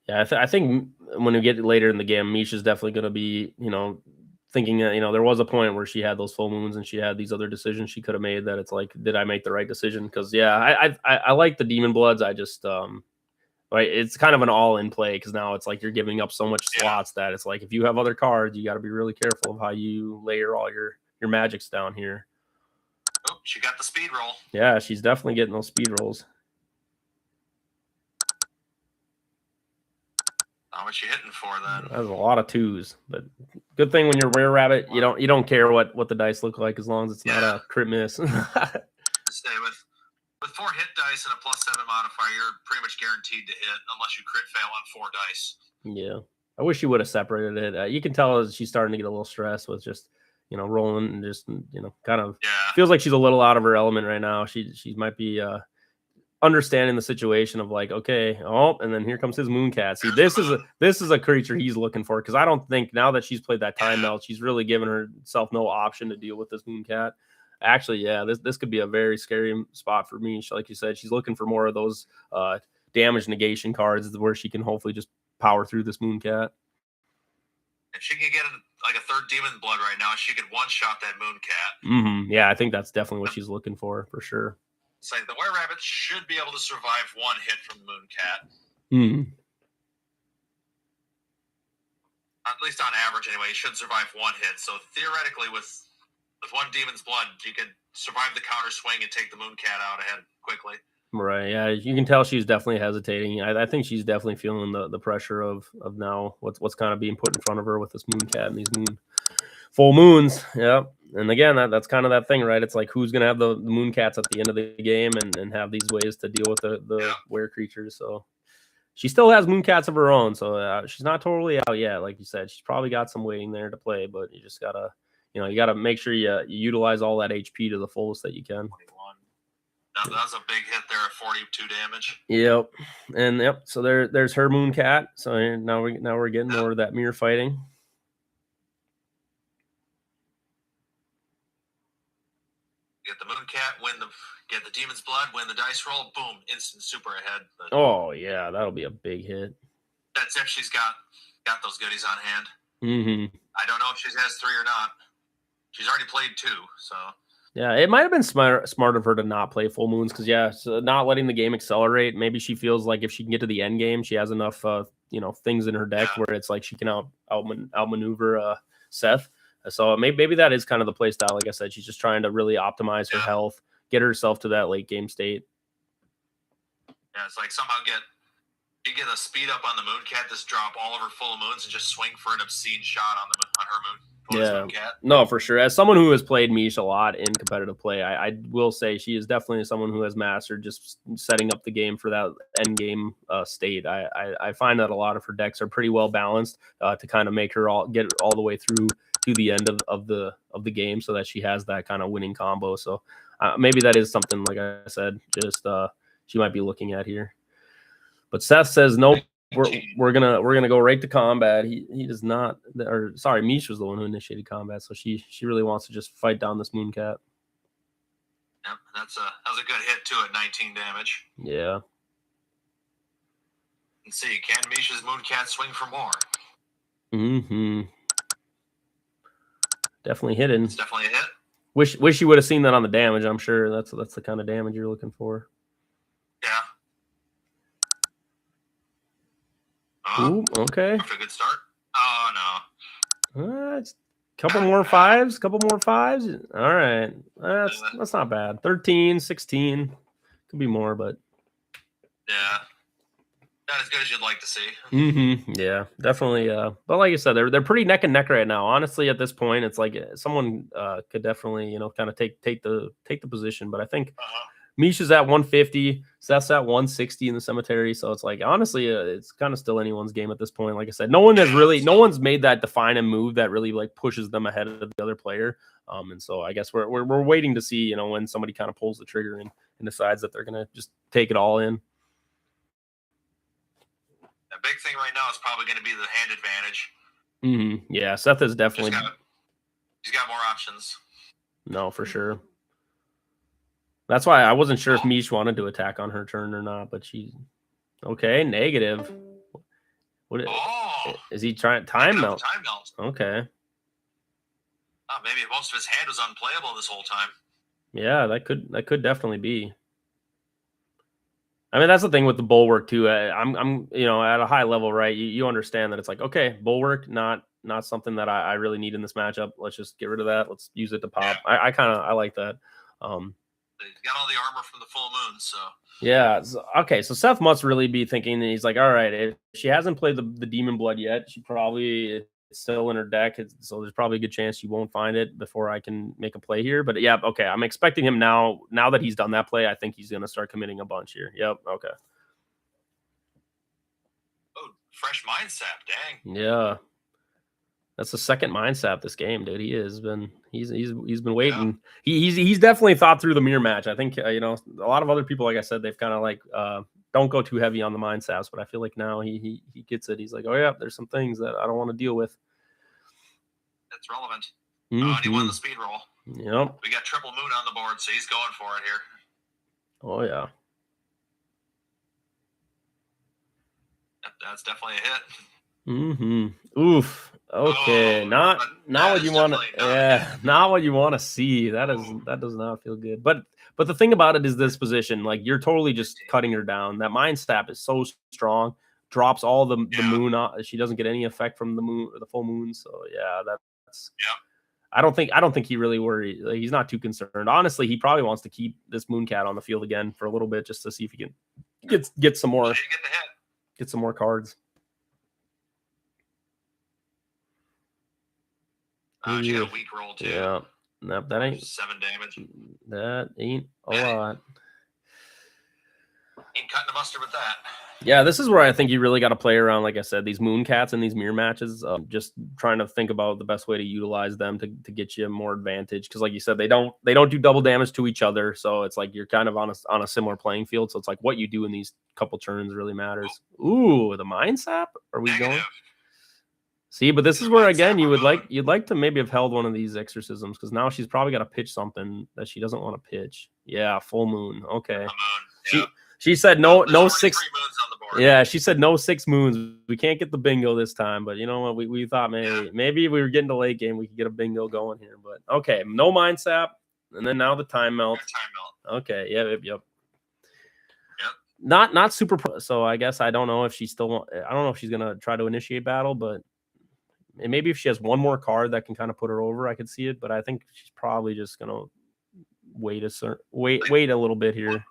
Yeah, I think when we get later in the game, Misha's definitely going to be, thinking that, there was a point where she had those full moons and she had these other decisions she could have made that it's like, did I make the right decision? Because, I like the Demon Bloods. I just, right, it's kind of an all-in play because now it's like you're giving up so much slots that it's like if you have other cards, you got to be really careful of how you layer all your magics down here. Oh, she got the speed roll. Yeah, she's definitely getting those speed rolls. How much you hitting for then? That's a lot of 2s, but good thing when you're Rare Rabbit, you don't care what the dice look like as long as it's not a crit miss. Stay with 4 hit dice and a +7 modifier, you're pretty much guaranteed to hit unless you crit fail on 4 dice. Yeah, I wish you would have separated it. You can tell she's starting to get a little stressed with just rolling and just kind of feels like she's a little out of her element right now. She might be understanding the situation of like, okay, and then here comes his Mooncat. See, this is a creature he's looking for because I don't think now that she's played that time melt, she's really given herself no option to deal with this Mooncat. Actually, this could be a very scary spot for me. Like you said, she's looking for more of those damage negation cards where she can hopefully just power through this Mooncat. If she can get like a 3rd Demon Blood right now, she could one-shot that Mooncat. Mm-hmm. Yeah, I think that's definitely what she's looking for sure. It's like the Were Rabbit should be able to survive 1 hit from the Mooncat. Mm-hmm. At least on average, anyway, he should survive 1 hit. So theoretically, with 1 Demon's Blood, you could survive the counter swing and take the Mooncat out ahead quickly. Right, yeah, you can tell she's definitely hesitating. I think she's definitely feeling the pressure of now what's kind of being put in front of her with this Mooncat and these full moons. Yeah, and again, that's kind of that thing, right? It's like who's going to have the Mooncats at the end of the game and have these ways to deal with the Were creatures. So she still has Mooncats of her own, so she's not totally out yet. Like you said, she's probably got some waiting there to play, but you just gotta, you gotta make sure you utilize all that HP to the fullest that you can. That was a big hit there at 42 damage. Yep, and so there's her Mooncat. So now we're getting more of that mirror fighting. Get the Mooncat, get the Demon's Blood, win the dice roll, boom, instant super ahead. But oh yeah, that'll be a big hit. That's if she's got those goodies on hand. Mm-hmm. I don't know if she has 3 or not. She's already played 2, so Yeah, it might have been smart of her to not play full moons because, yeah, so not letting the game accelerate. Maybe she feels like if she can get to the end game, she has enough, things in her deck where it's like she can outmaneuver Seth. So maybe that is kind of the play style. Like I said, she's just trying to really optimize her health, get herself to that late game state. Yeah, it's like somehow you get a speed up on the Mooncat, just drop all of her full moons and just swing for an obscene shot on her moon. Yeah, Mooncat. No, for sure. As someone who has played Mish a lot in competitive play, I will say she is definitely someone who has mastered just setting up the game for that end game state. I find that a lot of her decks are pretty well balanced to kind of make her get all the way through to the end of the game, so that she has that kind of winning combo. So maybe that is something, like I said, just she might be looking at here. But Seth says nope. We're gonna go right to combat. He does not, or sorry, Mish was the one who initiated combat, so she really wants to just fight down this Mooncat. Yep, that was a good hit too at 19 damage. Yeah. Let's see, can Mish's Mooncat swing for more? Mm-hmm. Definitely hidden. It's definitely a hit. Wish you would have seen that on the damage. I'm sure that's the kind of damage you're looking for. Yeah. Ooh, okay. Off to a good start. Oh no. Couple more fives. All right. That's not bad. 13, 16. Could be more, but yeah. Not as good as you'd like to see. Mm-hmm. Yeah, definitely. But like I said, they're pretty neck and neck right now. Honestly, at this point, it's like someone could definitely, kind of take the position. But I think Misha's at 150, Seth's at 160 in the cemetery. So it's like, honestly, it's kind of still anyone's game at this point. Like I said, no one's made that define and move that really like pushes them ahead of the other player. And so I guess we're waiting to see, when somebody kind of pulls the trigger and decides that they're gonna just take it all in. The big thing right now is probably going to be the hand advantage. Mm-hmm. Yeah, Seth is definitely. He's got more options. No, for sure. That's why I wasn't sure if Mish wanted to attack on her turn or not, but she. Okay, negative. What is he trying? Time melt. Time melt. Okay. Oh, maybe most of his hand was unplayable this whole time. Yeah, that could definitely be. I mean, that's the thing with the bulwark too. I'm at a high level, right? You understand that it's like, okay, bulwark, not something that I really need in this matchup. Let's just get rid of that. Let's use it to pop. Yeah. I like that. He's got all the armor from the full moon, so yeah. Okay, so Seth must really be thinking that he's like, all right, if she hasn't played the Demon Blood yet, she probably is still in her deck, so there's probably a good chance she won't find it before I can make a play here. But yeah, okay, I'm expecting him now that he's done that play. I think he's gonna start committing a bunch here. Yep. Okay. Oh, fresh mind sap, dang. Yeah. That's the second mind sap this game, dude. He's been waiting. Yeah. He's definitely thought through the mirror match. I think a lot of other people, like I said, they've kind of like don't go too heavy on the mind saps, but I feel like now he gets it. He's like, oh yeah, there's some things that I don't want to deal with. That's relevant. Mm-hmm. And he won the speed roll. Yep. We got triple moon on the board, so he's going for it here. Oh yeah. That's definitely a hit. Mm-hmm. Oof. Okay. Not what you want to. Yeah. Not what you want to see. That does not feel good. But the thing about it is this position, like you're totally just cutting her down. That mind sap is so strong, drops all the moon off. She doesn't get any effect from the moon or the full moon. So yeah, that's. Yeah. I don't think he really worried. Like, he's not too concerned. Honestly, he probably wants to keep this Mooncat on the field again for a little bit just to see if he can get some more. Get some more cards. She had a weak roll too. Yeah. Nope, that ain't 7 damage. That ain't a lot. Ain't cutting the mustard with that. Yeah, this is where I think you really got to play around, like I said, these Mooncats and these mirror matches. Just trying to think about the best way to utilize them to get you more advantage. Because, like you said, they don't do double damage to each other, so it's like you're kind of on a similar playing field. So it's like what you do in these couple turns really matters. Ooh, the mind sap? Are we going? See, but this is where again you'd like to maybe have held one of these exorcisms because now she's probably got to pitch something that she doesn't want to pitch. Yeah, full moon. Okay. She said no 6 moons on the board. Yeah, she said no 6 moons. We can't get the bingo this time, but you know what? We thought maybe we were getting to late game, we could get a bingo going here. But okay, no mind sap. And then now the time melt. Time melt. Okay. Yep. Yep. Not super. So I guess I don't know if she still. I don't know if she's gonna try to initiate battle, but maybe if she has one more card that can kind of put her over, I could see it. But I think she's probably just gonna wait a little bit here.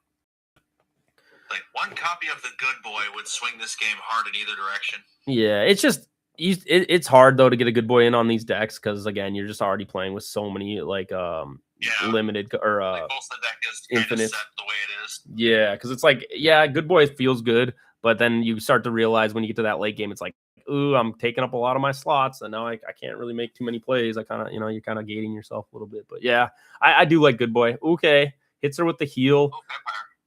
Like one copy of the Good Boy would swing this game hard in either direction. Yeah, it's just it's hard though to get a Good Boy in on these decks because again, you're just already playing with so many like limited or like most of the deck is infinite set the way it is. Yeah, because it's like Good Boy feels good, but then you start to realize when you get to that late game, it's like, ooh, I'm taking up a lot of my slots, and now I can't really make too many plays. I kind of you're kind of gating yourself a little bit, but yeah, I do like Good Boy. Okay, hits her with the heal.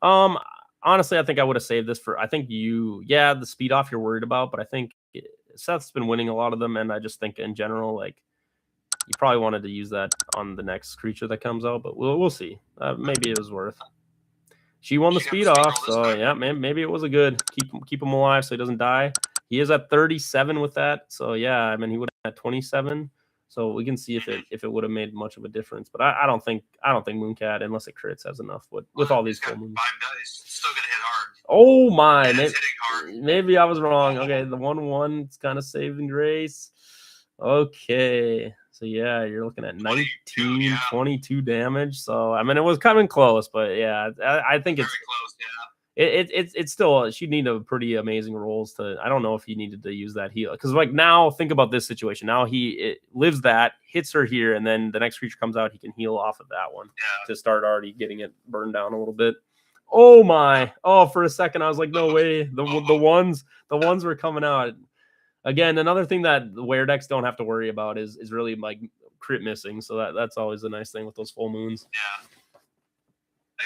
Oh, honestly, I think I would have saved this for. I think the speed off you're worried about, but I think Seth's been winning a lot of them, and I just think in general, like you probably wanted to use that on the next creature that comes out, but we'll see. Maybe it was worth. She won the speed off, so yeah, maybe it was a good keep him alive so he doesn't die. He is at 37 with that, so yeah, I mean he would have had 27. So we can see if it would have made much of a difference, but I don't think Mooncat unless it crits has enough with all these full moons. 5 dice, still gonna hit hard. Oh my, Hitting maybe I was wrong. Okay, the 1/1 it's kind of saving grace. Okay, so yeah, you're looking at 22 damage. So I mean it was coming close, but yeah, I think it's very close. Yeah. It's still she'd need a pretty amazing rolls to. I don't know if he needed to use that heal because like now think about this situation. Now he lives that hits her here, and then the next creature comes out. He can heal off of that one to start already getting it burned down a little bit. Oh my! Oh, for a second I was like, no way. The ones were coming out. Again, another thing that the wear decks don't have to worry about is really like crit missing. So that's always a nice thing with those full moons. Yeah,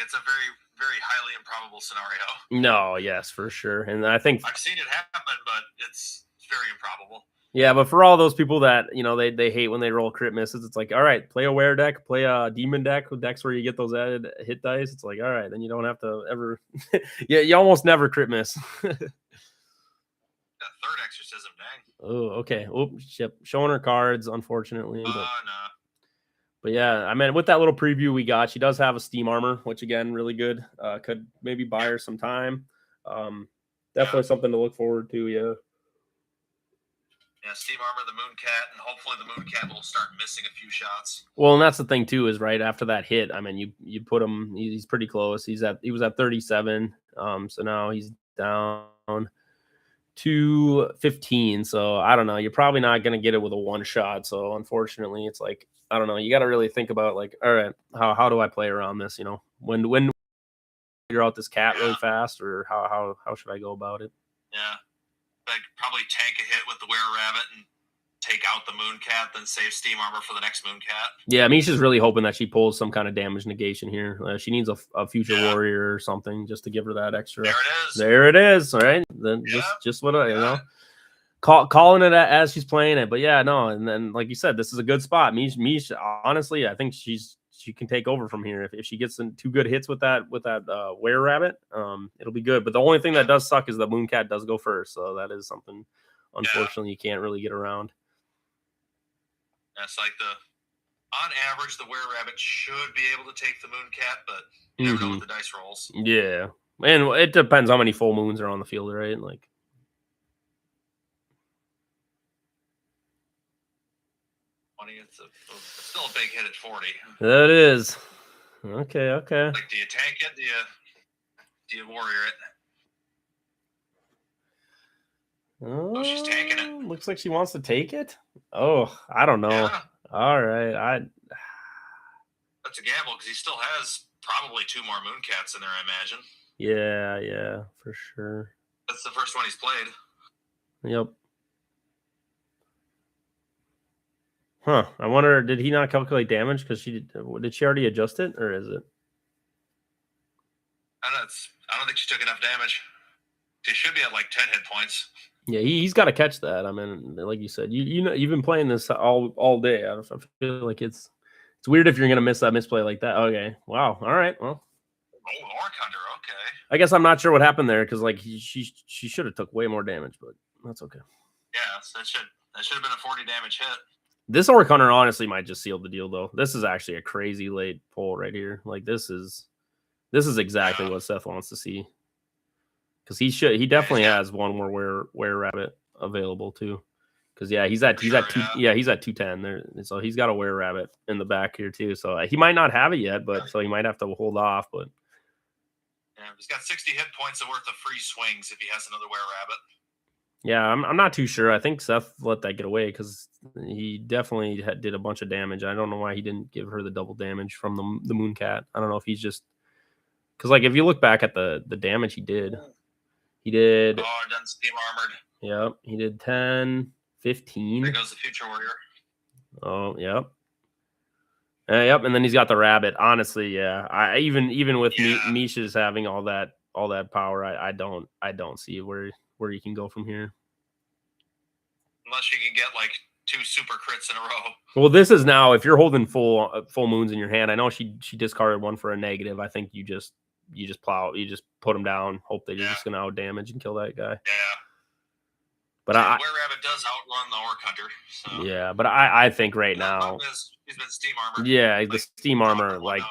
it's a very, very highly improbable scenario. No, yes, for sure. And I think I've seen it happen, but it's very improbable. Yeah, but for all those people that they hate when they roll crit misses, it's like, all right, play a wear deck, play a demon deck, decks where you get those added hit dice. It's like, all right, then you don't have to ever. You almost never crit miss. Third exorcism, dang. Oh, okay. Oops, showing her cards, unfortunately. No. But yeah, I mean, with that little preview we got, she does have a steam armor, which again, really good. Could maybe buy her some time. Definitely something to look forward to. Yeah. Yeah, steam armor, the Mooncat, and hopefully the Mooncat will start missing a few shots. Well, and that's the thing too, is right after that hit. I mean, you put him. He's pretty close. He was at 37. So now he's down to 15. So I don't know. You're probably not going to get it with a one shot. So unfortunately, it's like, I don't know. You got to really think about like, all right, how do I play around this? When figure out this cat really fast, or how should I go about it? Yeah, like probably tank a hit with the Were-Rabbit and take out the Mooncat, then save steam armor for the next Mooncat. Yeah, I mean, she's really hoping that she pulls some kind of damage negation here. She needs a future warrior or something just to give her that extra. There it is. There it is. All right, then just what calling it as she's playing it. But yeah, no, and then like you said, this is a good spot. Mish, honestly, I think she can take over from here if she gets in 2 good hits with that Were-Rabbit. It'll be good. But the only thing that does suck is the Mooncat does go first, so that is something unfortunately you can't really get around. That's like on average, the Were-Rabbit should be able to take the Mooncat, but you never know with the dice rolls. Yeah, and it depends how many full moons are on the field, right? Like. It's still a big hit at 40. That is. Okay. Like, do you tank it? Do you warrior it? Oh, she's tanking it. Looks like she wants to take it. Oh, I don't know. Yeah. All right. That's a gamble because he still has probably 2 more Mooncats in there, I imagine. Yeah, for sure. That's the first one he's played. Yep. Huh. I wonder, did he not calculate damage? Because did she already adjust it, or is it? I don't think she took enough damage. She should be at like 10 hit points. Yeah, he's got to catch that. I mean, like you said, you've been playing this all day. I feel like it's weird if you're gonna miss that misplay like that. Okay. Wow. All right. Well. Oh, Orc Hunter. Okay. I guess I'm not sure what happened there because like she should have took way more damage, but that's okay. Yeah, so that should have been a 40 damage hit. This Orc Hunter honestly might just seal the deal, though. This is actually a crazy late pull right here. Like this is exactly what Seth wants to see. Because he definitely has one more were rabbit available too. Because he's at 210 there, so he's got a were rabbit in the back here too. So he might not have it yet, but so he might have to hold off. But yeah, he's got 60 hit points worth of free swings if he has another were rabbit. Yeah, I'm not too sure. I think Seth let that get away because he definitely did a bunch of damage. I don't know why he didn't give her the double damage from the Mooncat. I don't know if he's just because like if you look back at the damage he did. Oh, done steam armored. Yep, he did 10, 15. There goes the future warrior. Oh, yep. Yep, and then he's got the rabbit. Honestly, yeah. I even with Misha's having all that power, I don't see where you can go from here. Unless you can get like 2 super crits in a row. Well, this is now if you're holding full moons in your hand. I know she discarded one for a negative. I think you just put them down, hope they're just gonna out damage and kill that guy. Yeah. But were rabbit does outrun the Orc Hunter. So. Yeah, but I think right now he's been steam armored. Yeah, like, the steam armor like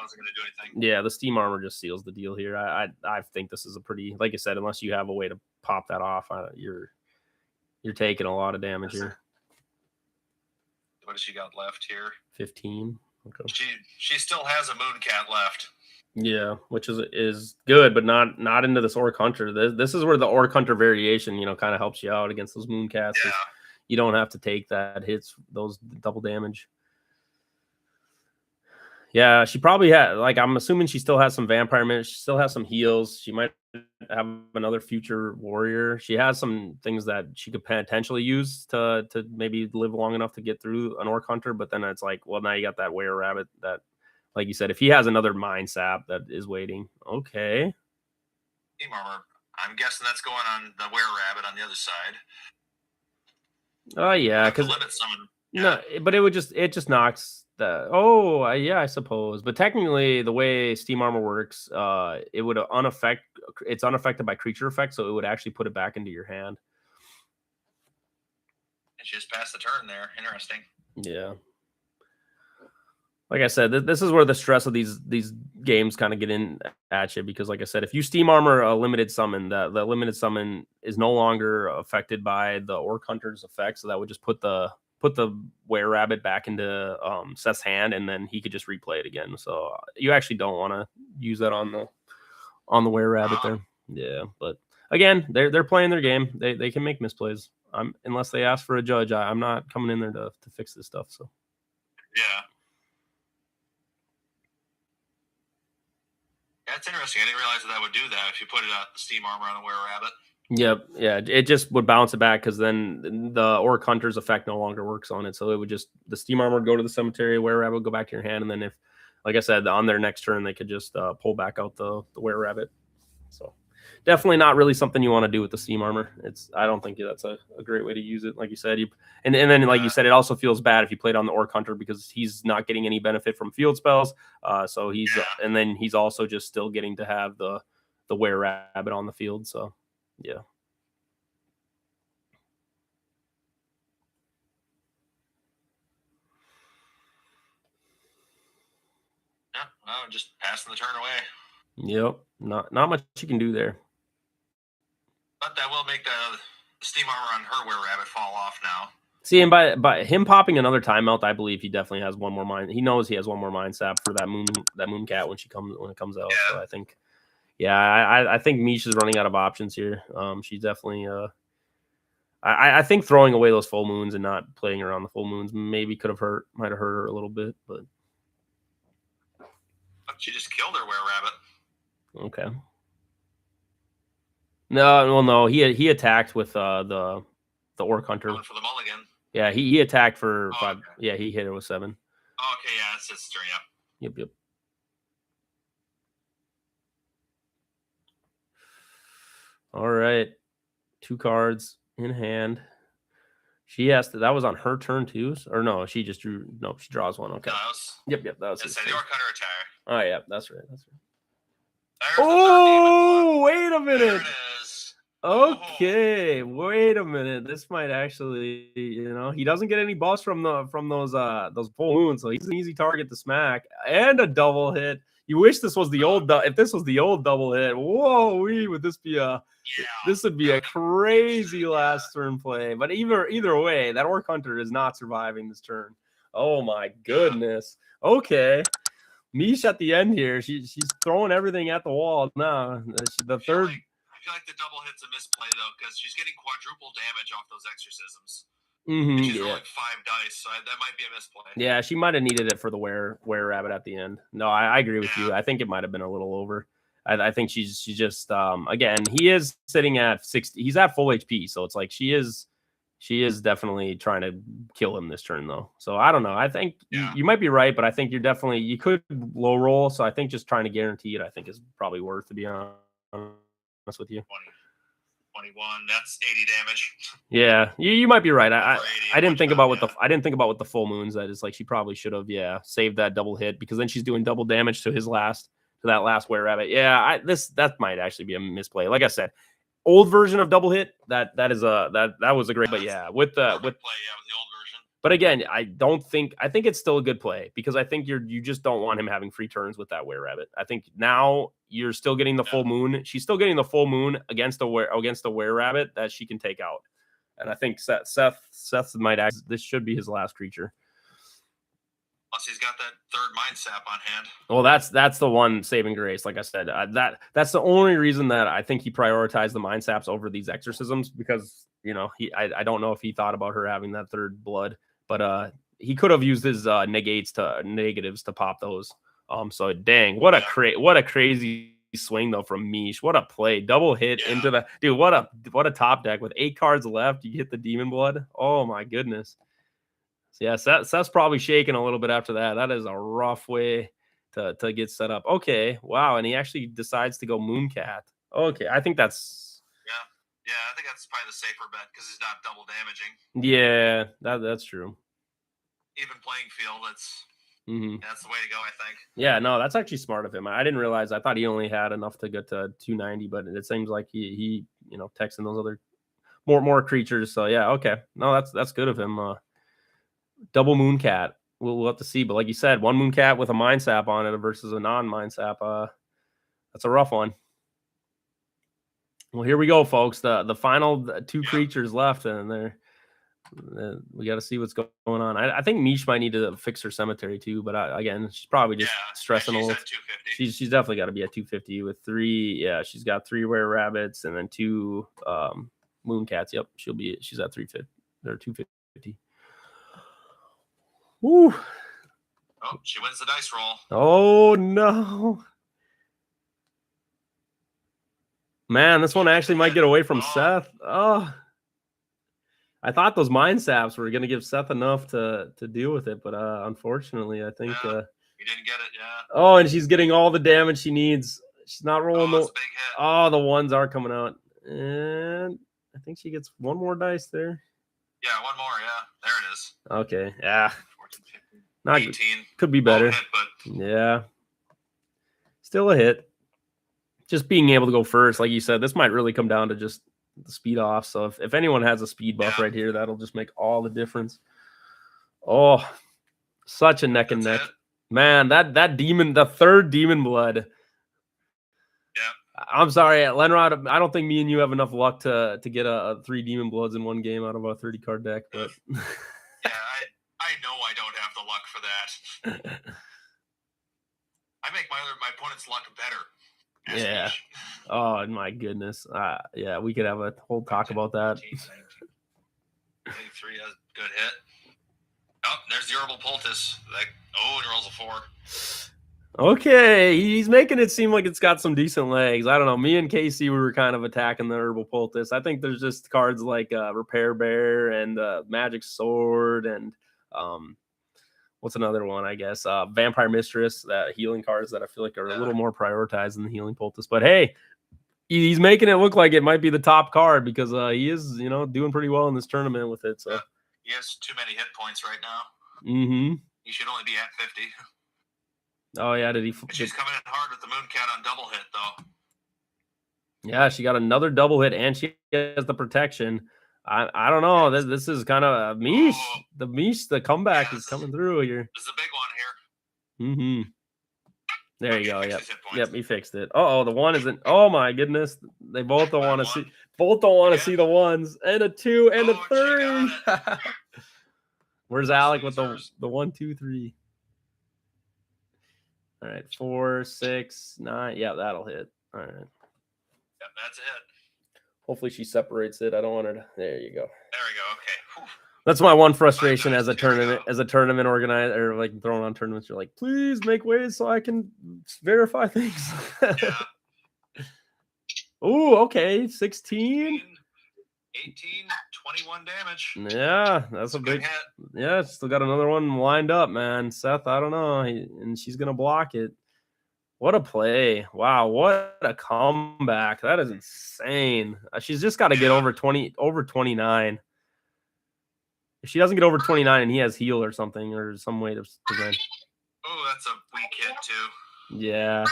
the steam armor just seals the deal here. I think this is a pretty, like I said, unless you have a way to pop that off, you're taking a lot of damage here. What has she got left here? 15. Okay. She still has a Mooncat left. Yeah, which is good, but not into this Orc Hunter. This is where the Orc Hunter variation, kind of helps you out against those Mooncats. Yeah. You don't have to take those double damage. Yeah, she probably had, like, I'm assuming she still has some vampire minutes. She still has some heals. She might have another future warrior. She has some things that she could potentially use to maybe live long enough to get through an Orc Hunter. But then it's like, well, now you got that were rabbit that, like you said, if he has another mind sap that is waiting. Okay. Steam armor. I'm guessing that's going on the were rabbit on the other side. Oh yeah, because limit summon. No, but it just knocks the. Oh yeah, I suppose. But technically, the way steam armor works, it would it's unaffected by creature effects, so it would actually put it back into your hand. And she just passed the turn there. Interesting. Yeah. Like I said, this is where the stress of these games kind of get in at you, because like I said, if you steam armor a limited summon, the limited summon is no longer affected by the Orc Hunter's effect, so that would just put the were rabbit back into Seth's hand, and then he could just replay it again. So you actually don't want to use that on the were rabbit there. Yeah, but again, they're playing their game. They can make misplays. Unless they ask for a judge, I'm not coming in there to fix this stuff. So yeah. That's interesting. I didn't realize that would do that if you put it out the steam armor on a were rabbit. Yep. Yeah. It just would bounce it back, because then the Orc Hunter's effect no longer works on it. So it would just, the steam armor would go to the cemetery, were rabbit would go back to your hand. And then if, like I said, on their next turn, they could just pull back out the were rabbit. So definitely not really something you want to do with the steam armor. I don't think that's a great way to use it. Like you said, and then like you said, it also feels bad if you played on the Orc Hunter, because he's not getting any benefit from field spells. So he's and then he's also just still getting to have the were rabbit on the field. So yeah. Yeah, well, just passing the turn away. Yep. Not much you can do there. But that will make the steam armor on her were rabbit fall off now. See, and by him popping another timeout, I believe he definitely has one more mind. He knows he has one more mind sap for that Mooncat when it comes out. Yeah. So I think, I think Misha's running out of options here. She's definitely. I think throwing away those full moons and not playing around the full moons might have hurt her a little bit, but she just killed her were rabbit. Okay. No. He attacked with the Orc Hunter. Going for the mulligan. Yeah, he attacked for 5. Okay. Yeah, he hit her with 7. Oh, okay, yeah, it's his turn. Yep. All right, 2 cards in hand. She has to. That was on her turn too, or no? She just drew. No, she draws one. Okay. Yep. That was. It's the Orc Hunter attire. Oh yeah, that's right. There's oh, wait a minute. There it is. Okay, wait a minute. This might actually, he doesn't get any buffs from those full moons, so he's an easy target to smack and a double hit. You wish this was the old if this was the old double hit. Whoa, would this be this would be a crazy last turn play. But either way, that Orc Hunter is not surviving this turn. Oh my goodness. Okay. Mish at the end here. She's throwing everything at the wall now. The third. I feel like the double hit's a misplay though, because she's getting quadruple damage off those exorcisms. She's rolling 5 dice, so that might be a misplay. Yeah, she might have needed it for the were rabbit at the end. No, I agree with you. I think it might have been a little over. I think she's just again, he is sitting at 60. He's at full HP, so it's like she is definitely trying to kill him this turn though. So I don't know. I think you might be right, but I think you could low roll. So I think just trying to guarantee it, I think is probably worth, to be honest with you. 21, that's 80 damage. Yeah, you might be right. I didn't think about what the full moons. That is like she probably should have saved that double hit, because then she's doing double damage to that last were rabbit. Yeah, that might actually be a misplay. Like I said, old version of double hit that was a great. But with the old version. But again, I think it's still a good play, because I think you just don't want him having free turns with that were rabbit. I think now you're still getting the full moon. She's still getting the full moon against the were rabbit that she can take out. And I think Seth might this should be his last creature. Plus he's got that third mind sap on hand. Well, that's the one saving grace. Like I said, that's the only reason that I think he prioritized the mind saps over these exorcisms, because I don't know if he thought about her having that third blood. But he could have used his negatives to pop those. So dang, what a crazy swing though from Mish. What a play, double hit into the dude. What a top deck with 8 cards left. You hit the demon blood. Oh my goodness. So yeah, Seth's probably shaking a little bit after that. That is a rough way to get set up. Okay, wow, and he actually decides to go Mooncat. Okay, I think that's I think that's probably the safer bet, because he's not double damaging. Yeah, that's true. Even playing field, that's the way to go, I think. Yeah, no, that's actually smart of him. I didn't realize. I thought he only had enough to get to 290, but it seems like he texting those other more creatures. So yeah, okay, no, that's good of him. Double Mooncat. We'll have to see, but like you said, one Mooncat with a mind sap on it versus a non-mind sap. That's a rough one. Well, here we go, folks. The final 2 creatures left, and we got to see what's going on. I think Mish might need to fix her cemetery too, but again, she's probably just stressing a little. She's definitely got to be at 250 with 3. Yeah, she's got 3 were rabbits and then 2 Mooncats. Yep, she's at 350 or 250. Woo! Oh, she wins the dice roll. Oh no! Man, this one actually might get away from Seth. Oh, I thought those mind saps were going to give Seth enough to deal with it, but unfortunately, I think you didn't get it. Yeah. Oh, and she's getting all the damage she needs. She's not rolling that's a big hit. Oh, the ones are coming out, and I think she gets one more dice there. Yeah, one more. Yeah, there it is. Okay. Yeah. 14, 15, not 18. Could be better. Hit, but yeah. Still a hit. Just being able to go first, like you said, this might really come down to just the speed off. So if anyone has a speed buff right here, that'll just make all the difference. Oh, such a neck and neck. Man, that demon, the third demon blood. Yeah. I'm sorry, Lenrod. I don't think me and you have enough luck to get a 3 demon bloods in one game out of a 30 card deck. But yeah, I know I don't have the luck for that. I make my opponent's luck better. Yeah. Oh my goodness. Yeah, we could have a whole talk about that. 19, 3 has good hit. Oh, there's the herbal poultice. And he rolls a 4. Okay, he's making it seem like it's got some decent legs. I don't know. Me and Casey, we were kind of attacking the herbal poultice. I think there's just cards like Repair Bear and Magic Sword and what's another one, I guess? Vampire Mistress, that healing cards that I feel like are a little more prioritized than the healing poultice. But hey, he's making it look like it might be the top card because he is, doing pretty well in this tournament with it. So he has too many hit points right now. Mm-hmm. He should only be at 50. Oh yeah, did he? She's coming in hard with the Mooncat on double hit though. Yeah, she got another double hit, and she has the protection. I don't know. This is kind of a Mish. The comeback is coming through here. This is a big one here. Mm-hmm. There you go. fix Yep. his hit points. Yep, he fixed it. Oh, the one isn't. Oh my goodness. They both don't want to see. Both don't want to see the ones. And a 2 and a 3. Where's Alec with the 1, 2, 3? All right, 4, 6, 9. Yeah, that'll hit. All right. Yep, that's a hit. Hopefully she separates it. I don't want her to. There you go. There we go. Okay. Whew. That's my one frustration as a tournament organizer, or like throwing on tournaments. You're like, please make ways so I can verify things. Yeah. Oh, okay, 16. 18, 21 damage. Yeah, that's a big hit. Yeah, still got another one lined up, man. Seth, I don't know, and she's gonna block it. What a play! Wow, what a comeback! That is insane. She's just got to get over 29. If she doesn't get over 29 and he has heal or something or some way to prevent. Oh, that's a weak hit too. Yeah.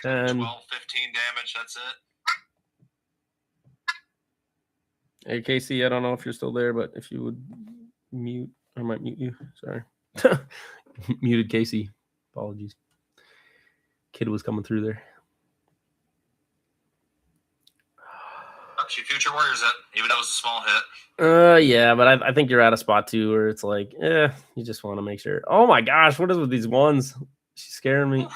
10. 12, 15 damage. That's it. Hey, Casey, I don't know if you're still there, but if you would mute, I might mute you. Sorry. Muted Casey. Apologies. Kid was coming through there. She Future Warriors it, even though it was a small hit. Yeah, but I think you're at a spot too where it's like, you just want to make sure. Oh my gosh, what is with these ones? She's scaring me.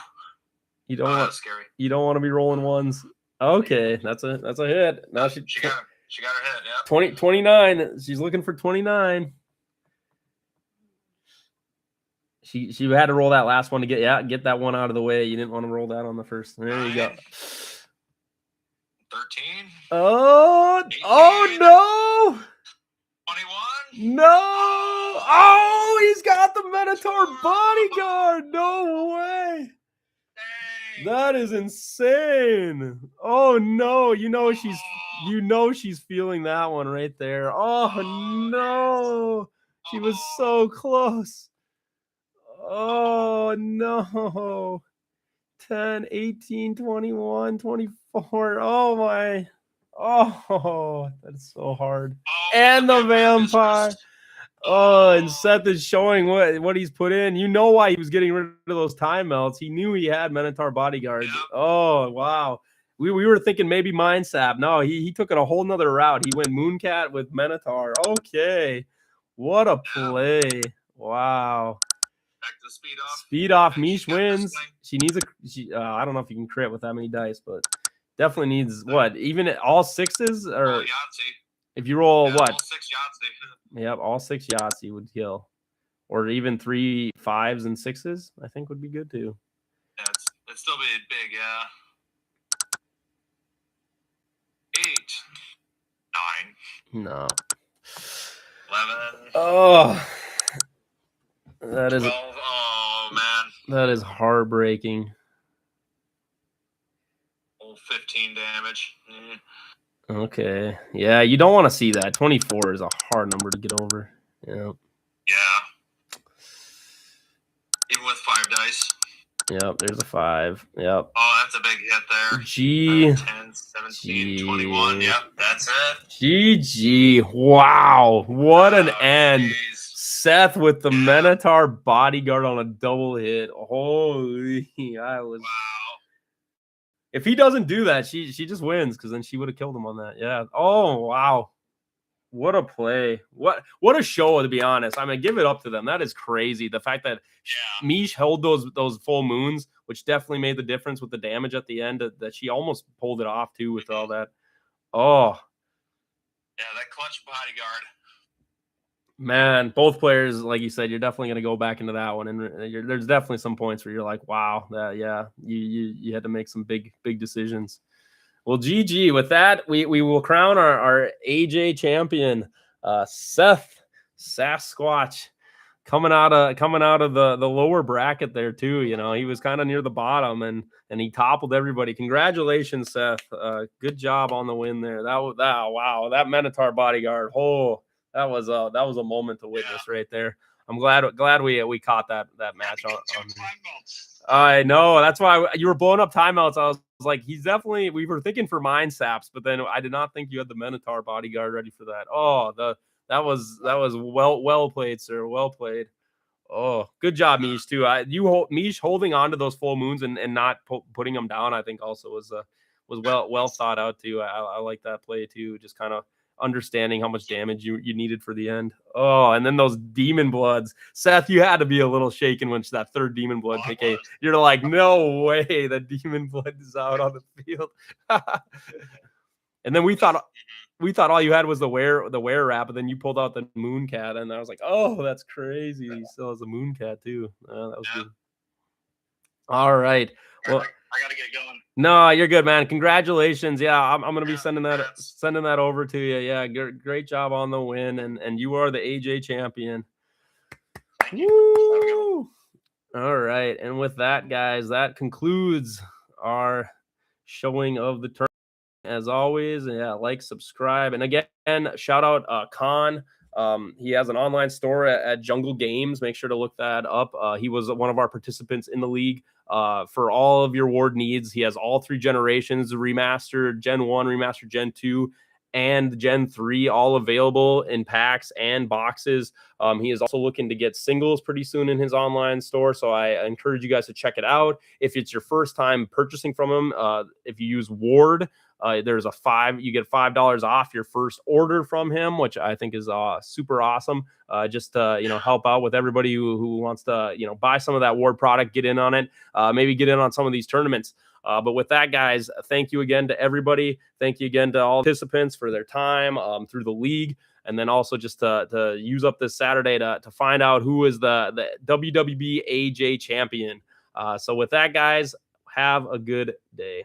You don't want scary. You don't want to be rolling ones. Okay, that's a hit. Now she got her hit. Yeah. 29. She's looking for 29. She had to roll that last one to get that one out of the way. You didn't want to roll that on the first. There you go. 13. Oh, 18, oh no. 21. No. Oh, he's got the Minotaur bodyguard. No way. Dang. That is insane. Oh no. You know she's feeling that one right there. Oh no. She was so close. Oh no. 10, 18, 21, 24. Oh my. Oh, that's so hard. And the vampire. Oh, and Seth is showing what he's put in. You know why he was getting rid of those timeouts. He knew he had Minotaur bodyguards. Yep. Oh, wow. We were thinking maybe Mind Sap. No, he took it a whole nother route. He went Mooncat with Minotaur. Okay. What a play. Wow. Back to speed off. Speed off. Mish wins. She needs I don't know if you can crit with that many dice, but definitely needs what? Even all sixes or if you roll what? All 6 Yahtzee. Yep, all 6 Yahtzee would kill. Or even 3 5s and 6s, I think would be good too. Yeah, it'd still be big, yeah. 8, 9. No. 11. Oh. That is 12. Oh man. That is heartbreaking. Oh, 15 damage. Okay. Yeah, you don't want to see that. 24 is a hard number to get over. Yeah. Yeah. Even with 5 dice. Yep, there's a 5. Yep. Oh, that's a big hit there. 10, 17, 21. Yep, that's it. GG. Wow. What an end. Geez. Seth with the Minotaur bodyguard on a double hit. Holy, wow. If he doesn't do that, she just wins because then she would have killed him on that. Yeah. Oh, wow. What a play. What a show, to be honest. I mean, give it up to them. That is crazy. The fact that Mish held those full moons, which definitely made the difference with the damage at the end, that she almost pulled it off too with all that. Oh. Yeah, that clutch bodyguard. Man, both players, like you said, you're definitely going to go back into that one, and there's definitely some points where you're like, "Wow, you had to make some big decisions." Well, GG. With that, we will crown our AJ champion, Seth Sasquatch, coming out of the lower bracket there too. You know, he was kind of near the bottom, and he toppled everybody. Congratulations, Seth. Good job on the win there. Wow, that Minotaur bodyguard. Oh. That was a moment to witness right there. I'm glad we caught that match on. I know, that's why you were blowing up timeouts. I was like, he's definitely, we were thinking for Mind Saps, but then I did not think you had the Minotaur bodyguard ready for that. Oh, that was well played, sir. Well played. Oh, good job, Mish, too. Mish holding on to those full moons and not putting them down, I think also was well thought out too. I like that play too. Just kind of understanding how much damage you needed for the end. Oh, and then those demon bloods. Seth, you had to be a little shaken when that third demon blood pick. You're like, no way, the demon blood is out on the field. And then we thought all you had was the wear wrap, and then you pulled out the moon cat, and I was like, oh, that's crazy. He still has a moon cat too. That was good. All right. Well, I gotta get going. No, you're good, man. Congratulations. Yeah, I'm gonna be sending that over to you. Yeah, great job on the win, and you are the AJ champion. Thank you. Woo! All right, and with that, guys, that concludes our showing of the tournament. As always, yeah, like, subscribe, and again, shout out Khan. He has an online store at Jungle Games. Make sure to look that up. He was one of our participants in the league. For all of your Ward needs, he has all 3 generations: remastered Gen 1, remastered Gen 2, and Gen 3, all available in packs and boxes. He is also looking to get singles pretty soon in his online store, so I encourage you guys to check it out. If it's your first time purchasing from him, if you use Ward, there's you get $5 off your first order from him, which I think is super awesome. Just to help out with everybody who wants to buy some of that Ward product, get in on it, maybe get in on some of these tournaments. But with that, guys, thank you again to everybody. Thank you again to all participants for their time through the league, and then also just to use up this Saturday to find out who is the WWB AJ champion. So with that, guys, have a good day.